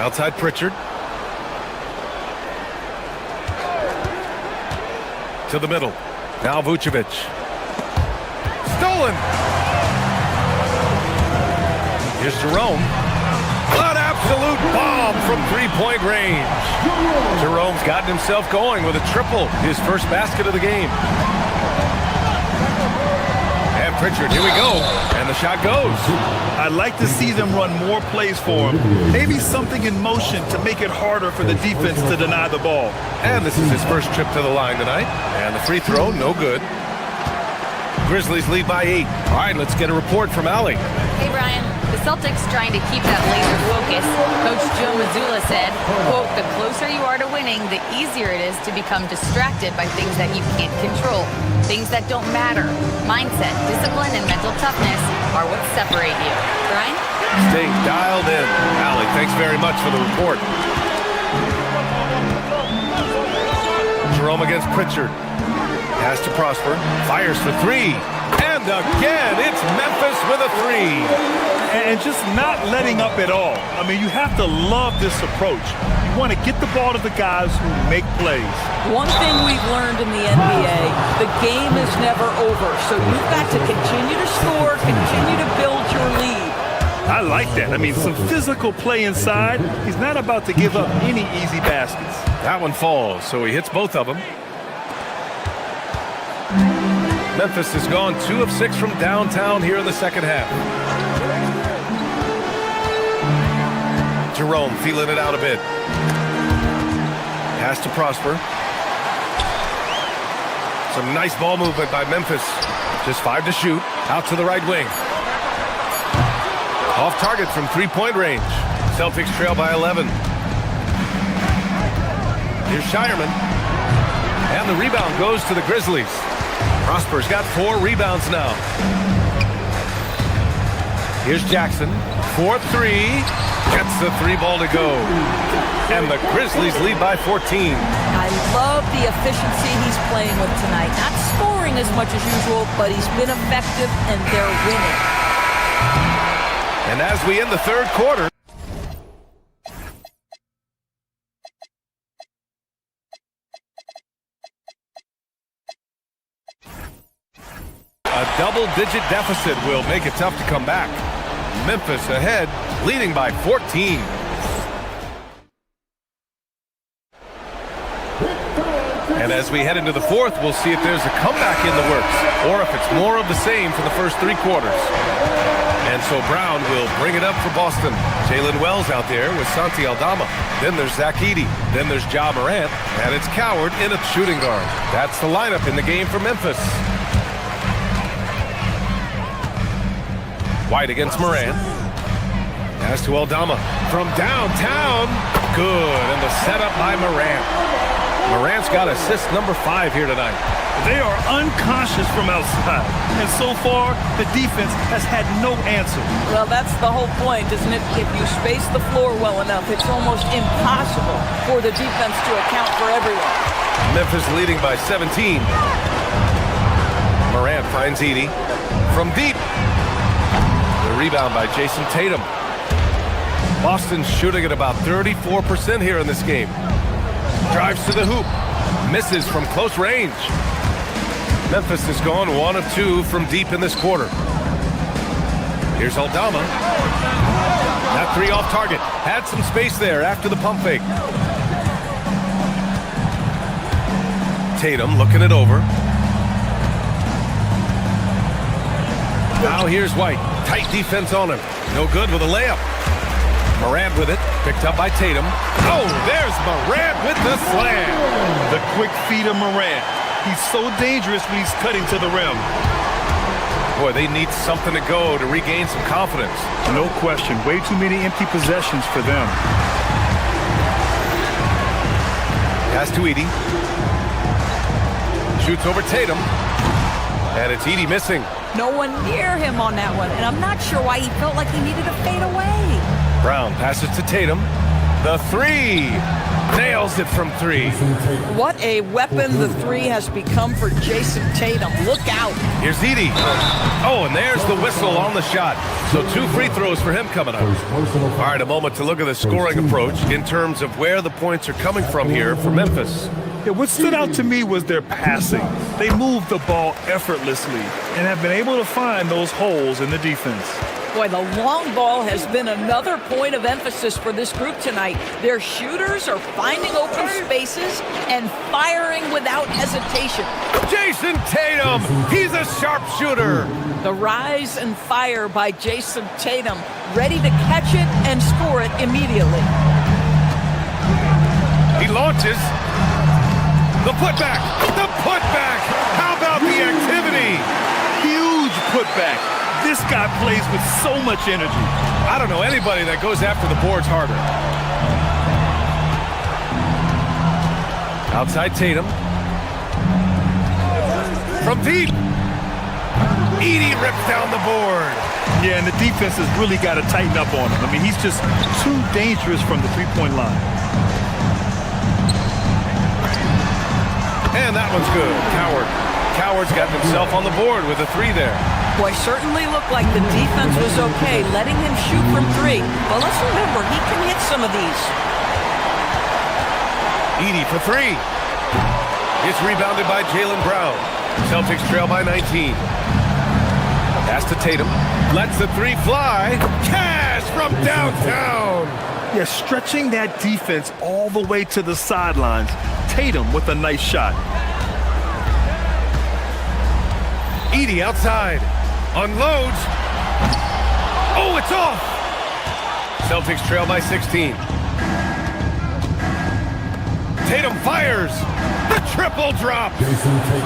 Outside Pritchard. To the middle. Now Vucevic. Stolen. Here's Jerome. An absolute bomb from three-point range. Jerome's gotten himself going with a triple. His first basket of the game. And Pritchard, here we go. And the shot goes. I'd like to see them run more plays for him. Maybe something in motion to make it harder for the defense to deny the ball. And this is his first trip to the line tonight. And the free throw, no good. Grizzlies lead by 8. All right, let's get a report from Allie. Hey, Brian. The Celtics trying to keep that laser focus. Coach Joe Mazzulla said, quote, the closer you are to winning, the easier it is to become distracted by things that you can't control, things that don't matter. Mindset, discipline, and mental toughness are what separate you. Brian? Stay dialed in. Allie, thanks very much for the report. Jerome against Pritchard. Pass to Prosper. Fires for 3. And again, it's Memphis with a 3. And just not letting up at all. I mean, you have to love this approach. You want to get the ball to the guys who make plays. One thing we've learned in the NBA, the game is never over. So you've got to continue to score, continue to build your lead. I like that. I mean, some physical play inside. He's not about to give up any easy baskets. That one falls, so he hits both of them. Memphis has gone 2 of 6 from downtown here in the second half. Jerome feeling it out a bit. Pass to Prosper. Some nice ball movement by Memphis. Just 5 to shoot. Out to the right wing. Off target from three-point range. Celtics trail by 11. Here's Shireman. And the rebound goes to the Grizzlies. Prosper's got 4 rebounds now. Here's Jackson. 4-3. Gets the 3 ball to go. And the Grizzlies lead by 14. I love the efficiency he's playing with tonight. Not scoring as much as usual, but he's been effective and they're winning. And as we end the third quarter, a double-digit deficit will make it tough to come back. Memphis ahead, leading by 14. And as we head into the fourth, we'll see if there's a comeback in the works, or if it's more of the same for the first 3 quarters. And so Brown will bring it up for Boston. Jalen Wells out there with Santi Aldama. Then there's Zach Edey. Then there's Ja Morant. And it's Coward in a shooting guard. That's the lineup in the game for Memphis. White against Morant. Pass to Aldama from downtown. Good, and the setup by Morant. Morant's got assist number 5 here tonight. They are unconscious from outside, and so far, the defense has had no answer. Well, that's the whole point, isn't it? If you space the floor well enough, it's almost impossible for the defense to account for everyone. Memphis leading by 17. Morant finds Edey from deep. The rebound by Jason Tatum. Boston's shooting at about 34% here in this game. Drives to the hoop. Misses from close range. Memphis has gone 1 of 2 from deep in this quarter. Here's Aldama. That 3 off target. Had some space there after the pump fake. Tatum looking it over. Now here's White. Tight defense on him. No good with a layup. Morant with it. Picked up by Tatum. Oh, there's Morant with the slam. The quick feed of Morant. He's so dangerous when he's cutting to the rim. Boy, they need something to go to regain some confidence. No question. Way too many empty possessions for them. Pass to Edie. Shoots over Tatum. And it's Edie missing. No one near him on that one, and I'm not sure why he felt like he needed to fade away. Brown passes to Tatum. The three. Nails it from three. What a weapon the three has become for Jason Tatum. Look out. Here's Edie. Oh, and there's the whistle on the shot. So 2 free throws for him coming up. All right, a moment to look at the scoring approach in terms of where the points are coming from here for Memphis. Yeah, what stood out to me was their passing. They moved the ball effortlessly and have been able to find those holes in the defense. Boy, the long ball has been another point of emphasis for this group tonight. Their shooters are finding open spaces and firing without hesitation. Jason Tatum, he's a sharpshooter. The rise and fire by Jason Tatum, ready to catch it and score it immediately. He launches. The putback. The putback. How about the activity? Huge putback. This guy plays with so much energy. I don't know anybody that goes after the boards harder. Outside Tatum. From deep. Edie rips down the board. Yeah, and the defense has really got to tighten up on him. I mean, he's just too dangerous from the three-point line. And that one's good. Coward's got himself on the board with a 3 there. Boy, certainly looked like the defense was okay, letting him shoot from 3. But let's remember, he can hit some of these. Edie for 3. It's rebounded by Jaylen Brown. Celtics trail by 19. Pass to Tatum. Lets the 3 fly. Cash from downtown. Yeah, stretching that defense all the way to the sidelines. Tatum with a nice shot. Edie outside. Unloads. Oh, it's off. Celtics trail by 16. Tatum fires. The triple drop.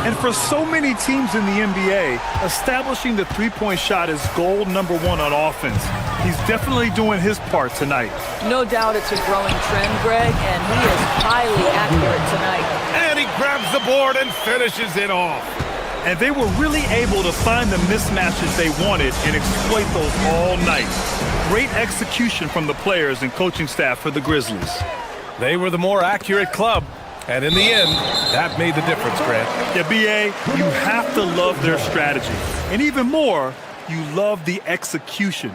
And for so many teams in the NBA, establishing the three-point shot is goal number 1 on offense. He's definitely doing his part tonight. No doubt it's a growing trend, Greg, and he is highly accurate tonight. And he grabs the board and finishes it off. And they were really able to find the mismatches they wanted and exploit those all night. Great execution from the players and coaching staff for the Grizzlies. They were the more accurate club. And in the end, that made the difference, Grant. Yeah, B.A., you have to love their strategy. And even more, you love the execution.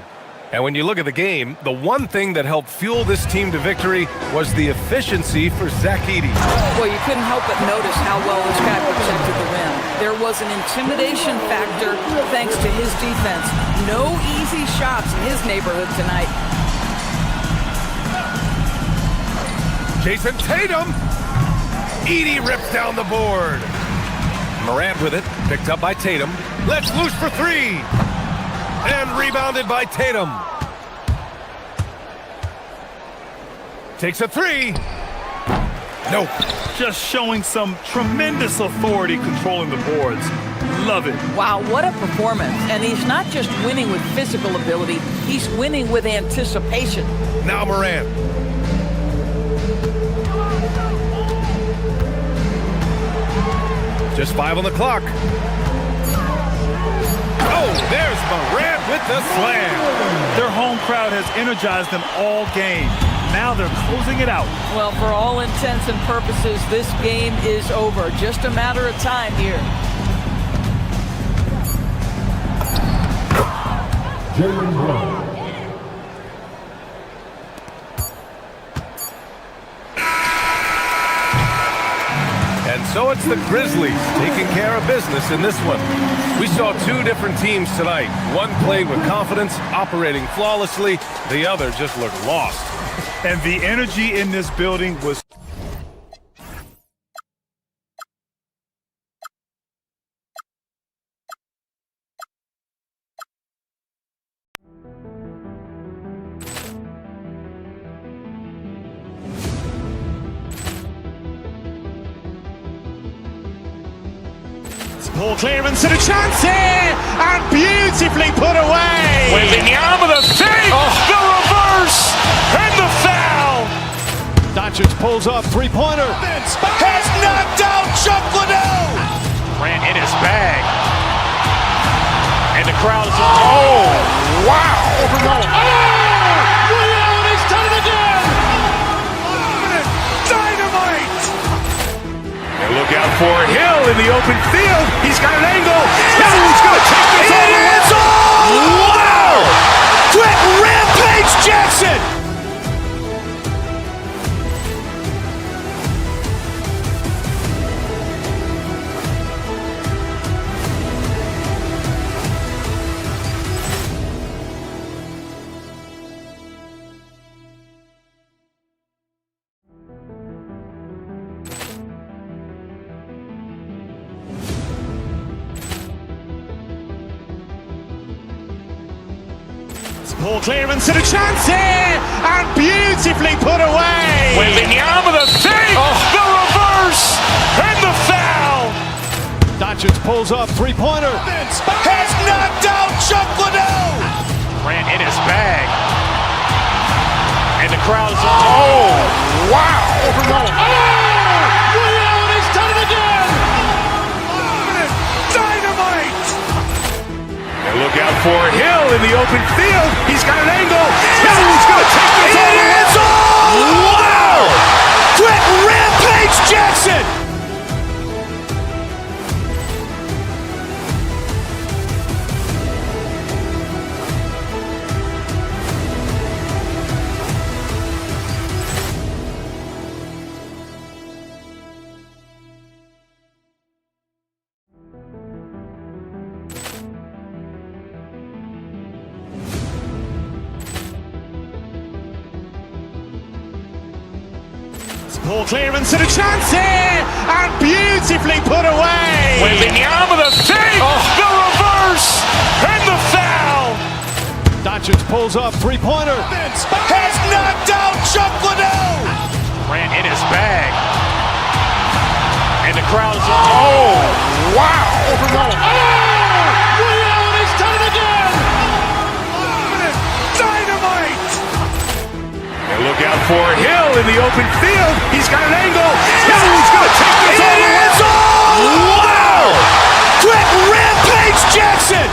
And when you look at the game, the one thing that helped fuel this team to victory was the efficiency for Zach Edey. Well, you couldn't help but notice how well this guy protected the rim. There was an intimidation factor thanks to his defense. No easy shots in his neighborhood tonight. Jason Tatum! Edey rips down the board. Morant with it, picked up by Tatum. Let's loose for 3. And rebounded by Tatum. Takes a 3. Nope. Just showing some tremendous authority controlling the boards. Love it. Wow, what a performance. And he's not just winning with physical ability, he's winning with anticipation. Now Morant. Just 5 on the clock. Oh, there's Morant with the slam. Their home crowd has energized them all game. Now they're closing it out. Well, for all intents and purposes, this game is over. Just a matter of time here. Jaylen Brown. And so it's the Grizzlies taking care of business in this one. We saw 2 different teams tonight. One played with confidence, operating flawlessly. The other just looked lost. And the energy in this building was Ball clearance and a chance here, and beautifully put away. Wembanyama the fake, the reverse, and the foul. Doncic pulls up, three-pointer. Has knocked out Chuck Liddell. Ran in his bag. And the crowd is... Oh, wow. He's done it again. Dynamite. And look out for Hill in the open field. He's got an angle. He's going to take this all the way. Wow. Quick rampage Jackson. Ball clearance and a chance here, and beautifully put away. Wembanyama the fake, the reverse, and the foul. Doncic pulls up, three-pointer. Has knocked out Chuck Liddell. Ran in his bag. And the crowd is... Oh, wow. He's done it again. Dynamite. And look out for Hill in the open field. He's got an angle. He's going to take this all the way. Wow. Quick rampage Jackson. Ball clearance and a chance here, and beautifully put away. Wembanyama the fake, the reverse, and the foul. Doncic pulls up, three-pointer. Has knocked out Chuck Liddell. Ran in his bag. And the crowd is... Oh, wow. He's done it again. Dynamite. And look out for Hill in the open field. He's got an angle. He's going to take this all the way. Wow. Quick rampage Jackson.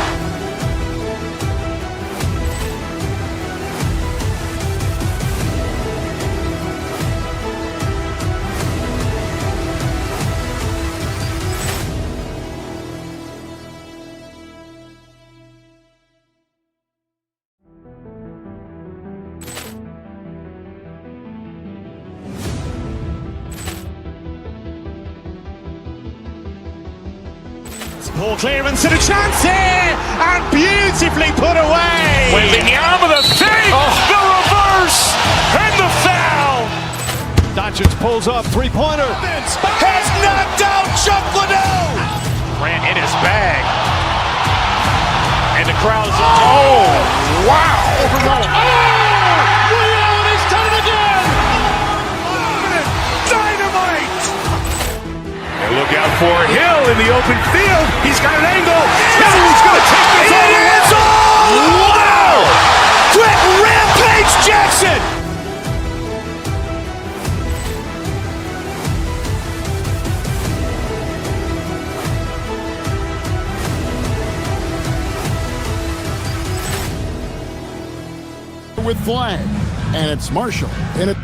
Ball clearance and a chance here, and beautifully put away. Wembanyama the fake, the reverse, and the foul. Doncic pulls up, three-pointer. Has knocked out Chuck Liddell. Ran in his bag. And the crowd is... Oh, wow. He's done it again. Dynamite. And look out for Hill in the open field. He's got an angle. He's going to take this all the way. Wow. Quick rampage Jackson. With flag, and it's Marshall in it.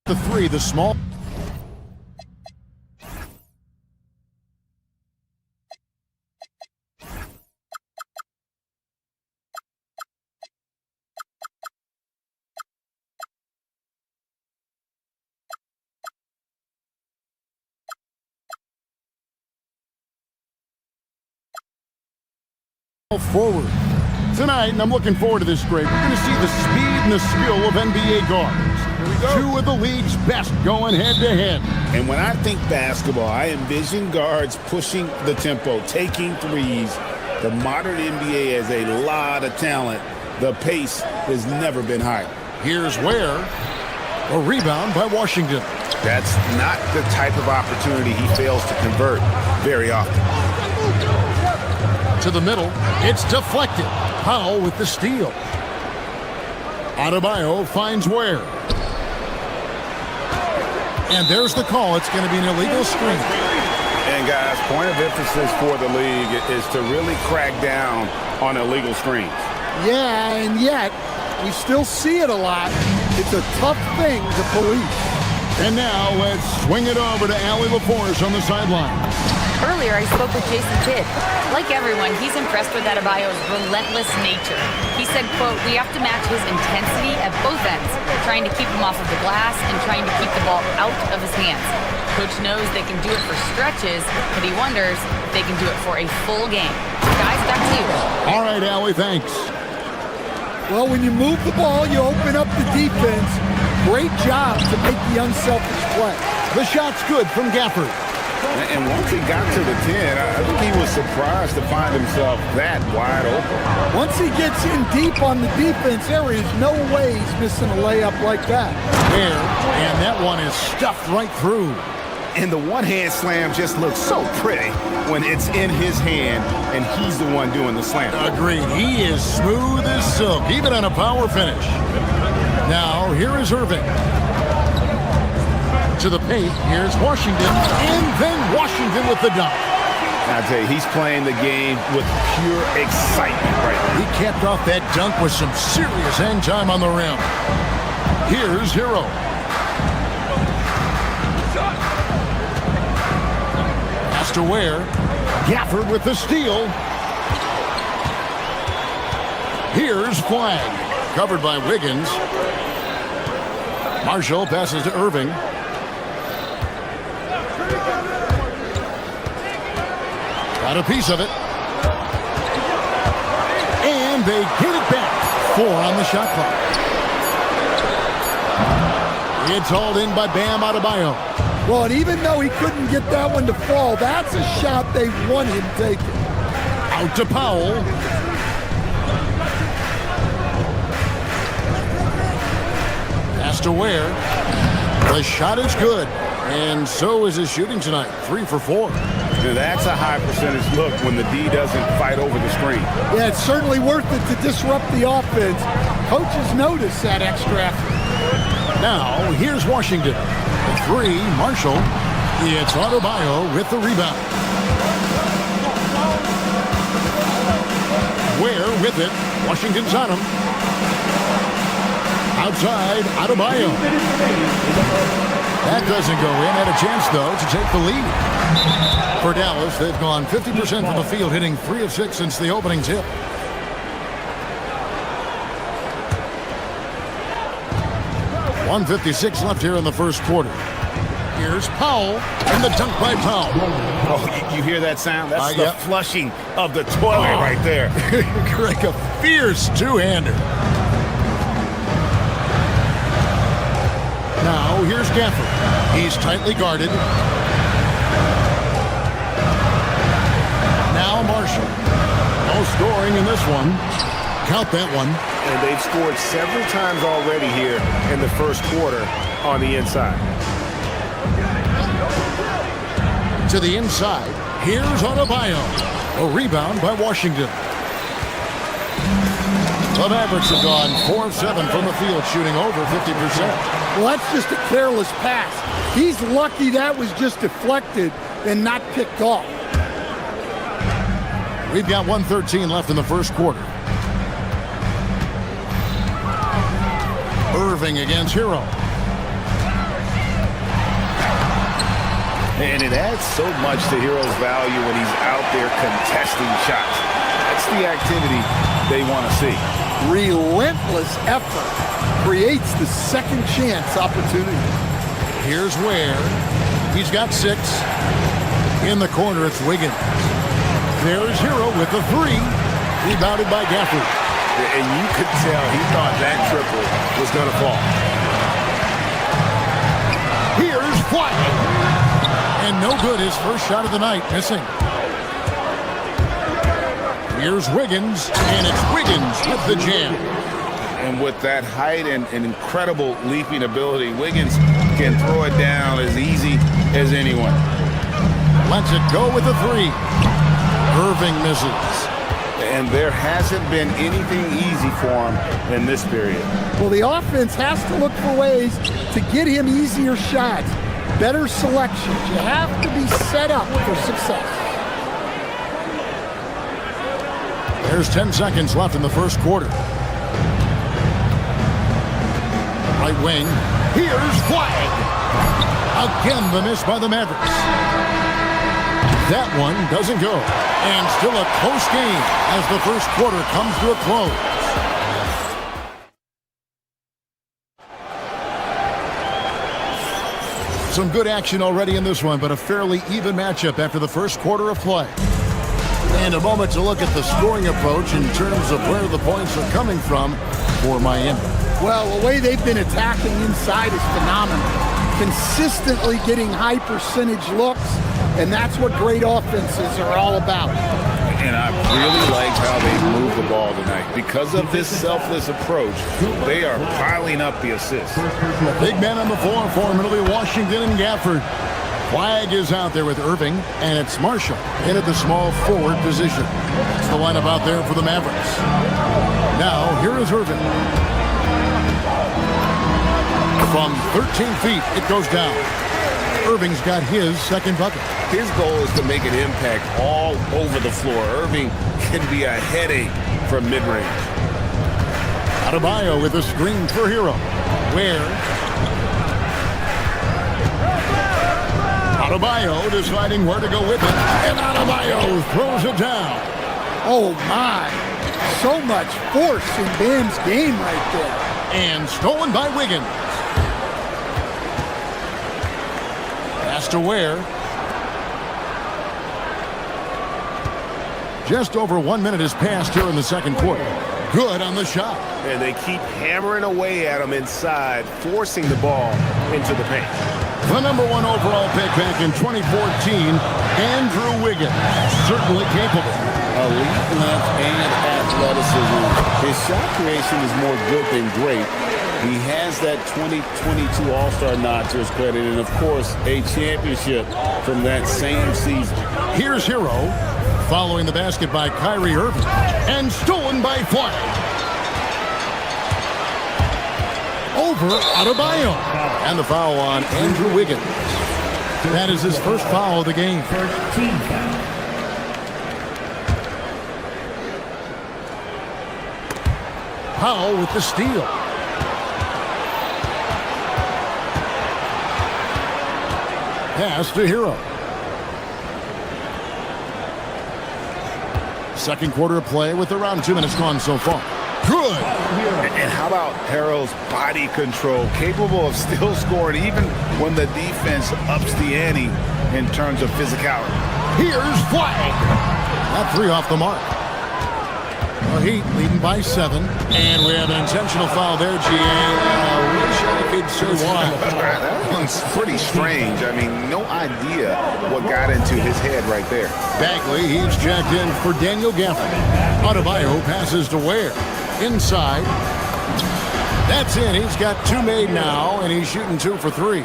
The three, the small. Forward tonight, and I'm looking forward to this great. We're going to see the speed and the skill of NBA guards. Two of the league's best going head-to-head. And when I think basketball, I envision guards pushing the tempo, taking threes. The modern NBA has a lot of talent. The pace has never been higher. Here's Ware. A rebound by Washington. That's not the type of opportunity he fails to convert very often. To the middle, it's deflected. Powell with the steal. Adebayo finds Ware. And there's the call. It's going to be an illegal screen. And guys, point of emphasis for the league is to really crack down on illegal screens. Yeah, and yet we still see it a lot. It's a tough thing to police. And now let's swing it over to Allie LaForce on the sideline. Earlier, I spoke with Jason Kidd. Like everyone, he's impressed with Adebayo's relentless nature. He said, quote, "We have to match his intensity at both ends, trying to keep him off of the glass and trying to keep the ball out of his hands. Coach knows they can do it for stretches, but he wonders if they can do it for a full game." Guys, back to you. All right, Allie, thanks. Well, when you move the ball, you open up the defense. Great job to make the unselfish play. The shot's good from Gafford. And once he got to the 10, I think he was surprised to find himself that wide open. Once he gets in deep on the defense, there is no way he's missing a layup like that. There, and that one is stuffed right through. And the one-hand slam just looks so pretty when it's in his hand and he's the one doing the slam. Agreed. He is smooth as silk, even on a power finish. Now, here is Irving. To the paint, here's Washington, and then Washington with the dunk. I tell you, he's playing the game with pure excitement right now. He capped off that dunk with some serious hang time on the rim. Here's Hero. Pass to Ware. Gafford with the steal. Here's Flag. Covered by Wiggins. Marshall passes to Irving. Got a piece of it. And they get it back. 4 on the shot clock. It's hauled in by Bam Adebayo. Well, and even though he couldn't get that one to fall, that's a shot they want him taking. Out to Powell. Pass to Ware. The shot is good. And so is his shooting tonight. 3 for 4. Now that's a high percentage look when the D doesn't fight over the screen. Yeah, it's certainly worth it to disrupt the offense. Coaches notice that extra effort. Now, here's Washington. The 3, Marshall. It's Adebayo with the rebound. Ware with it. Washington's on him. Outside, Adebayo. That doesn't go in. Had a chance, though, to take the lead. For Dallas, they've gone 50% from the field, hitting 3 of 6 since the opening tip. .156 left here in the first quarter. Here's Powell, and the dunk by Powell. Oh, you hear that sound? That's the flushing of the toilet right there. Like a fierce two-hander. Now, here's Gafford. He's tightly guarded. Now Marshall. No scoring in this one. Count that one. And they've scored several times already here in the first quarter on the inside. To the inside. Here's Adebayo. A rebound by Washington. The Mavericks have gone 4 of 7 from the field, shooting over 50%. Well, that's just a careless pass. He's lucky that was just deflected and not picked off. We've got 1:13 left in the first quarter. Irving against Hero. And it adds so much to Hero's value when he's out there contesting shots. That's the activity they want to see. Relentless effort creates the second chance opportunity. Here's Ware. He's got 6. In the corner, it's Wiggins. There's Hero with the 3. Rebounded by Gafford. And you could tell he thought that triple was going to fall. Here's Flag. And no good, his first shot of the night, missing. Here's Wiggins, and it's Wiggins with the jam. And And with that height and incredible leaping ability, Wiggins can throw it down as easy as anyone. Lets it go with a three. Irving misses. And there hasn't been anything easy for him in this period. Well, the offense has to look for ways to get him easier shots, better selections. You have to be set up for success. There's 10 seconds left in the first quarter. Right wing. Here's Flag. Again, the miss by the Mavericks. That one doesn't go. And still a close game as the first quarter comes to a close. Some good action already in this one, but a fairly even matchup after the first quarter of play. And a moment to look at the scoring approach in terms of where the points are coming from for Miami. Well, the way they've been attacking inside is phenomenal. Consistently getting high percentage looks, and that's what great offenses are all about. And I really liked how they moved the ball tonight. Because of this selfless approach, they are piling up the assists. Big man on the floor for Middle Washington and Gafford. Flag is out there with Irving, and it's Marshall in at the small forward position. That's the lineup out there for the Mavericks. Now, here is Irving. From 13 feet, it goes down. Irving's got his second bucket. His goal is to make an impact all over the floor. Irving can be a headache from mid-range. Adebayo with a screen for Hero. Where? Adebayo deciding where to go with it. And Adebayo throws it down. Oh, my. So much force in Bam's game right there. And stolen by Wiggins. Pass to Ware. Just over 1 minute has passed here in the second quarter. Good on the shot. And they keep hammering away at him inside, forcing the ball into the paint. The number 1 overall pick back in 2014, Andrew Wiggins. Certainly capable. Elite length and athleticism. His shot creation is more good than great. He has that 2022 All-Star nod to his credit, and of course, a championship from that same season. Here's Hero, following the basket by Kyrie Irving, and stolen by Flag. Over Adebayo. And the foul on Andrew Wiggins. That is his first foul of the game. First team foul. Powell with the steal. Pass to Hero. Second quarter of play with around 2 minutes gone so far. Good. And how about Harrell's body control, capable of still scoring even when the defense ups the ante in terms of physicality. Here's Flag. That three off the mark. The Heat leading by 7. And we have an intentional foul there, GA. I wish I could say why. That one's pretty strange. I mean, no idea what got into his head right there. Bagley, he's jacked in for Daniel Gafford. Adebayo passes to Ware. Inside. That's in. He's got 2 made now, and he's shooting 2 for 3.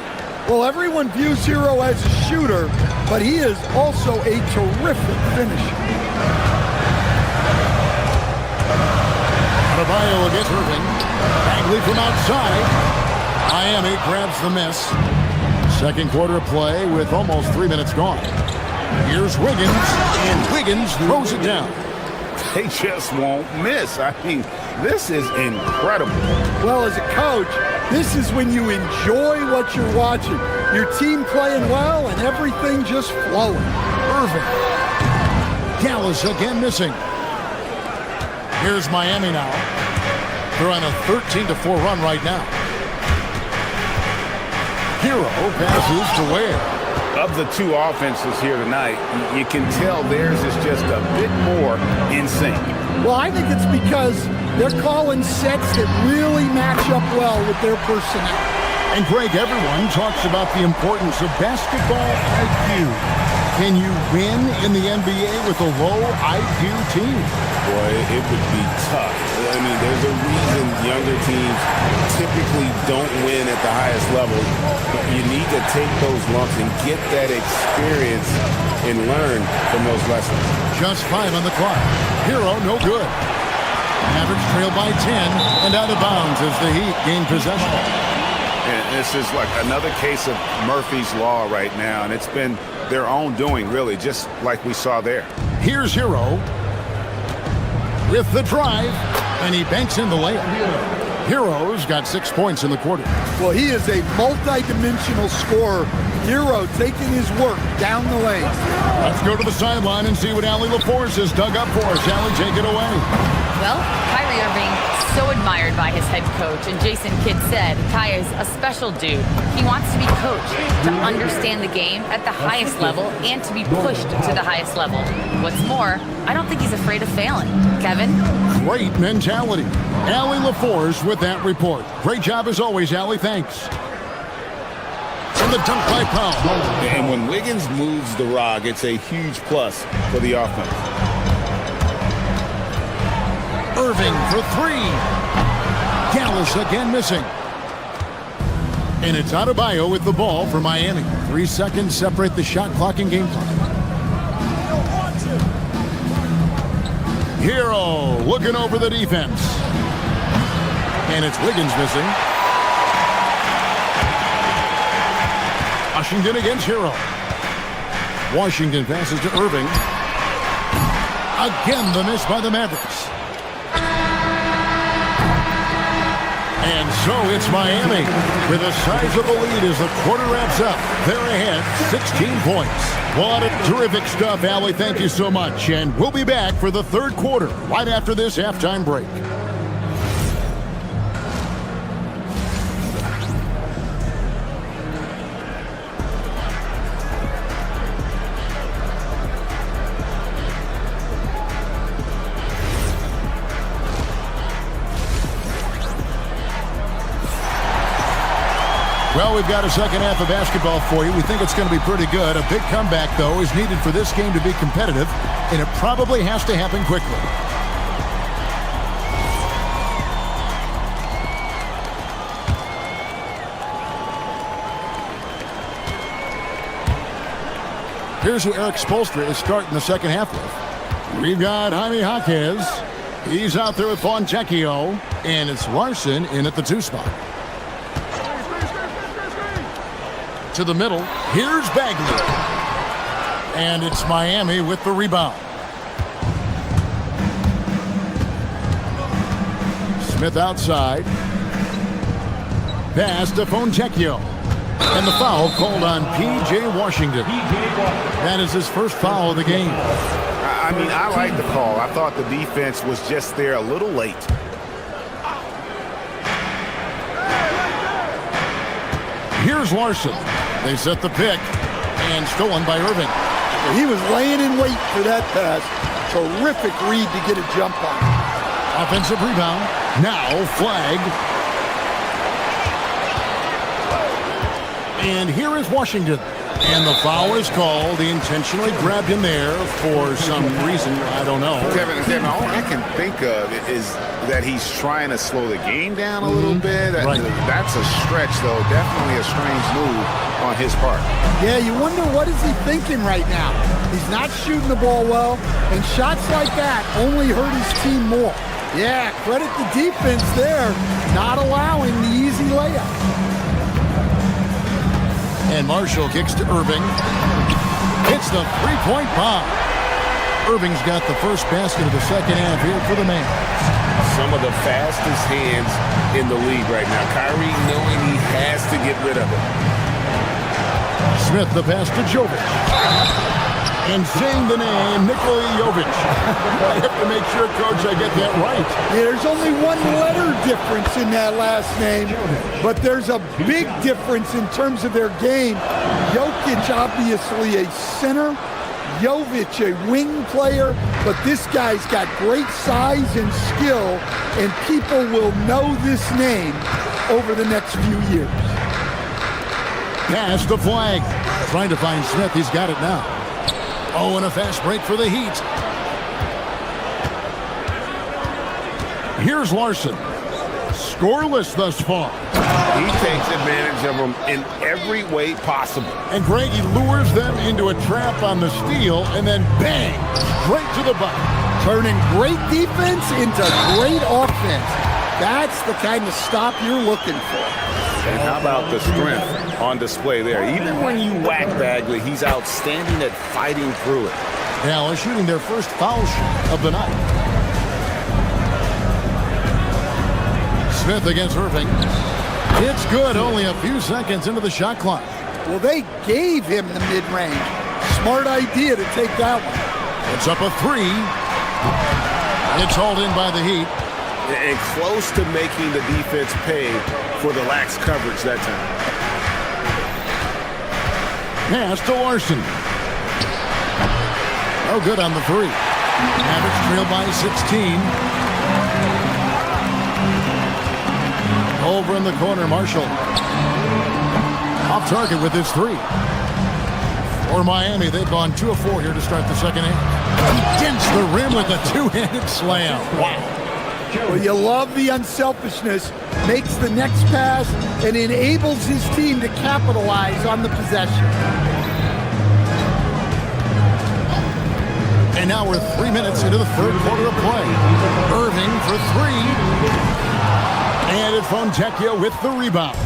Well, everyone views Hero as a shooter, but he is also a terrific finisher. Adebayo against Irving. Bagley from outside. Miami grabs the miss. Second quarter of play with almost 3 minutes gone. Here's Wiggins, and Wiggins throws it down. They just won't miss. I mean, this is incredible. Well, as a coach, this is when you enjoy what you're watching. Your team playing well and everything just flowing. Irving. Dallas again missing. Here's Miami now. They're on a 13-4 run right now. Hero passes to Ware. Of the 2 offenses here tonight, you can tell theirs is just a bit more in sync. Well, I think it's because they're calling sets that really match up well with their personnel. And Greg, everyone talks about the importance of basketball IQ. Can you win in the NBA with a low IQ team? Boy, it would be tough. I mean, there's a reason younger teams typically don't win at the highest level. You need to take those lumps and get that experience and learn from those lessons. Just 5 on the clock. Hero, no good. Mavericks trail by 10 and out of bounds as the Heat gain possession. And this is like another case of Murphy's Law right now, and it's been their own doing, really, just like we saw there. Here's Hero with the drive, and he banks in the layup. Hero's got 6 points in the quarter. Well, he is a multi-dimensional scorer. Hero taking his work down the lane. Let's go to the sideline and see what Allie LaForce has dug up for us. Allie, take it away. Well, Kyrie Irving, so admired by his head coach, and Jason Kidd said Kai is a special dude. He wants to be coached, to understand the game at the highest level, and to be pushed to the highest level. What's more, I don't think he's afraid of failing. Kevin? Great mentality. Allie LaForce with that report. Great job as always, Allie. Thanks. And the dunk by Powell. And when Wiggins moves the rock, it's a huge plus for the offense. Irving for 3. Gallus again missing. And it's Adebayo with the ball for Miami. 3 seconds separate the shot clock and game clock. Hero looking over the defense. And it's Wiggins missing. Washington against Hero. Washington passes to Irving. Again the miss by the Mavericks. And so it's Miami with a sizable lead as the quarter wraps up. They're ahead, 16 points. What a terrific stuff, Allie. Thank you so much. And we'll be back for the third quarter right after this halftime break. Well, we've got a second half of basketball for you. We think it's going to be pretty good. A big comeback, though, is needed for this game to be competitive, and it probably has to happen quickly. Here's who Eric Spoelstra is starting the second half with. We've got Jaime Jaquez. He's out there with Fontecchio, and it's Larson in at the 2 spot. To the middle, here's Bagley. And it's Miami with the rebound. Smith outside. Pass to Fontecchio. And the foul called on P.J. Washington. That is his first foul of the game. I mean, I like the call. I thought the defense was just there a little late. Here's Larson. They set the pick, and stolen by Irving. He was laying in wait for that pass. Terrific read to get a jump on. Offensive rebound. Now flag. And here is Washington. And the foul is called. He intentionally grabbed him there for some reason. I don't know. Kevin, all I can think of is that he's trying to slow the game down a little bit. Right. That's a stretch, though. Definitely a strange move on his part. Yeah, you wonder what is he thinking right now. He's not shooting the ball well, and shots like that only hurt his team more. Yeah, credit the defense there, not allowing the easy layup. And Marshall kicks to Irving. It's the three-point bomb. Irving's got the first basket of the second half here for the Mavs. Some of the fastest hands in the league right now. Kyrie knowing he has to get rid of it. Smith the pass to Jovic. And saying the name, Nikola Jovic. I have to make sure, Coach, I get that right. Yeah, there's only one letter difference in that last name, but there's a big difference in terms of their game. Jokic, obviously a center. Jovic, a wing player, but this guy's got great size and skill, and people will know this name over the next few years. Pass the flag. Trying to find Smith. He's got it now. Oh, and a fast break for the Heat. Here's Larson. Scoreless thus far. He takes advantage of them in every way possible. And Greg, he lures them into a trap on the steal, and then bang, straight to the bucket. Turning great defense into great offense. That's the kind of stop you're looking for. And how about the strength on display there? Even when you whack Bagley, he's outstanding at fighting through it. Dallas shooting their first foul shot of the night. Smith against Irving. It's good, only a few seconds into the shot clock. Well, they gave him the mid-range. Smart idea to take that one. It's up a three. It's hauled in by the Heat. And close to making the defense pay for the lax coverage that time. Pass to Larson. No good on the three. Mavericks trail by 16. Over in the corner, Marshall. Off target with his three. For Miami, they've gone 2 of 4 here to start the second half. Against the rim with a two-handed slam. Wow. Well, you love the unselfishness. Makes the next pass and enables his team to capitalize on the possession. And now we're 3 minutes into the third quarter of play. Irving for three. And it's Fontecchio with the rebound.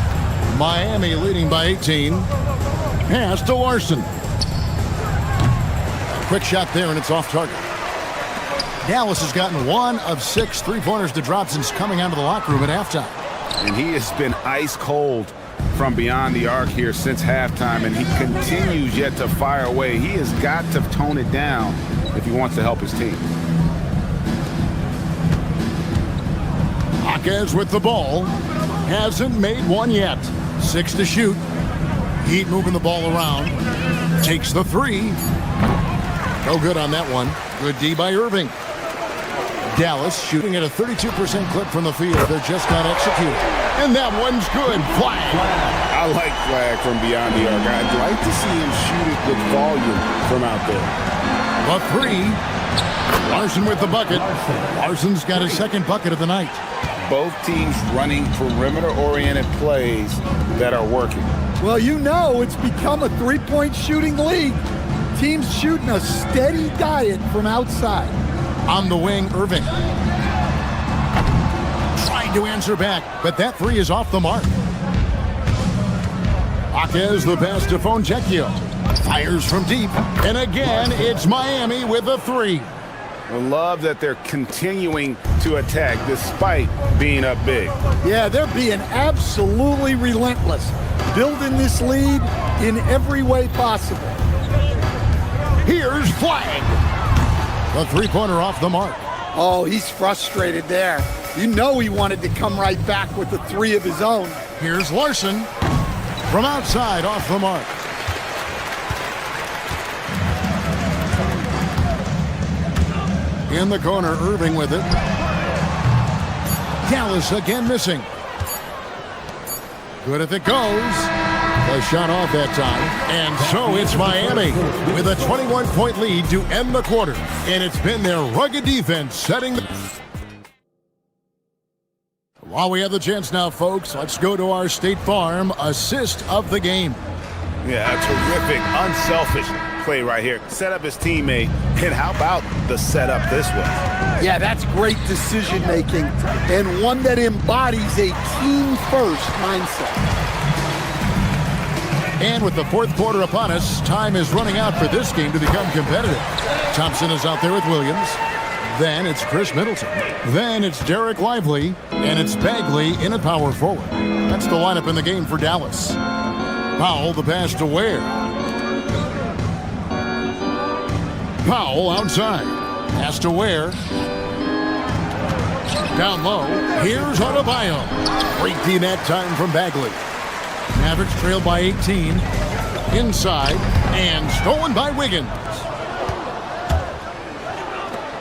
Miami leading by 18. Pass to Larson. Quick shot there, and it's off target. Dallas has gotten 1 of 6 three-pointers to drop since coming out of the locker room at halftime. And he has been ice cold from beyond the arc here since halftime, and he continues yet to fire away. He has got to tone it down if he wants to help his team. Jaquez with the ball. Hasn't made one yet. 6 to shoot. Heat moving the ball around. Takes the three. No good on that one. Good D by Irving. Dallas shooting at a 32% clip from the field. They're just not executing. And that one's good. Flag. I like flag from beyond the arc. I'd like to see him shoot it with volume from out there. A three. Larson with the bucket. Larson's got his second bucket of the night. Both teams running perimeter-oriented plays that are working. Well, you know it's become a three-point shooting league. Teams shooting a steady diet from outside. On the wing, Irving. Trying to answer back, but that three is off the mark. Jaquez the pass to Fontecchio. Fires from deep. And again, it's Miami with a three. I love that they're continuing to attack despite being up big. Yeah, they're being absolutely relentless. Building this lead in every way possible. Here's flag. A three-pointer off the mark. Oh, he's frustrated there. You know he wanted to come right back with the three of his own. Here's Larson. From outside, off the mark. In the corner, Irving with it. Dallas again missing. Good if it goes. The shot off that time. And so it's Miami with a 21-point lead to end the quarter. And it's been their rugged defense setting the... While we have the chance now, folks, let's go to our State Farm assist of the game. Yeah, a terrific, unselfish play right here. Set up his teammate, and how about the setup this way? Yeah, that's great decision making, and one that embodies a team-first mindset. And with the fourth quarter upon us, time is running out for this game to become competitive. Thompson is out there with Williams. Then it's Chris Middleton. Then it's Derek Lively, and it's Bagley in at power forward. That's the lineup in the game for Dallas. Powell, the pass to Ware. Powell outside. Pass to Ware. Down low. Here's Adebayo. Great D that time from Bagley. Mavericks trail by 18. Inside. And stolen by Wiggins.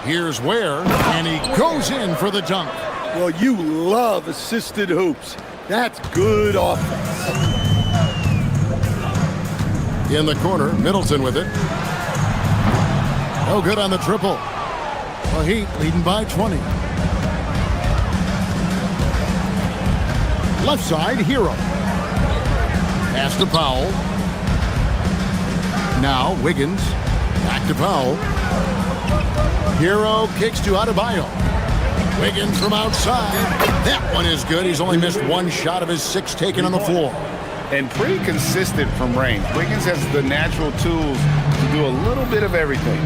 Here's Ware. And he goes in for the dunk. Well, you love assisted hoops. That's good offense. In the corner, Middleton with it. No good on the triple. The Heat leading by 20. Left side, Hero. Pass to Powell. Now Wiggins. Back to Powell. Hero kicks to Adebayo. Wiggins from outside. That one is good. He's only missed one shot of his 6 taken on the floor. And pretty consistent from range. Wiggins has the natural tools to do a little bit of everything.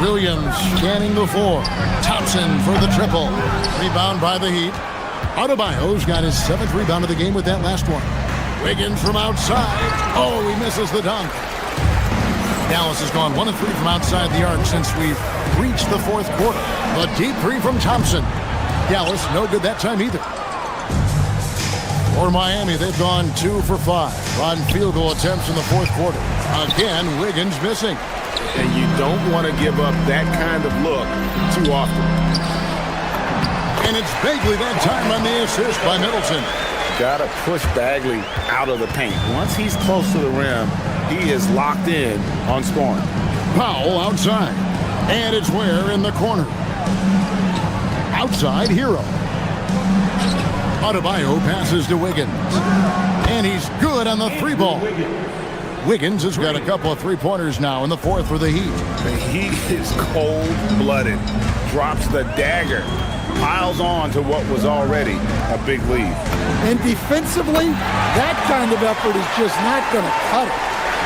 Williams scanning the floor. Thompson for the triple. Rebound by the Heat. Adebayo's got his 7th rebound of the game with that last one. Wiggins from outside. Oh, he misses the dunk. Dallas has gone 1 of 3 from outside the arc since we've reached the 4th quarter. The deep 3 from Thompson. Dallas no good that time either. For Miami, they've gone 2 for 5 on field goal attempts in the 4th quarter. Again, Wiggins missing. And you don't want to give up that kind of look too often. And it's Bagley that time on the assist by Middleton. Got to push Bagley out of the paint. Once he's close to the rim, he is locked in on scoring. Powell outside. And it's Ware in the corner. Outside, Hero. Adebayo passes to Wiggins. And he's good on the 3-ball. Wiggins has got a couple of 3-pointers now in the 4th for the Heat. The Heat is cold-blooded. Drops the dagger. Piles on to what was already a big lead. And defensively, that kind of effort is just not going to cut it.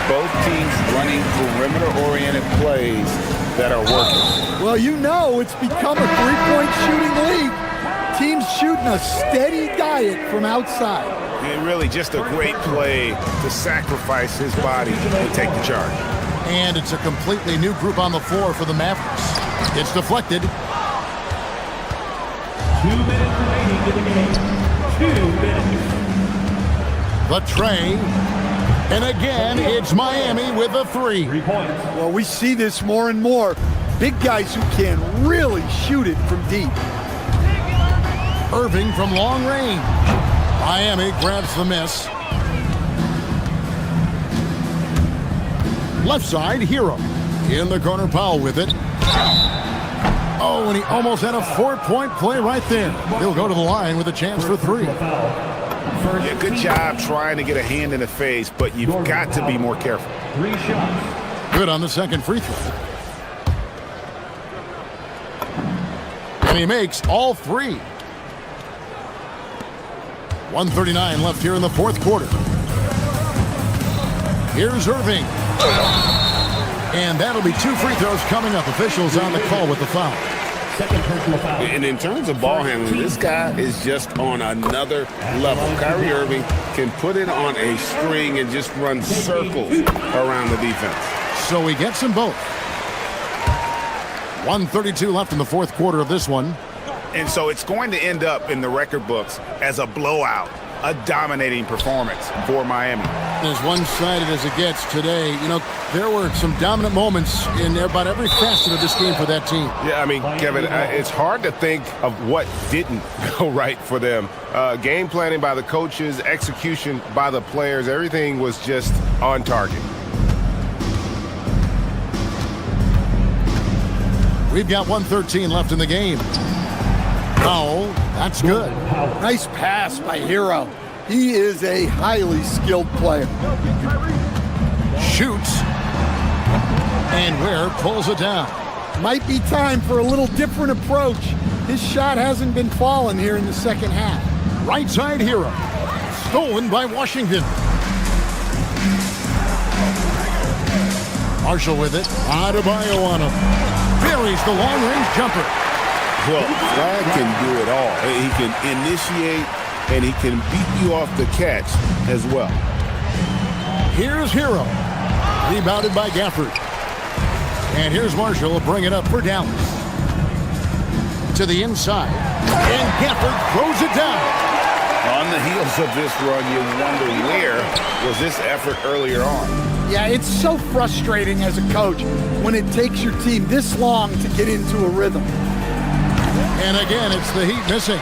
Both teams running perimeter-oriented plays that are working. Well, you know it's become a 3-point shooting league. Teams shooting a steady diet from outside. And really just a great play to sacrifice his body and take the charge. And it's a completely new group on the floor for the Mavericks. It's deflected. 2 minutes remaining in the game. 2 minutes. The tray. And again, it's Miami with a 3. 3 points. Well, we see this more and more. Big guys who can really shoot it from deep. Irving from long range. Miami grabs the miss. Left side, Hero. In the corner, Powell with it. Oh, and he almost had a 4-point play right there. He'll go to the line with a chance for 3. Yeah, good job trying to get a hand in the face, but you've got to be more careful. 3 shots. Good on the second free throw. And he makes all 3. 1:39 left here in the 4th quarter. Here's Irving. And that'll be 2 free throws coming up. Officials on the call with the foul. Second personal foul. And in terms of ball handling, this guy is just on another level. Kyrie Irving can put it on a string and just run circles around the defense. So he gets them both. 1:32 left in the 4th quarter of this one. And so it's going to end up in the record books as a blowout, a dominating performance for Miami. As one-sided as it gets today, you know, there were some dominant moments in about every facet of this game for that team. Yeah, I mean, Kevin, it's hard to think of what didn't go right for them. Game planning by the coaches, execution by the players, everything was just on target. We've got 1:13 left in the game. Powell, that's good. Nice pass by Hero. He is a highly skilled player. Shoots. And Ware pulls it down. Might be time for a little different approach. His shot hasn't been falling here in the second half. Right side, Hero. Stolen by Washington. Marshall with it. Adebayo on him. Buries the long-range jumper. Well, Flag can do it all. He can initiate, and he can beat you off the catch as well. Here's Hero. Rebounded by Gafford. And here's Marshall will bring it up for Dallas. To the inside. And Gafford throws it down. On the heels of this run, you wonder where was this effort earlier on. Yeah, it's so frustrating as a coach when it takes your team this long to get into a rhythm. And again, it's the Heat missing.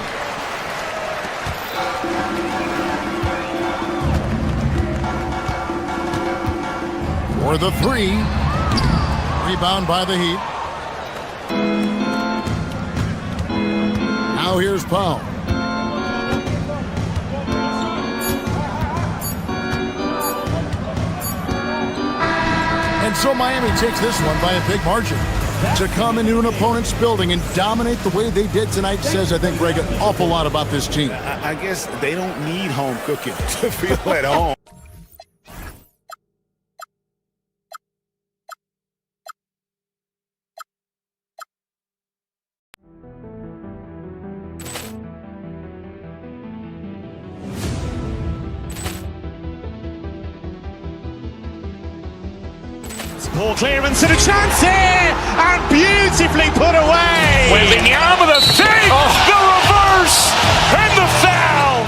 for the three. Rebound by the Heat. Now here's Powell. And so Miami takes this one by a big margin. To come into an opponent's building and dominate the way they did tonight says, I think, Greg, an awful lot about this team. I guess they don't need home cooking to feel at home. Ball clearance and a chance here, and beautifully put away. Wembanyama the fake, the reverse, and the foul.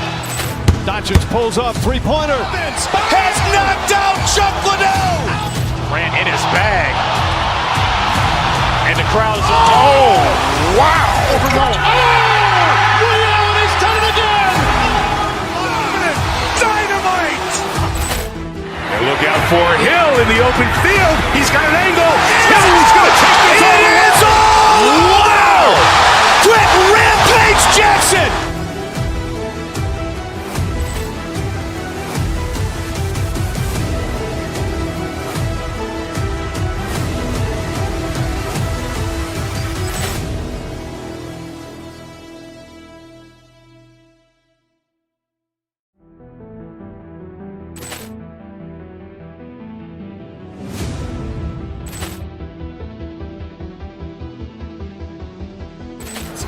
Doncic pulls up, three-pointer. Has knocked out Chuck Liddell. Ran in his bag. And the crowd is, oh, wow. He's done it again. Dynamite. And look out for Hill in the open field. He's got an angle. Hill is going to take this all the way. Wow! Quick Rampage Jackson.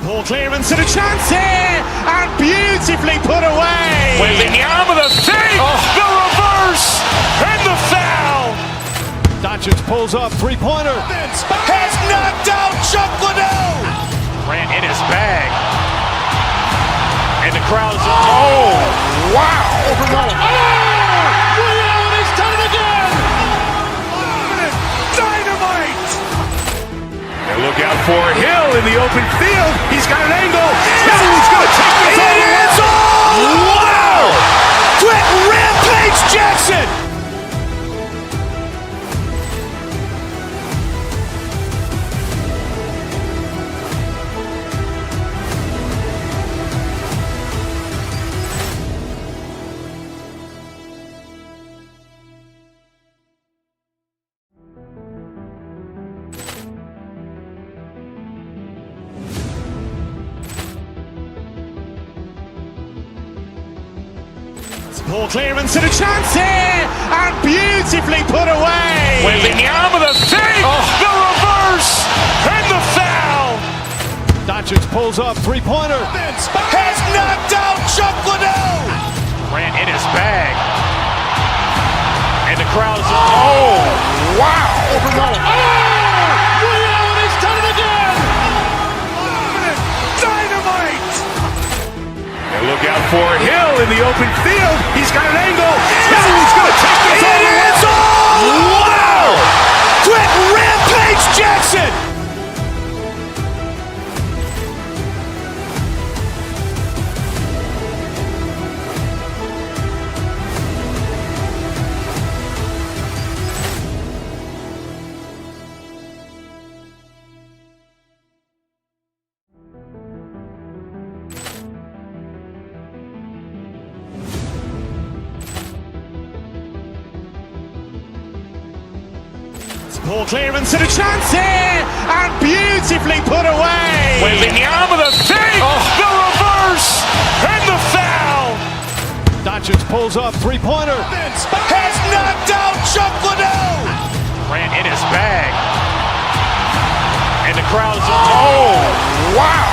Ball clearance and a chance here, and beautifully put away. Wembanyama the fake, the reverse, and the foul. Doncic pulls up, three-pointer. Has knocked out Chuck Liddell. Ran in his bag. And the crowd is, oh, wow. He's done it again. Dynamite. And look out for Hill in the open field. He's got an angle. Hill is going to take this all the way. Wow! Quick Rampage Jackson. Ball clearance and a chance here, and beautifully put away. Wembanyama the fake, the reverse, and the foul. Doncic pulls up, three-pointer. Has knocked out Chuck Liddell. Ran in his bag. And the crowd is, oh, wow. He's done it again. Dynamite. And look out for Hill in the open field. He's got an angle. Hill is going to take this all the way. Wow! Quick Rampage Jackson. Ball clearance and a chance here, and beautifully put away. Wembanyama the fake, the reverse, and the foul. Doncic pulls up, three-pointer. Has knocked out Chuck Liddell. Ran in his bag. And the crowd is, oh, wow.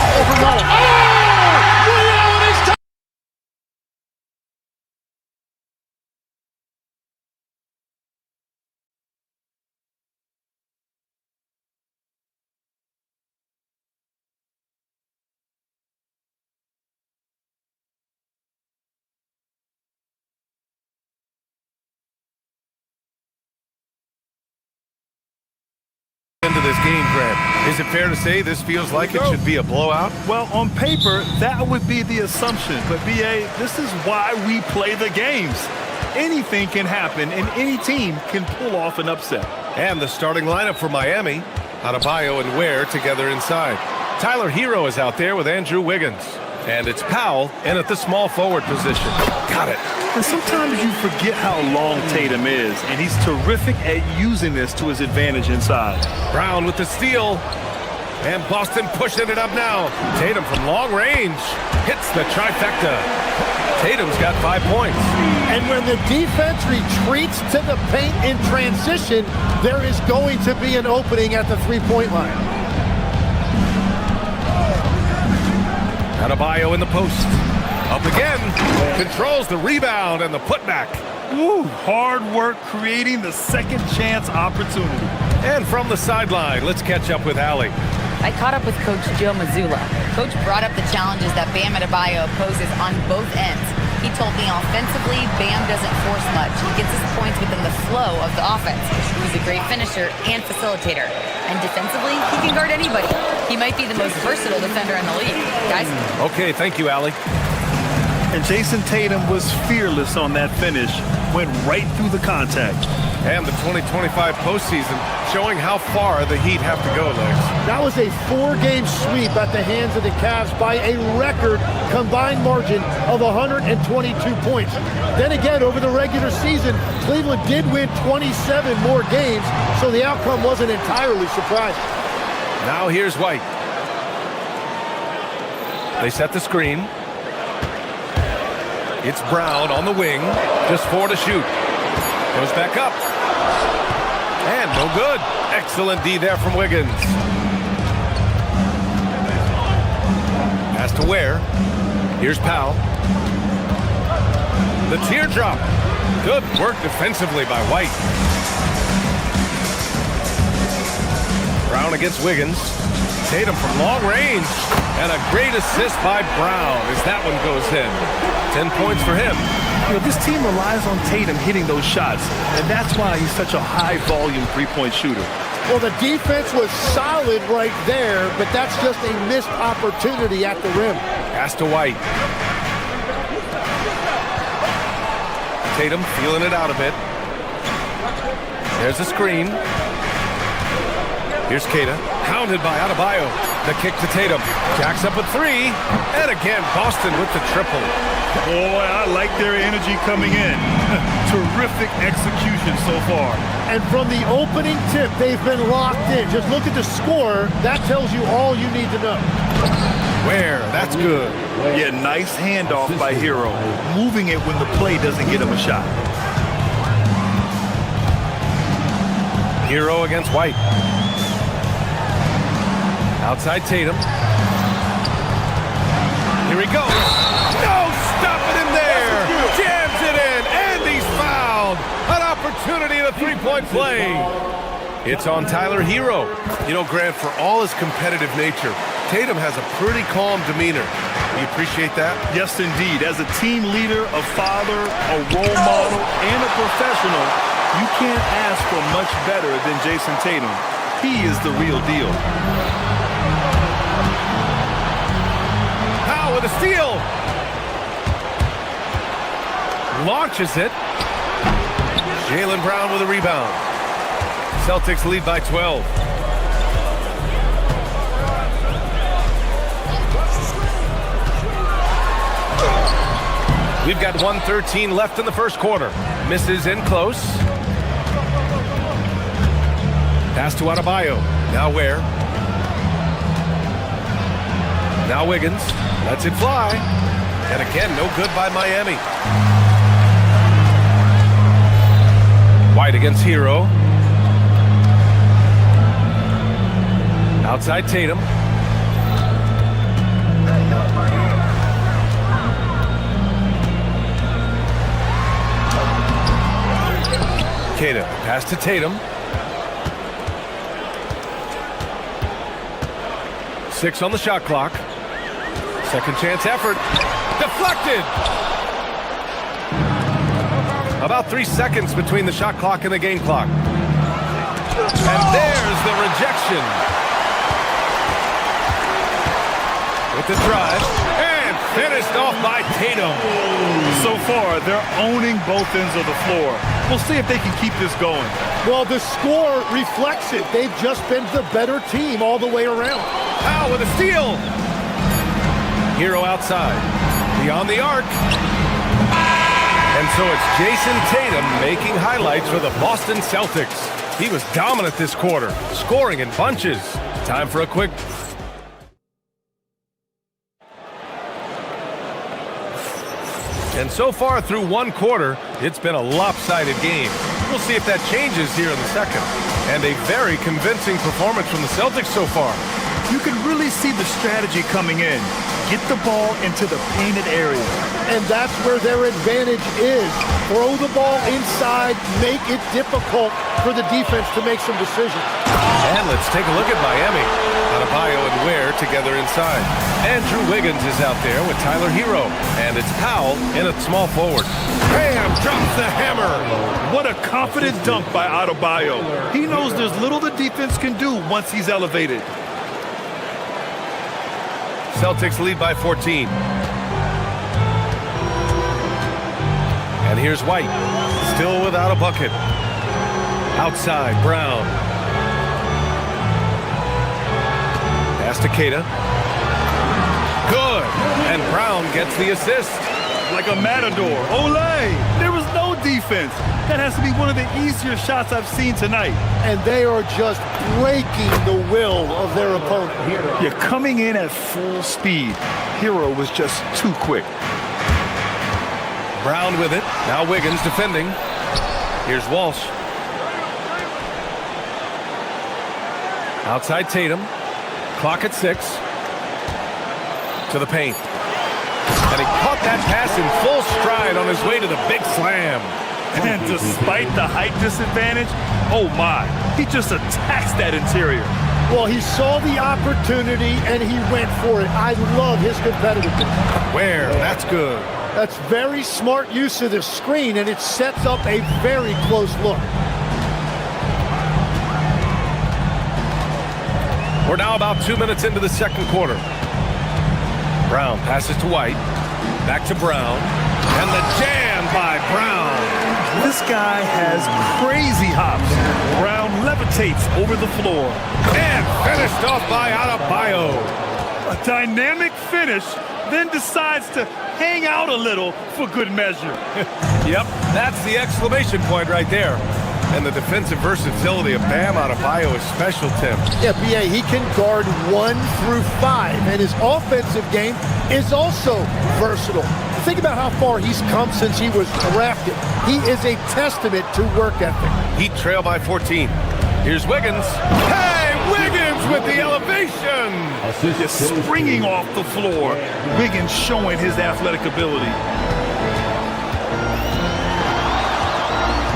Into this game, Grant. Is it fair to say this feels like it should be a blowout? Well, on paper, that would be the assumption. But, B.A., this is why we play the games. anything can happen and any team can pull off an upset. And the starting lineup for Miami. Adebayo and Ware together inside. Tyler Hero is out there with Andrew Wiggins. And it's Powell in at the small forward position. Got it. And sometimes you forget how long Tatum is, and he's terrific at using this to his advantage inside. Brown with the steal. And Boston pushing it up now. Tatum from long range hits the trifecta. Tatum's got 5 points. And when the defense retreats to the paint in transition, there is going to be an opening at the three-point line. Adebayo in the post. Up again. Controls the rebound and the putback. Woo, hard work creating the second chance opportunity. And from the sideline, let's catch up with Allie. I caught up with Coach Joe Mazzulla. Coach brought up the challenges that Bam Adebayo poses on both ends. He told me offensively, Bam doesn't force much. He gets his points within the flow of the offense. He's a great finisher and facilitator. And defensively, he can guard anybody. He might be the most versatile defender in the league. Guys? Okay, thank you, Allie. And Jason Tatum was fearless on that finish. Went right through the contact. And the 2025 postseason showing how far the Heat have to go, Lex. That was a 4-game sweep at the hands of the Cavs by a record combined margin of 122 points. Then again, over the regular season, Cleveland did win 27 more games, so the outcome wasn't entirely surprising. Now here's White. They set the screen. It's Brown on the wing. Just 4 to shoot. Goes back up. And no good. Excellent D there from Wiggins. Pass to Ware. Here's Powell. The teardrop. Good work defensively by White. Brown against Wiggins. Tatum from long range. And a great assist by Brown as that one goes in. 10 points for him. You know, this team relies on Tatum hitting those shots, and that's why he's such a high-volume three-point shooter. Well, the defense was solid right there, but that's just a missed opportunity at the rim. Pass to White. Tatum feeling it out a bit. There's the screen. Here's Keita, hounded by Adebayo. The kick to Tatum. Jacks up a 3. And again, Boston with the triple. Boy, I like their energy coming in. Terrific execution so far. And from the opening tip, they've been locked in. Just look at the score. That tells you all you need to know. Where? That's good. Yeah, nice handoff by Hero. Moving it when the play doesn't get him a shot. Hero against White. Outside Tatum. Here he goes. No, stopping him there. Jams it in, and he's fouled. An opportunity in a three-point play. It's on Tyler Hero. You know, Grant, for all his competitive nature, Tatum has a pretty calm demeanor. You appreciate that? Yes, indeed. As a team leader, a father, a role model, and a professional, you can't ask for much better than Jason Tatum. He is the real deal. With a steal. Launches it. Jaylen Brown with a rebound. Celtics lead by 12. We've got 1:13 left in the first quarter. Misses in close. Pass to Adebayo. Now Ware. Now Wiggins. Lets it fly. And again, no good by Miami. White against Hero. Outside Tatum. Keita, pass to Tatum. 6 on the shot clock. Second chance effort. Deflected. About 3 seconds between the shot clock and the game clock. And there's the rejection. With the drive. And finished off by Tatum. So far, they're owning both ends of the floor. We'll see if they can keep this going. Well, the score reflects it. They've just been the better team all the way around. Powell with a steal. Hero outside. Beyond the arc. And so it's Jason Tatum making highlights for the Boston Celtics. He was dominant this quarter, scoring in bunches. Time for a quick... And so far through one quarter, it's been a lopsided game. We'll see if that changes here in the second. And a very convincing performance from the Celtics so far. You can really see the strategy coming in. Get the ball into the painted area. And that's where their advantage is. Throw the ball inside, make it difficult for the defense to make some decisions. And let's take a look at Miami. Adebayo and Ware together inside. Andrew Wiggins is out there with Tyler Hero. And it's Powell in at small forward. Bam! Drops the hammer. What a confident dunk by Adebayo. He knows there's little the defense can do once he's elevated. Celtics lead by 14. And here's White, still without a bucket. Outside, Brown. Pass to Keita. Good. And Brown gets the assist. Like a matador. Olé! There was no defense. That has to be one of the easier shots I've seen tonight. And they are just breaking the will of their opponent. You're coming in at full speed. Hero was just too quick. Brown with it. Now Wiggins defending. Here's Walsh. Outside Tatum. Clock at 6. To the paint. And he caught that pass in full stride on his way to the big slam. And despite the height disadvantage, oh my, he just attacks that interior. Well, he saw the opportunity and he went for it. I love his competitiveness. Where? That's good. That's very smart use of the screen, and it sets up a very close look. We're now about 2 minutes into the second quarter. Brown passes to White. Back to Brown. And the jam by Brown. This guy has crazy hops. Brown levitates over the floor. And finished off by Adebayo. A dynamic finish, then decides to hang out a little for good measure. Yep, that's the exclamation point right there. And the defensive versatility of Bam Adebayo is special, Tim. Yeah, B.A., he can guard 1 through 5, and his offensive game is also versatile. Think about how far he's come since he was drafted. He is a testament to work ethic. Heat trail by 14. Here's Wiggins. Hey, Wiggins with the elevation! Just springing off the floor. Wiggins showing his athletic ability.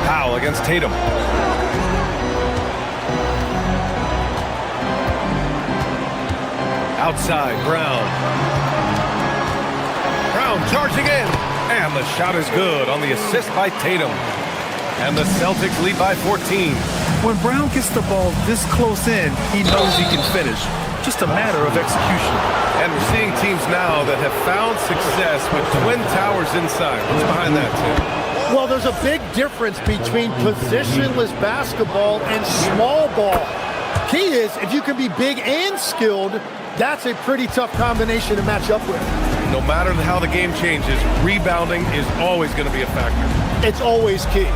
Powell against Tatum. Outside, Brown. Brown charging in. And the shot is good on the assist by Tatum. And the Celtics lead by 14. When Brown gets the ball this close in, he knows he can finish. Just a matter of execution. And we're seeing teams now that have found success with twin towers inside. What's behind that, Tim? Well, there's a big difference between positionless basketball and small ball. Key is, if you can be big and skilled, that's a pretty tough combination to match up with. No matter how the game changes, rebounding is always going to be a factor. It's always key.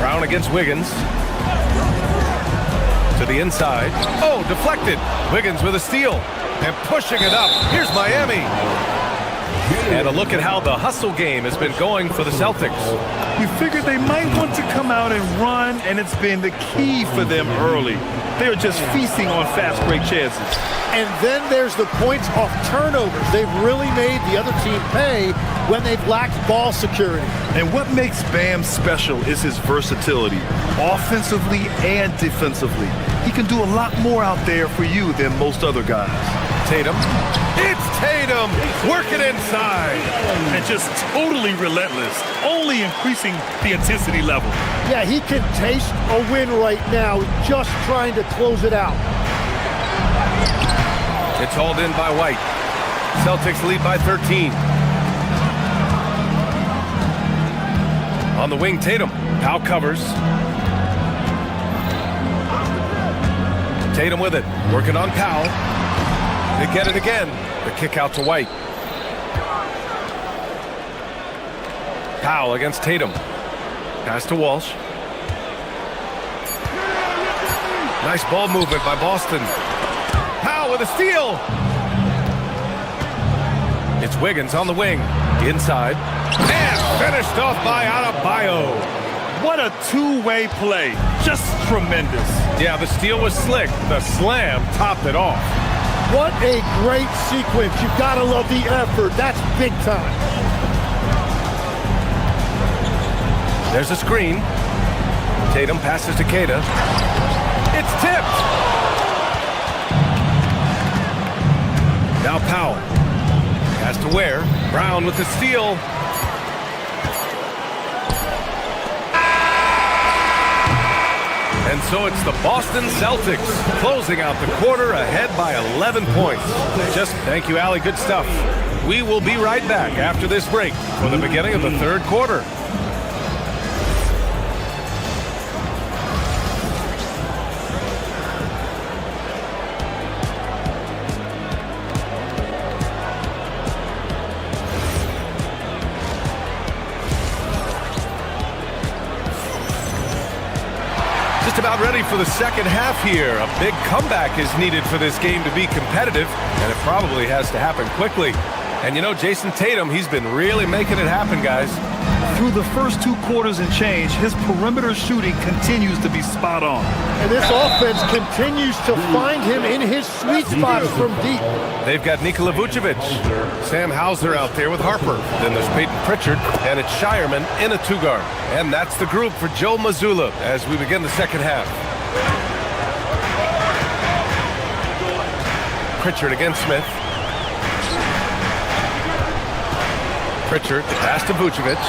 Brown against Wiggins. To the inside. Oh, deflected. Wiggins with a steal. And pushing it up. Here's Miami. And a look at how the hustle game has been going for the Celtics. We figured they might want to come out and run, and it's been the key for them early. They're just feasting on fast break chances. And then there's the points off turnovers. They've really made the other team pay when they've lacked ball security. And what makes Bam special is his versatility, offensively and defensively. He can do a lot more out there for you than most other guys. Tatum. It's Tatum working inside. And just totally relentless, only increasing the intensity level. Yeah, he can taste a win right now, just trying to close it out. It's hauled in by White. Celtics lead by 13. On the wing, Tatum. Powell covers. Tatum with it. Working on Powell. They get it again. The kick out to White. Powell against Tatum. Pass to Walsh. Nice ball movement by Boston. Powell with a steal. It's Wiggins on the wing. Inside. And finished off by Adebayo. What a two-way play. Just tremendous. Yeah, the steal was slick. The slam topped it off. What a great sequence. You've got to love the effort. That's big time. There's a screen. Tatum passes to Keita. It's tipped. Now Powell. Pass to Ware. Brown with the steal. And so it's the Boston Celtics closing out the quarter ahead by 11 points. Just thank you, Allie. Good stuff. We will be right back after this break for the beginning of the third quarter. About ready for the second half here. A big comeback is needed for this game to be competitive, and it probably has to happen quickly. And you know, Jason Tatum, he's been really making it happen, guys. Through the first 2 quarters and change, his perimeter shooting continues to be spot on. And this offense continues to find him in his sweet spots from deep. They've got Nikola Vucevic, Sam Hauser out there with Harper. Then there's Peyton Pritchard, and it's Shireman in a 2-guard. And that's the group for Joe Mazzulla as we begin the second half. Pritchard against Smith. Pritchard, pass to Vucevic.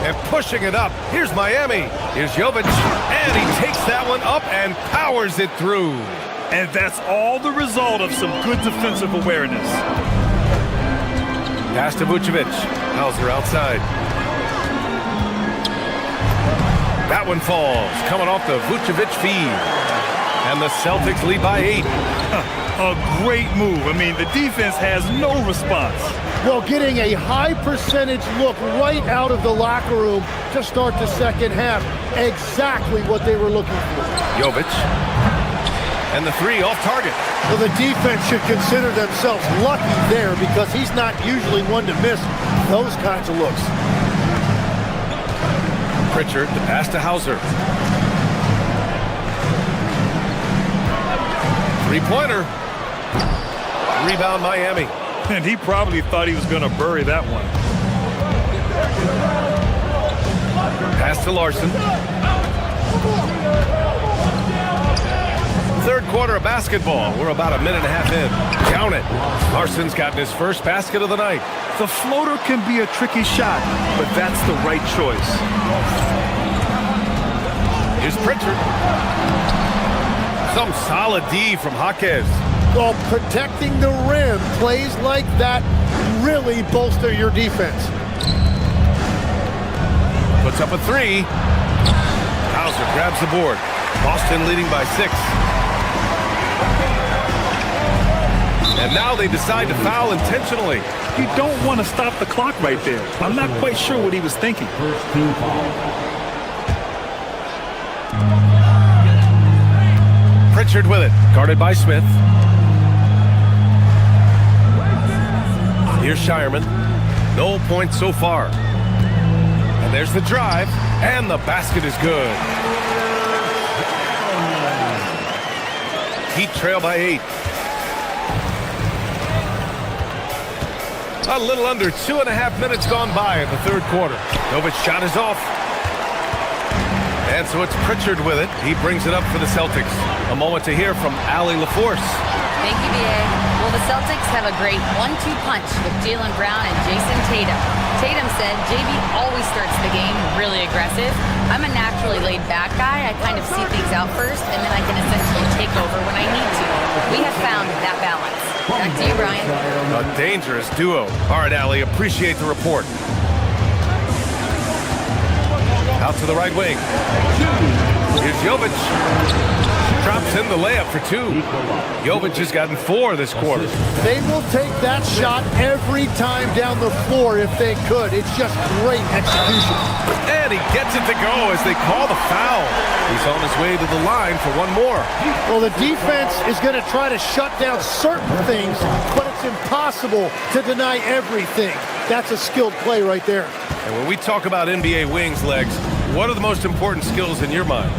And pushing it up. Here's Miami. Here's Jovic. And he takes that one up and powers it through. And that's all the result of some good defensive awareness. Pass to Vucevic. Hauser outside. That one falls. Coming off the Vucevic feed. And the Celtics lead by 8. A great move. I mean, the defense has no response. Well, getting a high percentage look right out of the locker room to start the second half. Exactly what they were looking for. Jovic. And the 3 off target. Well, the defense should consider themselves lucky there because he's not usually one to miss those kinds of looks. Pritchard, the pass to Hauser. 3-pointer. Rebound Miami. And he probably thought he was going to bury that one. Pass to Larson. Third quarter of basketball. We're about a minute and a half in. Count it. Larson's gotten his first basket of the night. The floater can be a tricky shot, but that's the right choice. Here's Pritchard. Some solid D from Jaquez. Well, protecting the rim, plays like that really bolster your defense. Puts up a 3. Hauser grabs the board. Boston leading by 6. And now they decide to foul intentionally. You don't want to stop the clock right there. I'm not quite sure what he was thinking. Pritchard with it, guarded by Smith. Here's Shireman. No points so far. And there's the drive, and the basket is good. Heat trail by 8. A little under 2.5 minutes gone by in the third quarter. Novic's shot is off. And so it's Pritchard with it. He brings it up for the Celtics. A moment to hear from Allie LaForce. Thank you, BA. Well, the Celtics have a great 1-2 punch with Jaylen Brown and Jason Tatum. Tatum said, JB always starts the game really aggressive. I'm a naturally laid-back guy. I kind of see things out first, and then I can essentially take over when I need to. We have found that balance. Back to you, Brian. A dangerous duo. All right, Allie, appreciate the report. Out to the right wing. Here's Jovic. Drops in the layup for 2. Jovic has gotten 4 this quarter. They will take that shot every time down the floor if they could. It's just great execution. And he gets it to go as they call the foul. He's on his way to the line for one more. Well, the defense is going to try to shut down certain things, but it's impossible to deny everything. That's a skilled play right there. And when we talk about NBA wings, Legs, what are the most important skills in your mind?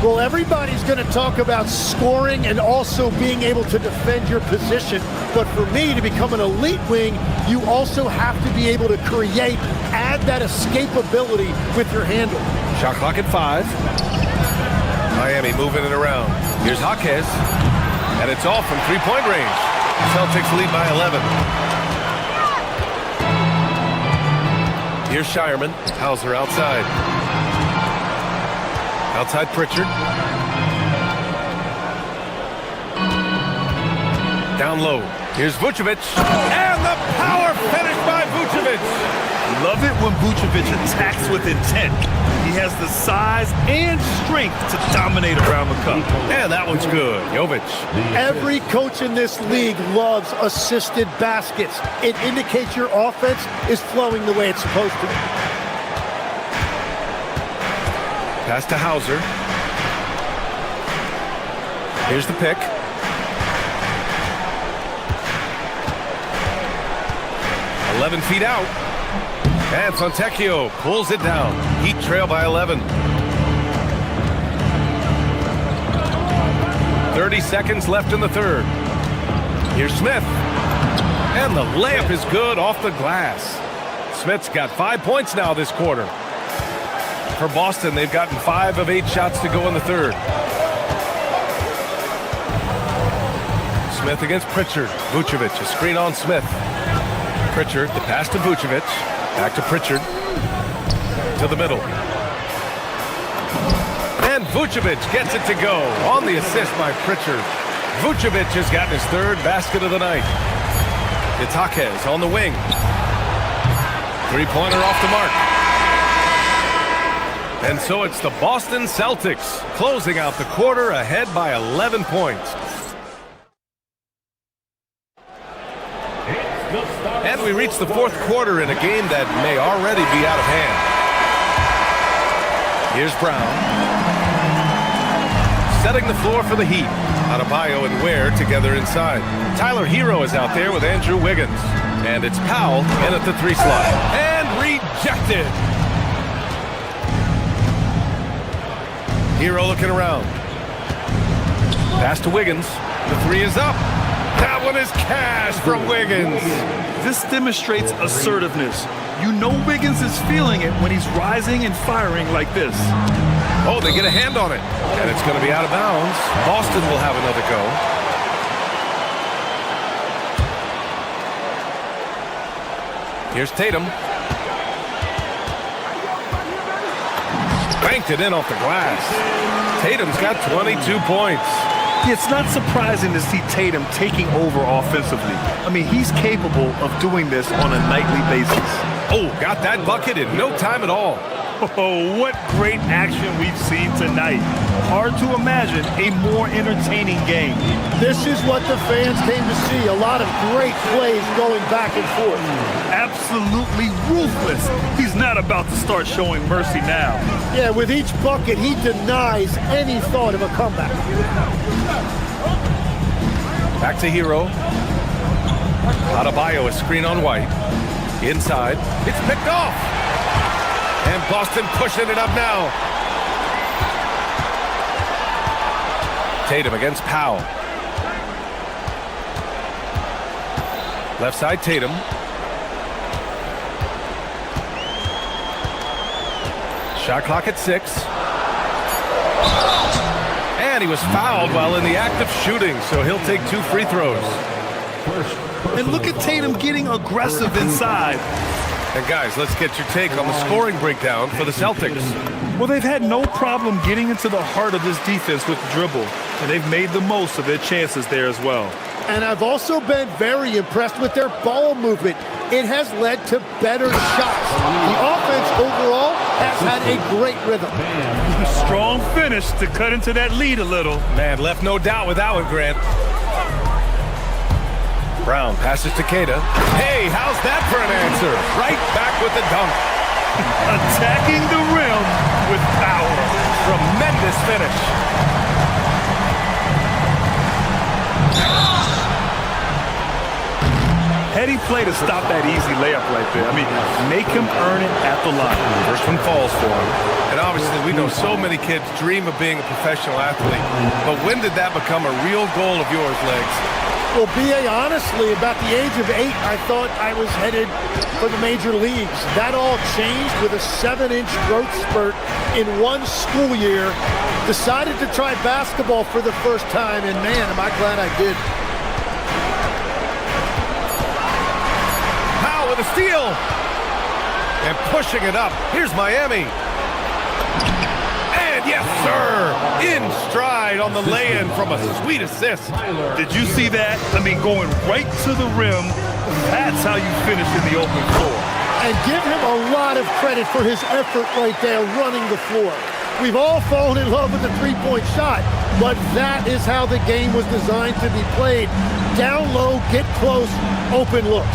Well, everybody's going to talk about scoring and also being able to defend your position. But for me, to become an elite wing, you also have to be able to create, add that escapability with your handle. Shot clock at 5. Miami moving it around. Here's Jaquez. And it's off from three-point range. Celtics lead by 11. Here's Shireman. Hauser outside. Outside Pritchard. Down low. Here's Vucevic. And the power finish by Vucevic. Love it when Vucevic attacks with intent. He has the size and strength to dominate around the cup. And that one's good. Jovic. Every coach in this league loves assisted baskets. It indicates your offense is flowing the way it's supposed to. Pass to Hauser. Here's the pick. "11 feet out. And Fontecchio pulls it down. Heat trail by 11. 30 seconds left in the third. Here's Smith. And the layup is good off the glass. Smith's got 5 points now this quarter. For Boston, they've gotten 5 of 8 shots to go in the third. Smith against Pritchard. Vucevic, a screen on Smith. Pritchard, the pass to Vucevic. Back to Pritchard. To the middle. And Vucevic gets it to go on the assist by Pritchard. Vucevic has gotten his 3rd basket of the night. It's Jaquez on the wing. 3-pointer off the mark. And so it's the Boston Celtics closing out the quarter ahead by 11 points. And we reach the 4th quarter in a game that may already be out of hand. Here's Brown. Setting the floor for the Heat. Adebayo and Ware together inside. Tyler Hero is out there with Andrew Wiggins. And it's Powell in at the 3 slot. And rejected. Hero looking around. Pass to Wiggins. The 3 is up. That one is cash from Wiggins. This demonstrates assertiveness. You know Wiggins is feeling it when he's rising and firing like this. Oh, they get a hand on it. And it's going to be out of bounds. Boston will have another go. Here's Tatum. Banked it in off the glass. Tatum's got 22 points. It's not surprising to see Tatum taking over offensively. I mean, he's capable of doing this on a nightly basis. Oh, got that bucket in no time at all. Oh, what great action we've seen tonight. Hard to imagine a more entertaining game. This is what the fans came to see. A lot of great plays going back and forth. Absolutely ruthless. He's not about to start showing mercy now. Yeah, with each bucket, he denies any thought of a comeback. Back to Hero. Adebayo, a screen on White. Inside. It's picked off. And Boston pushing it up now. Tatum against Powell. Left side, Tatum. Shot clock at 6. And he was fouled while in the act of shooting, so he'll take 2 free throws. And look at Tatum getting aggressive inside. And guys, let's get your take on the scoring breakdown for the Celtics. Well, they've had no problem getting into the heart of this defense with the dribble, and they've made the most of their chances there as well. And I've also been very impressed with their ball movement. It has led to better shots. The offense overall has had a great rhythm. Strong finish to cut into that lead a little. Man, left no doubt with that one, Grant. Brown passes to Queta. Hey, how's that for an answer? Right back with the dunk. Attacking the rim with power. Tremendous finish. Heady play to stop that easy layup right there. I mean, make him earn it at the line. First one falls for him. And obviously, we know so many kids dream of being a professional athlete. But when did that become a real goal of yours, Legs? Well, B.A., honestly, about the age of 8, I thought I was headed for the major leagues. That all changed with a 7-inch growth spurt in one school year. Decided to try basketball for the first time, and man, am I glad I did. Powell with a steal. And pushing it up. Here's Miami. Yes, sir! In stride on the lay-in from a sweet assist. Did you see that? I mean, going right to the rim. That's how you finish in the open floor. And give him a lot of credit for his effort right there running the floor. We've all fallen in love with the three-point shot, but that is how the game was designed to be played. Down low, get close, open looks.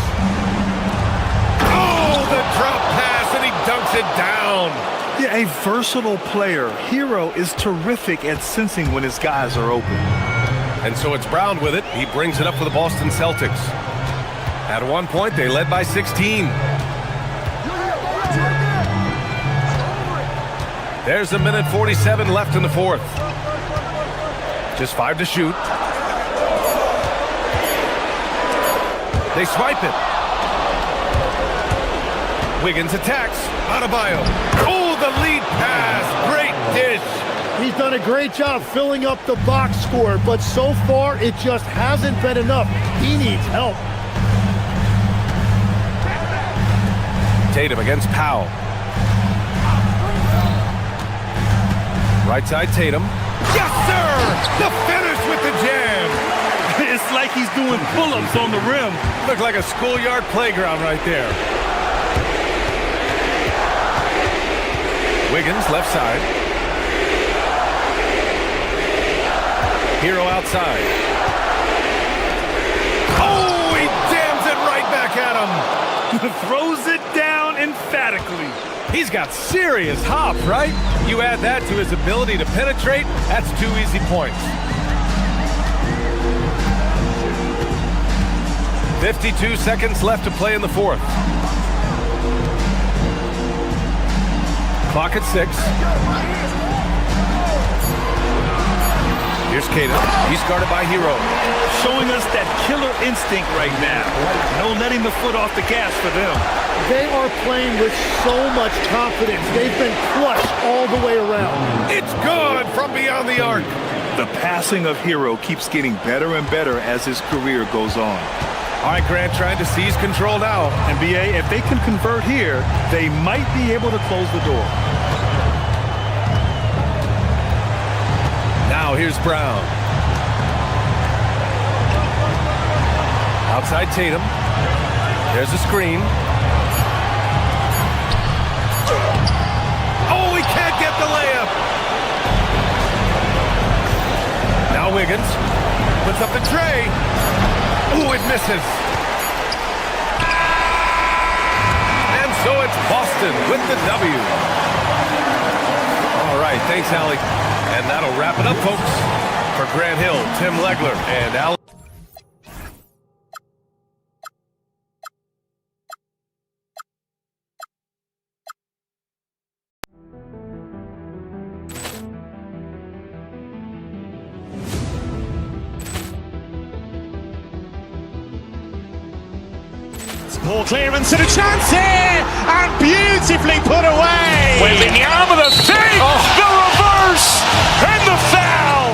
Oh, the drop pass, and he dunks it down. Yeah, a versatile player. Hero is terrific at sensing when his guys are open. And so it's Brown with it. He brings it up for the Boston Celtics. At one point, they led by 16. There's 1:47 left in the fourth. Just 5 to shoot. They swipe it. Wiggins attacks. Adebayo. Oh, the lead pass. Great dish. He's done a great job filling up the box score, but so far it just hasn't been enough. He needs help. Tatum against Powell. Right side Tatum. Yes, sir! The finish with the jam. It's like he's doing pull-ups on the rim. Looked like a schoolyard playground right there. Wiggins, left side. Hero outside. Oh, he jams it right back at him. Throws it down emphatically. He's got serious hop, right? You add that to his ability to penetrate, that's 2 easy points. 52 seconds left to play in the fourth. Clock at 6. Here's Queta. He's guarded by Hero. Showing us that killer instinct right now. No letting the foot off the gas for them. They are playing with so much confidence. They've been clutch all the way around. It's good from beyond the arc. The passing of Hero keeps getting better and better as his career goes on. All right, Grant, trying to seize control now. And BA, if they can convert here, they might be able to close the door. Now here's Brown. Outside Tatum. There's a screen. Oh, he can't get the layup. Now Wiggins puts up the tray. Ooh, it misses. And so it's Boston with the W. All right, thanks, Allie. And that'll wrap it up, folks. For Grant Hill, Tim Legler, and Allie. Ball clearance and a chance here, and beautifully put away. Wembanyama the save, the reverse, and the foul.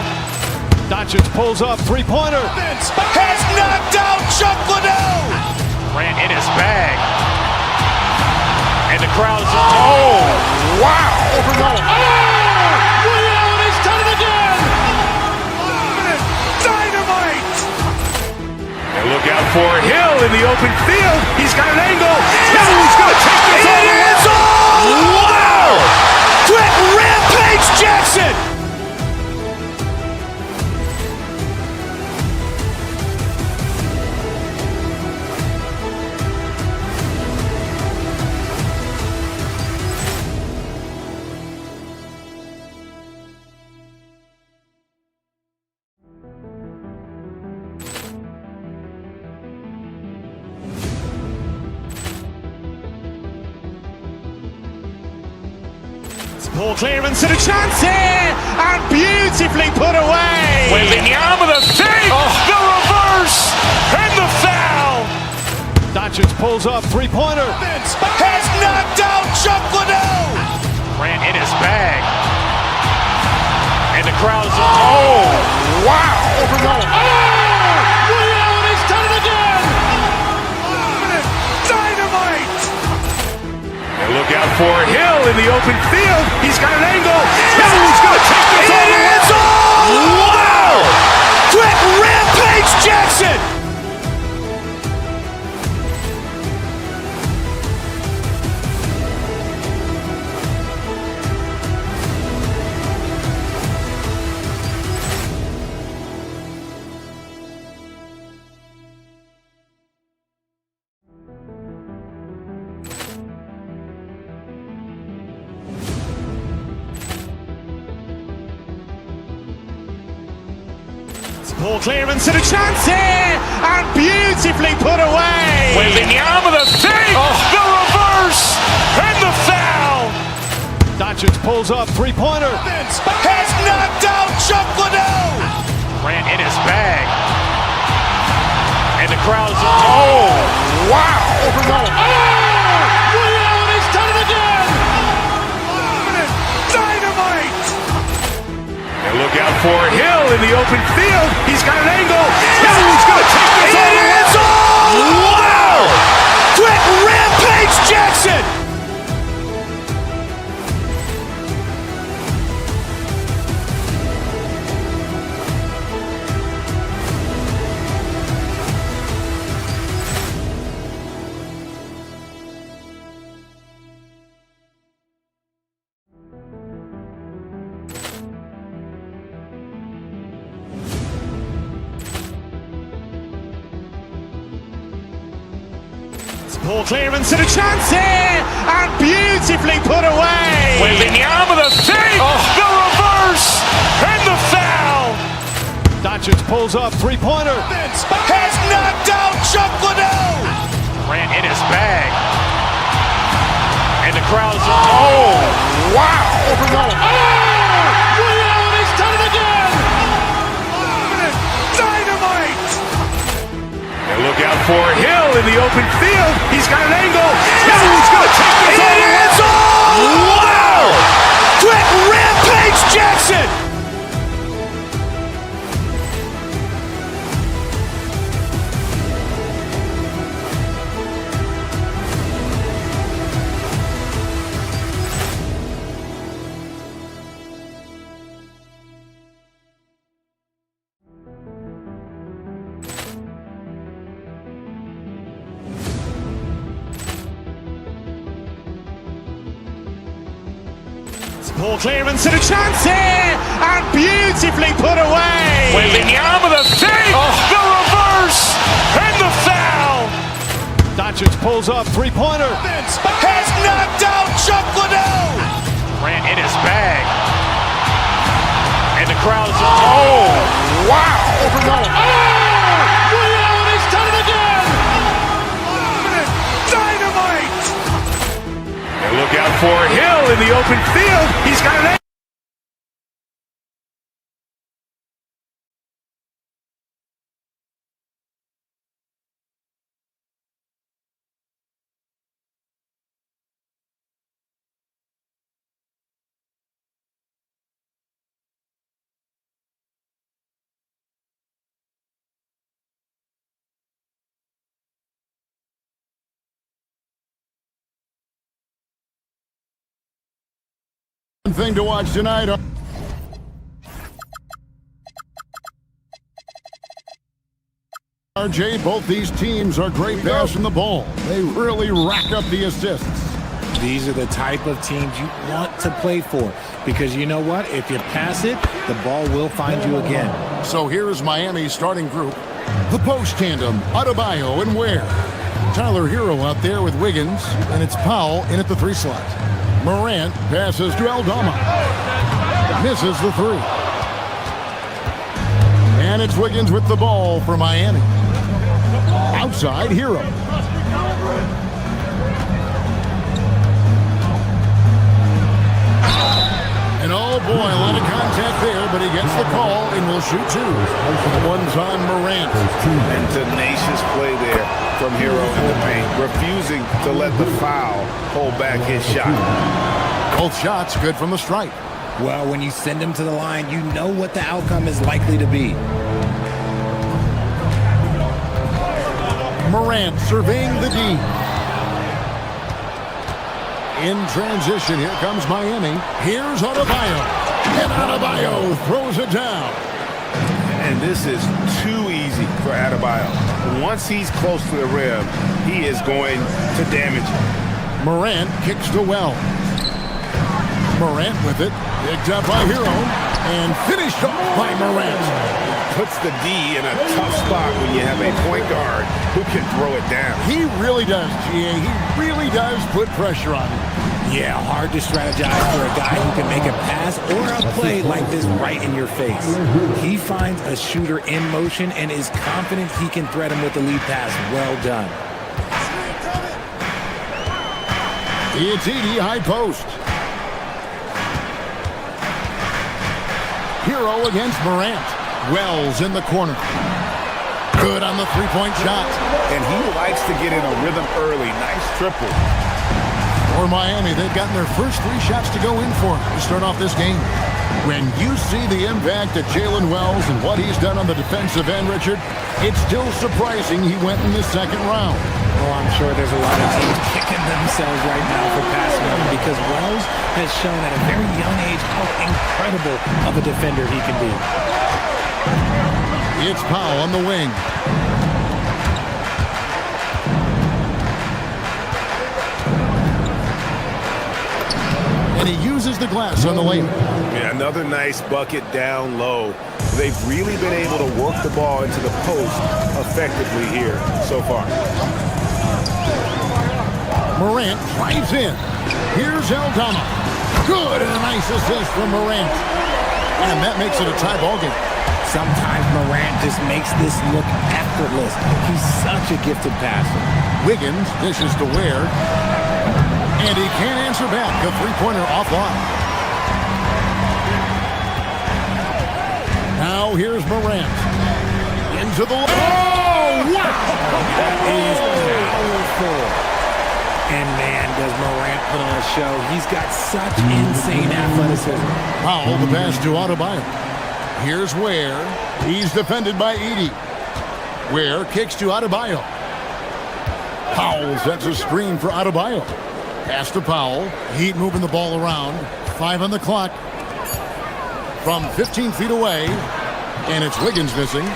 Doncic pulls up, three-pointer. Vince has knocked out Chuck Liddell. Grant in his bag. And the crowd is, oh, wow. Ray Allen has done it again. Dynamite. And look out for Hill in the open field. He's got an angle. Hill is going to take this all the way. Wow. Quick Rampage Jackson. Poor clearance and a chance here, and beautifully put away. Wembanyama the fake, the reverse, and the foul. Doncic pulls up, three-pointer. Vince has knocked out Chuck Liddell. Grant in his bag. And the crowd is, oh, wow. Ray Allen has done it again. Dynamite. And look out for Hill in the open field. He's got an angle. Hill is going to take this all the way. Wow. Quick Rampage Jackson. Poor clearance and a chance here, and beautifully put away. Wembanyama the fake, the reverse, and the foul. Doncic pulls up, three-pointer. Vince has knocked out Chuck Liddell. Grant in his bag. And the crowd is, oh, wow. Ray Allen has done it again. Dynamite. And look out for Hill in the open field. He's got an angle. Hill is going to take this all the way. Wow. Quick Rampage Jackson. Poor clearance and a chance here, and beautifully put away. Wembanyama the fake, the reverse, and the foul. Doncic pulls up, three-pointer. Vince has knocked out Chuck Liddell. Grant in his bag. And the crowd is, oh, wow. Ray Allen has done it again. Dynamite. And look out for Hill in the open field. He's got an angle. Hill is going to take this all the way. Wow. Quick Rampage Jackson. Poor clearance and a chance here, and beautifully put away. Wembanyama the fake, the reverse, and the foul. Doncic pulls up, three-pointer. Vince has knocked out Chuck Liddell. Grant in his bag. And the crowd is, oh, wow. Ray Allen has done it again. Dynamite. And look out for Hill in the open field. He's got an Thing to watch tonight. RJ, both these teams are great passing the ball. They really rack up the assists. These are the type of teams you want to play for because you know what? If you pass it, the ball will find you again. So here is Miami's starting group. The post tandem, Adebayo and Ware. Tyler Hero out there with Wiggins, and it's Powell in at the 3 slot. Morant passes to Aldama. Misses the 3. And it's Wiggins with the ball for Miami. Outside, Hero. And oh boy, a lot of contact there, but he gets the call and will shoot 2. One's on Morant. And tenacious play there from Hero in the paint, refusing to let the foul hold back his shot. Both shots good from the stripe. Well, when you send them to the line, you know what the outcome is likely to be. Morant surveying the D. In transition, here comes Miami. Here's Adebayo. And Adebayo throws it down. And this is too easy for Adebayo. Once he's close to the rim, he is going to damage it. Morant kicks to Wells. Morant with it. Picked up by Hero. And finished off by Morant. Puts the D in a tough spot when you have a point guard who can throw it down. He really does, GA. He really does put pressure on him. Yeah, hard to strategize for a guy who can make a pass or a play like this right in your face. He finds a shooter in motion and is confident he can threat him with the lead pass. Well done. It's Edey, high post. Hero against Morant. Wells in the corner. Good on the three-point shot. And he likes to get in a rhythm early. Nice triple. For Miami, they've gotten their first 3 shots to go in for to start off this game. When you see the impact of Jalen Wells and what he's done on the defensive end, Richard, it's still surprising he went in the second round. Oh, I'm sure there's a lot of teams kicking themselves right now for passing him because Wells has shown at a very young age how incredible of a defender he can be. It's Powell on the wing. And he uses the glass on the lane. Yeah, another nice bucket down low. They've really been able to work the ball into the post effectively here so far. Morant drives in. Here's Aldama. Good, and a nice assist from Morant. And that makes it a tie ball game. Sometimes Morant just makes this look effortless. He's such a gifted passer. Wiggins dishes to Ware. And he can't answer back. A three-pointer offline. Now here's Morant. Into the... Oh, wow! That is powerful. And man, does Morant put on a show. He's got such insane athleticism. Powell, the pass to Adebayo. Here's Ware. He's defended by Edey. Ware kicks to Adebayo. Powell sets a screen for Adebayo. Pass to Powell. Heat moving the ball around. 5 on the clock. From 15 feet away. And it's Wiggins missing.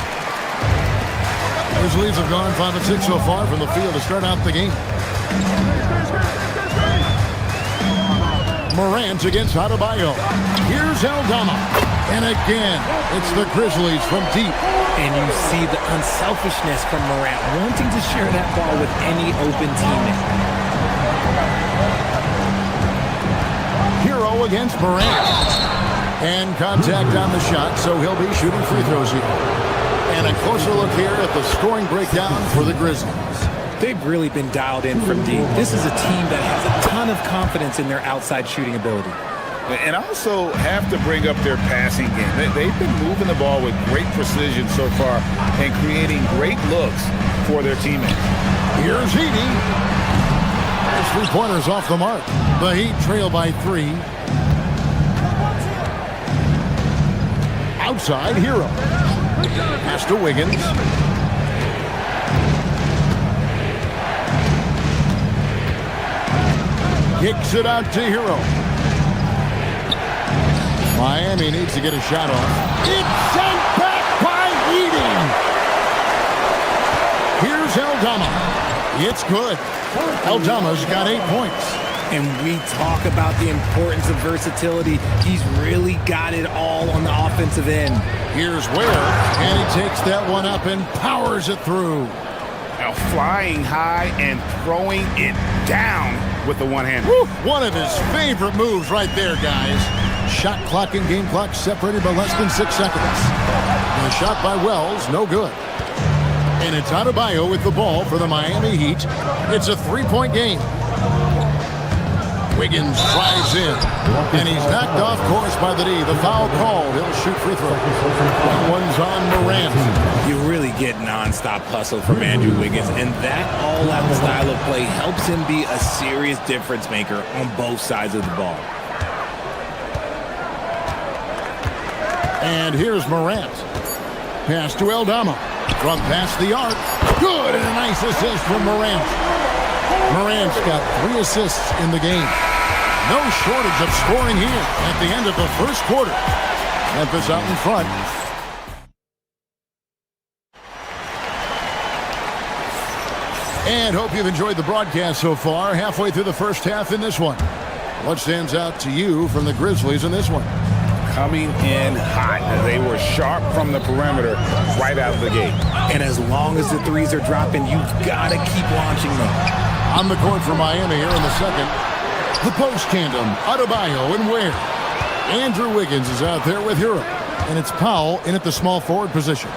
Grizzlies have gone 5 of 6 so far from the field to start out the game. Morant against Adebayo. Here's Aldama. And again, it's the Grizzlies from deep. And you see the unselfishness from Morant, wanting to share that ball with any open teammate. Hero against Morant. And contact on the shot, so he'll be shooting free throws here. And a closer look here at the scoring breakdown for the Grizzlies. They've really been dialed in from deep. This is a team that has a ton of confidence in their outside shooting ability. And also have to bring up their passing game. They've been moving the ball with great precision so far and creating great looks for their teammates. Here's Edey. His three-pointer's off the mark. The Heat trail by 3. Outside, Hero. Pass to Wiggins. Kicks it out to Hero. Miami needs to get a shot off. It's sent back by Edey. Here's Aldama. It's good. Aldama's got 8 points. And we talk about the importance of versatility. He's really got it all on the offensive end. Here's Ware, and he takes that one up and powers it through. Now flying high and throwing it down with the one hand. One of his favorite moves right there, guys. Shot clock and game clock separated by less than 6 seconds. And a shot by Wells, no good. And it's Adebayo with the ball for the Miami Heat. It's a 3-point game. Wiggins drives in, and he's knocked off course by the D. The foul called. He'll shoot free throw. That one's on Morant. You really get nonstop hustle from Andrew Wiggins, and that all-out style of play helps him be a serious difference maker on both sides of the ball. And here's Morant. Pass to Aldama. From past the arc. Good, and a nice assist from Morant. Morant's got 3 assists in the game. No shortage of scoring here at the end of the first quarter. Memphis out in front. And hope you've enjoyed the broadcast so far. Halfway through the first half in this one. What stands out to you from the Grizzlies in this one? Coming in hot. They were sharp from the perimeter right out of the gate. And as long as the threes are dropping, you've got to keep launching them. On the court for Miami here in the second. The post tandem, Adebayo and Ware. Andrew Wiggins is out there with Hero. And it's Powell in at the small forward position.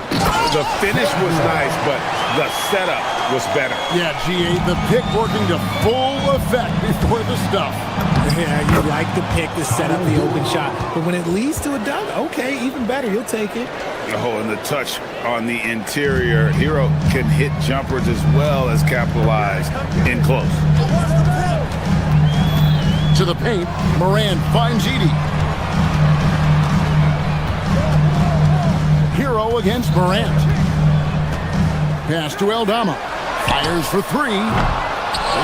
The finish was nice, but the setup was better. Yeah, GA, the pick working to full effect before the stuff. Yeah, you like the pick to set up the open shot. But when it leads to a dunk, okay, even better. You'll take it. Oh, and the touch on the interior. Hero can hit jumpers as well as capitalize in close. To the paint, Moran finds Edey. Hero against Morant. Pass to Aldama. Fires for 3.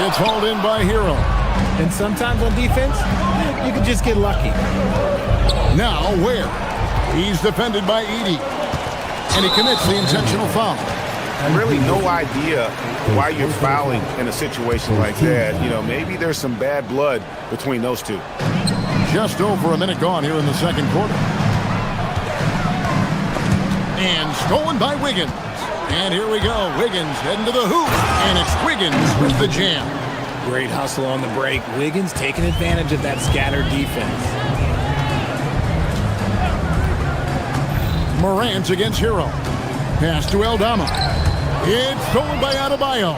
It's hauled in by Hero. And sometimes on defense, you can just get lucky. Now Ware. He's defended by Edey. And he commits the intentional foul. Really no idea why you're fouling in a situation like that. You know, maybe there's some bad blood between those two. Just over a minute gone here in the second quarter. And stolen by Wiggins. And here we go. Wiggins heading to the hoop. And it's Wiggins with the jam. Great hustle on the break. Wiggins taking advantage of that scattered defense. Morant against Hero. Pass to Aldama. It's stolen by Adebayo.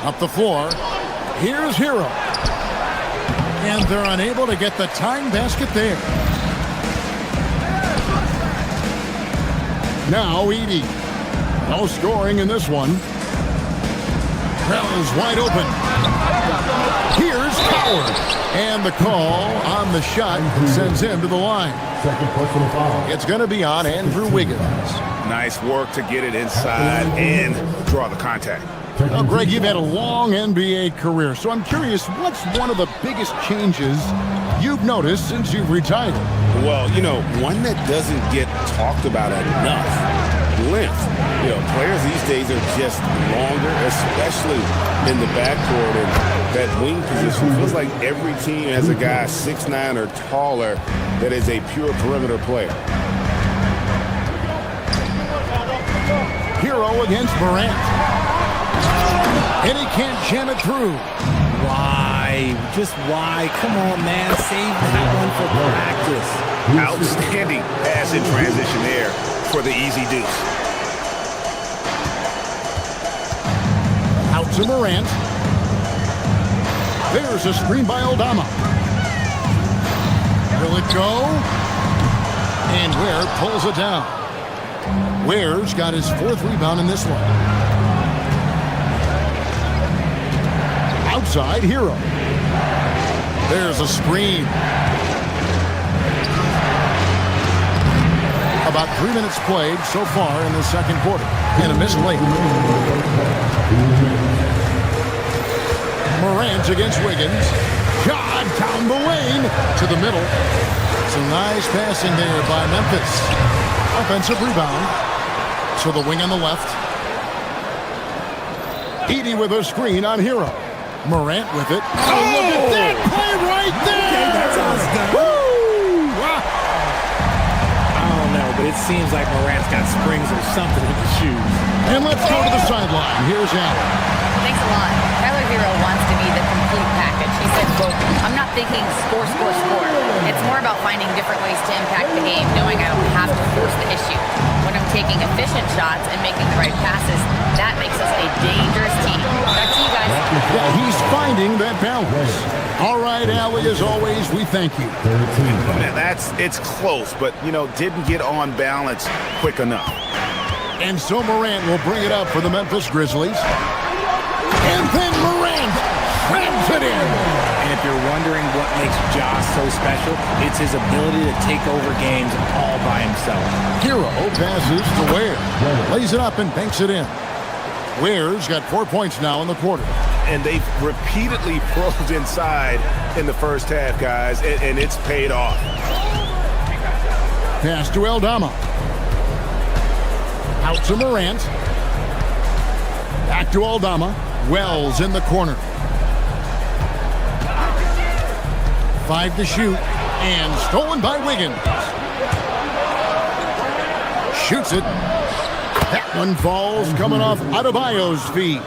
Up the floor. Here's Hero. And they're unable to get the tying basket there. Now Edey. No scoring in this one. Crowell's wide open. Here's Coward. And the call on the shot sends him to the line. Second personal foul. It's going to be on Andrew Wiggins. Nice work to get it inside and draw the contact. Now, Greg, you've had a long NBA career, so I'm curious, what's one of the biggest changes you've noticed since you've retired? Well, you know, one that doesn't get talked about enough, length. You know, players these days are just longer, especially in the backcourt, and that wing position. It feels like every team has a guy 6'9" or taller that is a pure perimeter player. Hero against Morant. And he can't jam it through. Why? Just why? Come on, man. Save that one for practice. Outstanding pass in transition there for the easy deuce. Out to Morant. There's a screen by Aldama. Will it go? And Ware pulls it down. Ware's got his 4th rebound in this one. Outside, Hero. There's a screen. About 3 minutes played so far in the second quarter. And a miss late. Morant against Wiggins. Shot down the lane to the middle. Some nice passing there by Memphis. Offensive rebound. To the wing on the left. Edey with a screen on Hero. Morant with it. Oh, look at that play right there! Okay, that's how it's done. Woo! Wow. I don't know, but it seems like Morant's got springs or something in his shoes. And let's go to the sideline. Here's Allen. Thanks a lot. Tyler Hero wants to be the complete package. He said, quote, I'm not thinking score, score, score. It's more about finding different ways to impact the game, knowing I don't have to force the issue. When I'm taking efficient shots and making the right passes, that makes us a dangerous team. Back to you guys. Yeah, he's finding that balance. All right, Allie, as always, we thank you. Man, it's close, but, didn't get on balance quick enough. And so Morant will bring it up for the Memphis Grizzlies. And then Morant grabs it in. And if you're wondering what makes Josh so special, it's his ability to take over games all by himself. Hero passes to Ware. Lays it up and banks it in. Ware's got 4 points now in the quarter. And they've repeatedly probed inside in the first half, guys, and it's paid off. Pass to Aldama. Out to Morant. Back to Aldama. Wells in the corner. 5 to shoot. And stolen by Wiggins. Shoots it. That one falls coming off Adebayo's feet.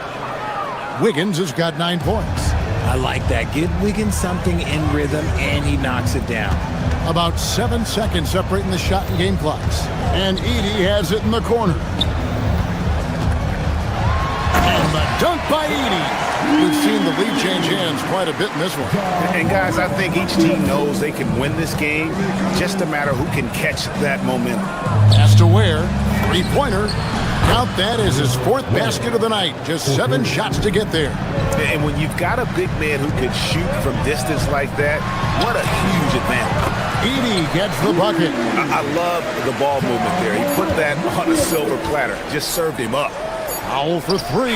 Wiggins has got 9 points. I like that. Give Wiggins something in rhythm, and he knocks it down. About 7 seconds separating the shot and game clocks. And Edey has it in the corner. And the dunk by Edey. We've seen the lead change hands quite a bit in this one. And guys, I think each team knows they can win this game. Just a matter who can catch that momentum. Pass to Ware. 3-pointer. Count that as his 4th basket of the night. Just 7 shots to get there. And when you've got a big man who can shoot from distance like that, what a huge advantage. Edey gets the bucket. I love the ball movement there. He put that on a silver platter. Just served him up. Foul for 3.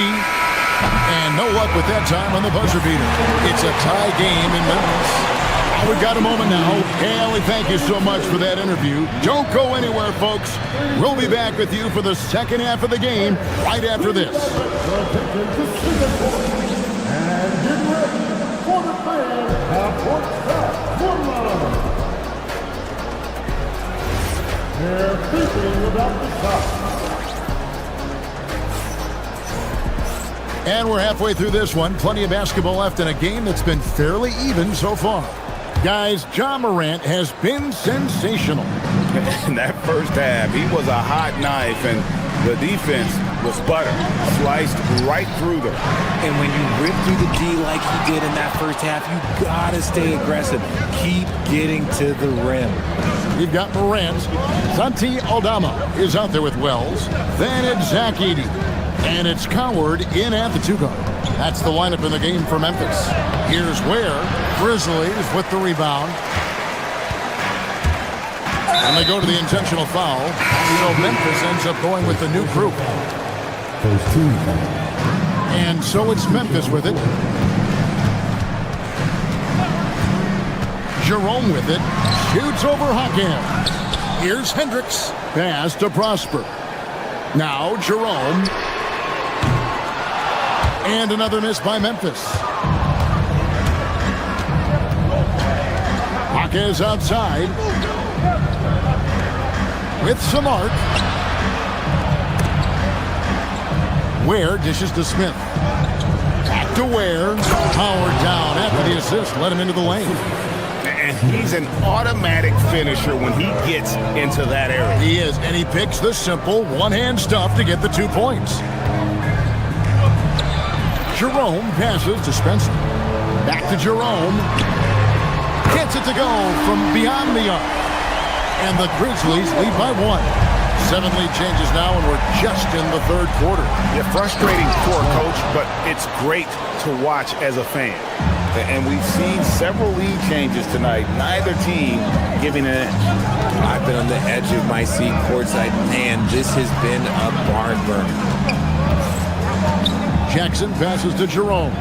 And no luck with that time on the buzzer beater. It's a tie game in Memphis. We've got a moment now. Hey, Allie, thank you so much for that interview. Don't go anywhere, folks. We'll be back with you for the second half of the game right after this. They're thinking about the top. And we're halfway through this one. Plenty of basketball left in a game that's been fairly even so far. Guys, Ja Morant has been sensational. In that first half, he was a hot knife, and the defense was butter, sliced right through them. And when you rip through the D like he did in that first half, you gotta stay aggressive. Keep getting to the rim. We've got Morant. Santi Aldama is out there with Wells. Then it's Zach Edey. And it's Coward in at the 2-guard. That's the lineup in the game for Memphis. Here's Ware. Grizzlies with the rebound. And they go to the intentional foul. So Memphis ends up going with the new group. And so it's Memphis with it. Jerome with it. Shoots over Hakem. Here's Hendricks. Pass to Prosper. Now Jerome. And another miss by Memphis. Jaquez outside. With Samart. Ware dishes to Smith. Back to Ware. Howard down after the assist. Let him into the lane. And he's an automatic finisher when he gets into that area. He is, and he picks the simple one-hand stuff to get the 2 points. Jerome passes to Spencer. Back to Jerome. Gets it to go from beyond the arc. And the Grizzlies lead by 1. 7 lead changes now, and we're just in the 3rd quarter. Yeah, frustrating for a coach, but it's great to watch as a fan. And we've seen several lead changes tonight. Neither team giving an inch. I've been on the edge of my seat courtside. Man, this has been a barn burner. Jackson passes to Jerome.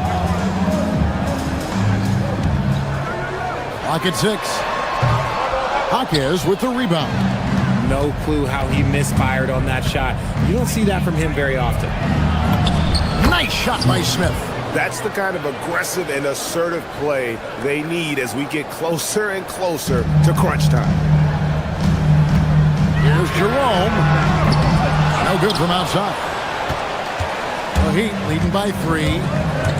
Clock at 6. Jaquez with the rebound. No clue how he misfired on that shot. You don't see that from him very often. Nice shot by Smith. That's the kind of aggressive and assertive play they need as we get closer and closer to crunch time. Here's Jerome. No good from outside. The Heat leading by 3.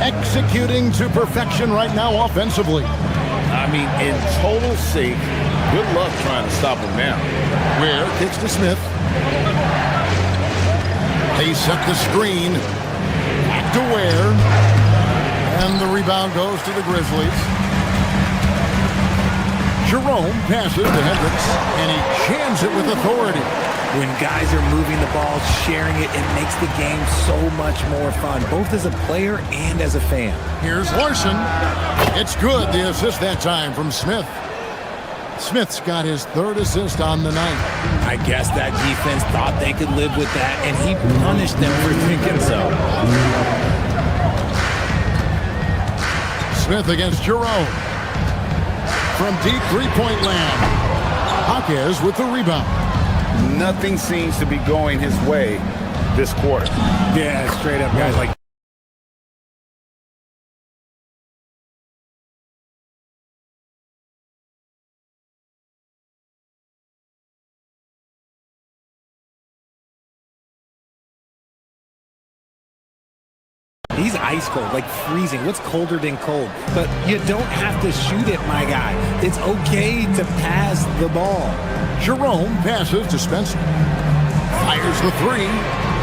Executing to perfection right now offensively. I mean, in total sync. Good luck trying to stop him now. Ware kicks to Smith. They set the screen. Back to Ware. And the rebound goes to the Grizzlies. Jerome passes to Hendricks, and he jams it with authority. When guys are moving the ball, sharing it, it makes the game so much more fun, both as a player and as a fan. Here's Larson. It's good, the assist that time from Smith. Smith's got his 3rd assist on the night. I guess that defense thought they could live with that, and he punished them for thinking so. Smith against Jerome. From deep three-point land. Jaquez with the rebound. Nothing seems to be going his way this quarter. Yeah, straight up, guys. Like, he's ice cold, like freezing. What's colder than cold? But you don't have to shoot it, my guy. It's okay to pass the ball. Jerome passes to Spencer. Fires the 3.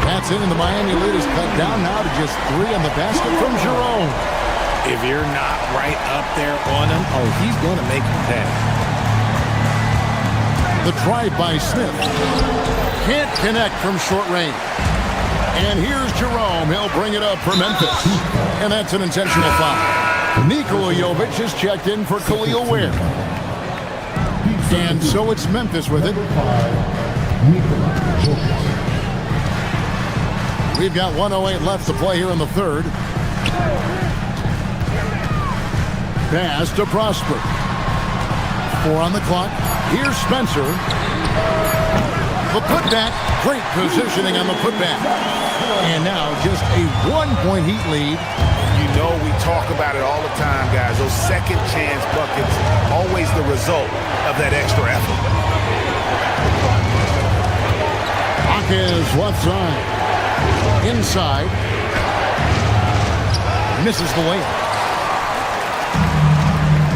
That's in, and the Miami lead is cut down now to just 3 on the basket from Jerome. If you're not right up there on him, oh, he's going to make you pay. The drive by Smith. Can't connect from short range. And here's Jerome. He'll bring it up for Memphis. And that's an intentional foul. Nikola Jovic is checked in for Khalil Ware. And so it's Memphis with it. We've got 1:08 left to play here in the 3rd. Pass to Prosper. 4 on the clock. Here's Spencer. The putback. Great positioning on the putback. And now just a 1-point Heat lead. You know we talk about it all the time, guys. Those second chance buckets, always the result of that extra effort. Jaquez left side. Inside. Misses the layup.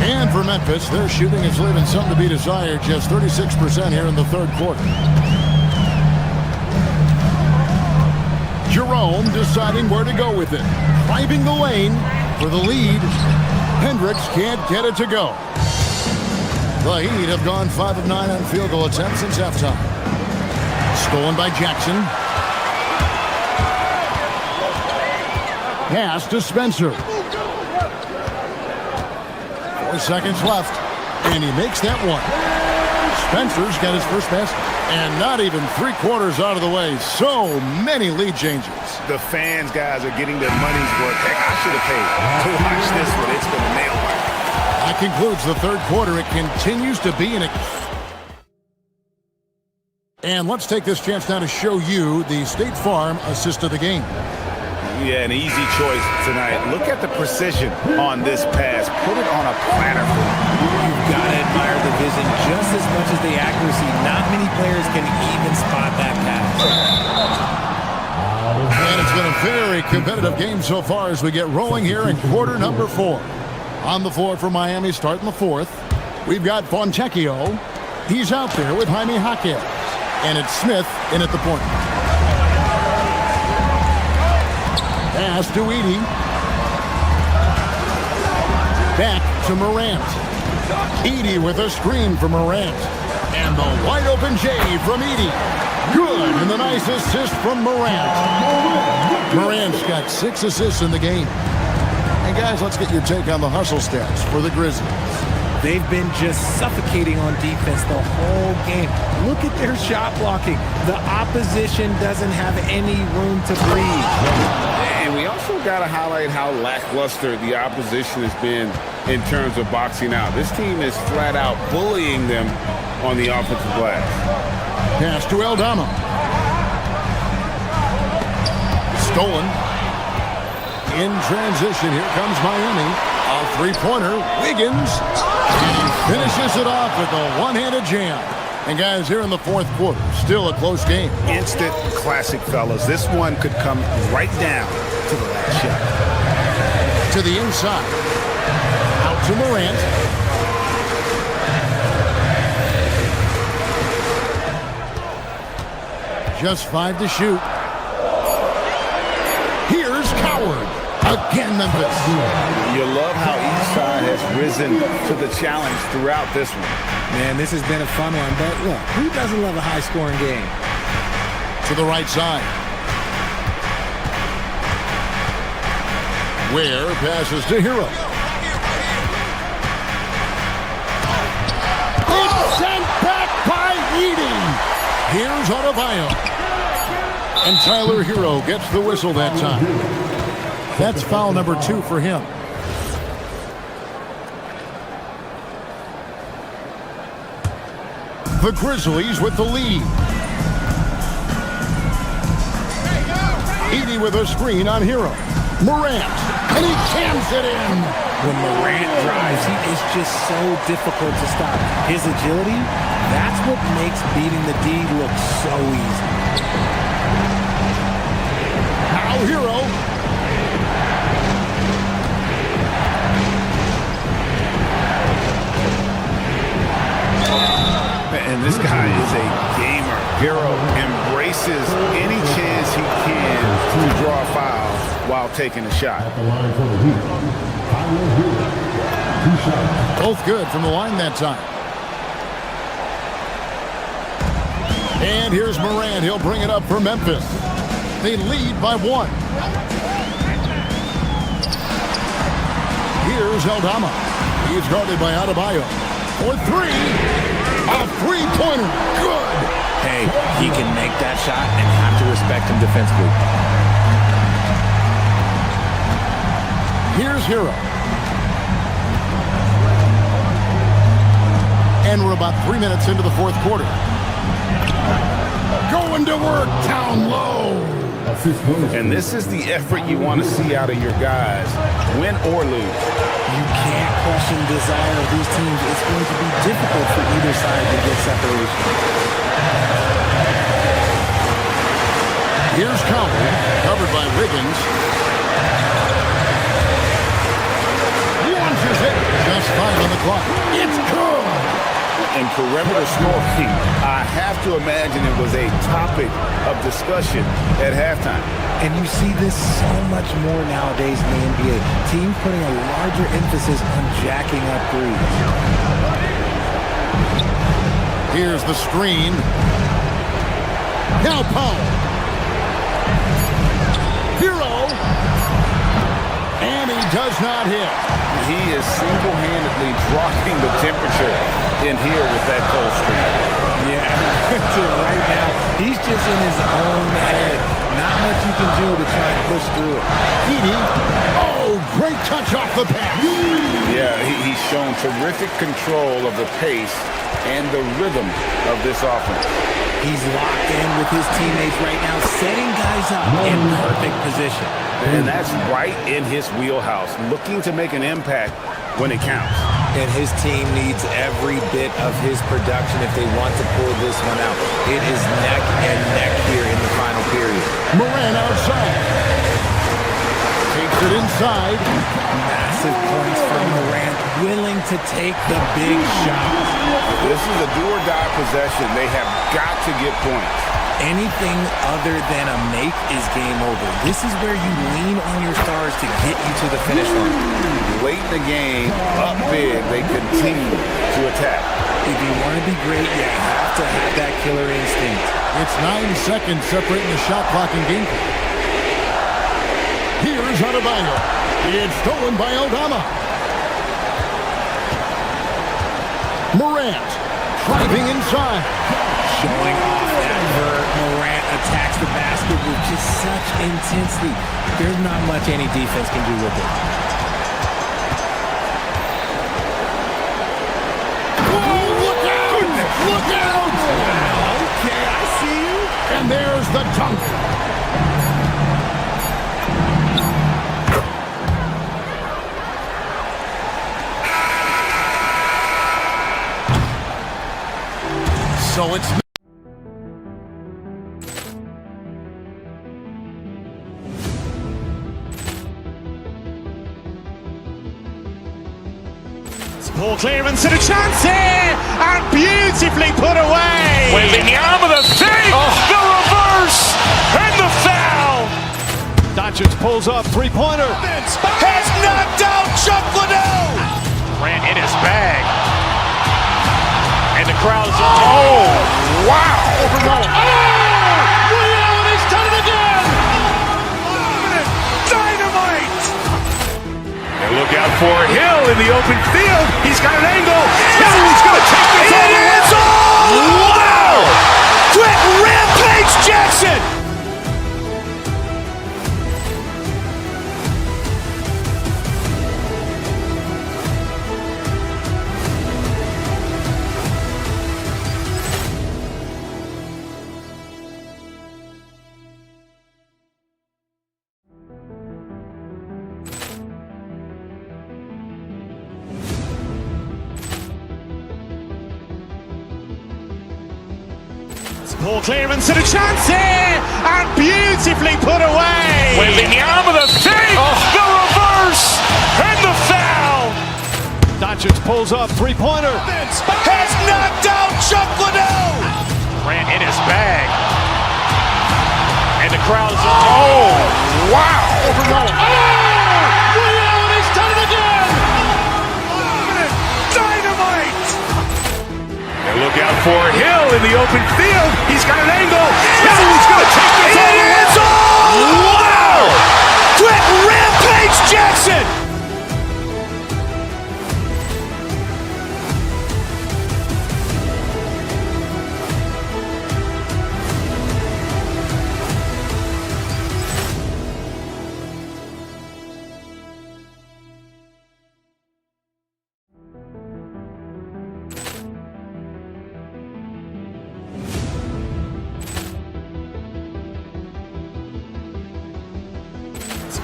And for Memphis, their shooting is leaving something to be desired. Just 36% here in the 3rd quarter. Jerome deciding where to go with it. Driving the lane for the lead. Hendricks can't get it to go. The Heat have gone 5 of 9 on field goal attempts since halftime. Stolen by Jackson. Pass to Spencer. 4 seconds left. And he makes that one. Spencer's got his first basket. And not even 3/4 out of the way. So many lead changes. The fans, guys, are getting their money's worth. Heck, I should have paid to watch this one. It's been a nail biter. That concludes the 3rd quarter. It continues to be an... And let's take this chance now to show you the State Farm assist of the game. Yeah, an easy choice tonight. Look at the precision on this pass. Put it on a platter. You've got to admire the vision just as much as the accuracy. Not many players can even spot that pass. And it's been a very competitive game so far as we get rolling here in quarter number 4. On the floor for Miami starting the 4th. We've got Fontecchio. He's out there with Jaime Jaquez. And it's Smith in at the point. Pass to Edey. Back to Morant. Edey with a screen for Morant. And the wide open J from Edey. Good, and the nice assist from Morant. Morant's got 6 assists in the game. And guys, let's get your take on the hustle stats for the Grizzlies. They've been just suffocating on defense the whole game. Look at their shot blocking. The opposition doesn't have any room to breathe. And we also got to highlight how lackluster the opposition has been in terms of boxing out. This team is flat out bullying them on the offensive glass. Pass to Aldama. Stolen. In transition, here comes Miami. A three-pointer, Wiggins. He finishes it off with a one-handed jam. And guys, here in the fourth quarter, still a close game. Instant classic, fellas. This one could come right down to the last shot. To the inside. Out to Morant. Just 5 to shoot. Here's Coward. Again, Memphis. You love how each side has risen to the challenge throughout this one. Man, this has been a fun one, but look, who doesn't love a high-scoring game? To the right side. Ware passes to Hero. It's sent back by Edey. Here's Adebayo. And Tyler Hero gets the whistle that time. That's foul number 2 for him. The Grizzlies with the lead. Edey with a screen on Hero. Morant, and he cams it in. When Morant drives, he is just so difficult to stop. His agility, that's what makes beating the D look so easy. Now Hero. And this guy is a gamer. Hero embraces any chance he can to draw a foul while taking a shot. Both good from the line that time. And here's Morant. He'll bring it up for Memphis. They lead by 1. Here's Aldama. He's guarded by Adebayo. For 3. A three-pointer. Good. Hey, he can make that shot and have to respect him defensively. Here's Hero. And we're about 3 minutes into the fourth quarter. Going to work down low. And this is the effort you want to see out of your guys, win or lose. You can't question the desire of these teams. It's going to be difficult for either side to get separation. Here's Coward, covered by Wiggins. Launches it. Just 5 on the clock. It's good. And perimeter scoring, I have to imagine it was a topic of discussion at halftime. And you see this so much more nowadays in the NBA. Teams putting a larger emphasis on jacking up threes. Here's the screen. Now Powell. Hero. And he does not hit. He is single-handedly dropping the temperature in here with that cold streak. Yeah, right now, he's just in his own head. Not much you can do to try and push through it. Edey. Oh, great touch off the pass. Yeah, he's shown terrific control of the pace and the rhythm of this offense. He's locked in with his teammates right now, setting guys up in perfect position. And that's right in his wheelhouse, looking to make an impact when it counts. And his team needs every bit of his production if they want to pull this one out. It is neck and neck here in the final period. Morant outside. Takes it inside. Massive points from Morant, willing to take the big shot. This is a do-or-die possession. They have got to get points. Anything other than a make is game over. This is where you lean on your stars to get you to the finish line. Late in the game, up big, they continue to attack. If you want to be great, you have to have that killer instinct. It's 9 seconds separating the shot clock and game clock. Here's Adebayo. It's stolen by Aldama. Morant driving inside. Showing off that vert. Morant attacks the basket with just such intensity. There's not much any defense can do with it. Whoa, look out! Look And there's the dunk. So it's Ball clearance and a chance here, and beautifully put away. Wembanyama the save, the reverse, and the foul. Doncic pulls up, three-pointer. Has knocked out Chuck Liddell. Grant in his bag. And the crowd's oh, wow. Reality's done it again. Dynamite. And look out for Hill in the open field. He's got an angle. He's going to take this all the way. Wow! Quick Rampage Jackson. Ball clearance and a chance here, and beautifully put away. Wembanyama the save, the reverse, and the foul. Doncic pulls up, three-pointer. Has knocked out Chuck Liddell. Grant in his bag. And the crowd's oh, wow. Reality's done it again. Dynamite. And look out for Hill in the open field. He's got an angle. He's going to take this all the way. Wow! Quick Rampage Jackson.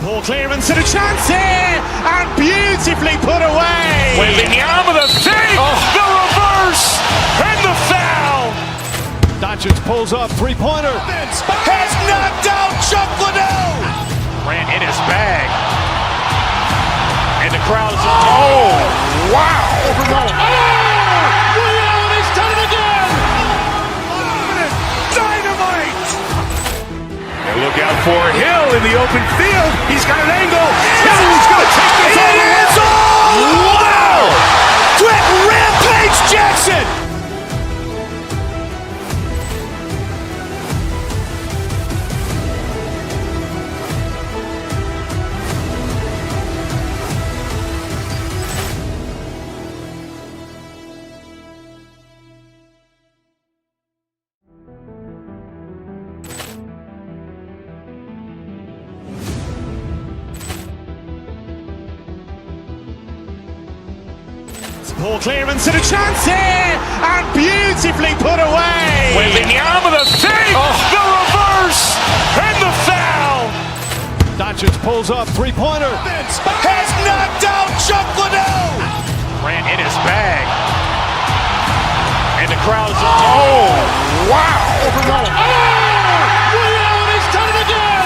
Ball clearance and a chance here, and beautifully put away. Wembanyama the save, the reverse, and the foul. Doncic pulls up, three-pointer. Has knocked out Chuck Liddell. Grant in his bag. And the crowd's oh, wow. Reality's done it again. Dynamite. And look out for Hill in the open field. He's got an angle. He's going to take this all the way. Wow! Quick Rampage Jackson. Ball clearance and a chance here, and beautifully put away. Wembanyama the save, the reverse, and the foul. Doncic pulls up, three-pointer. Has knocked out Chuck Liddell. Grant in his bag. And the crowd's oh, wow. Reality's done it again.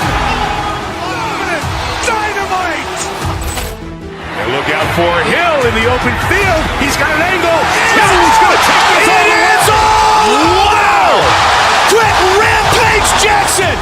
Dynamite. And look out for Hill in the open field. He's got an angle. He's going to take this all the way. Wow! Quick Rampage Jackson.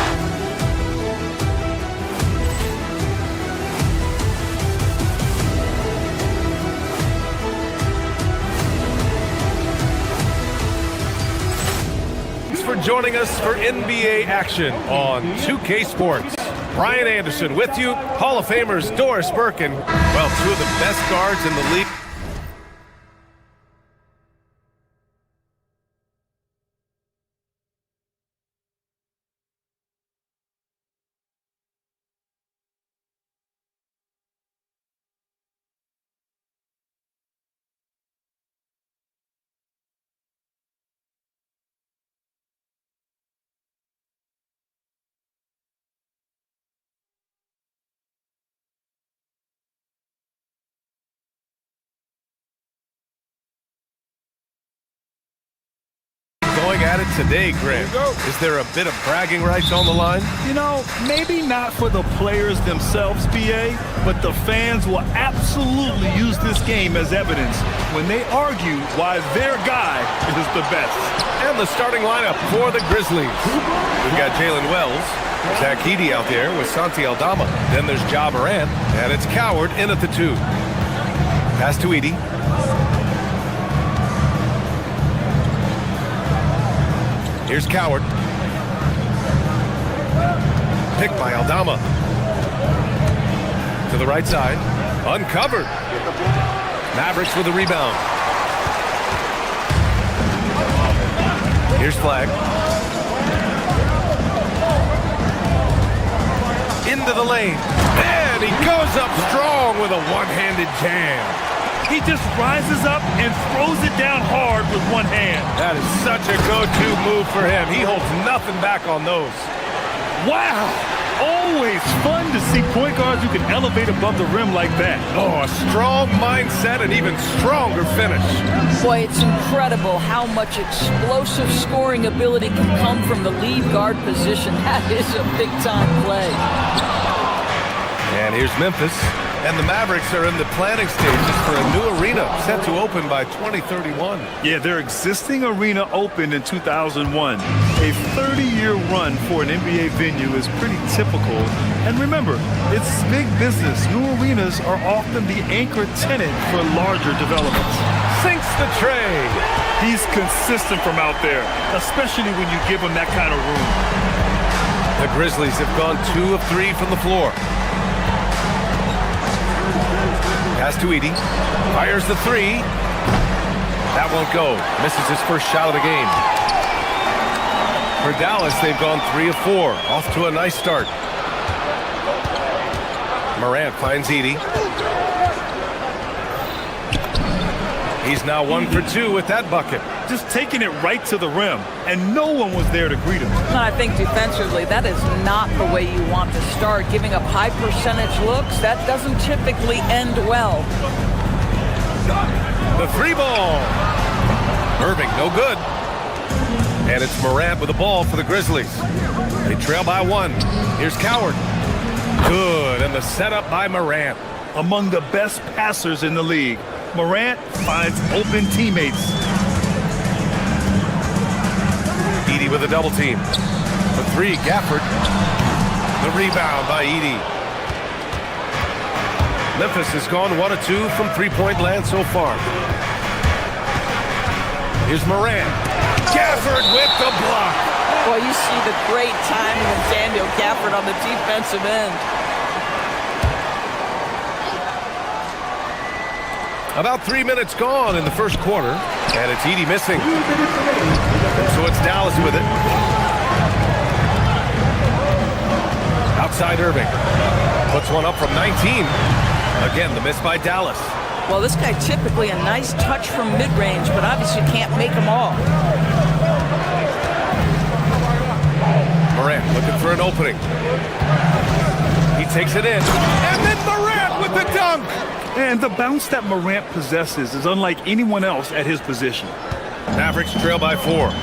Thanks for joining us for NBA action on 2K Sports. Brian Anderson with you, Hall of Famers Doris Burke and, well, two of the best guards in the league. at it today, Grant. Is there a bit of bragging rights on the line? You know, maybe not for the players themselves, BA, but the fans will absolutely use this game as evidence when they argue why their guy is the best. And the starting lineup for the Grizzlies. We've got Jalen Wells, Zach Edey out there with Santi Aldama. Then there's Ja Morant, and it's Coward in at the 2. Pass to Edey. Here's Coward. Picked by Aldama. To the right side. Uncovered. Mavericks with the rebound. Here's Flag. Into the lane. And he goes up strong with a one-handed jam. He just rises up and throws it down hard with one hand. That is such a go-to move for him. He holds nothing back on those. Wow! Always fun to see point guards who can elevate above the rim like that. Oh, a strong mindset and even stronger finish. Boy, it's incredible how much explosive scoring ability can come from the lead guard position. That is a big-time play. And here's Memphis. And the Mavericks are in the planning stages for a new arena set to open by 2031. Yeah, their existing arena opened in 2001. A 30-year run for an NBA venue is pretty typical. And remember, it's big business. New arenas are often the anchor tenant for larger developments. Sinks the tray. He's consistent from out there, especially when you give him that kind of room. The Grizzlies have gone 2 of 3 from the floor. Pass to Edey. Fires the 3. That won't go. Misses his first shot of the game. For Dallas, they've gone 3 of 4. Off to a nice start. Morant finds Edey. He's now 1 for 2 with that bucket. Just taking it right to the rim, and no one was there to greet him. I think defensively, that is not the way you want to start. Giving up high percentage looks, that doesn't typically end well. The 3 ball. Irving, no good. And it's Morant with the ball for the Grizzlies. They trail by 1. Here's Coward. Good, and the setup by Morant. Among the best passers in the league, Morant finds open teammates. Edey with a double team. The 3, Gafford. The rebound by Edey. Memphis has gone 1 of 2 from three-point land so far. Here's Morant. Gafford with the block. Boy, you see the great timing of Daniel Gafford on the defensive end. About 3 minutes gone in the first quarter, and it's Edey missing. So it's Dallas with it. Outside Irving. Puts one up from 19. Again, the miss by Dallas. Well, this guy typically a nice touch from mid-range, but obviously can't make them all. Morant looking for an opening. He takes it in. And then Morant with the dunk. And the bounce that Morant possesses is unlike anyone else at his position. Mavericks trail by 4.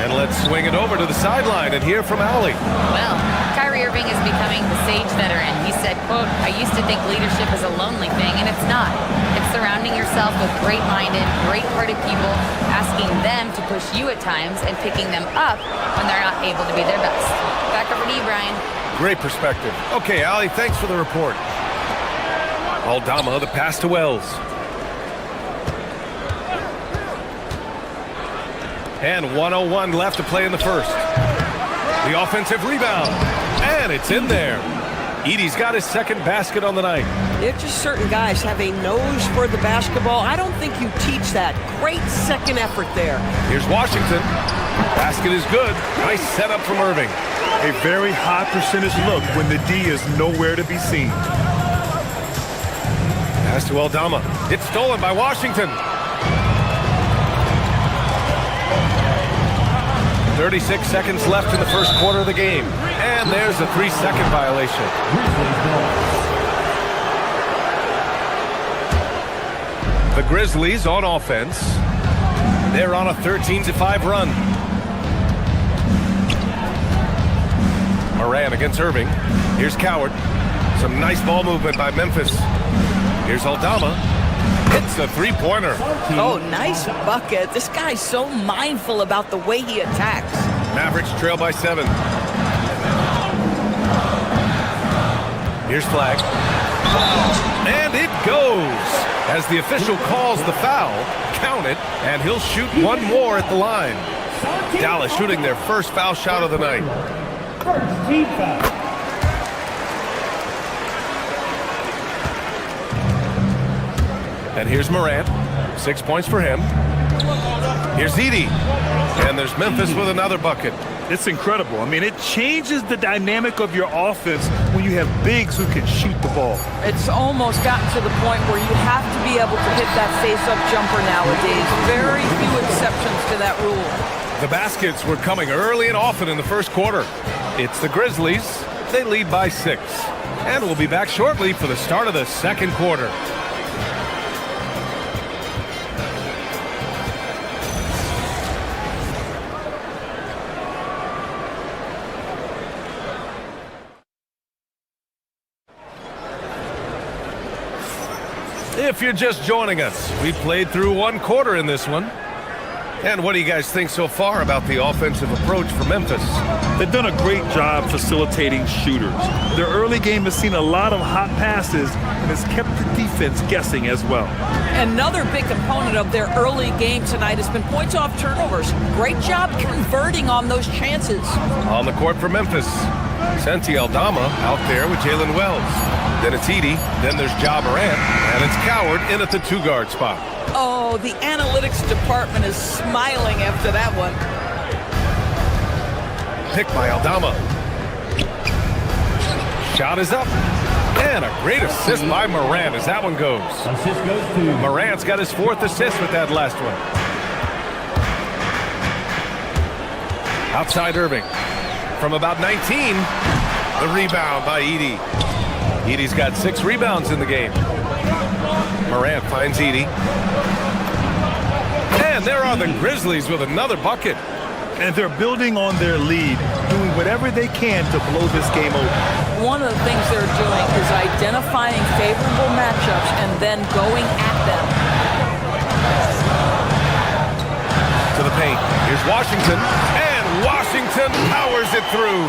And let's swing it over to the sideline and hear from Allie. Well, Kyrie Irving is becoming the sage veteran. He said, quote, "I used to think leadership is a lonely thing, and it's not. It's surrounding yourself with great-minded, great-hearted people, asking them to push you at times and picking them up when they're not able to be their best." Back over to you, Brian. Great perspective. Okay, Allie, thanks for the report. Aldama, the pass to Wells. And 1:01 left to play in the first. The offensive rebound. And it's in there. Edey's got his second basket on the night. It's just certain guys have a nose for the basketball. I don't think you teach that. Great second effort there. Here's Washington. Basket is good. Nice setup from Irving. A very high percentage look when the D is nowhere to be seen. Pass to Aldama. It's stolen by Washington. 36 seconds left in the first quarter of the game. And there's a 3-second violation. The Grizzlies on offense. They're on a 13-5 run. plan against Irving. Here's Coward. Some nice ball movement by Memphis. Here's Aldama. Hits a three-pointer. Oh, nice bucket. This guy's so mindful about the way he attacks. Mavericks trail by 7. Here's Flag. And it goes. As the official calls the foul, count it, and he'll shoot one more at the line. Dallas shooting their first foul shot of the night. First team foul. And here's Morant. 6 points for him. Here's Edey. And there's Memphis with another bucket. It's incredible. I mean, it changes the dynamic of your offense when you have bigs who can shoot the ball. It's almost gotten to the point where you have to be able to hit that face-up jumper nowadays. Very few exceptions to that rule. The baskets were coming early and often in the first quarter. It's the Grizzlies. They lead by 6. And we'll be back shortly for the start of the second quarter. If you're just joining us, we played through one quarter in this one. And what do you guys think so far about the offensive approach for Memphis? They've done a great job facilitating shooters. Their early game has seen a lot of hot passes and has kept the defense guessing as well. Another big component of their early game tonight has been points off turnovers. Great job converting on those chances. On the court for Memphis, Santi Aldama out there with Jalen Wells. Then it's Edey, then there's Ja Morant, and it's Coward in at the 2-guard spot. Oh, the analytics department is smiling after that one. Picked by Aldama. Shot is up. And a great assist by Morant as that one goes. Assist goes to Morant's got his 4th assist with that last one. Outside Irving. From about 19, the rebound by Edey. Edey's got 6 rebounds in the game. Morant finds Edey. And there are the Grizzlies with another bucket. And they're building on their lead, doing whatever they can to blow this game open. One of the things they're doing is identifying favorable matchups and then going at them. To the paint. Here's Washington. And Washington powers it through.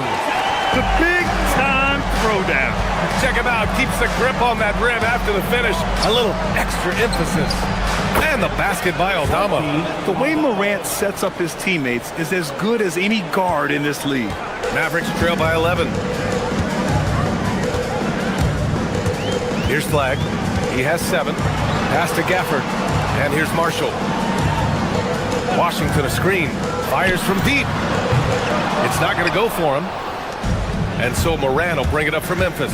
The big-time throwdown. Check him out. Keeps the grip on that rim after the finish. A little extra emphasis. And the basket by Aldama. The way Morant sets up his teammates is as good as any guard in this league. Mavericks trail by 11. Here's Flag. He has 7. Pass to Gafford. And here's Marshall. Washington a screen. Fires from deep. It's not going to go for him. And so Morant will bring it up for Memphis.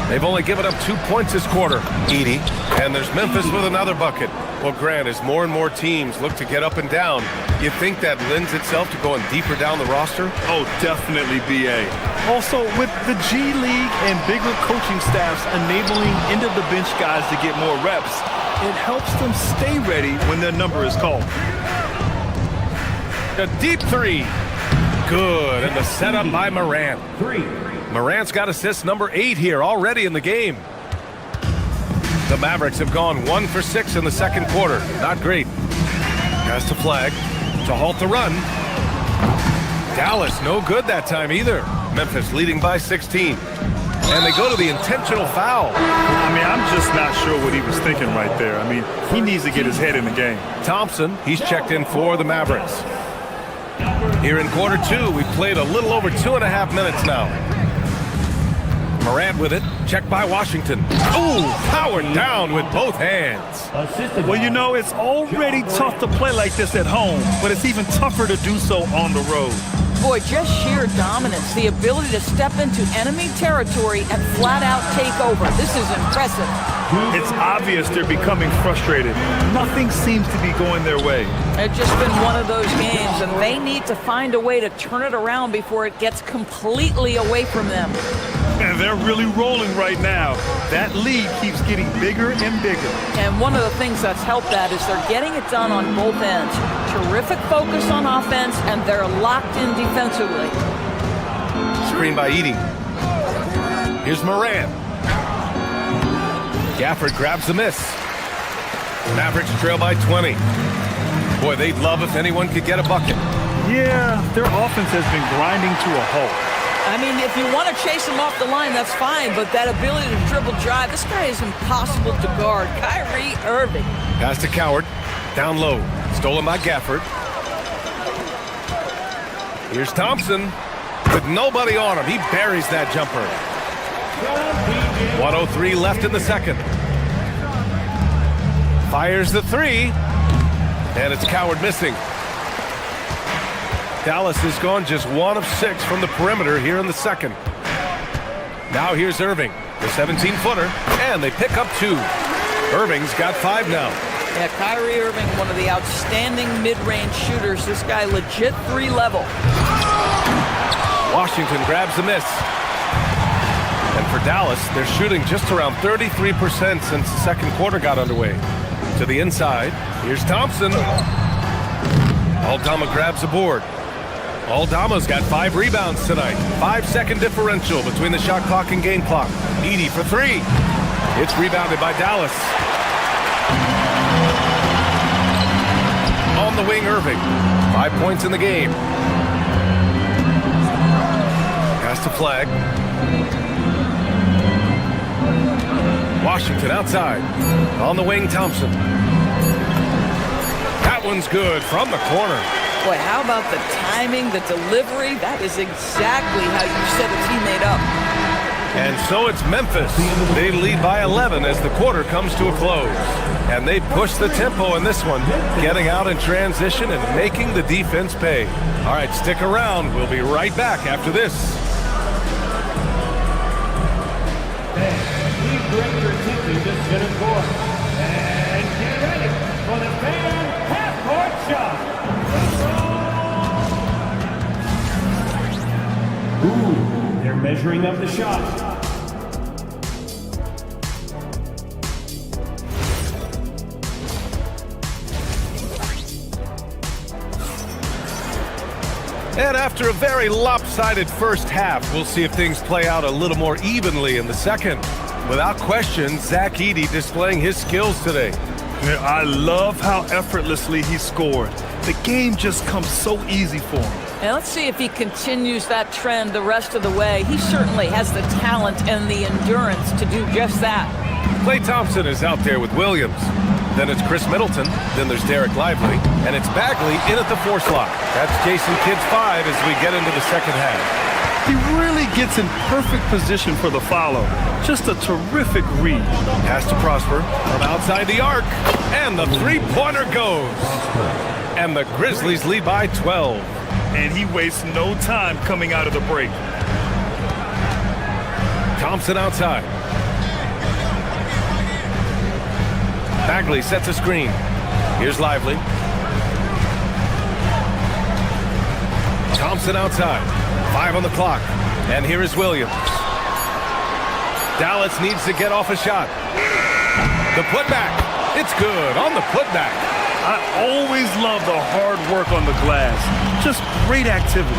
They've only given up 2 points this quarter. Edey. And there's Memphis with another bucket. Well, Grant, as more and more teams look to get up and down, you think that lends itself to going deeper down the roster? Oh, definitely, B.A. Also, with the G League and bigger coaching staffs enabling end-of-the-bench guys to get more reps, it helps them stay ready when their number is called. A deep 3. Good, and the setup by Morant. Morant's got assist number 8 here already in the game. The Mavericks have gone 1 for 6 in the second quarter. Not great. Pass to Flag to halt the run. Dallas no good that time either. Memphis leading by 16. And they go to the intentional foul. I mean, I'm just not sure what he was thinking right there. I mean, he needs to get his head in the game. Thompson, he's checked in for the Mavericks. Here in quarter 2, we've played a little over 2.5 minutes now. Morant with it, checked by Washington. Ooh, powered down with both hands. Well, you know, it's already tough to play like this at home, but it's even tougher to do so on the road. Boy, just sheer dominance, the ability to step into enemy territory and flat out take over. This is impressive. It's obvious they're becoming frustrated. Nothing seems to be going their way. It's just been one of those games, and they need to find a way to turn it around before it gets completely away from them. And they're really rolling right now. That lead keeps getting bigger and bigger. And one of the things that's helped that is they're getting it done on both ends. Terrific focus on offense, and they're locked in defensively. screen by Edey. Here's Morant. Gafford grabs the miss. Mavericks trail by 20. Boy, they'd love if anyone could get a bucket. Yeah, their offense has been grinding to a halt. I mean, if you want to chase him off the line, that's fine, but that ability to dribble drive, this guy is impossible to guard. Kyrie Irving. Pass to Coward. Down low. Stolen by Gafford. Here's Thompson. With nobody on him, he buries that jumper. 1:03 left in the second. Fires the three. And it's Coward missing. Dallas has gone just 1 of 6 from the perimeter here in the second. Now here's Irving, the 17-footer, and they pick up 2. Irving's got 5 now. Yeah, Kyrie Irving, one of the outstanding mid-range shooters. This guy legit 3-level. Washington grabs the miss. And for Dallas, they're shooting just around 33% since the second quarter got underway. To the inside, here's Thompson. Aldama grabs the board. Aldama's got 5 rebounds tonight. 5-second differential between the shot clock and game clock. Edey for 3. It's rebounded by Dallas. On the wing, Irving. 5 points in the game. Pass to Flag. Washington outside. On the wing, Thompson. That one's good from the corner. Boy, how about the timing, the delivery? That is exactly how you set a teammate up. And so it's Memphis. They lead by 11 as the quarter comes to a close. And they push the tempo in this one, getting out in transition and making the defense pay. All right, stick around. We'll be right back after this. Please direct your attention to center court. And get ready for the fan half-court shot. Ooh, they're measuring up the shot. And after a very lopsided first half, we'll see if things play out a little more evenly in the second. Without question, Zach Edey displaying his skills today. Yeah, I love how effortlessly he scored. The game just comes so easy for him. And let's see if he continues that trend the rest of the way. He certainly has the talent and the endurance to do just that. Klay Thompson is out there with Williams. Then it's Chris Middleton. Then there's Derek Lively. And it's Bagley in at the 4 slot. That's Jason Kidd's 5 as we get into the second half. He really gets in perfect position for the follow. Just a terrific read. Pass to Prosper from outside the arc. And the three-pointer goes. And the Grizzlies lead by 12. And he wastes no time coming out of the break. Thompson outside. Bagley sets a screen. Here's Lively. Thompson outside. 5 on the clock. And here is Williams. Dallas needs to get off a shot. The putback. It's good on the putback. I always love the hard work on the glass. Just great activity.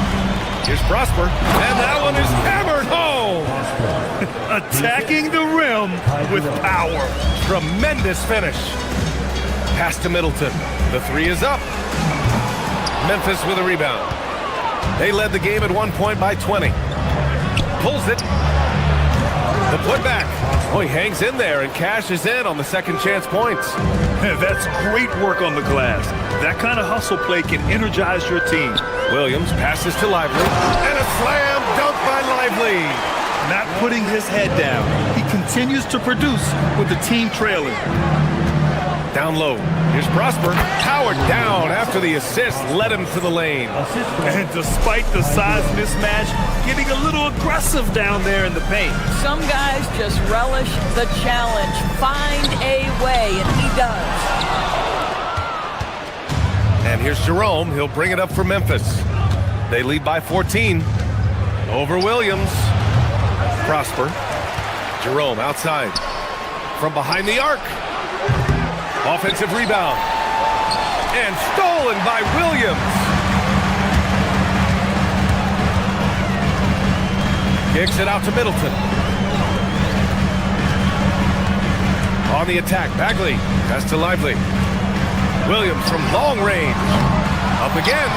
Here's Prosper. And that one is hammered home. Attacking the rim with power. Tremendous finish. Pass to Middleton. The 3 is up. Memphis with a rebound. They led the game at 1 point by 20. Pulls it. The putback. Oh, he hangs in there and cashes in on the second chance points. That's great work on the glass. That kind of hustle play can energize your team. Williams passes to Lively. And a slam dunk by Lively. Not putting his head down. He continues to produce with the team trailing. Down low. Here's Prosper. Howard down after the assist led him to the lane. And despite the size mismatch, getting a little aggressive down there in the paint. Some guys just relish the challenge. Find a way, and he does. And here's Jerome. He'll bring it up for Memphis. They lead by 14. Over Williams. Prosper. Jerome outside. From behind the arc. Offensive rebound. And stolen by Williams. Kicks it out to Middleton. On the attack, Bagley. Pass to Lively. Williams from long range. Up again.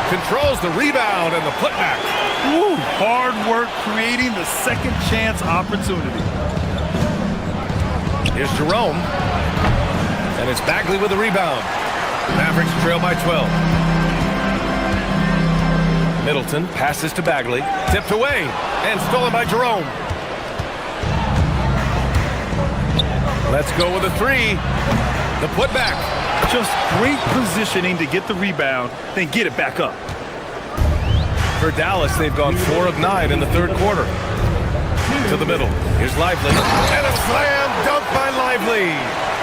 Controls the rebound and the putback. Woo, hard work creating the second chance opportunity. Here's Jerome. And it's Bagley with the rebound. Mavericks trail by 12. Middleton passes to Bagley. Tipped away and stolen by Jerome. Let's go with a three. The putback. Just great positioning to get the rebound, then get it back up. For Dallas, they've gone 4 of 9 in the third quarter. To the middle. Here's Lively. And a slam dunk by Lively.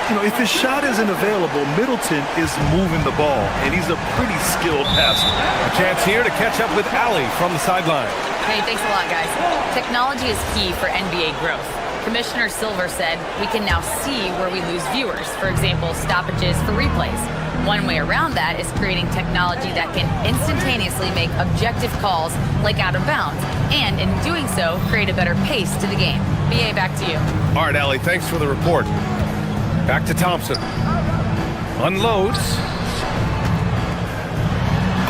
You know, if his shot isn't available, Middleton is moving the ball, and he's a pretty skilled passer. A chance here to catch up with Allie from the sideline. Hey, thanks a lot, guys. Technology is key for NBA growth. Commissioner Silver said we can now see where we lose viewers, for example, stoppages for replays. One way around that is creating technology that can instantaneously make objective calls like out of bounds, and in doing so, create a better pace to the game. BA, back to you. All right, Allie, thanks for the report. Back to Thompson. Unloads.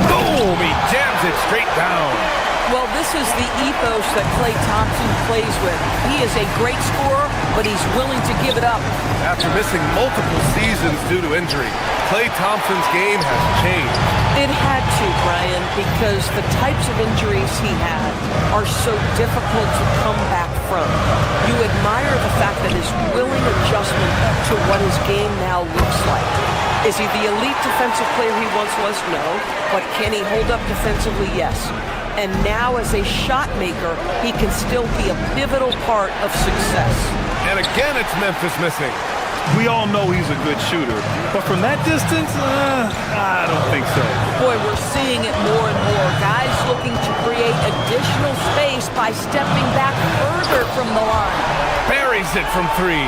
Boom! He jams it straight down. Well, this is the ethos that Klay Thompson plays with. He is a great scorer, but he's willing to give it up. After missing multiple seasons due to injury, Klay Thompson's game has changed. It had to, Brian, because the types of injuries he had are so difficult to come back from. You admire the fact that his willing adjustment to what his game now looks like. Is he the elite defensive player he once was? No. But can he hold up defensively? Yes. And now as a shot maker, he can still be a pivotal part of success. And again, it's Memphis missing. We all know he's a good shooter, but from that distance, I don't think so. Boy, we're seeing it more and more. Guys looking to create additional space by stepping back further from the line. Buries it from 3.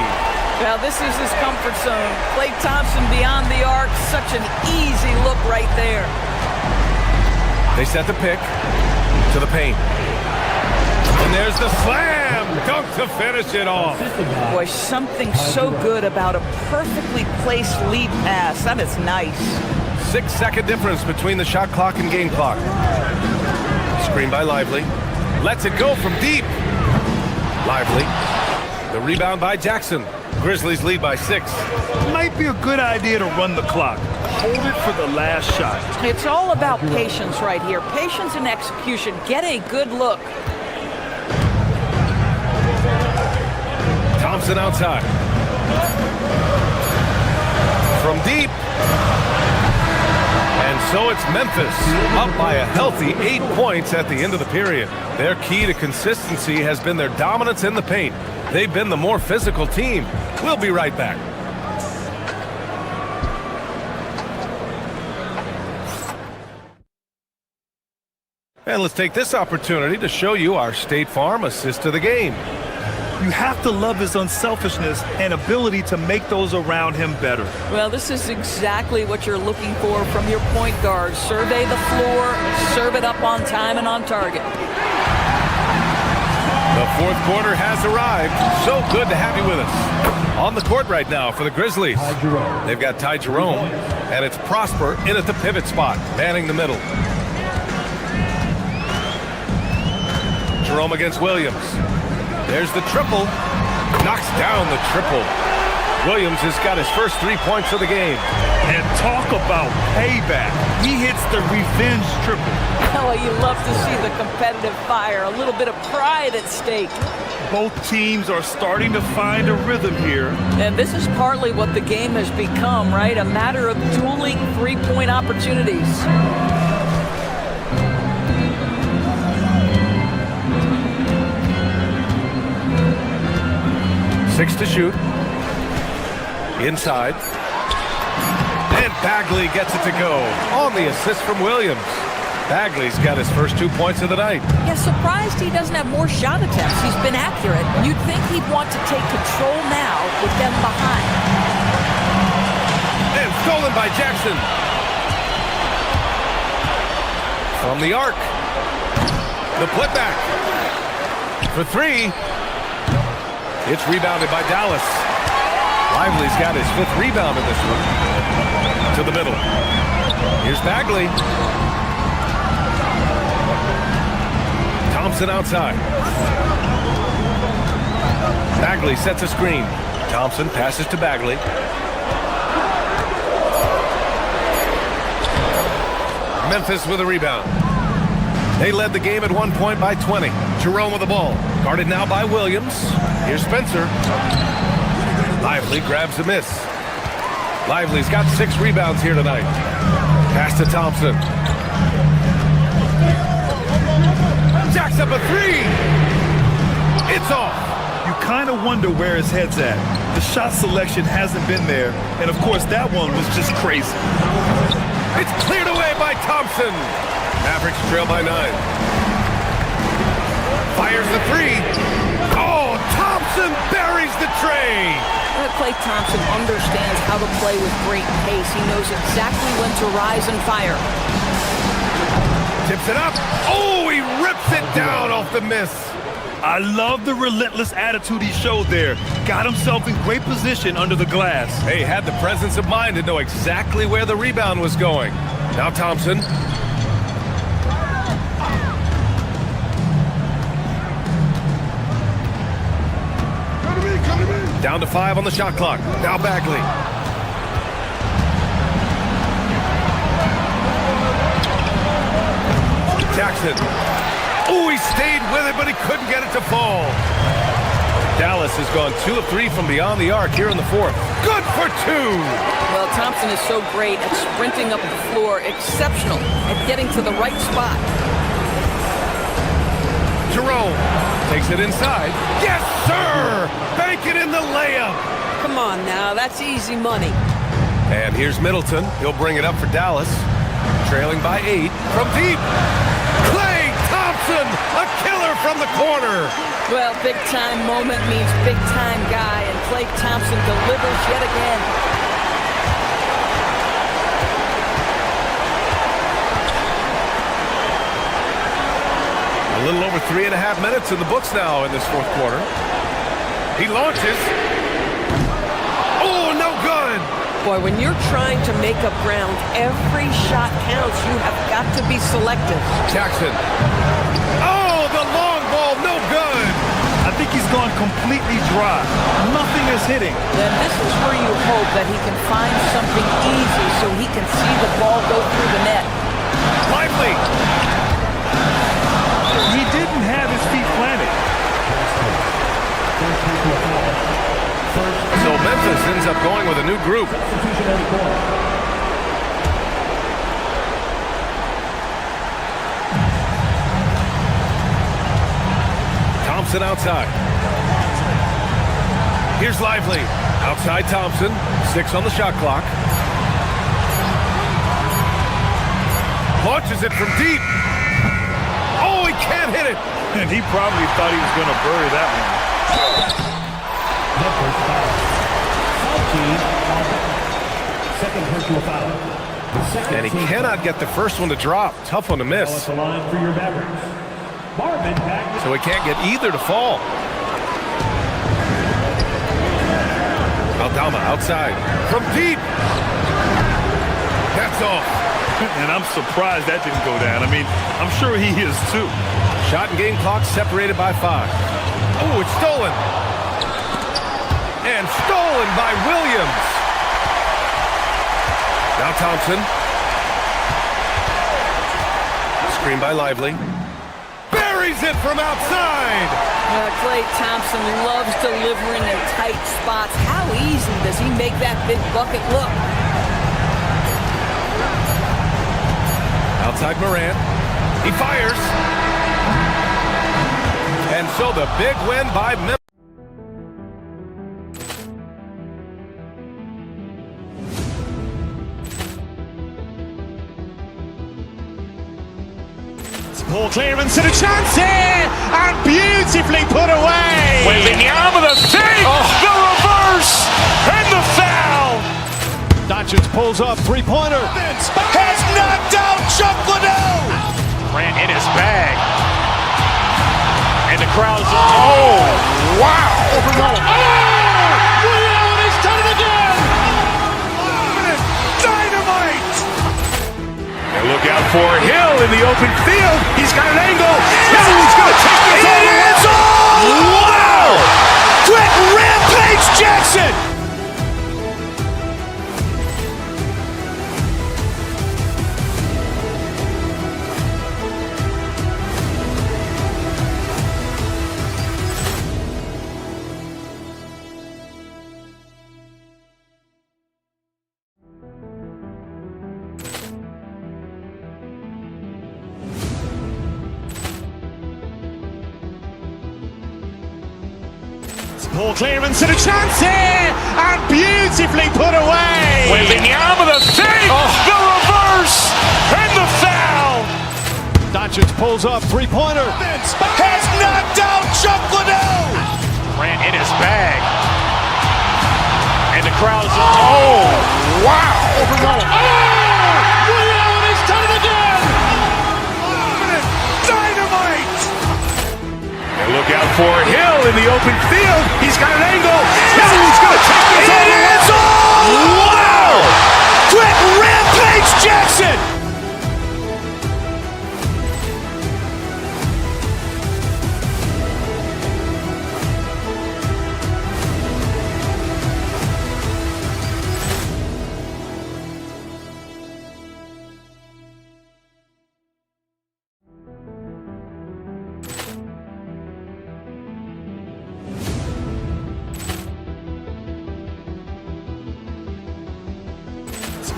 Now this is his comfort zone. Klay Thompson beyond the arc, such an easy look right there. They set the pick to the paint. And there's the slam dunk to finish it off. Boy, something so good about a perfectly placed lead pass. That is nice. 6-second difference between the shot clock and game clock. Screen by Lively. Lets it go from deep. Lively. The rebound by Jackson. Grizzlies lead by 6. Might be a good idea to run the clock. Hold it for the last shot. It's all about patience right here. Patience and execution. Get a good look. Thompson outside. From deep. And so it's Memphis, up by a healthy 8 points at the end of the period. Their key to consistency has been their dominance in the paint. They've been the more physical team. We'll be right back. And let's take this opportunity to show you our State Farm assist to the game. You have to love his unselfishness and ability to make those around him better. Well, this is exactly what you're looking for from your point guard. Survey the floor, serve it up on time and on target. The fourth quarter has arrived. So good to have you with us. On the court right now for the Grizzlies. They've got Ty Jerome, and it's Prosper in at the pivot spot, manning the middle. Jerome against Williams. There's the triple. Knocks down the triple. Williams has got his first 3 points of the game. And talk about payback. He hits the revenge triple. Oh, you love to see the competitive fire. A little bit of pride at stake. Both teams are starting to find a rhythm here. And this is partly what the game has become, right? A matter of dueling three-point opportunities. 6 to shoot. Inside. And Bagley gets it to go on the assist from Williams. Bagley's got his first 2 points of the night. Yeah, surprised he doesn't have more shot attempts. He's been accurate. You'd think he'd want to take control now with them behind. And stolen by Jackson. From the arc. The putback. For three. It's rebounded by Dallas. Lively's got his 5th rebound in this one. To the middle. Here's Bagley. Thompson outside. Bagley sets a screen. Thompson passes to Bagley. Memphis with a rebound. They led the game at one point by 20. Jerome with the ball. Guarded now by Williams. Here's Spencer. Lively grabs a miss. Lively's got 6 rebounds here tonight. Pass to Thompson. Jacks up a 3. It's off. You kind of wonder where his head's at. The shot selection hasn't been there, and of course that one was just crazy. It's cleared away by Thompson. Mavericks trail by 9. Fires the 3. Oh, Thompson buries the tray. Klay Thompson understands how to play with great pace. He knows exactly when to rise and fire. Tips it up. Oh, he rips it down off the miss. I love the relentless attitude he showed there. Got himself in great position under the glass. Hey, had the presence of mind to know exactly where the rebound was going. Now Thompson. Down to 5 on the shot clock. Now Bagley. Jackson. Oh, he stayed with it, but he couldn't get it to fall. Dallas has gone 2 of 3 from beyond the arc here in the 4th. Good for 2. Well, Thompson is so great at sprinting up the floor, exceptional at getting to the right spot. Jerome takes it inside. Yes, sir! Bank it in the layup. Come on now, that's easy money. And here's Middleton. He'll bring it up for Dallas. Trailing by 8 from deep. Klay Thompson, a killer from the corner. Well, big-time moment means big-time guy, and Klay Thompson delivers yet again. A little over 3.5 minutes in the books now in this 4th quarter. He launches. Oh, no good. Boy, when you're trying to make up ground, every shot counts. You have got to be selective. Jackson. Oh, the long ball, no good. I think he's gone completely dry. Nothing is hitting. Then this is where you hope that he can find something easy so he can see the ball go through the net. Lively. He didn't have his feet planted. So Memphis ends up going with a new group. Thompson outside. Here's Lively. Outside Thompson. 6 on the shot clock. Launches it from deep. Oh, he can't hit it. And he probably thought he was going to bury that one. Second personal foul. And he cannot get the first one to drop. Tough one to miss. The line for your Mavericks. Marvin Bagley. So he can't get either to fall. Aldama outside. From deep. That's off. And I'm surprised that didn't go down. I mean, I'm sure he is too. Shot and game clock separated by 5. Oh, it's stolen. And stolen by Williams. Now Thompson. Screen by Lively. Buries it from outside. Klay Thompson loves delivering in tight spots. How easy does he make that big bucket look? Outside Morant. He fires. And so the big win by Memphis. Ball clearance and a chance here, and beautifully put away. Wembanyama the fake, the reverse, and the foul. Doncic pulls up, three-pointer. Has knocked out Chuck Liddell. Ran in his bag. And the crowd is, oh, wow. Over Nolan. Oh! Ray Allen has done it again! Dynamite! And look out for Hill in the open field. He's got an angle. No, he's going to take this all the way. Wow! Quick Rampage Jackson! Poor clearance and a chance here, and beautifully put away. Wembanyama the save, the reverse, and the foul. Doncic pulls up, three-pointer. Has knocked out Chuck Liddell. Grant in his bag. And the crowd is, oh, wow. Over Nolan. Oh! Ray Allen has done it again! Dynamite! And look out for Hill in the open field. He's got an angle. No, he's going to take this all the way. Wow! Quick Rampage Jackson!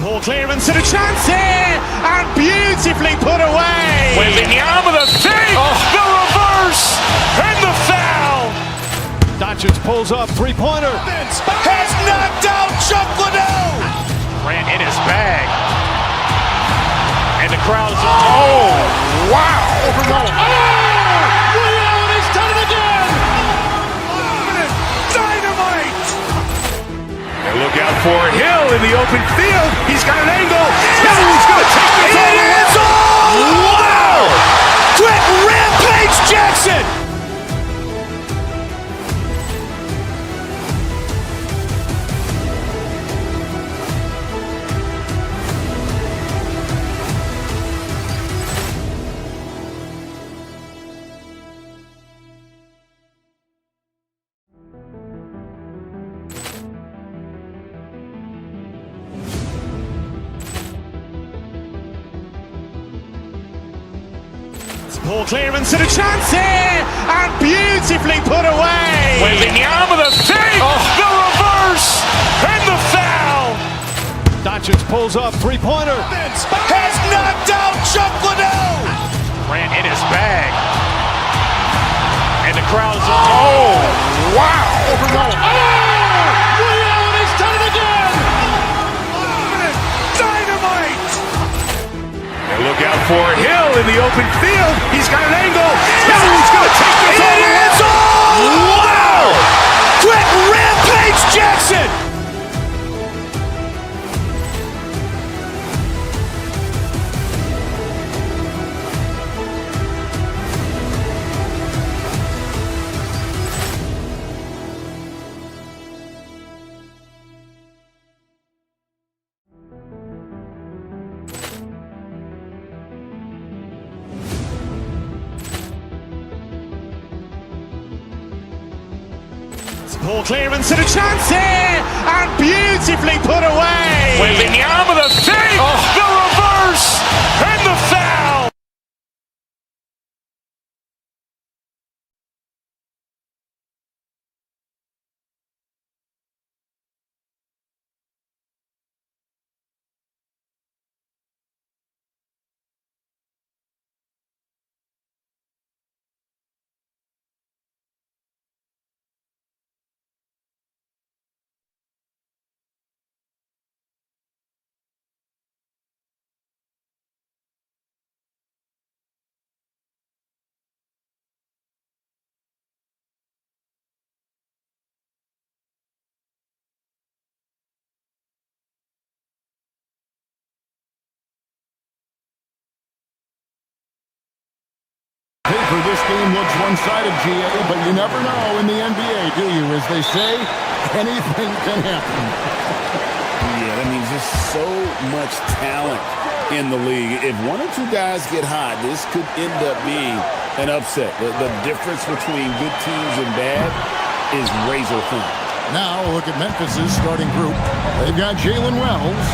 Poor clearance and a chance here, and beautifully put away. Wembanyama the save, the reverse, and the foul. Doncic pulls up, three-pointer. Has knocked out Chuck Liddell. Grant in his bag. And the crowd is, oh, wow. Over Nolan. Oh! Ray Allen has done it again! Dynamite! And look out for Hill in the open field. He's got an angle. No, he's going to take this all the way. Wow! Quick Rampage Jackson! Poor clearance and a chance here, and beautifully put away. Wembanyama the save, the reverse, and the foul. Doncic pulls up, three-pointer. Has knocked out Chuck Liddell. Grant in his bag. And the crowd is, oh, wow. Over Nolan. Oh! Ray Allen has done it again! Dynamite! And look out for Hill in the open field. He's got an angle. No, he's going to take this all the way. Wow! Quick Rampage Jackson! Poor clearance and a chance here, and beautifully put away. Wembanyama the save, the reverse, and the foul. paper, this game looks one-sided, GA, but you never know in the NBA, do you? As they say, anything can happen. Yeah, that means there's so much talent in the league. If one or two guys get hot, this could end up being an upset. The difference between good teams and bad is razor thin. Now look at Memphis' starting group. They've got Jalen Wells.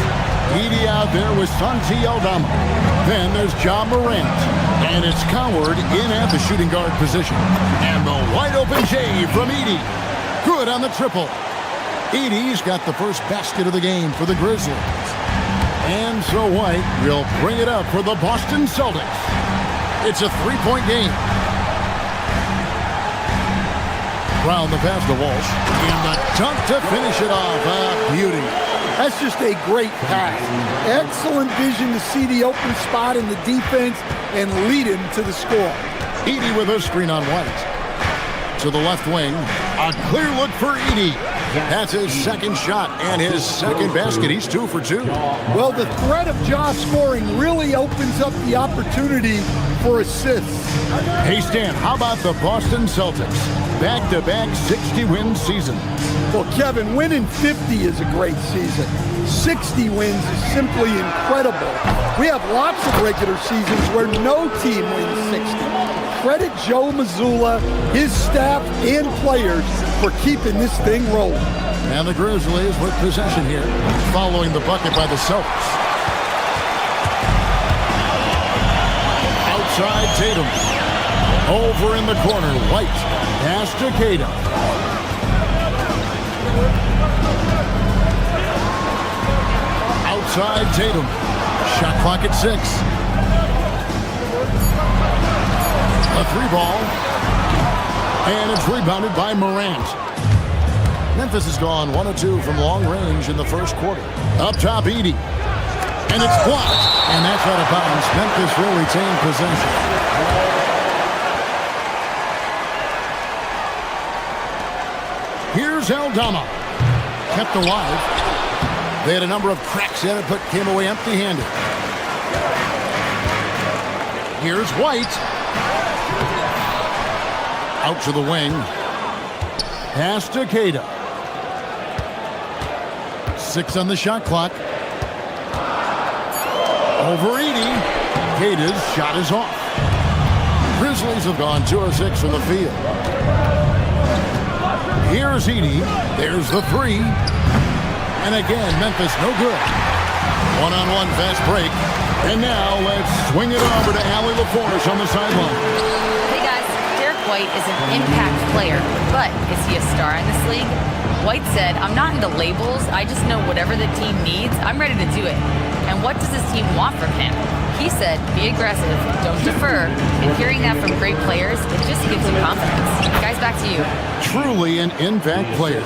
Edey out there with Santi Aldama. Then there's Ja Morant. And it's Coward in at the shooting guard position. And the wide-open J from Edey. Good on the triple. Edey's got the first basket of the game for the Grizzlies. And so White will bring it up for the Boston Celtics. It's a three-point game. Brown the pass to Walsh. And the dunk to finish it off. Beauty. That's just a great pass. Excellent vision to see the open spot in the defense and lead him to the score. Edey with a screen on White. To the left wing. A clear look for Edey. That's his second shot and his second basket. He's 2 for 2. Well, the threat of Ja scoring really opens up the opportunity for assists. Hey, Stan, how about the Boston Celtics? Back-to-back 60-win season. Well, Kevin, winning 50 is a great season. 60 wins is simply incredible. We have lots of regular seasons where no team wins 60. Credit Joe Mazzulla, his staff, and players for keeping this thing rolling. And the Grizzlies with possession here, following the bucket by the Celtics. Outside Tatum. Over in the corner, White. Pass to Queta. Outside Tatum. Shot clock at 6. A 3-ball. And it's rebounded by Morant. Memphis has gone 1 of 2 from long range in the first quarter. Up top, Edey. And it's blocked. And that's out of bounds. Memphis will retain possession. Here's Aldama. Kept alive. They had a number of cracks in it, but came away empty-handed. Here's White. Out to the wing. Pass to Queta. 6 on the shot clock. Over Edey. Queta's shot is off. Grizzlies have gone 2 of 6 from the field. Here's Edey. There's the 3. And again, Memphis no good. One-on-one fast break. And now let's swing it over to Allie LaForce on the sideline. Hey guys, Derek White is an impact player, but is he a star in this league? White said, "I'm not into labels. I just know whatever the team needs, I'm ready to do it. And what does this team want from him?" He said, "Be aggressive, don't defer." And hearing that from great players, it just gives you confidence. Guys, back to you. Truly an impact player.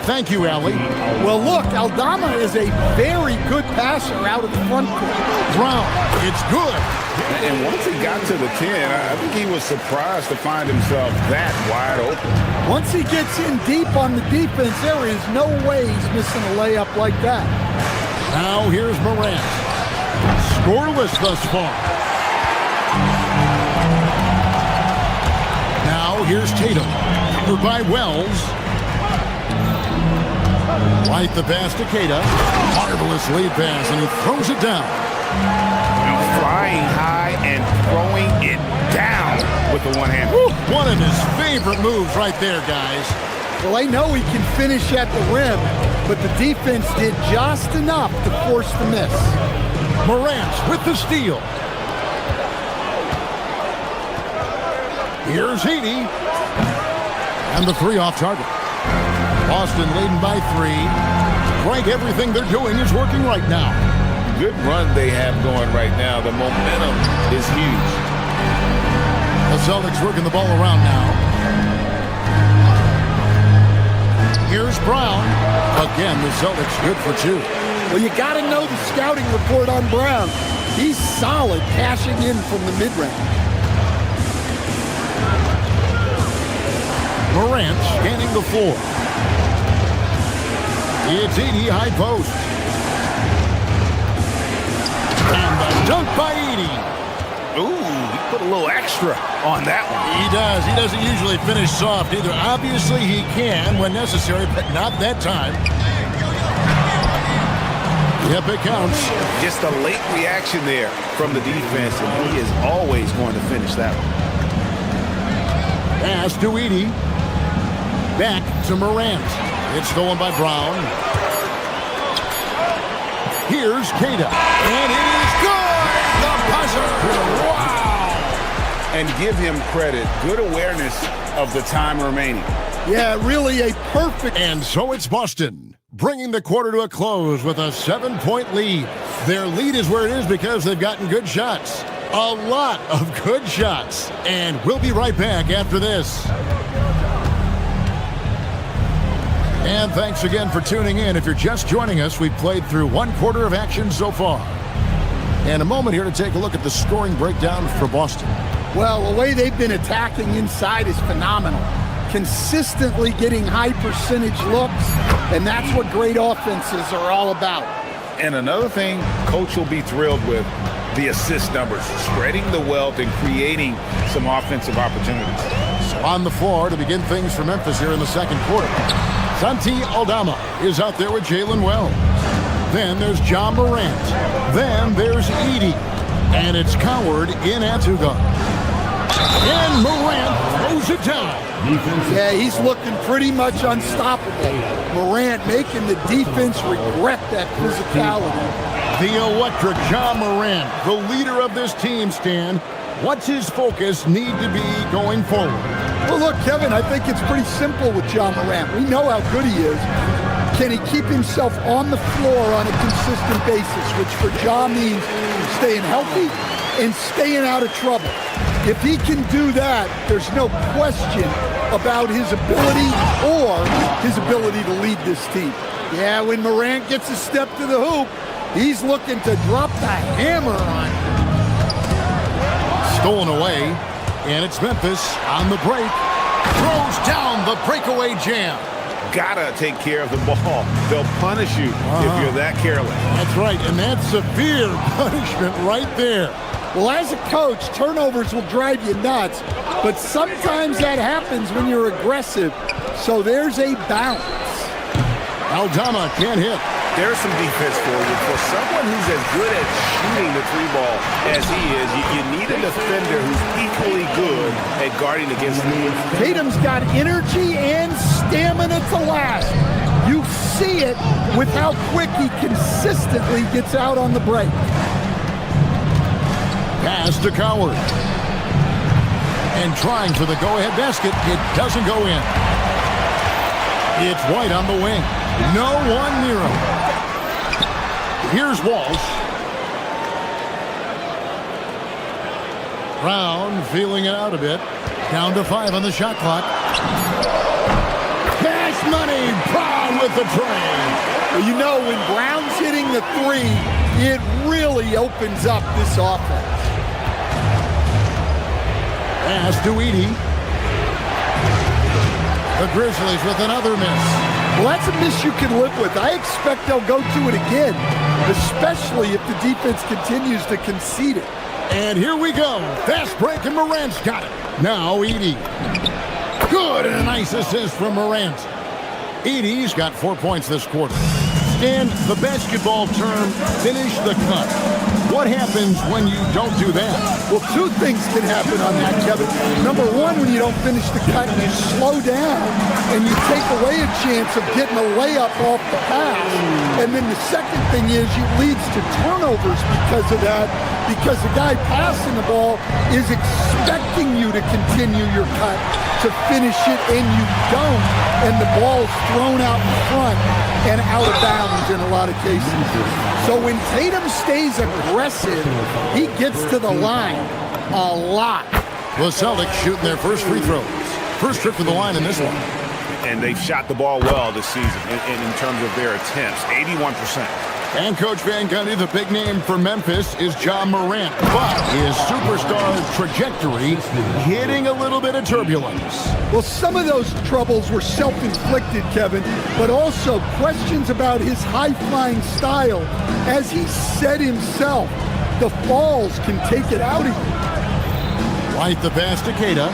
Thank you, Allie. Well, look, Aldama is a very good passer out of the front court. Brown, it's good. And once he got to the 10, I think he was surprised to find himself that wide open. Once he gets in deep on the defense, there is no way he's missing a layup like that. Now here's Morant. Scoreless thus far. Now here's Tatum. Covered by Wells. White the pass to Queta. Marvelous lead pass, and he throws it down. Flying high and throwing it down with the one hand. One of his favorite moves right there, guys. Well, I know he can finish at the rim, but the defense did just enough to force the miss. Morant with the steal. Here's Edey. And the 3 off target. Boston leading by 3. Frank, everything they're doing is working right now. Good run they have going right now. The momentum is huge. The Celtics working the ball around now. Here's Brown. Again, the Celtics good for 2. Well, you got to know the scouting report on Brown. He's solid cashing in from the mid-range. Morant scanning the floor. It's Edey, high post. And the dunk by Edey. Ooh, put a little extra on that one. He does. He doesn't usually finish soft either. Obviously, he can when necessary, but not that time. Yep, it counts. Just a late reaction there from the defense, and he is always going to finish that one. Pass to Edey. Back to Morant. It's stolen by Brown. Here's Queta. And it is good! The buzzer! Wow! And give him credit. Good awareness of the time remaining. Yeah, really a perfect. And so it's Boston, bringing the quarter to a close with a 7-point lead. Their lead is where it is because they've gotten good shots. A lot of good shots. And we'll be right back after this. And thanks again for tuning in. If you're just joining us, we've played through one quarter of action so far. And a moment here to take a look at the scoring breakdown for Boston. Well, the way they've been attacking inside is phenomenal. Consistently getting high percentage looks, and that's what great offenses are all about. And another thing Coach will be thrilled with, the assist numbers, spreading the wealth and creating some offensive opportunities. So on the floor to begin things for Memphis here in the second quarter. Santi Aldama is out there with Jalen Wells. Then there's John Morant. Then there's Edey. And it's Coward in at two guard. And Morant throws it down. Yeah, he's looking pretty much unstoppable. Morant making the defense regret that physicality. The electric John Morant, the leader of this team, Stan. What's his focus need to be going forward? Well, look, Kevin, I think it's pretty simple with John Morant. We know how good he is. Can he keep himself on the floor on a consistent basis, which for John means staying healthy and staying out of trouble. If he can do that, there's no question about his ability or his ability to lead this team. Yeah, when Morant gets a step to the hoop, he's looking to drop the hammer on. Stolen away, and it's Memphis on the break. Throws down the breakaway jam. Gotta take care of the ball. They'll punish you if you're that careless. That's right, and that's severe punishment right there. Well, as a coach, turnovers will drive you nuts, but sometimes that happens when you're aggressive. So there's a balance. Aldama can't hit. There's some defense for you. For someone who's as good at shooting the three ball as he is, you need a defender who's equally good at guarding against him. Tatum's got energy and stamina to last. You see it with how quick he consistently gets out on the break. Pass to Coward. And trying for the go-ahead basket. It doesn't go in. It's White on the wing. No one near him. Here's Walsh. Brown feeling it out a bit. Down to 5 on the shot clock. Cash money. Brown with the tray. Well, you know, when Brown's hitting the three, it really opens up this offense. Pass to Edey. The Grizzlies with another miss. Well, that's a miss you can live with. I expect they'll go to it again, especially if the defense continues to concede it. And here we go. Fast break, and Morant's got it. Now Edey. Good, and a nice assist from Morant. Edey's got 4 points this quarter. Stan, the basketball term, finish the cut. What happens when you don't do that? Well, two things can happen on that, Kevin. Number one, when you don't finish the cut, you slow down and you take away a chance of getting a layup off the pass. And then the second thing is it leads to turnovers because of that, because the guy passing the ball is expecting you to continue your cut, to finish it, and you don't. And the ball is thrown out in front and out of bounds in a lot of cases. So when Tatum stays aggressive, he gets to the line a lot. The Celtics shooting their first free throws. First trip to the line in this one. And they've shot the ball well this season in terms of their attempts, 81%. And Coach Van Gundy, the big name for Memphis is John Morant, but his superstar trajectory hitting a little bit of turbulence. Well, some of those troubles were self-inflicted, Kevin, but also questions about his high-flying style. As he said himself, the falls can take it out of you. White the pass to Queta.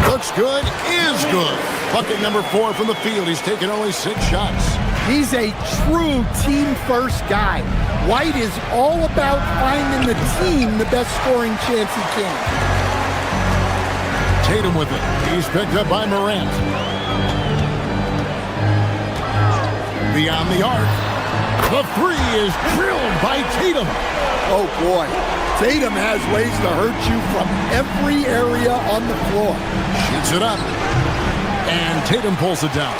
Looks good, is good. Bucket number 4 from the field. He's taken only 6 shots. He's a true team-first guy. White is all about finding the team the best scoring chance he can. Tatum with it. He's picked up by Morant. Beyond the arc. The 3 is drilled by Tatum. Oh, boy. Tatum has ways to hurt you from every area on the floor. Shoots it up. And Tatum pulls it down.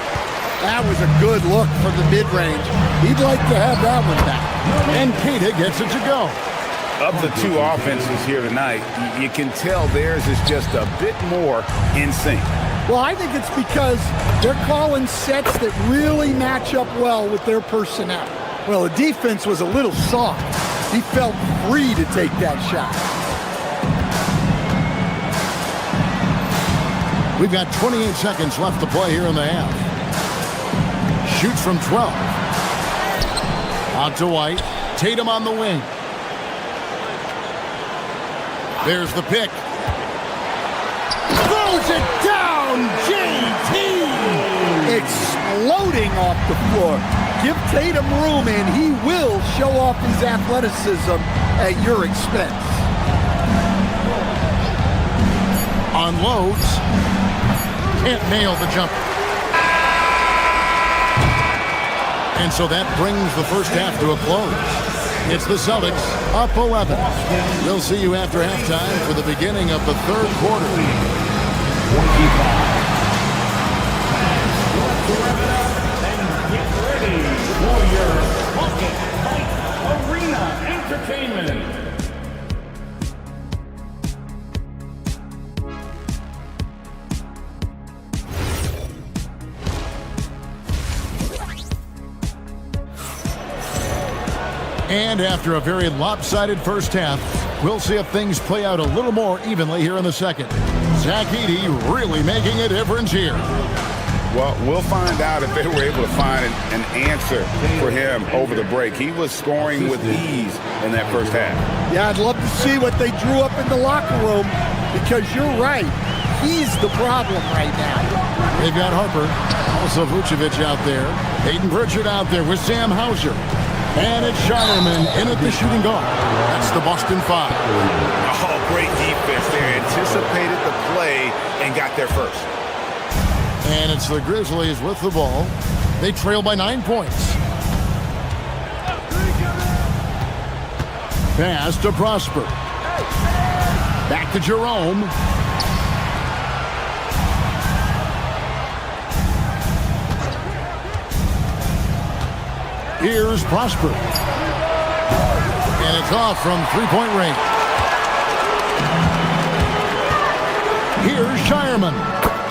That was a good look for the mid-range. He'd like to have that one back. And Queta gets it to go. Of the two offenses here tonight, you can tell theirs is just a bit more in sync. Well, I think it's because they're calling sets that really match up well with their personnel. Well, the defense was a little soft. He felt free to take that shot. We've got 28 seconds left to play here in the half. Shoots from 12. Out to White. Tatum on the wing. There's the pick. Throws it down, JT! Exploding off the floor. Give Tatum room and he will show off his athleticism at your expense. Unloads. Can't nail the jumper. And so that brings the first half to a close. It's the Celtics up 11. We'll see you after halftime for the beginning of the third quarter. Get ready for your Bucket Fight Arena Entertainment. And after a very lopsided first half, we'll see if things play out a little more evenly here in the second. Zach Edey really making a difference here. Well, we'll find out if they were able to find an answer for him over the break. He was scoring with ease in that first half. Yeah, I'd love to see what they drew up in the locker room because you're right. He's the problem right now. They've got Harper, also Vucevic out there. Peyton Pritchard out there with Sam Hauser. And it's Shireman in at the shooting guard. That's the Boston 5. Oh, great defense there. Anticipated the play and got there first. And it's the Grizzlies with the ball. They trail by 9 points. Pass to Prosper. Back to Jerome. Here's Prosper. And it's off from three-point range. Here's Shireman.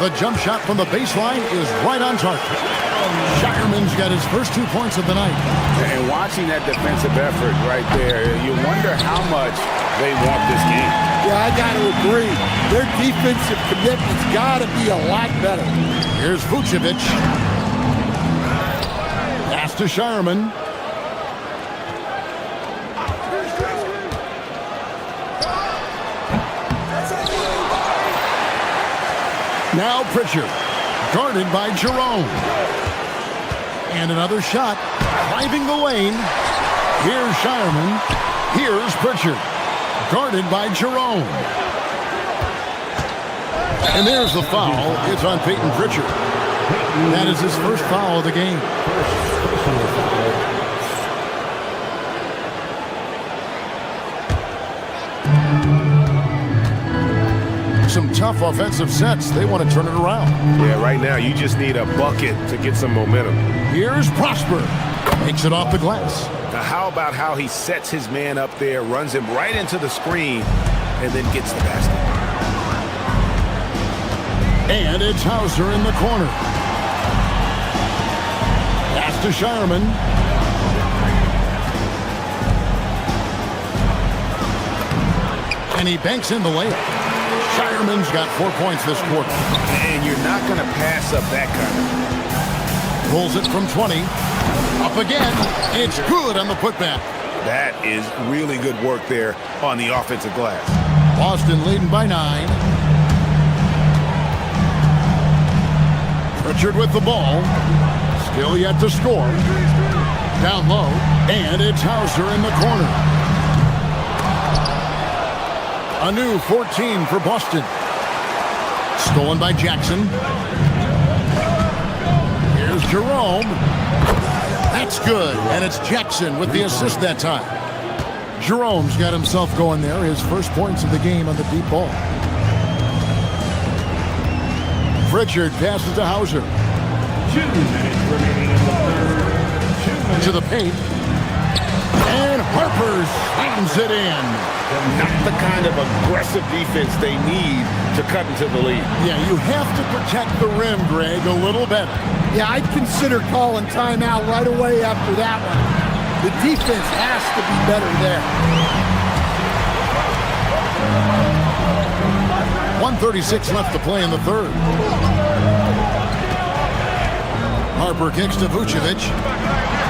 The jump shot from the baseline is right on target. Shireman's got his first 2 points of the night. And watching that defensive effort right there, you wonder how much they want this game. Yeah, I got to agree. Their defensive commitment's got to be a lot better. Here's Vucevic. Pass to Shireman. Now Pritchard, guarded by Jerome. And another shot, driving the lane. Here's Shireman. Here's Pritchard, guarded by Jerome. And there's the foul. It's on Peyton Pritchard. That is his first foul of the game. Some tough offensive sets. They want to turn it around. Yeah, right now you just need a bucket to get some momentum. Here's Prosper. Makes it off the glass. Now how about how he sets his man up there, runs him right into the screen, and then gets the basket. And it's Hauser in the corner. Pass to Shireman. And he banks in the layup. Shireman's got 4 points this quarter. And you're not going to pass up that kind of. Pulls it from 20. Up again. It's good on the putback. That is really good work there on the offensive glass. Boston leading by 9. Pritchard with the ball. Still yet to score. Down low, and it's Hauser in the corner. A new 14 for Boston. Stolen by Jackson. Here's Jerome. That's good, and it's Jackson with the assist that time. Jerome's got himself going there, his first points of the game on the deep ball. Pritchard passes to Hauser. 2 minutes remaining in the third. 2 minutes. To the paint. And Harper slams it in. Not the kind of aggressive defense they need to cut into the lead. Yeah, you have to protect the rim, Greg, a little better. Yeah, I'd consider calling timeout right away after that one. The defense has to be better there. 1:36 left to play in the third. Harper kicks to Vucevic.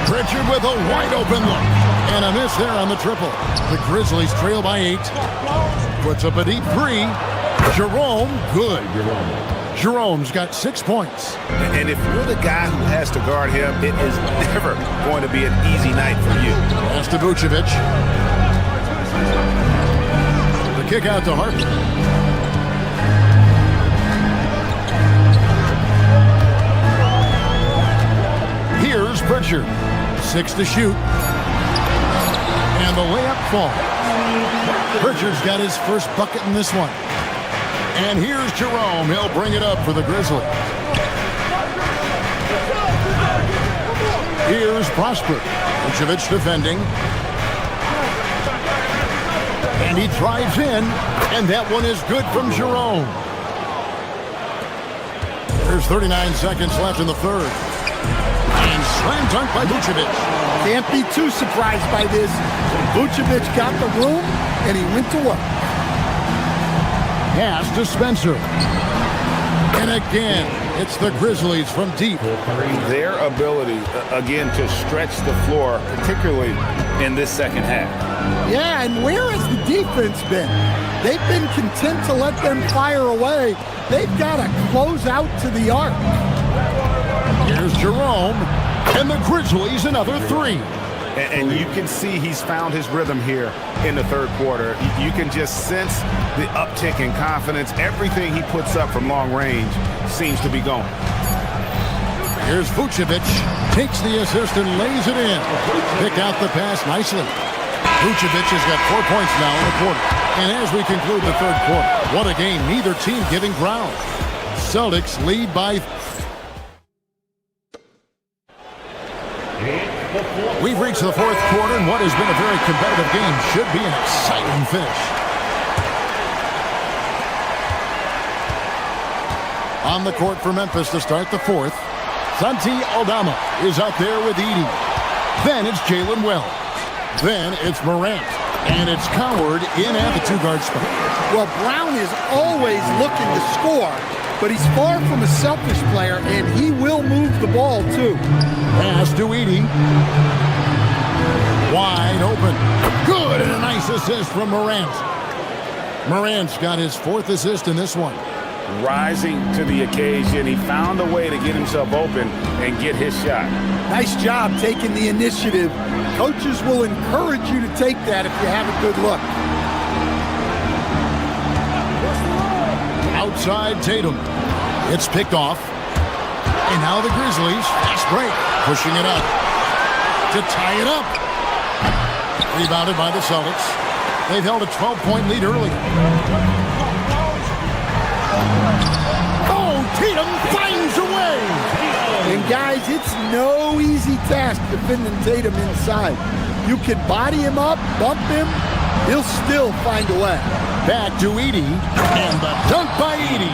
Pritchard with a wide open look. And a miss there on the triple. The Grizzlies trail by 8. Puts up a deep 3. Jerome, good. Jerome's got 6 points. And if you're the guy who has to guard him, it is never going to be an easy night for you. Pass to Vucevic. The kick out to Harper. Here's Pritchard. 6 to shoot. And the layup falls. Pritchard's got his first bucket in this one. And here's Jerome. He'll bring it up for the Grizzlies. Here's Prosper. Vucevic defending. And he drives in. And that one is good from Jerome. There's 39 seconds left in the third. And slam dunk by Vucevic. Can't be too surprised by this. Vucevic got the room, and he went to work. Pass to Spencer. And again, it's the Grizzlies from deep. Their ability, again, to stretch the floor, particularly in this second half. Yeah, and where has the defense been? They've been content to let them fire away. They've got to close out to the arc. Here's Jerome. And the Grizzlies another 3. And you can see he's found his rhythm here in the third quarter. You can just sense the uptick in confidence. Everything he puts up from long range seems to be going. Here's Vucevic. Takes the assist and lays it in. Pick out the pass nicely. Vucevic has got 4 points now in the quarter. And as we conclude the third quarter, what a game. Neither team giving ground. Celtics lead by... We've reached the fourth quarter, and what has been a very competitive game should be an exciting finish. On the court for Memphis to start the fourth, Santi Aldama is out there with Edey. Then it's Jalen Wells. Then it's Morant. And it's Coward in at the 2-guard spot. Well, Brown is always looking to score, but he's far from a selfish player, and he will move the ball, too. Pass to Edey. Wide open. Good, and a nice assist from Morant. Morant's got his 4th assist in this one. Rising to the occasion, he found a way to get himself open and get his shot. Nice job taking the initiative. Coaches will encourage you to take that if you have a good look. Outside Tatum. It's picked off. And now the Grizzlies, fast break, pushing it up to tie it up. Rebounded by the Celtics. They've held a 12-point lead early. Oh, Tatum finds a way. And guys, it's no easy task defending Tatum inside. You can body him up, bump him, he'll still find a way. Back to Edey, and the dunk by Edey.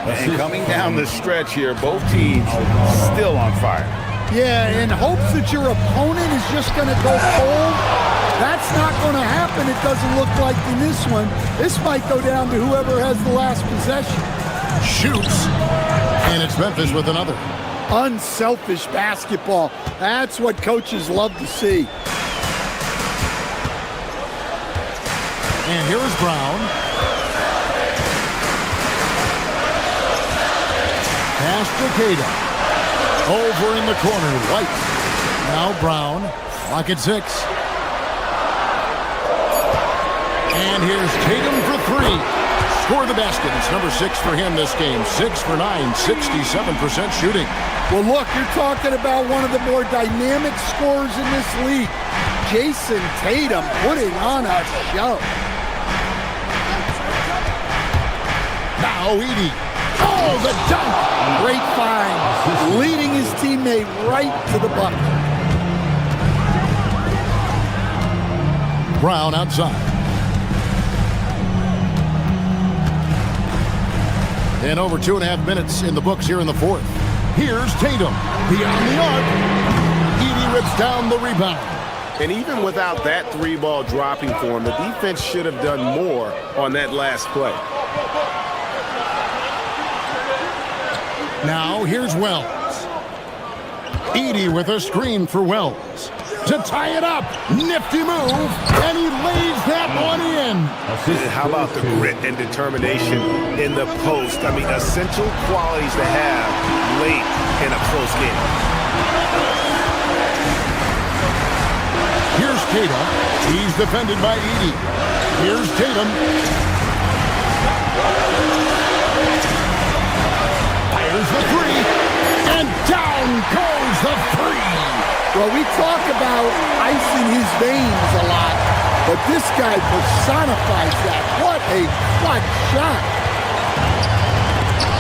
And coming down the stretch here, both teams still on fire. Yeah, in hopes that your opponent is just going to go cold, that's not going to happen, it doesn't look like in this one. This might go down to whoever has the last possession. Shoots, and it's Memphis with another. Unselfish basketball. That's what coaches love to see. And here is Brown. Pass to Tatum. Over in the corner, White. Now Brown. Lock at 6. And here's Tatum for 3. Score the basket. It's number 6 for him this game. 6 for 9, 67% shooting. Well, look, you're talking about one of the more dynamic scorers in this league. Jason Tatum putting on a show. Now Edey. Oh, the dunk. Great find. Leading his teammate right to the bucket. Brown outside. And over 2.5 minutes in the books here in the fourth. Here's Tatum. Beyond the arc. Edey rips down the rebound. And even without that 3-ball dropping for him, the defense should have done more on that last play. Now here's Wells. Edey with a screen for Wells. To tie it up. Nifty move. And he lays that one in. How about the grit and determination in the post? I mean, essential qualities to have late in a close game. Here's Tatum. He's defended by Edey. Here's Tatum. Fires the 3. And down goes the 3. Well, we talk about icing his veins a lot, but this guy personifies that. What a clutch shot.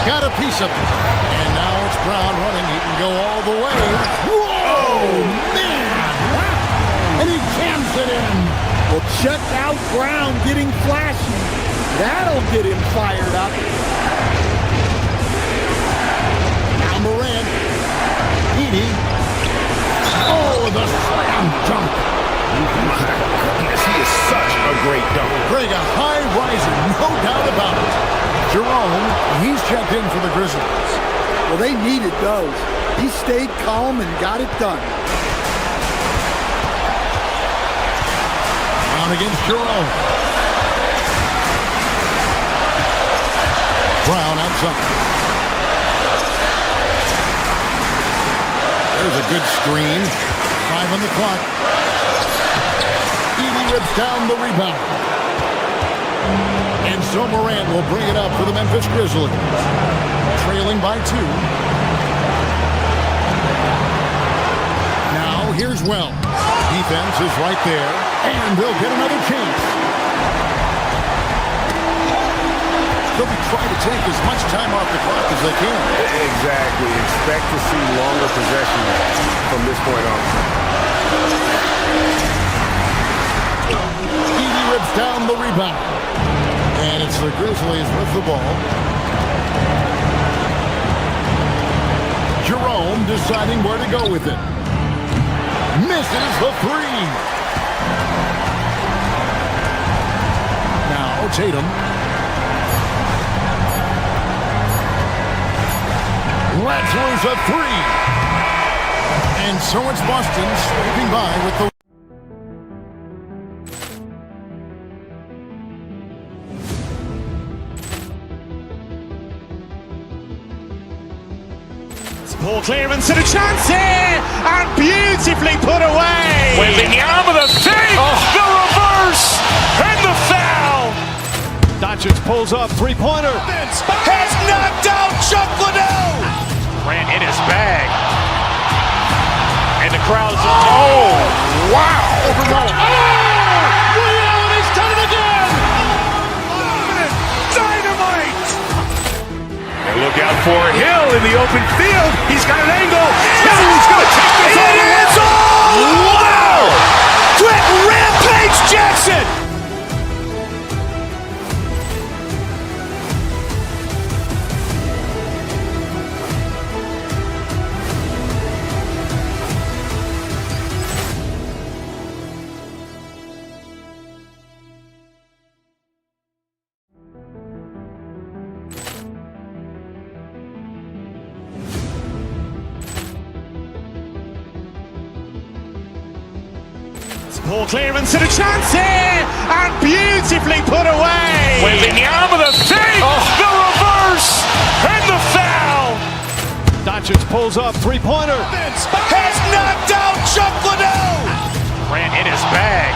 Got a piece of it. And now it's Brown running. He can go all the way. Whoa, man. And he jams it in. Well, check out Brown getting flashy. That'll get him fired up. Now Morant. Edey. Oh, the slam dunk. He is such a great dunk. Greg, a high riser, no doubt about it. Jerome, he's checked in for the Grizzlies. Well, they needed those. He stayed calm and got it done. On against Jerome. Brown outside. There's a good screen. 5 on the clock. Edey rips down the rebound. And so Morant will bring it up for the Memphis Grizzlies. Trailing by 2. Now here's Wells. Defense is right there. And they'll get another chance. They'll be trying to take as much time off the clock as they can. Exactly. Expect to see longer possessions from this point on. Edey rips down the rebound. And it's the Grizzlies with the ball. Jerome deciding where to go with it. Misses the 3. Now Tatum. Let's lose a 3. And so it's Boston scraping by with the... Ball clearance and a chance here, and beautifully put away. Wembanyama the fake, the reverse, and the foul. Doncic pulls up, three-pointer. Has knocked out Chuck Liddell. Ran in his bag. And the crowd's... Oh, wow. He's done it again. Dynamite. And look out for Hill in the open field. He's got an angle. He's going to take this all the way. Wow. Quick rampage Jackson. Ball clearance and a chance here, and beautifully put away. Wembanyama the fake, the reverse, and the foul. pulls up, three-pointer. Vince has knocked out Chuck Liddell. Grant in his bag.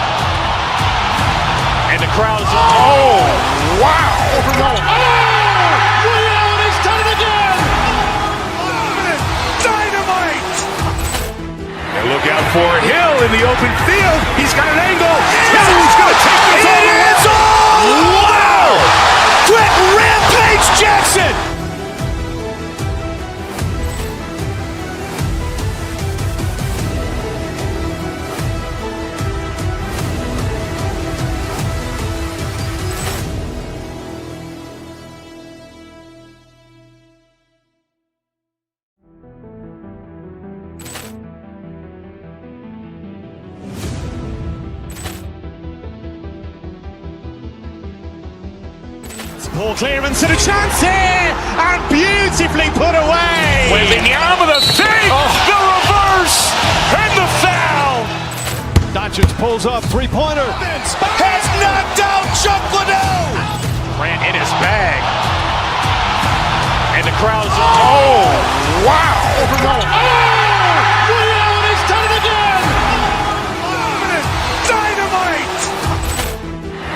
And the crowd is, oh, wow. Ray Allen has done it again. Dynamite. And look out for Hill in the open field. He's got an angle. He's going to take this all the way. It's all. Wow. Quick Rampage Jackson. Ball clearance and a chance here, and beautifully put away. Wembanyama the fake, the reverse, and the foul. Doncic pulls up, three-pointer. Vince has knocked out Chuck Liddell. Grant in his bag. And the crowd is, oh, wow. Ray Allen has done it again. Dynamite.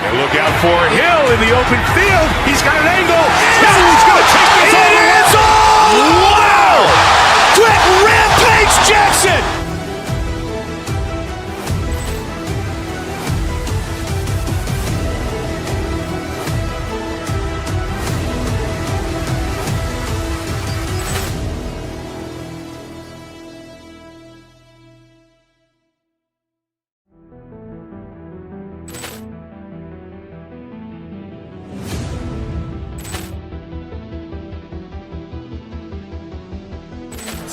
And look out for Hill in the open field. He's got an angle. He's going to take this all the way. It's all. Wow. Quick Rampage Jackson.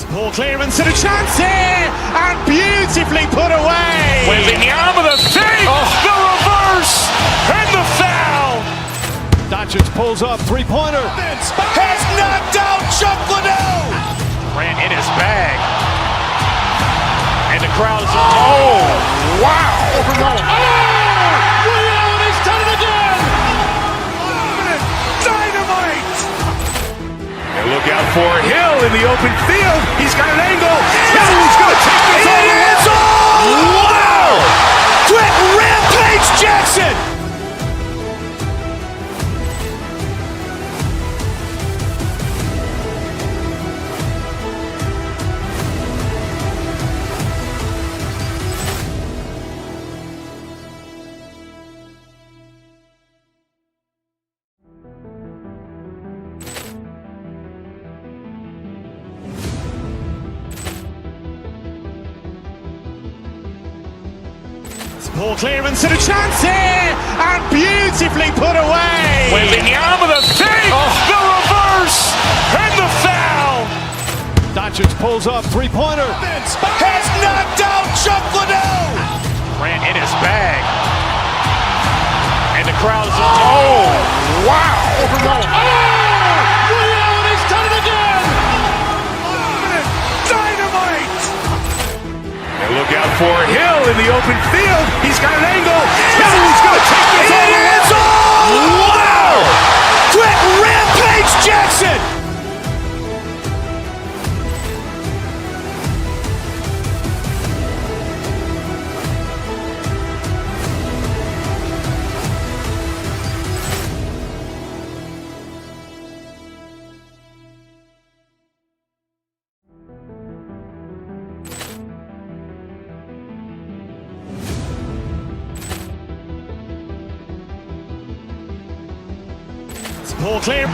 Ball clearance and a chance here, and beautifully put away. Wembanyama the fake, the reverse, and the foul. Doncic pulls up, three-pointer. Vince has knocked out Chuck Liddell. Grant in his bag. And the crowd is, oh, wow. Ray Allen has done it again. Dynamite. And look out for Hill in the open field. He's got an angle. He's going to take this all the way. It's all. Wow. Quick Rampage Jackson. Ball clearance and a chance here, and beautifully put away. Wembanyama the fake, the reverse, and the foul. Doncic pulls up, three-pointer. Vince has knocked out Chuck Liddell. Grant in his bag. And the crowd is, oh, wow. Ray Allen has done it again. Dynamite. And look out for Hill in the open field. He's got an angle. He's going to take this all the way. It's all. Wow. Quick Rampage Jackson. Ball clear.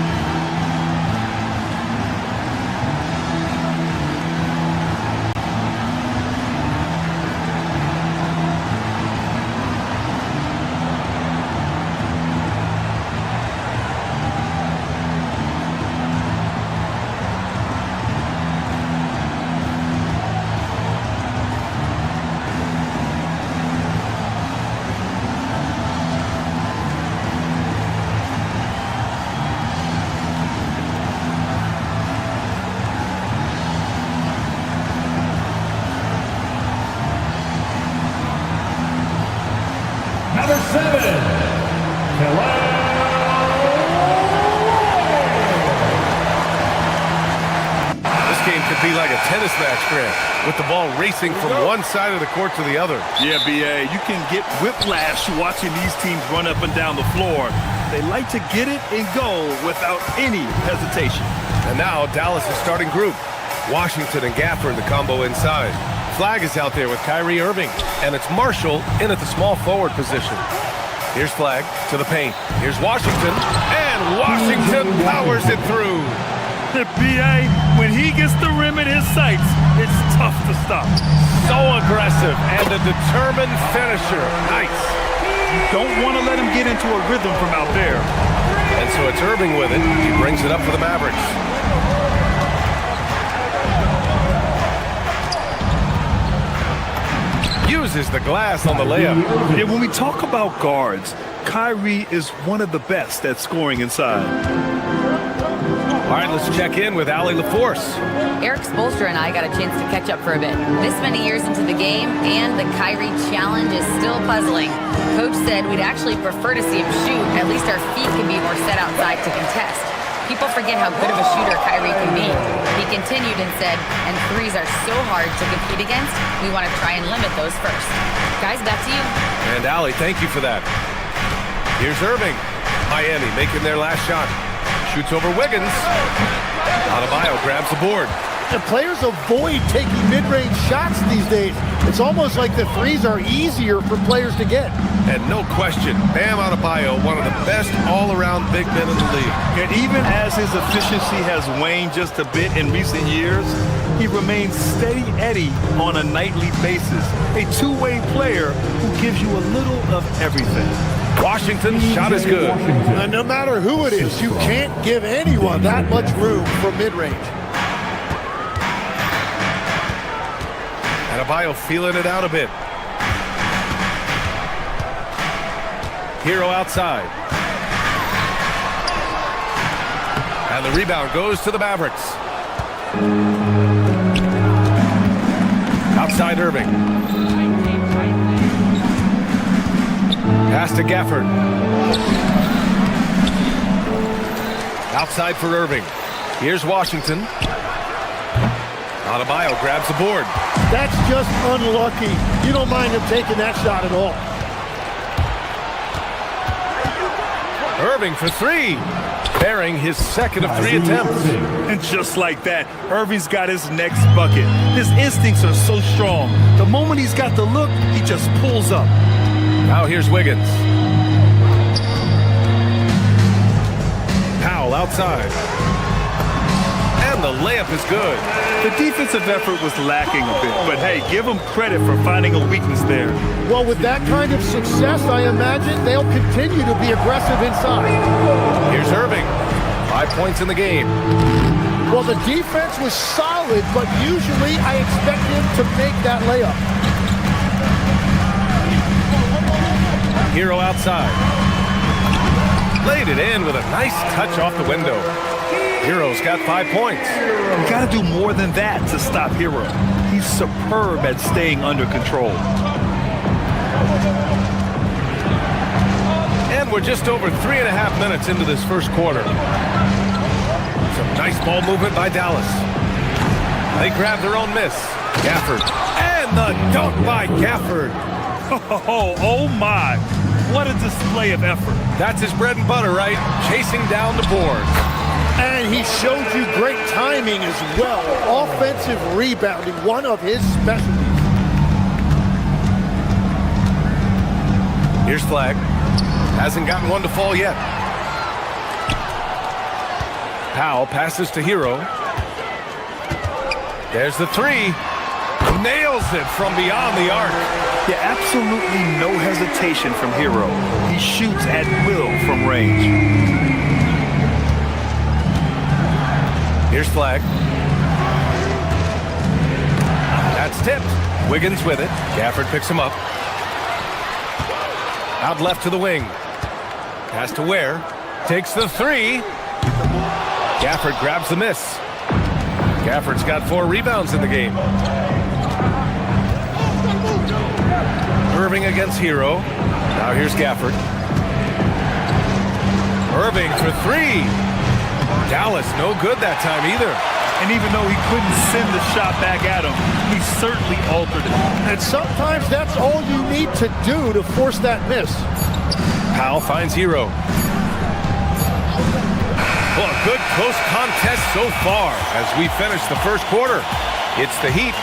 tennis match, Grant, with the ball racing from one side of the court to the other. Yeah, B.A., you can get whiplash watching these teams run up and down the floor. They like to get it and go without any hesitation. And now Dallas' starting group. Washington and Gafford, the combo inside. Flag is out there with Kyrie Irving, and it's Marshall in at the small forward position. Here's Flag to the paint. Here's Washington, and Washington powers it through. B.A., when he gets the rim in his sights, it's tough to stop. So aggressive and a determined finisher. Nice. You don't want to let him get into a rhythm from out there. And so it's Irving with it. He brings it up for the Mavericks. Uses the glass on the layup. Yeah, when we talk about guards, Kyrie is one of the best at scoring inside. All right, let's check in with Allie LaForce. Eric Spoelstra and I got a chance to catch up for a bit. This many years into the game, and the Kyrie challenge is still puzzling. Coach said we'd actually prefer to see him shoot. At least our feet can be more set outside to contest. People forget how good of a shooter Kyrie can be. He continued and said, and threes are so hard to compete against, we want to try and limit those first. Guys, back to you. And Allie, thank you for that. Here's Irving. Miami making their last shot. Shoots over Wiggins. Adebayo grabs the board. And players avoid taking mid-range shots these days. It's almost like the threes are easier for players to get. And no question, Bam Adebayo, one of the best all-around big men in the league. And even as his efficiency has waned just a bit in recent years, he remains steady Eddie on a nightly basis. A two-way player who gives you a little of everything. Washington's shot is good. And no matter who it is, you can't give anyone that much room for mid-range. Adebayo feeling it out a bit. Hero outside. And the rebound goes to the Mavericks. Outside Irving. Pass to Gafford. Outside for Irving. Here's Washington. Adebayo grabs the board. That's just unlucky. You don't mind him taking that shot at all. Irving for three. Bearing his second of three attempts. And just like that, Irving's got his next bucket. His instincts are so strong. The moment he's got the look, he just pulls up. Now here's Wiggins. Powell outside. And the layup is good. The defensive effort was lacking a bit, but hey, give them credit for finding a weakness there. Well, with that kind of success, I imagine they'll continue to be aggressive inside. Here's Irving. 5 points in the game. Well, the defense was solid, but usually I expect him to make that layup. Hero outside. Laid it in with a nice touch off the window. Hero's got 5 points. You got to do more than that to stop Hero. He's superb at staying under control. And we're just over 3.5 minutes into this first quarter. Some nice ball movement by Dallas. They grab their own miss. Gafford. And the dunk by Gafford. Oh my. What a display of effort. That's his bread and butter, right? Chasing down the boards. And he showed you great timing as well. Offensive rebounding, one of his specialties. Here's Flag. Hasn't gotten one to fall yet. Powell passes to Hero. There's the three. Nails it from beyond the arc. Yeah, absolutely no hesitation from Hero. He shoots at will from range. Here's Flag. That's tipped. Wiggins with it. Gafford picks him up. Out left to the wing. Pass to Ware. Takes the three. Gafford grabs the miss. Gafford's got 4 rebounds in the game. Irving against Hero. Now here's Gafford. Irving for 3. Dallas no good that time either. And even though he couldn't send the shot back at him, he certainly altered it. And sometimes that's all you need to do to force that miss. Powell finds Hero. Well, a good close contest so far as we finish the first quarter. It's the Heat.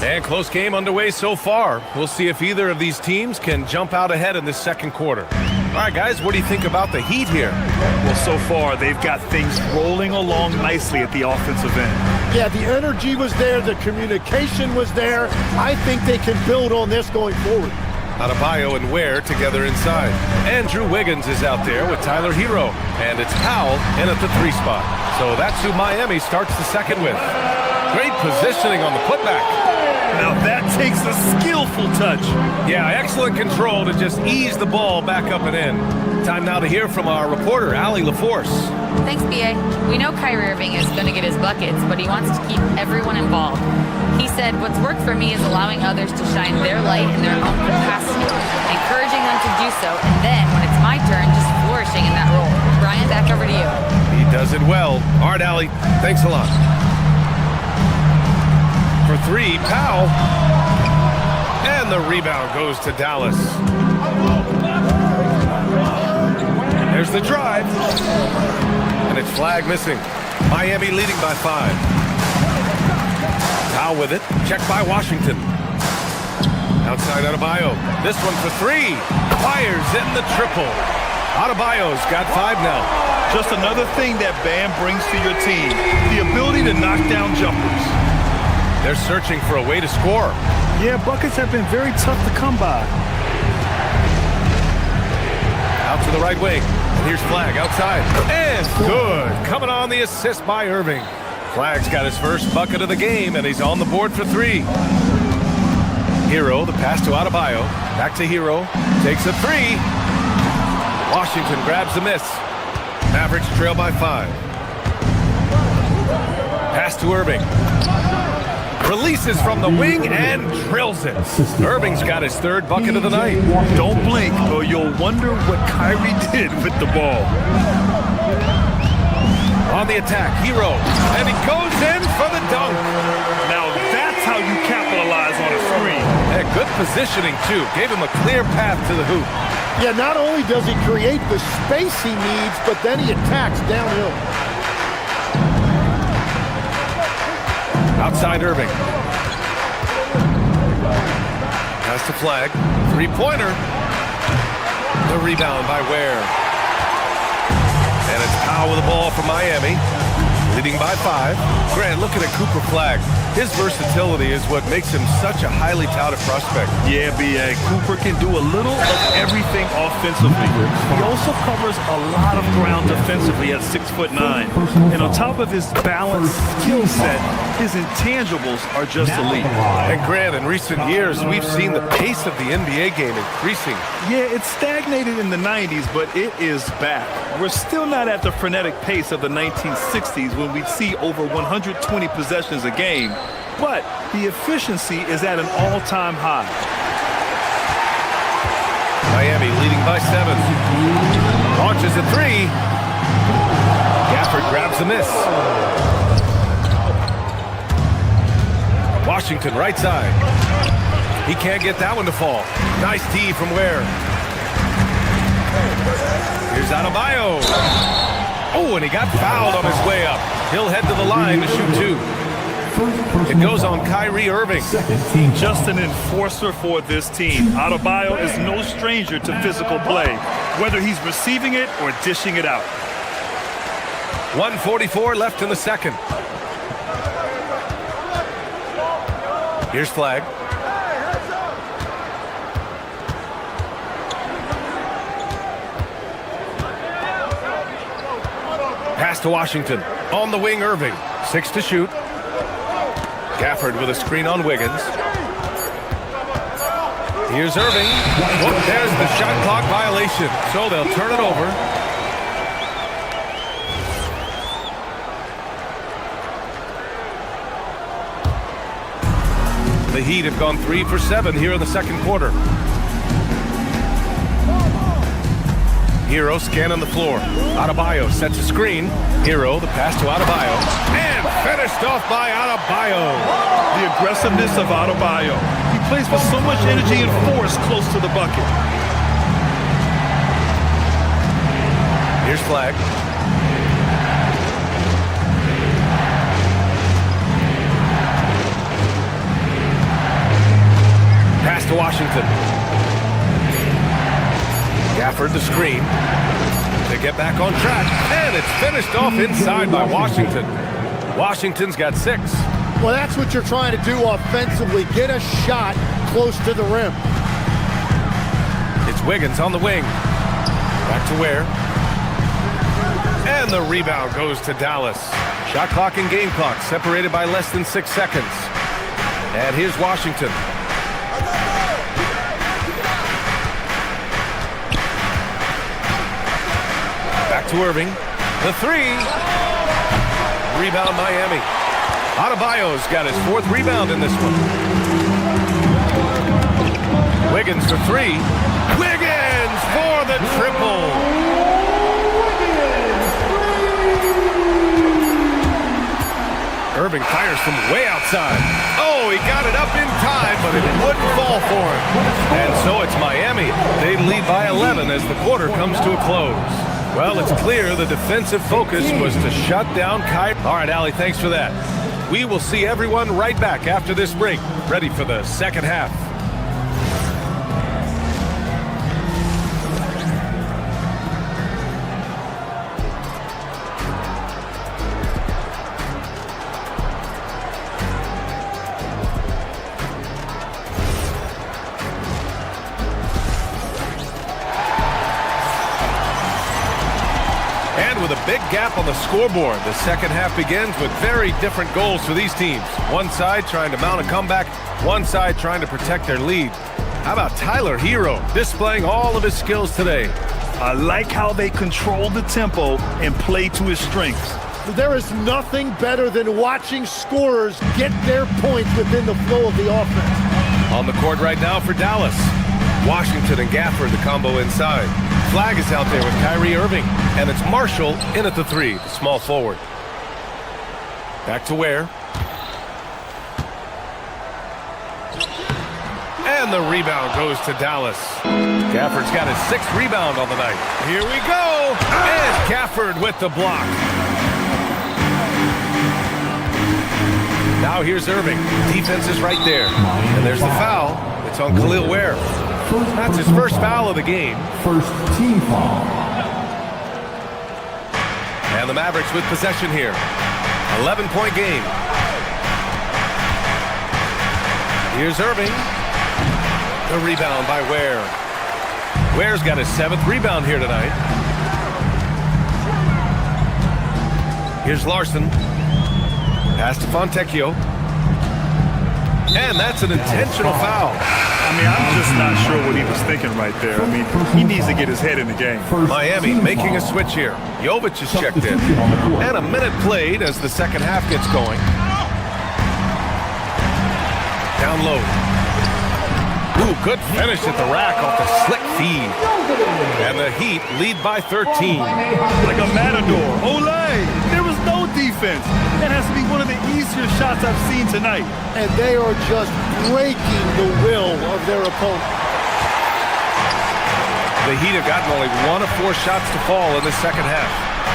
And close game underway so far. We'll see if either of these teams can jump out ahead in this second quarter. All right, guys, what do you think about the Heat here? Well, so far, they've got things rolling along nicely at the offensive end. Yeah, the energy was there. The communication was there. I think they can build on this going forward. Adebayo and Ware together inside. Andrew Wiggins is out there with Tyler Hero. And it's Powell in at the 3 spot. So that's who Miami starts the second with. Great positioning on the putback. Now that takes a skillful touch. Yeah, excellent control to just ease the ball back up and in. Time now to hear from our reporter, Allie LaForce. Thanks, B.A. We know Kyrie Irving is going to get his buckets, but he wants to keep everyone involved. He said, what's worked for me is allowing others to shine their light in their own capacity, encouraging them to do so, and then, when it's my turn, just flourishing in that role. Brian, back over to you. He does it well. All right, Allie, thanks a lot. For 3, Powell. And the rebound goes to Dallas. There's the drive. And it's flag missing. Miami leading by 5. Powell with it. Checked by Washington. Outside Adebayo. This one for 3. Fires in the triple. Adebayo's got 5 now. Just another thing that Bam brings to your team. The ability to knock down jumpers. They're searching for a way to score. Yeah, buckets have been very tough to come by. Out to the right wing. And here's Flag outside. And good. Coming on the assist by Irving. Flag's got his first bucket of the game, and he's on the board for 3. Hero, the pass to Adebayo. Back to Hero. Takes a 3. Washington grabs the miss. Mavericks trail by 5. Pass to Irving. Releases from the wing and drills it. Irving's got his 3rd bucket of the night. Don't blink or you'll wonder what Kyrie did with the ball. On the attack, Hero. And he goes in for the dunk. Now that's how you capitalize on a screen. And good positioning, too. Gave him a clear path to the hoop. Yeah, not only does he create the space he needs, but then he attacks downhill. Outside Irving. Pass to Flag. 3-pointer. The rebound by Ware. And it's Powell with the ball for Miami. Leading by 5. Grant, looking at Cooper Flag. His versatility is what makes him such a highly touted prospect. Yeah, B.A. Cooper can do a little of everything offensively. He also covers a lot of ground defensively at 6'9". And on top of his balanced skill set, his intangibles are just elite. And Grant, in recent years, we've seen the pace of the NBA game increasing. Yeah, it stagnated in the 90s, but it is back. We're still not at the frenetic pace of the 1960s when we'd see over 120 possessions a game. But the efficiency is at an all-time high. Miami leading by 7. Launches a 3. Gafford grabs the miss. Washington right side. He can't get that one to fall. Nice D from Ware. Here's Adebayo. Oh, and he got fouled on his way up. He'll head to the line to shoot 2. It goes on Kyrie Irving. Just an enforcer for this team. Adebayo is no stranger to physical play, whether he's receiving it or dishing it out. 1:44 left in the second. Here's Flag. Pass to Washington. On the wing, Irving. 6 to shoot. Gafford with a screen on Wiggins. Here's Irving. Oh, there's the shot clock violation. So they'll turn it over. The Heat have gone 3 for 7 here in the second quarter. Hero scanning the floor. Adebayo sets a screen. Hero, the pass to Adebayo. And finished off by Adebayo. The aggressiveness of Adebayo. He plays with so much energy and force close to the bucket. Here's Flag. Pass to Washington. Gafford the screen to get back on track, and it's finished off inside by Washington. Washington's got 6. Well, that's what you're trying to do offensively. Get a shot close to the rim. It's Wiggins on the wing. Back to Ware. And the rebound goes to Dallas. Shot clock and game clock separated by less than 6 seconds. And here's Washington. Back to Irving. The 3. Rebound Miami. Adebayo's got his 4th rebound in this one. Wiggins for 3. Wiggins for the triple. Irving fires from way outside. Oh, he got it up in time, but it wouldn't fall for him. And so it's Miami. They lead by 11 as the quarter comes to a close. Well, it's clear the defensive focus was to shut down Kyrie. All right, Allie, thanks for that. We will see everyone right back after this break, ready for the second half. With a big gap on the scoreboard, the second half begins with very different goals for these teams. One side trying to mount a comeback, one side trying to protect their lead. How about Tyler Hero displaying all of his skills today? I like how they control the tempo and play to his strengths. There is nothing better than watching scorers get their points within the flow of the offense. On the court right now for Dallas. Washington and Gafford, the combo inside. Flag is out there with Kyrie Irving, and it's Marshall in at the 3, the small forward. Back to Ware. And the rebound goes to Dallas. Gafford's got his 6th rebound on the night. Here we go! And Gafford with the block. Now here's Irving. Defense is right there. And there's the foul. It's on Khalil Ware. That's his first foul of the game. First team foul. And the Mavericks with possession here. 11-point game. Here's Irving. The rebound by Ware. Ware's got his 7th rebound here tonight. Here's Larson. Pass to Fontecchio. And that's an intentional foul. I mean, I'm just not sure what he was thinking right there. I mean, he needs to get his head in the game. Miami making a switch here. Jovic is checked in. And a minute played as the second half gets going. Down low. Ooh, good finish at the rack off the slick feed. And the Heat lead by 13. Like a matador. Olay! There was no defense. That has to be one of the easier shots I've seen tonight. And they are just breaking the will of their opponent. The Heat have gotten only 1 of 4 shots to fall in the second half.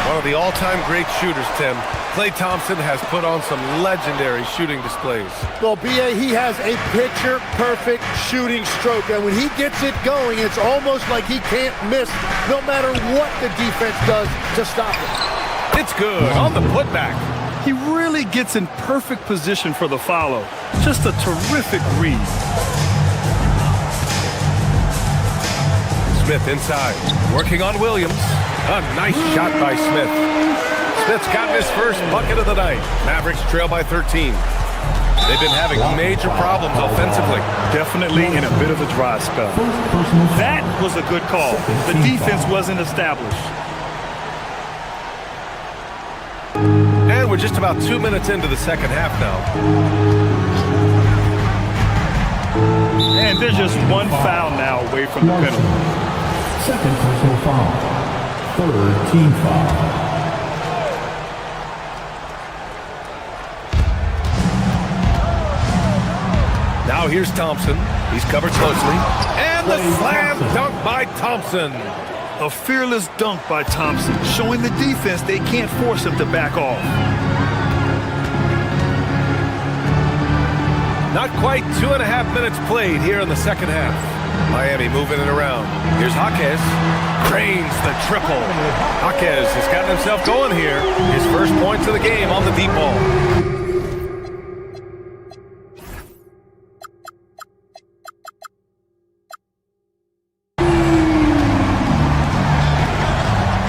One of the all-time great shooters, Tim. Klay Thompson has put on some legendary shooting displays. Well, B.A., he has a picture-perfect shooting stroke, and when he gets it going, it's almost like he can't miss no matter what the defense does to stop it. It's good on the putback. He really gets in perfect position for the follow. Just a terrific read. Smith inside, working on Williams. A nice shot by Smith. Smith's gotten his first bucket of the night. Mavericks trail by 13. They've been having major problems offensively. Definitely in a bit of a dry spell. That was a good call. The defense wasn't established. And we're just about 2 minutes into the second half now. And there's just one foul now away from the penalty. Second personal foul. Third team foul. Now here's Thompson. He's covered closely. And the slam dunk by Thompson. A fearless dunk by Thompson, showing the defense they can't force him to back off. Not quite 2.5 minutes played here in the second half. Miami moving it around. Here's Jaquez. Cranes the triple. Jaquez has gotten himself going here. His first points of the game on the deep ball.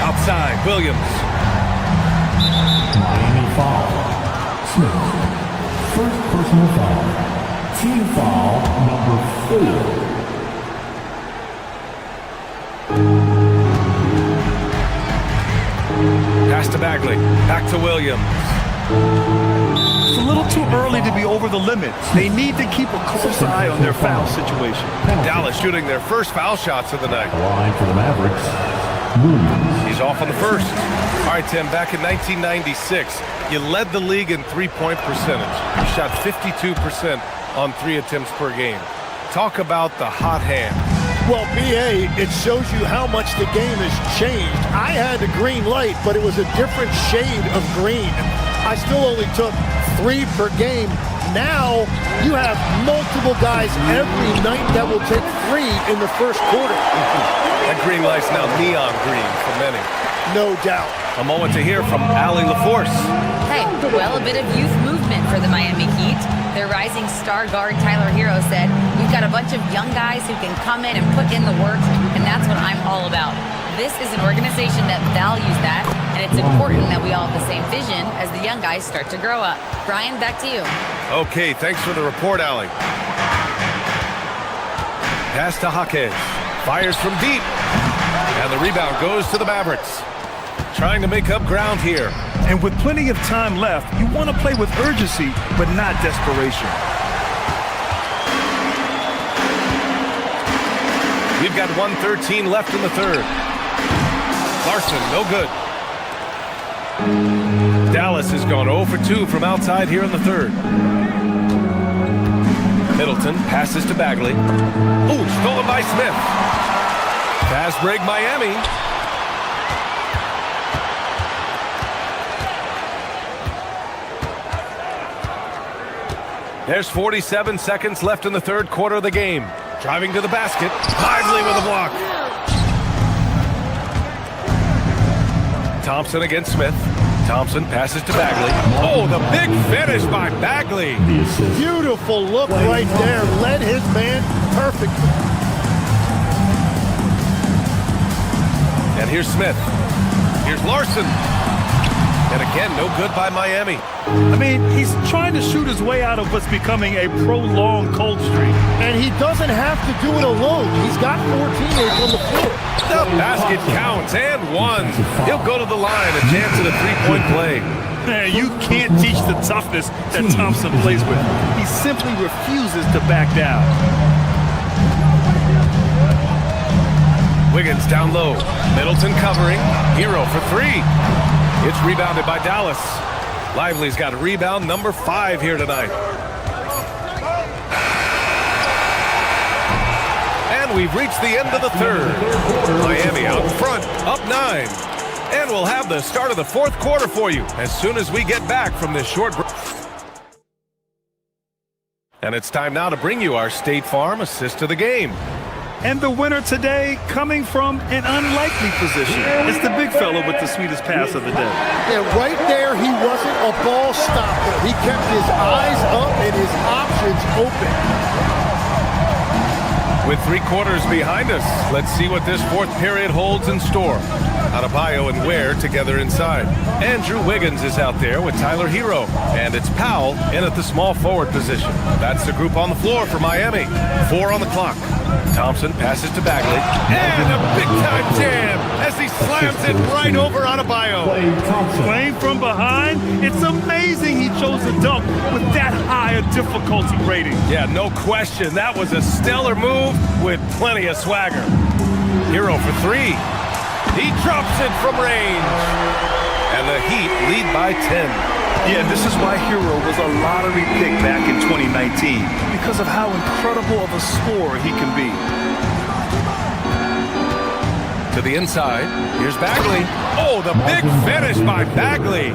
Outside, Williams. Miami foul. Smith. First personal foul. Team foul number 4. Pass to Bagley. Back to Williams. It's a little too early to be over the limit. They need to keep a close eye on their foul situation. Dallas shooting their first foul shots of the night. Line for the Mavericks. Williams. He's off on the first. All right, Tim, back in 1996, you led the league in three-point percentage. You shot 52% on 3 attempts per game. Talk about the hot hand. Well, BA, it shows you how much the game has changed. I had the green light, but it was a different shade of green. I still only took 3 per game. Now, you have multiple guys every night that will take 3 in the first quarter. That green light's now neon green for many. No doubt. A moment to hear from Allie LaForce. Hey, well, a bit of youth movement for the Miami Heat. Their rising star guard, Tyler Hero, said, "We've got a bunch of young guys who can come in and put in the work, and that's what I'm all about." This is an organization that values that, and it's important that we all have the same vision as the young guys start to grow up. Brian, back to you. Okay, thanks for the report, Allie. Pass to Jaquez. Fires from deep. And the rebound goes to the Mavericks. Trying to make up ground here. And with plenty of time left, you want to play with urgency, but not desperation. We've got 1:13 left in the third. Larson, no good. Dallas has gone 0 for 2 from outside here in the third. Middleton passes to Bagley. Ooh, stolen by Smith. Fast break Miami. There's 47 seconds left in the third quarter of the game. Driving to the basket. Lively with a block. Thompson against Smith. Thompson passes to Bagley. Oh, the big finish by Bagley. Beautiful look right there. Led his man perfectly. And here's Smith. Here's Larson. And again, no good by Miami. I mean, he's trying to shoot his way out of what's becoming a prolonged cold streak. And he doesn't have to do it alone. He's got 4 teammates on the floor. The basket counts and one. He'll go to the line, a chance at a three-point play. Man, you can't teach the toughness that Thompson plays with. He simply refuses to back down. Wiggins down low. Middleton covering. Hero for 3. It's rebounded by Dallas. Lively's got rebound number 5 here tonight. And we've reached the end of the third. Miami out front, up 9. And we'll have the start of the fourth quarter for you as soon as we get back from this short break. And it's time now to bring you our State Farm assist of the game. And the winner today coming from an unlikely position. It's the big fella with the sweetest pass of the day. Yeah, right there, he wasn't a ball stopper. He kept his eyes up and his options open. With 3 quarters behind us, let's see what this fourth period holds in store. Adebayo and Ware together inside. Andrew Wiggins is out there with Tyler Hero. And it's Powell in at the small forward position. That's the group on the floor for Miami. 4 on the clock. Thompson passes to Bagley. And a big-time jam as he slams it right over Adebayo. Playing from behind, it's amazing he chose a dunk with that high a difficulty rating. Yeah, no question. That was a stellar move with plenty of swagger. Hero for 3. He drops it from range. And the Heat lead by 10. Yeah, this is why Hero was a lottery pick back in 2019 because of how incredible of a scorer he can be. To the inside, here's Bagley. Oh, the big finish by Bagley.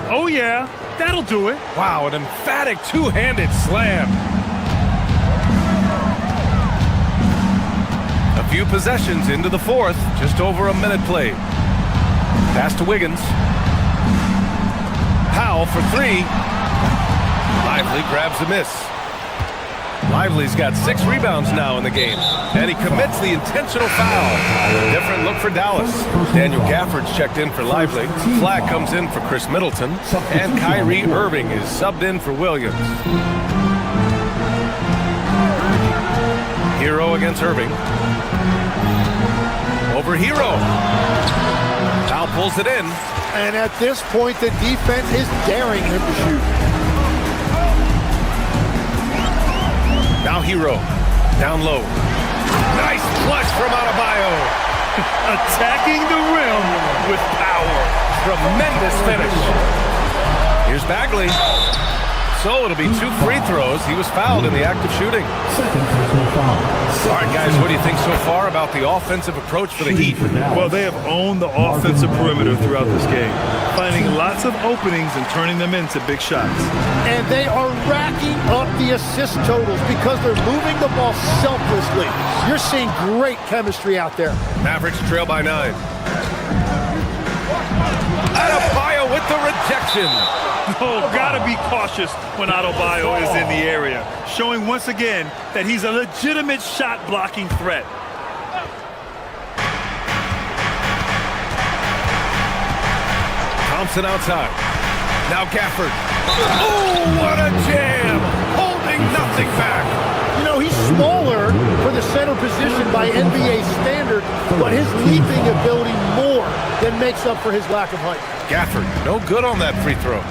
Oh yeah, that'll do it. Wow, an emphatic two-handed slam. A few possessions into the fourth, just over a minute played. Pass to Wiggins. Powell for three. Lively grabs the miss. Lively's got 6 rebounds now in the game, and he commits the intentional foul. Different look for Dallas. Daniel Gafford's checked in for Lively. Flack comes in for Chris Middleton, and Kyrie Irving is subbed in for Williams. Hero against Irving. Over Hero. Powell pulls it in. And at this point, the defense is daring him to shoot. Now Hero, down low. Nice flush from Adebayo. Attacking the rim with power. Tremendous finish. Here's Bagley. So it'll be 2 free throws. He was fouled in the act of shooting. All right, guys, what do you think so far about the offensive approach for the Heat? Well, they have owned the offensive perimeter throughout this game, finding lots of openings and turning them into big shots. And they are racking up the assist totals because they're moving the ball selflessly. You're seeing great chemistry out there. Mavericks trail by 9. Adebayo with the rejection. Oh, gotta be cautious when Adebayo is in the area, showing once again that he's a legitimate shot-blocking threat. Thompson outside. Now Gafford. Oh, what a jam! Holding nothing back. You know, he's smaller for the center position by NBA standard, but his leaping ability more than makes up for his lack of height. Gafford, no good on that free throw.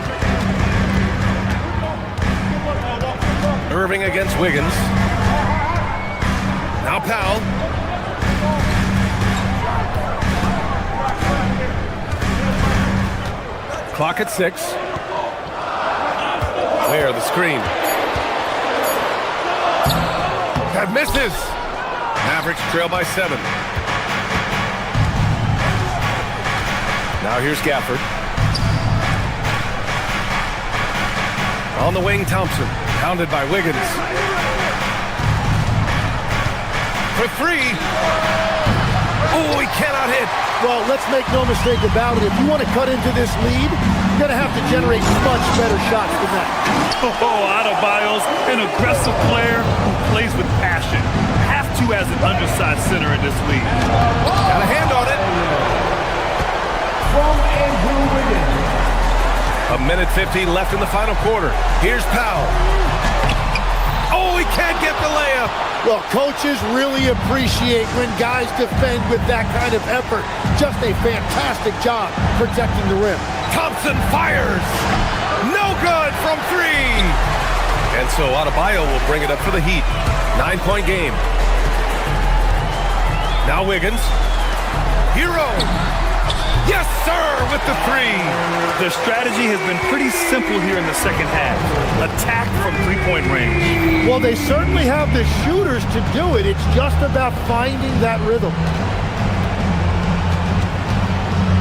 Irving against Wiggins. Now Powell. Clock at 6. There, the screen. That misses. Mavericks trail by 7. Now here's Gafford. On the wing, Thompson. Pounded by Wiggins. For 3. Oh, he cannot hit. Well, let's make no mistake about it. If you want to cut into this lead, you're going to have to generate much better shots than that. Oh, Adebayo's an aggressive player who plays with passion. Have to as an undersized center in this league. Got a hand on it. From Andrew Wiggins. A minute 15 left in the final quarter. Here's Powell. Oh, he can't get the layup. Well, coaches really appreciate when guys defend with that kind of effort. Just a fantastic job protecting the rim. Thompson fires. No good from 3. And so Adebayo will bring it up for the Heat. 9-point game. Now Wiggins. Hero. Yes, sir, with the 3. Their strategy has been pretty simple here in the second half. Attack from 3-point range. Well, they certainly have the shooters to do it. It's just about finding that rhythm.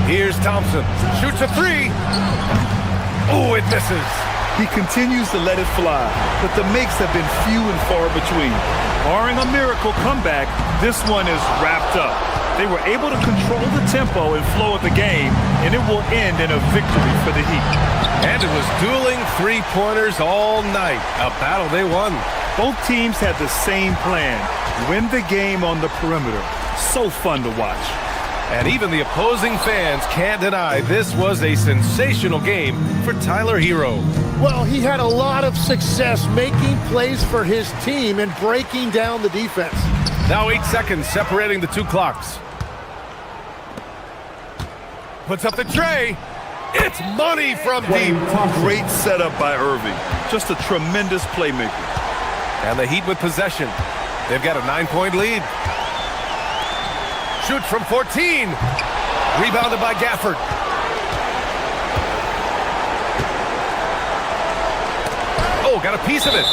Here's Thompson. Shoots a 3. Oh, it misses. He continues to let it fly, but the makes have been few and far between. Barring a miracle comeback, this one is wrapped up. They were able to control the tempo and flow of the game, and it will end in a victory for the Heat. And it was dueling 3-pointers all night. A battle they won. Both teams had the same plan. Win the game on the perimeter. So fun to watch. And even the opposing fans can't deny this was a sensational game for Tyler Hero. Well, he had a lot of success making plays for his team and breaking down the defense. Now 8 seconds separating the 2 clocks. Puts up the tray. It's money from deep. Great setup by Irving. Just a tremendous playmaker. And the Heat with possession. They've got a 9-point lead. Shoots from 14. Rebounded by Gafford. Oh, got a piece of it.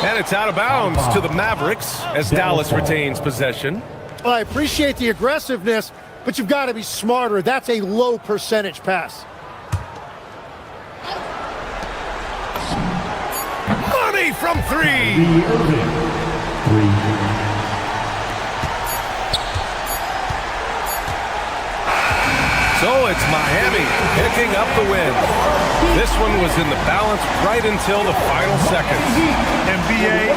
And it's out of bounds to the Mavericks as Dallas retains possession. Well, I appreciate the aggressiveness, but you've got to be smarter. That's a low percentage pass. Money from three. So it's Miami picking up the win. This one was in the balance right until the final seconds. NBA.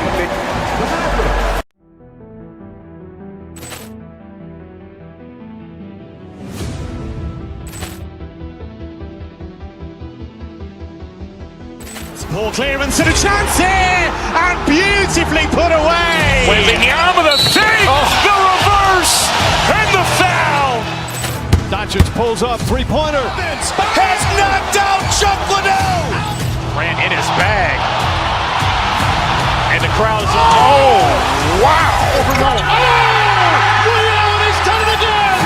Ball clearance and a chance here, and beautifully put away. Wembanyama the save, the reverse, and the foul. Doncic pulls up, three-pointer. Has knocked out Chuck Liddell. Ran in his bag. And the crowd is, oh, wow. Ray Allen has done it again.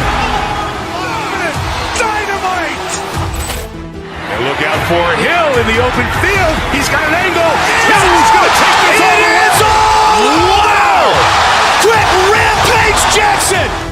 Dynamite. And look out for Hill in the open field. He's got an angle. He's going to take this all the way. Wow! Quick Rampage Jackson.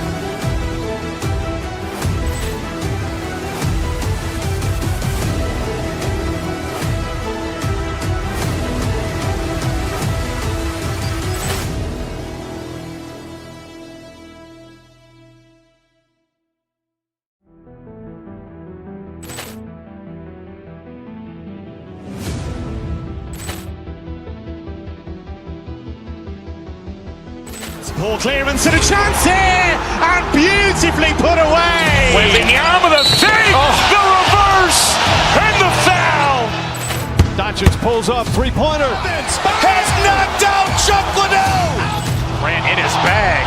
Ball clearance and a chance here, and beautifully put away. Wembanyama the save, the reverse, and the foul. Doncic pulls up, three-pointer. Has knocked out Chuck Liddell. Ran in his bag.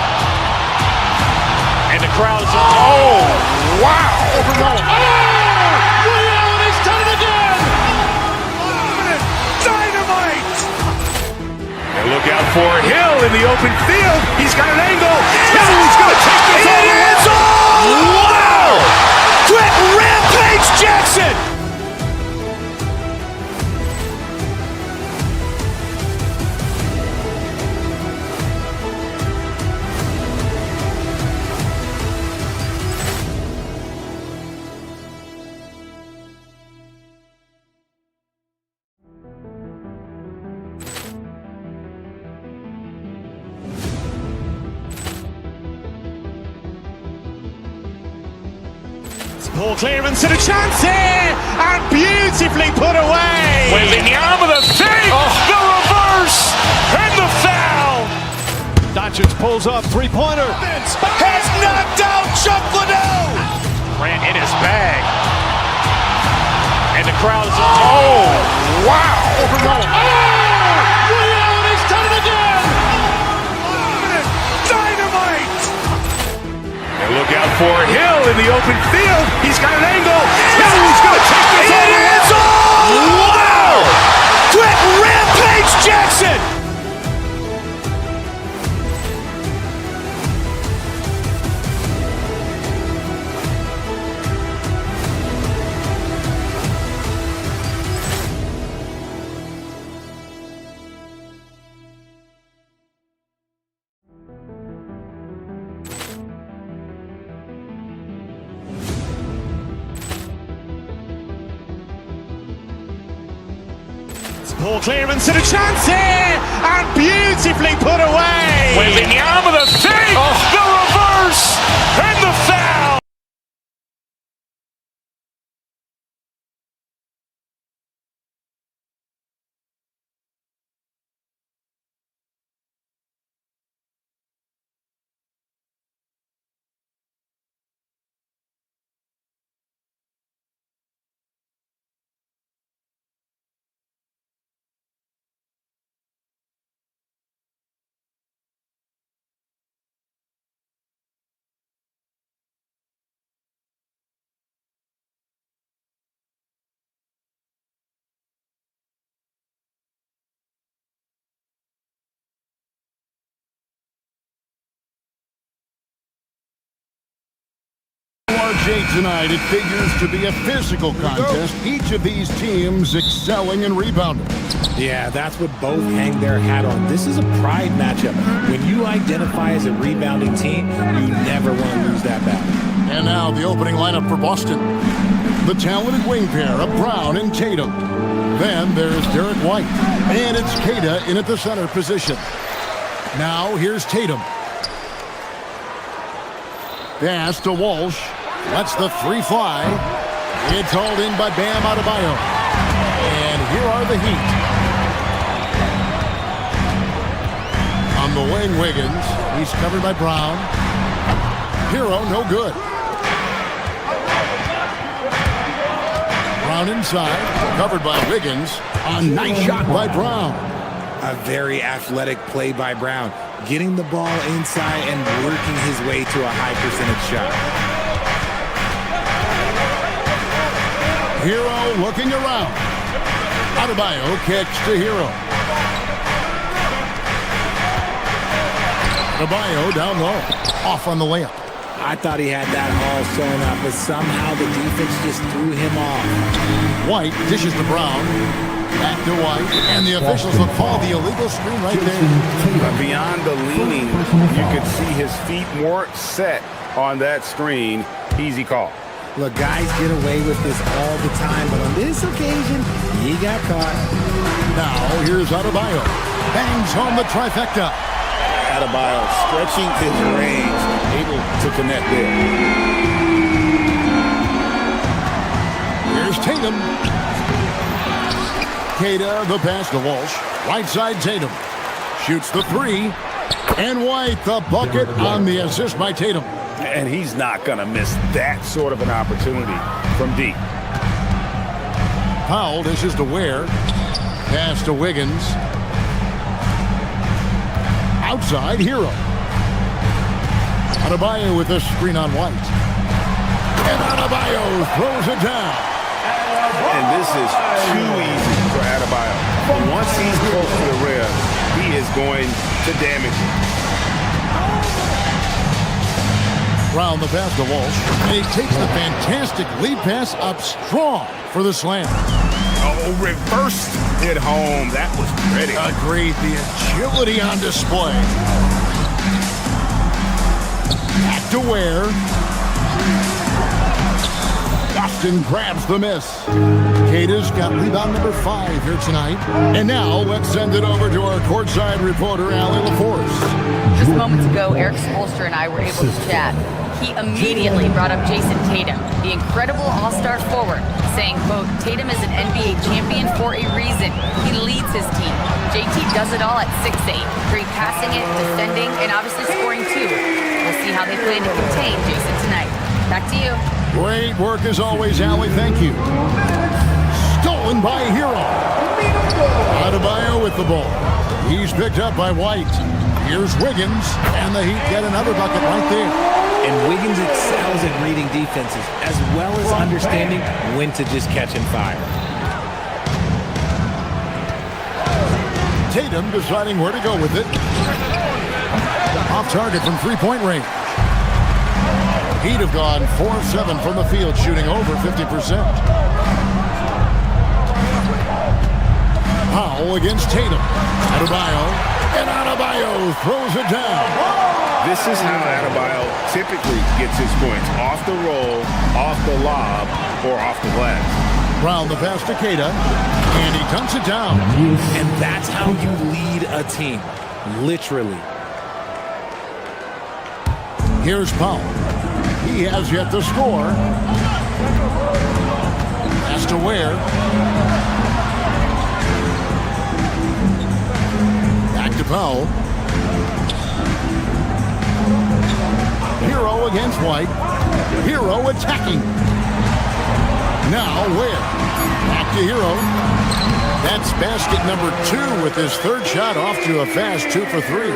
And the crowd is, oh, wow. Ray Allen has done it again. Dynamite. And look out for Hill in the open field. He's got an angle. He's going to take this all the way. Wow! Quick Rampage Jackson. Ball clearance and a chance here, and beautifully put away. Wembanyama the save, the reverse, and the foul. Doncic pulls up, three-pointer. Has knocked out Chuck Liddell. Ran in his bag. And the crowd is, oh, wow. Ray Allen has done it again. Dynamite. And look out for Hill in the open field. He's got an angle. He's going to take this all the way. Wow! Quick Rampage Jackson. Ball clearance and a chance here, and beautifully put away. Wembanyama the save, the reverse, and the foul. Jay, tonight it figures to be a physical contest. Each of these teams excelling in rebounding. Yeah, that's what both hang their hat on. This is a pride matchup. When you identify as a rebounding team, you never want to lose that battle. And now the opening lineup for Boston. The talented wing pair of Brown and Tatum. Then there's Derek White. And it's Queta in at the center position. Now here's Tatum. Pass to Walsh. Lets the three fly. It's hauled in by Bam Adebayo. And here are the Heat. On the wing, Wiggins. He's covered by Brown. Hero, no good. Brown inside. Covered by Wiggins. A nice shot by Brown. A very athletic play by Brown. Getting the ball inside and working his way to a high percentage shot. Hero looking around. Adebayo kicks to Hero. Adebayo down low. Off on the layup. I thought he had that all sewn up, but somehow the defense just threw him off. White dishes to Brown. Back to White. And the officials will call the illegal screen right there. But beyond the leaning, you could see his feet weren't set on that screen. Easy call. Look, guys get away with this all the time, but on this occasion, he got caught. Now, here's Adebayo. Bangs home the trifecta. Adebayo stretching his range, able to connect there. Here's Tatum. Queta, the pass to Walsh. Right side Tatum. Shoots the three. And White, the bucket on the assist by Tatum. And he's not going to miss that sort of an opportunity from deep. Powell dishes to Ware. Pass to Wiggins. Outside, Hero. Adebayo with a screen on White. And Adebayo throws it down. And this is too easy for Adebayo. Once he's close to the rim, he is going to damage it. Brown the pass to Walsh. And he takes the fantastic lead pass up strong for the slam. Oh, reversed it home. That was pretty. Agreed. The agility on display. Back to Ware. Boston grabs the miss. Queta's got rebound number 5 here tonight. And now let's send it over to our courtside reporter, Allie LaForce. Just moments ago, Eric Spoelstra and I were able to chat. He immediately brought up Jason Tatum, the incredible all-star forward, saying, quote, Tatum is an NBA champion for a reason. He leads his team. JT does it all at 6'8", great passing it, defending, and obviously scoring too. We'll see how they plan to contain Jason tonight. Back to you. Great work as always, Allie. Thank you. Stolen by Hero. Adebayo with the ball. He's picked up by White. Here's Wiggins, and the Heat get another bucket right there. And Wiggins excels at reading defenses, as well as understanding when to just catch and fire. Tatum deciding where to go with it. Off target from three-point range. Heat have gone 4-7 from the field, shooting over 50%. Powell against Tatum. Adebayo, and Adebayo throws it down. This is how Adebayo typically gets his points. Off the roll, off the lob, or off the glass. Brown the pass to Queta, and he dunks it down. And that's how you lead a team, literally. Here's Powell. He has yet to score. Pass to Ware. Back to Powell. Hero against White. Hero attacking. Now Ware. Back to Hero. That's basket number 2 with his third shot off to a fast 2 for 3.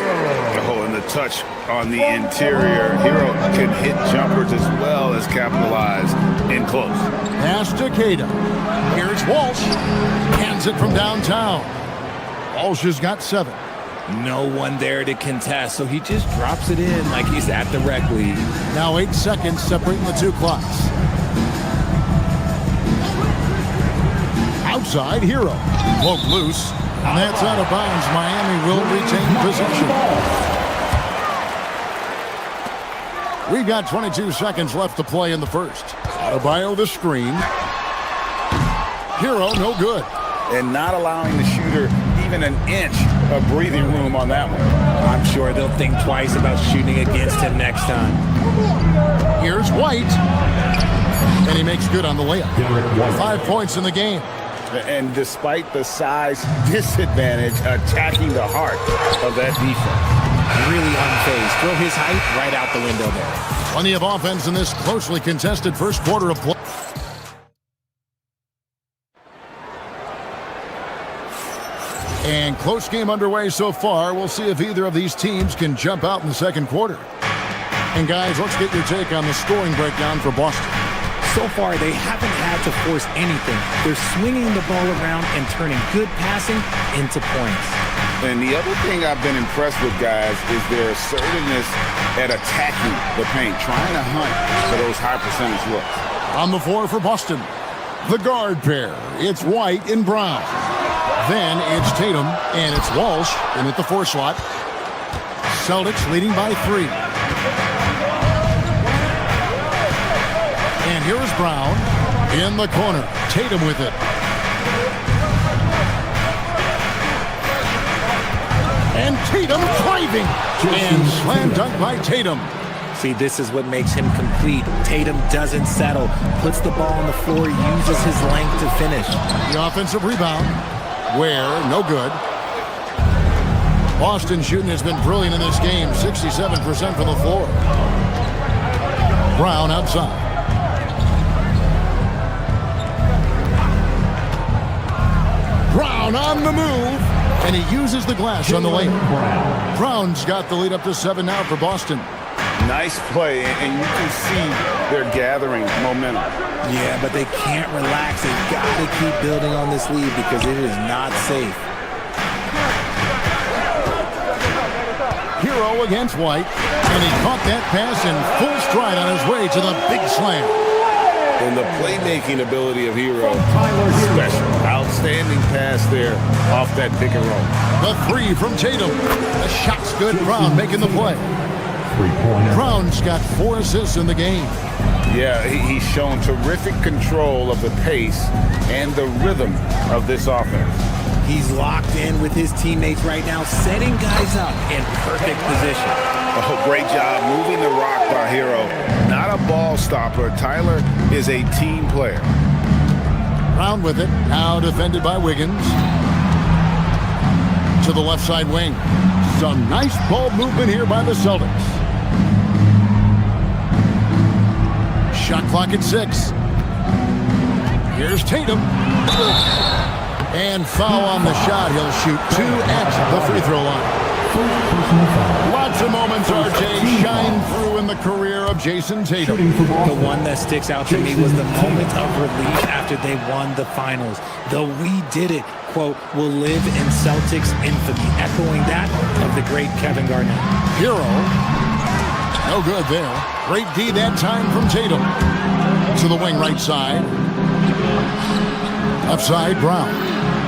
Oh, and the touch on the interior. Hero can hit jumpers as well as capitalize in close. Pass to Queta. Here's Walsh. Hands it from downtown. Walsh has got 7. No one there to contest, so he just drops it in like he's at the rec league. Now 8 seconds separating the two clocks. Outside, Hero. Broke loose. And that's out of bounds. Miami will retain possession. We've got 22 seconds left to play in the first. Adebayo the screen. Hero, no good. And not allowing the shooter even an inch of breathing room on that one. I'm sure they'll think twice about shooting against him next time. Here's White. And he makes good on the layup. 5 points in the game. And despite the size disadvantage, attacking the heart of that defense. Really unfazed. Throw his height right out the window there. Plenty of offense in this closely contested first quarter of play. And close game underway so far. We'll see if either of these teams can jump out in the second quarter. And guys, let's get your take on the scoring breakdown for Boston. So far, they haven't had to force anything. They're swinging the ball around and turning good passing into points. And the other thing I've been impressed with, guys, is their assertiveness at attacking the paint, trying to hunt for those high percentage looks. On the floor for Boston, the guard pair. It's White and Brown. Then it's Tatum and it's Walsh in at the 4 slot. Celtics leading by 3. And here's Brown in the corner. Tatum with it. And Tatum driving. And slam dunk by Tatum. See, this is what makes him complete. Tatum doesn't settle. Puts the ball on the floor, uses his length to finish. The offensive rebound. Where, no good. Boston shooting has been brilliant in this game. 67% from the floor. Brown outside. Brown on the move, and he uses the glass on the lane. Brown's got the lead up to 7 now for Boston. Nice play, and you can see they're gathering momentum. Yeah, but they can't relax. They've got to keep building on this lead because it is not safe. Hero against White, and he caught that pass in full stride on his way to the big slam. And the playmaking ability of Hero, special. Outstanding pass there off that pick and roll. The 3 from Tatum. The shot's good. Brown making the play. Brown's got 4 assists in the game. Yeah, he's shown terrific control of the pace and the rhythm of this offense. He's locked in with his teammates right now, setting guys up in perfect position. Oh, great job moving the rock by Hero. Not a ball stopper. Tyler is a team player. Brown with it. Now defended by Wiggins. To the left side wing. Some nice ball movement here by the Celtics. Shot clock at 6. Here's Tatum. And foul on the shot. He'll shoot 2 at the free throw line. Lots of moments, RJ, shine through in the career of Jason Tatum. The one that sticks out to me was the moment of relief after they won the finals. The "we did it" quote will live in Celtics infamy, echoing that of the great Kevin Garnett. Hero. No good there. Great D that time from Tatum. To the wing right side. Left side, Brown.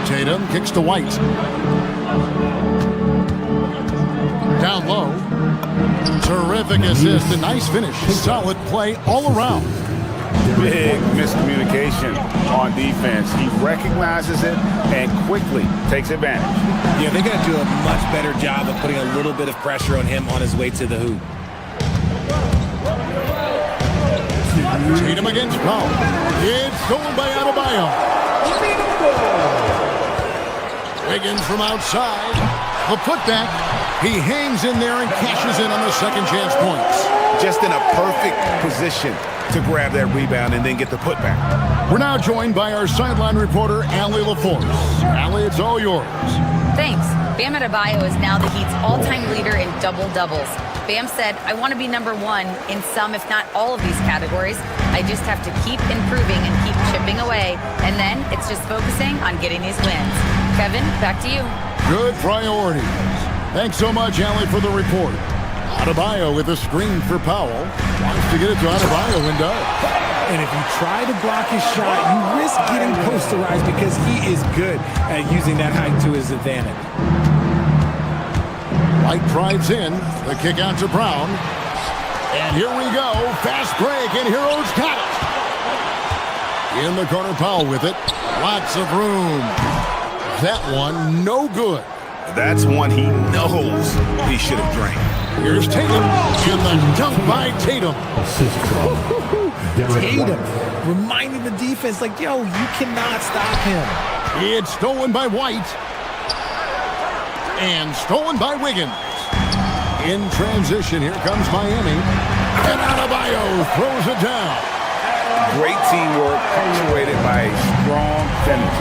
Tatum kicks to White. Down low. Terrific assist. A nice finish. Solid play all around. Big miscommunication on defense. He recognizes it and quickly takes advantage. Yeah, they got to do a much better job of putting a little bit of pressure on him on his way to the hoop. Tatum against Brown. It's stolen by Adebayo. Wiggins from outside. The putback. He hangs in there and cashes in on the second chance points. Just in a perfect position to grab that rebound and then get the putback. We're now joined by our sideline reporter, Allie LaForce. Allie, it's all yours. Thanks. Bam Adebayo is now the Heat's all-time leader in double-doubles. Bam said, "I want to be number 1 in some, if not all of these categories. I just have to keep improving and keep chipping away. And then it's just focusing on getting these wins." Kevin, back to you. Good priorities. Thanks so much, Allie, for the report. Adebayo with a screen for Powell. Wants to get it to Adebayo and does. And if you try to block his shot, you risk getting posterized because he is good at using that height to his advantage. White drives in. The kick out to Brown. And here we go. Fast break, and Heroes got it. In the corner, Powell with it. Lots of room. That one, no good. That's one he knows he should have drained. Here's Tatum. And the dunk by Tatum. Tatum reminding the defense, like, yo, you cannot stop him. It's stolen by White. And stolen by Wiggins. In transition, here comes Miami. And Adebayo throws it down. Great teamwork punctuated by a strong finish.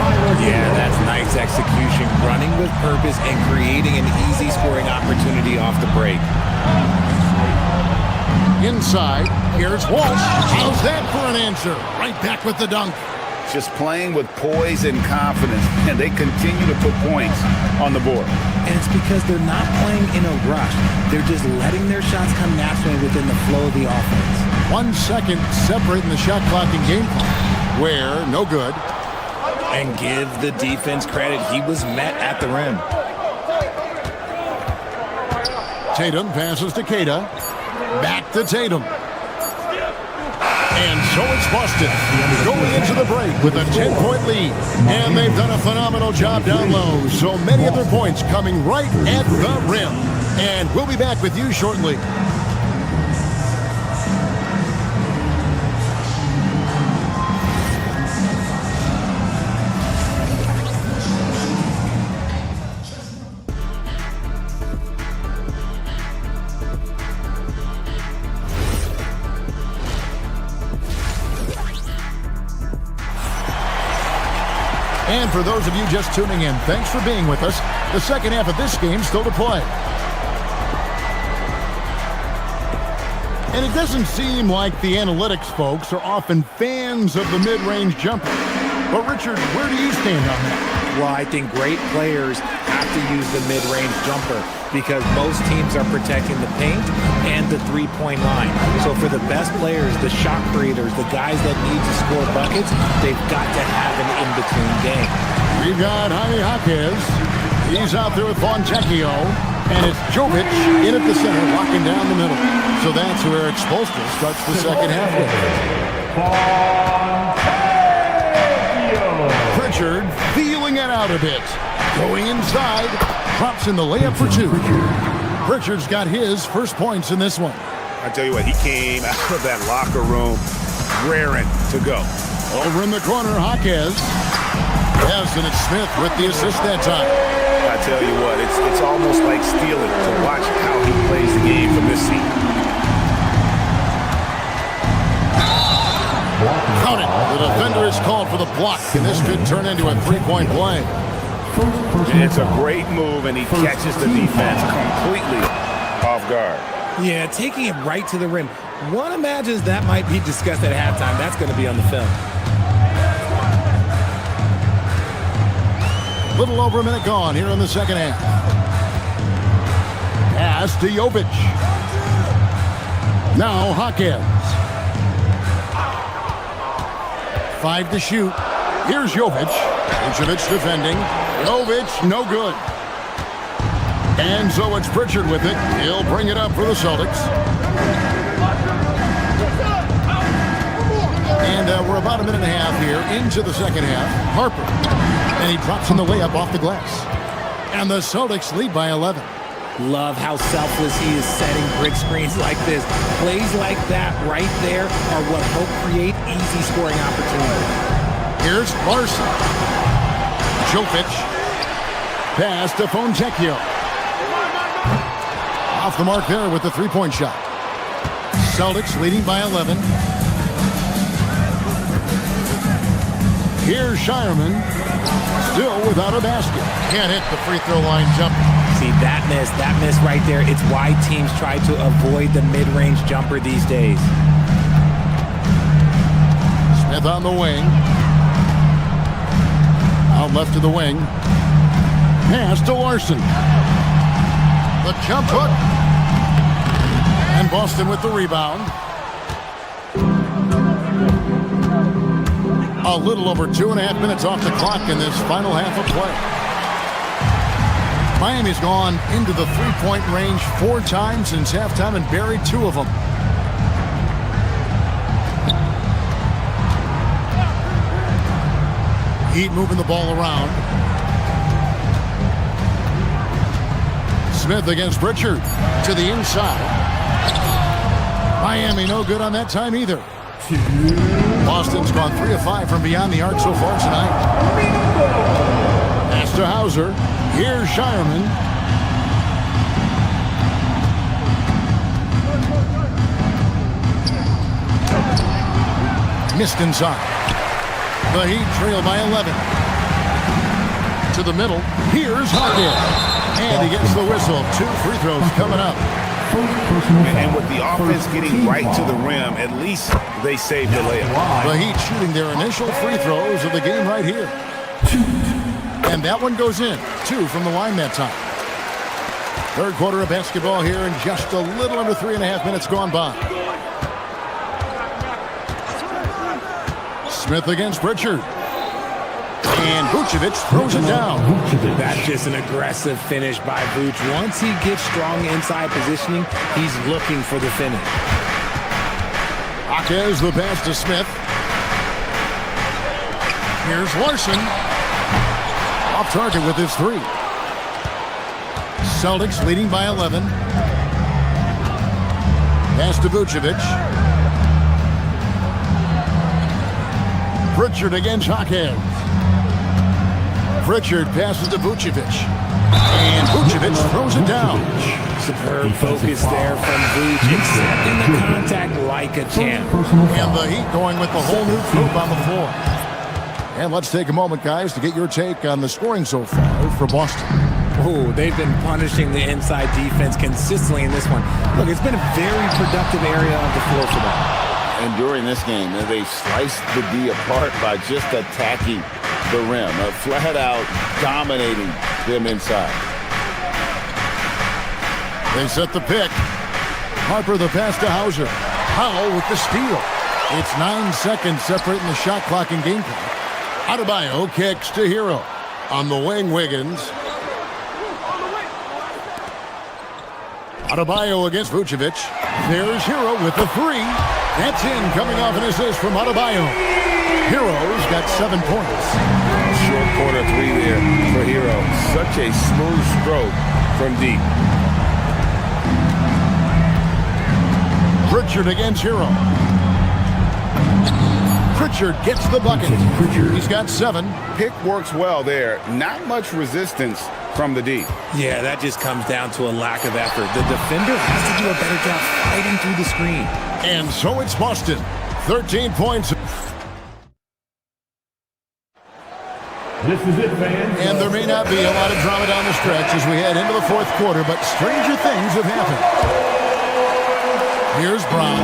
Yeah, that's nice execution. Running with purpose and creating an easy scoring opportunity off the break. Inside, here's Walsh. How's that for an answer? Right back with the dunk. Just playing with poise and confidence, and they continue to put points on the board. And it's because they're not playing in a rush. They're just letting their shots come naturally within the flow of the offense. 1 second separating the shot clock and game clock. Where, no good. And give the defense credit. He was met at the rim. Tatum passes to Keita. Back to Tatum. And so it's Boston going into the break with a 10-point lead. And they've done a phenomenal job down low. So many of their points coming right at the rim. And we'll be back with you shortly. And for those of you just tuning in, thanks for being with us. The second half of this game still to play. And it doesn't seem like the analytics folks are often fans of the mid-range jumper. But Richard, where do you stand on that? Well, I think great players have to use the mid-range jumper because most teams are protecting the paint and the three-point line. So for the best players, the shot creators, the guys that need to score buckets, they've got to have an in-between game. We've got Jaime Jaquez. He's out there with Fontecchio. And it's Jovic in at the center, locking down the middle. So that's where Eric Spoelstra starts the second half with. Pritchard feeling it out a bit. Going inside, drops in the layup for two. Pritchard's got his first points in this one. I tell you what, he came out of that locker room raring to go. Over in the corner, Jaquez. Yes, and it's Smith with the assist that time. I tell you what, it's almost like stealing to watch how he plays the game from this seat. Count it. The defender is called for the block, and this could turn into a three-point play. And it's a great move, and he catches the defense completely off guard. Yeah, taking it right to the rim. One imagines that might be discussed at halftime. That's going to be on the film. Little over a minute gone here in the second half. Pass to Jovic. Now Jaquez. 5 to shoot. Here's Jovic. Vucevic defending. Jovic, no good. And so it's Pritchard with it. He'll bring it up for the Celtics. And we're about a minute and a half here into the second half. Harper. And he drops in the layup off the glass. And the Celtics lead by 11. Love how selfless he is setting brick screens like this. Plays like that right there are what help create easy scoring opportunities. Here's Larson. Jovic. Pass to Fontecchio. Off the mark there with the three-point shot. Celtics leading by 11. Here's Shireman. Still without a basket. Can't hit the free throw line jumper. See, that miss right there, it's why teams try to avoid the mid-range jumper these days. Smith on the wing. Out left to the wing. Pass to Larson. The jump hook. And Boston with the rebound. A little over 2.5 minutes off the clock in this final half of play. Miami's gone into the three-point range 4 times since halftime and buried 2 of them. Heat moving the ball around. Smith against Pritchard to the inside. Miami no good on that time either. Boston's gone 3 of 5 from beyond the arc so far tonight. Pass to Hauser. Here's Shireman. Missed inside. The Heat trail by 11. To the middle. Here's Harden. And he gets the whistle. 2 free throws coming up. And with the offense getting right to the rim, at least they saved the layup. The Heat shooting their initial free throws of the game right here. And that one goes in. 2 from the line that time. Third quarter of basketball here, and just a little under 3.5 minutes gone by. Smith against Pritchard. And Vucevic throws it down. That's just an aggressive finish by Vuce. Once he gets strong inside positioning, he's looking for the finish. Akez the pass to Smith. Here's Larson. Off target with his 3. Celtics leading by 11. Pass to Vucevic. Pritchard against Akez. Pritchard passes to Vucevic. And Vucevic throws it down. Superb focus there from Vuce, accepting the contact like a champ. And the Heat going with the whole new group on the floor. And let's take a moment, guys, to get your take on the scoring so far for Boston. Oh, they've been punishing the inside defense consistently in this one. Look, it's been a very productive area of the floor for them. And during this game, they sliced the D apart by just attacking the rim, flat out dominating them inside. They set the pick. Harper the pass to Hauser. Powell with the steal. It's 9 seconds separating the shot clock and game clock. Adebayo kicks to Hero. On the wing, Wiggins. Adebayo against Vucevic. There's Hero with the 3. That's in, coming off an assist from Adebayo. Hero's got 7 points. Short corner 3 there for Hero. Such a smooth stroke from deep. Pritchard against Hero. Pritchard gets the bucket. He's got 7. Pick works well there. Not much resistance from the D. Yeah, that just comes down to a lack of effort. The defender has to do a better job fighting through the screen. And so it's Boston. 13 points. This is it, fans. And there may not be a lot of drama down the stretch as we head into the 4th quarter, but stranger things have happened. Here's Brown.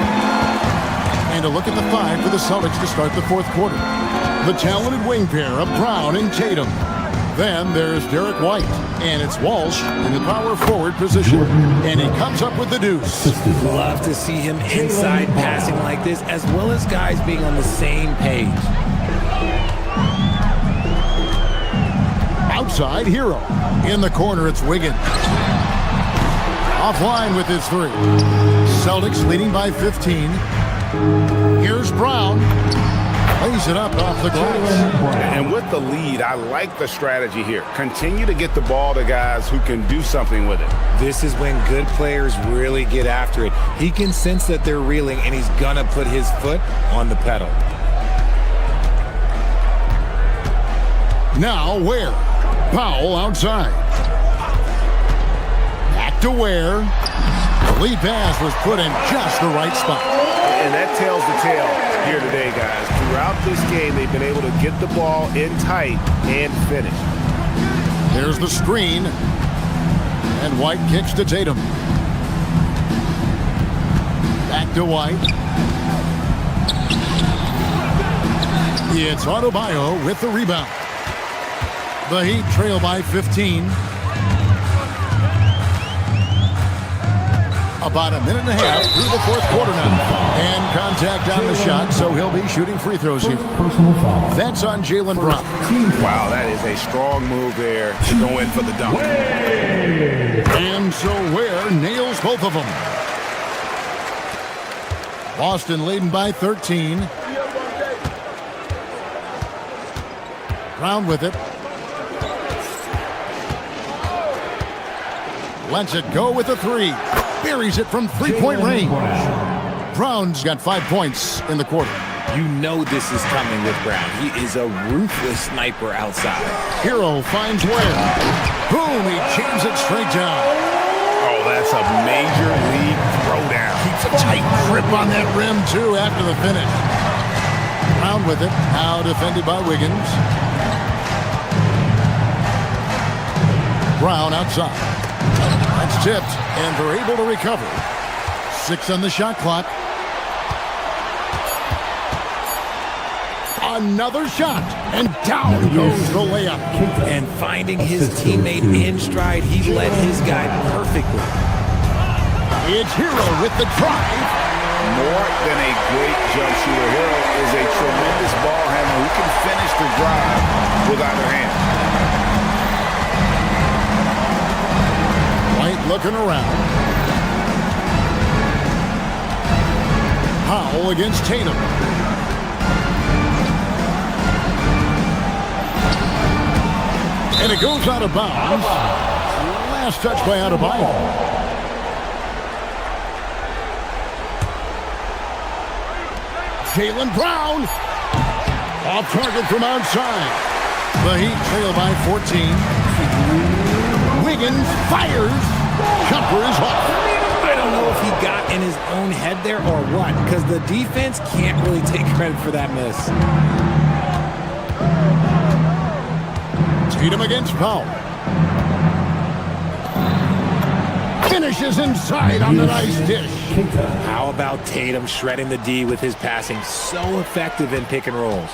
And a look at the 5 for the Celtics to start the 4th quarter. The talented wing pair of Brown and Tatum. Then there's Derek White. And it's Walsh in the power forward position. And he comes up with the deuce. Love to see him inside passing like this, as well as guys being on the same page. Outside, Hero. In the corner, it's Wiggins. Offline with his 3. Celtics leading by 15. Here's Brown. Lays it up off the glass. And with the lead, I like the strategy here. Continue to get the ball to guys who can do something with it. This is when good players really get after it. He can sense that they're reeling, and he's going to put his foot on the pedal. Now Ware. Powell outside. Back to Ware. The lead pass was put in just the right spot. And that tells the tale here today, guys. Throughout this game, they've been able to get the ball in tight and finish. There's the screen. And White kicks to Tatum. Back to White. It's Adebayo with the rebound. The Heat trail by 15. About a minute and a half through the fourth quarter now. And contact on the shot, so he'll be shooting free throws here. That's on Jaylen Brown. Wow, that is a strong move there to go in for the dunk. And so Ware nails both of them. Boston leading by 13. Brown with it. Lets it go with a three. Buries it from three-point range. Brown's got 5 points in the quarter. You know this is coming with Brown. He is a ruthless sniper outside. Hero finds Ware. Boom, he jams it straight down. Oh, that's a major league throwdown. Keeps a tight grip on that rim, too, after the finish. Brown with it. Now defended by Wiggins. Brown outside. That's tipped, and they're able to recover. 6 on the shot clock. Another shot, and down goes the layup. And finding his teammate in stride, he led his guy perfectly. It's Hero with the drive. More than a great jump shooter, Hero is a tremendous ball handler who can finish the drive with either hand. White looking around. Powell against Tatum. And it goes out of bounds. Last touch by Adebayo. Jaylen Brown. Off target from outside. The Heat trail by 14. Wiggins fires. Jumper is off. I don't know if he got in his own head there or what, because the defense can't really take credit for that miss. Tatum against Powell. Finishes inside on the nice dish. How about Tatum shredding the D with his passing? So effective in pick and rolls.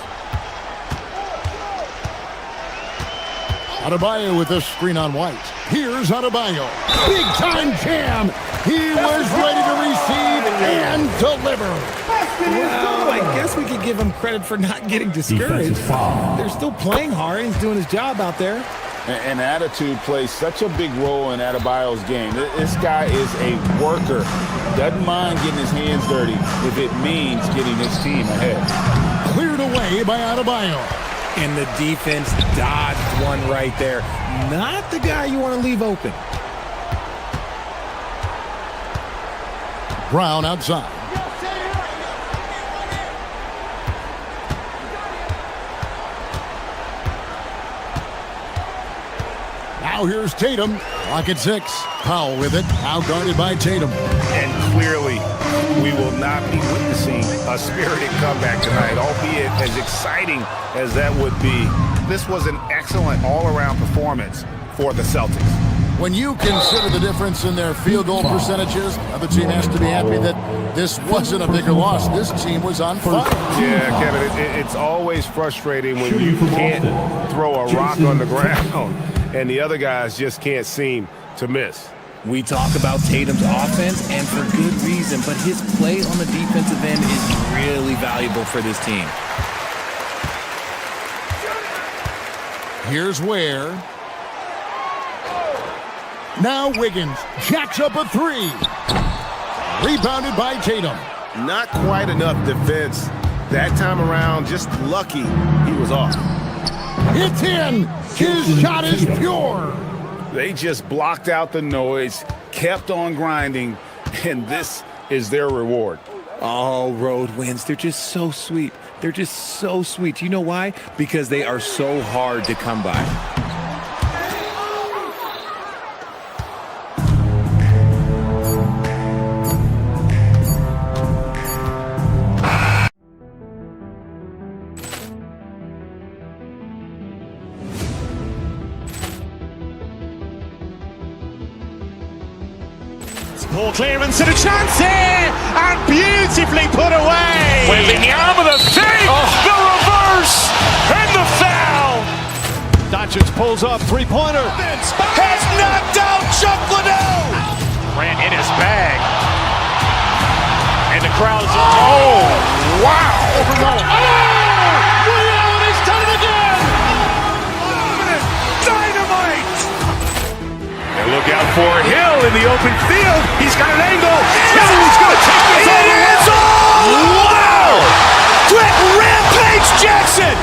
Adebayo with a screen on White. Here's Adebayo. Big time jam. He was ready to receive and deliver. Well, I guess we could give him credit for not getting discouraged. They're still playing hard. He's doing his job out there. And attitude plays such a big role in Adebayo's game. This guy is a worker. Doesn't mind getting his hands dirty if it means getting his team ahead. Cleared away by Adebayo. And the defense dodged one right there. Not the guy you want to leave open. Brown outside. Now here's Tatum. Clock at 6. Powell with it. Now guarded by Tatum. And clearly, we will not be witnessing a spirited comeback tonight, albeit as exciting as that would be. This was an excellent all-around performance for the Celtics. When you consider the difference in their field goal percentages, the other team has to be happy that this wasn't a bigger loss. This team was on fire. Yeah, Kevin, it's always frustrating when you can't throw a rock on the ground and the other guys just can't seem to miss. We talk about Tatum's offense, and for good reason, but his play on the defensive end is really valuable for this team. Here's Ware. Now Wiggins jacks up a three. Rebounded by Tatum. Not quite enough defense that time around. Just lucky he was off. It's in. His shot is pure. They just blocked out the noise, kept on grinding, and this is their reward. Oh, road wins. They're just so sweet. They're just so sweet. You know why? Because they are so hard to come by. Ball clearance and a chance here, and beautifully put away. Wembanyama with a fake, the reverse, and the foul. Doncic pulls up, three-pointer. Has knocked out Chuck Liddell. Grant in his bag. And the crowd is, oh, wow. Ray Allen has done it again! Dynamite! And look out for Hill in the open field. He's got an angle. He's going to take this all the way. Wow! Quick Rampage Jackson!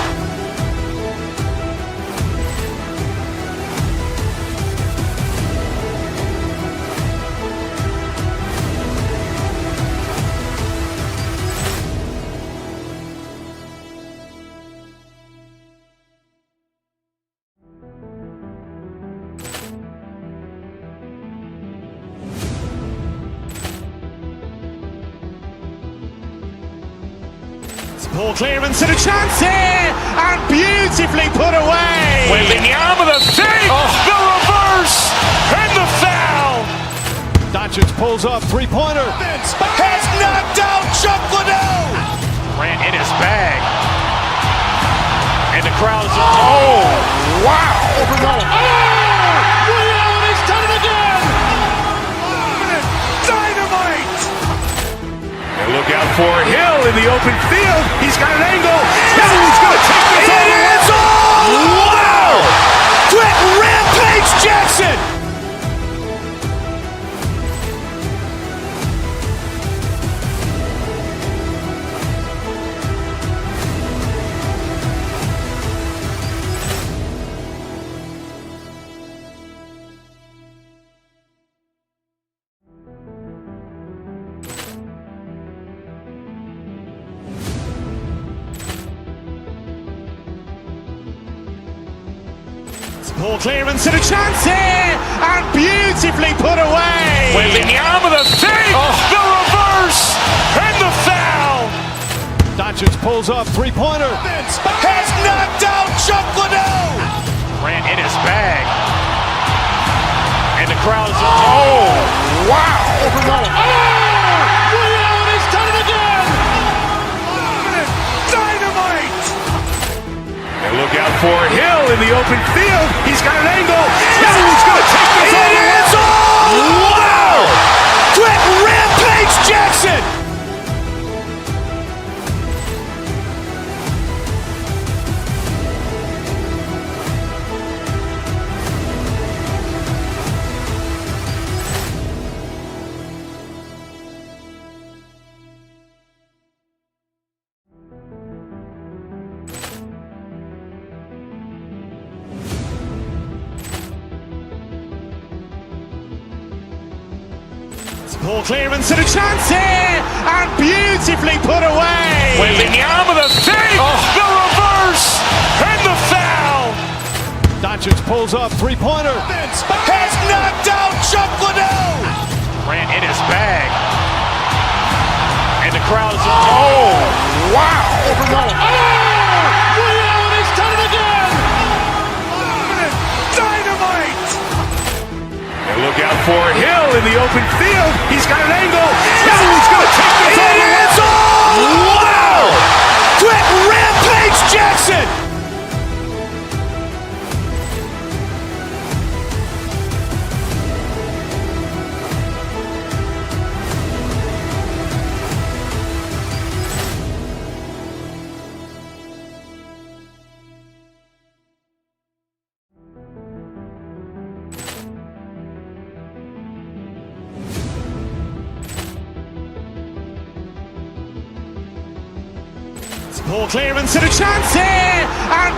Ball clearance and a chance here, and beautifully put away. Wembanyama the save, the reverse, and the foul. Doncic pulls up, three-pointer. Has knocked out Chuck Liddell. Grant in his bag. And the crowd is, oh, wow. Ray Allen has done it again. Dynamite. And look out for Hill in the open field. He's got an angle. He's going to take this all the way. Wow! Quick Rampage Jackson! Ball clearance and a chance here, and beautifully put away. Wembanyama the save, the reverse, and the foul. Doncic pulls up, three-pointer. Has knocked out Chuck Liddell. Grant in his bag. And the crowd is, oh, wow. Ray Allen has done it again. Dynamite. And look out for Hill in the open field. He's got an angle. He's going to take this all the way. Wow! Quick Rampage Jackson! Ball clearance and a chance here, and beautifully put away. Wembanyama the save, the reverse, and the foul. Doncic pulls up, three-pointer. Has knocked out Chuck Liddell. Grant in his bag. And the crowd is, oh, wow. Ray Allen has done it again. Dynamite. And look out for Hill in the open field. He's got an angle. He's going to take this all the way. Wow! Quick Rampage Jackson! Ball clearance and a chance here, and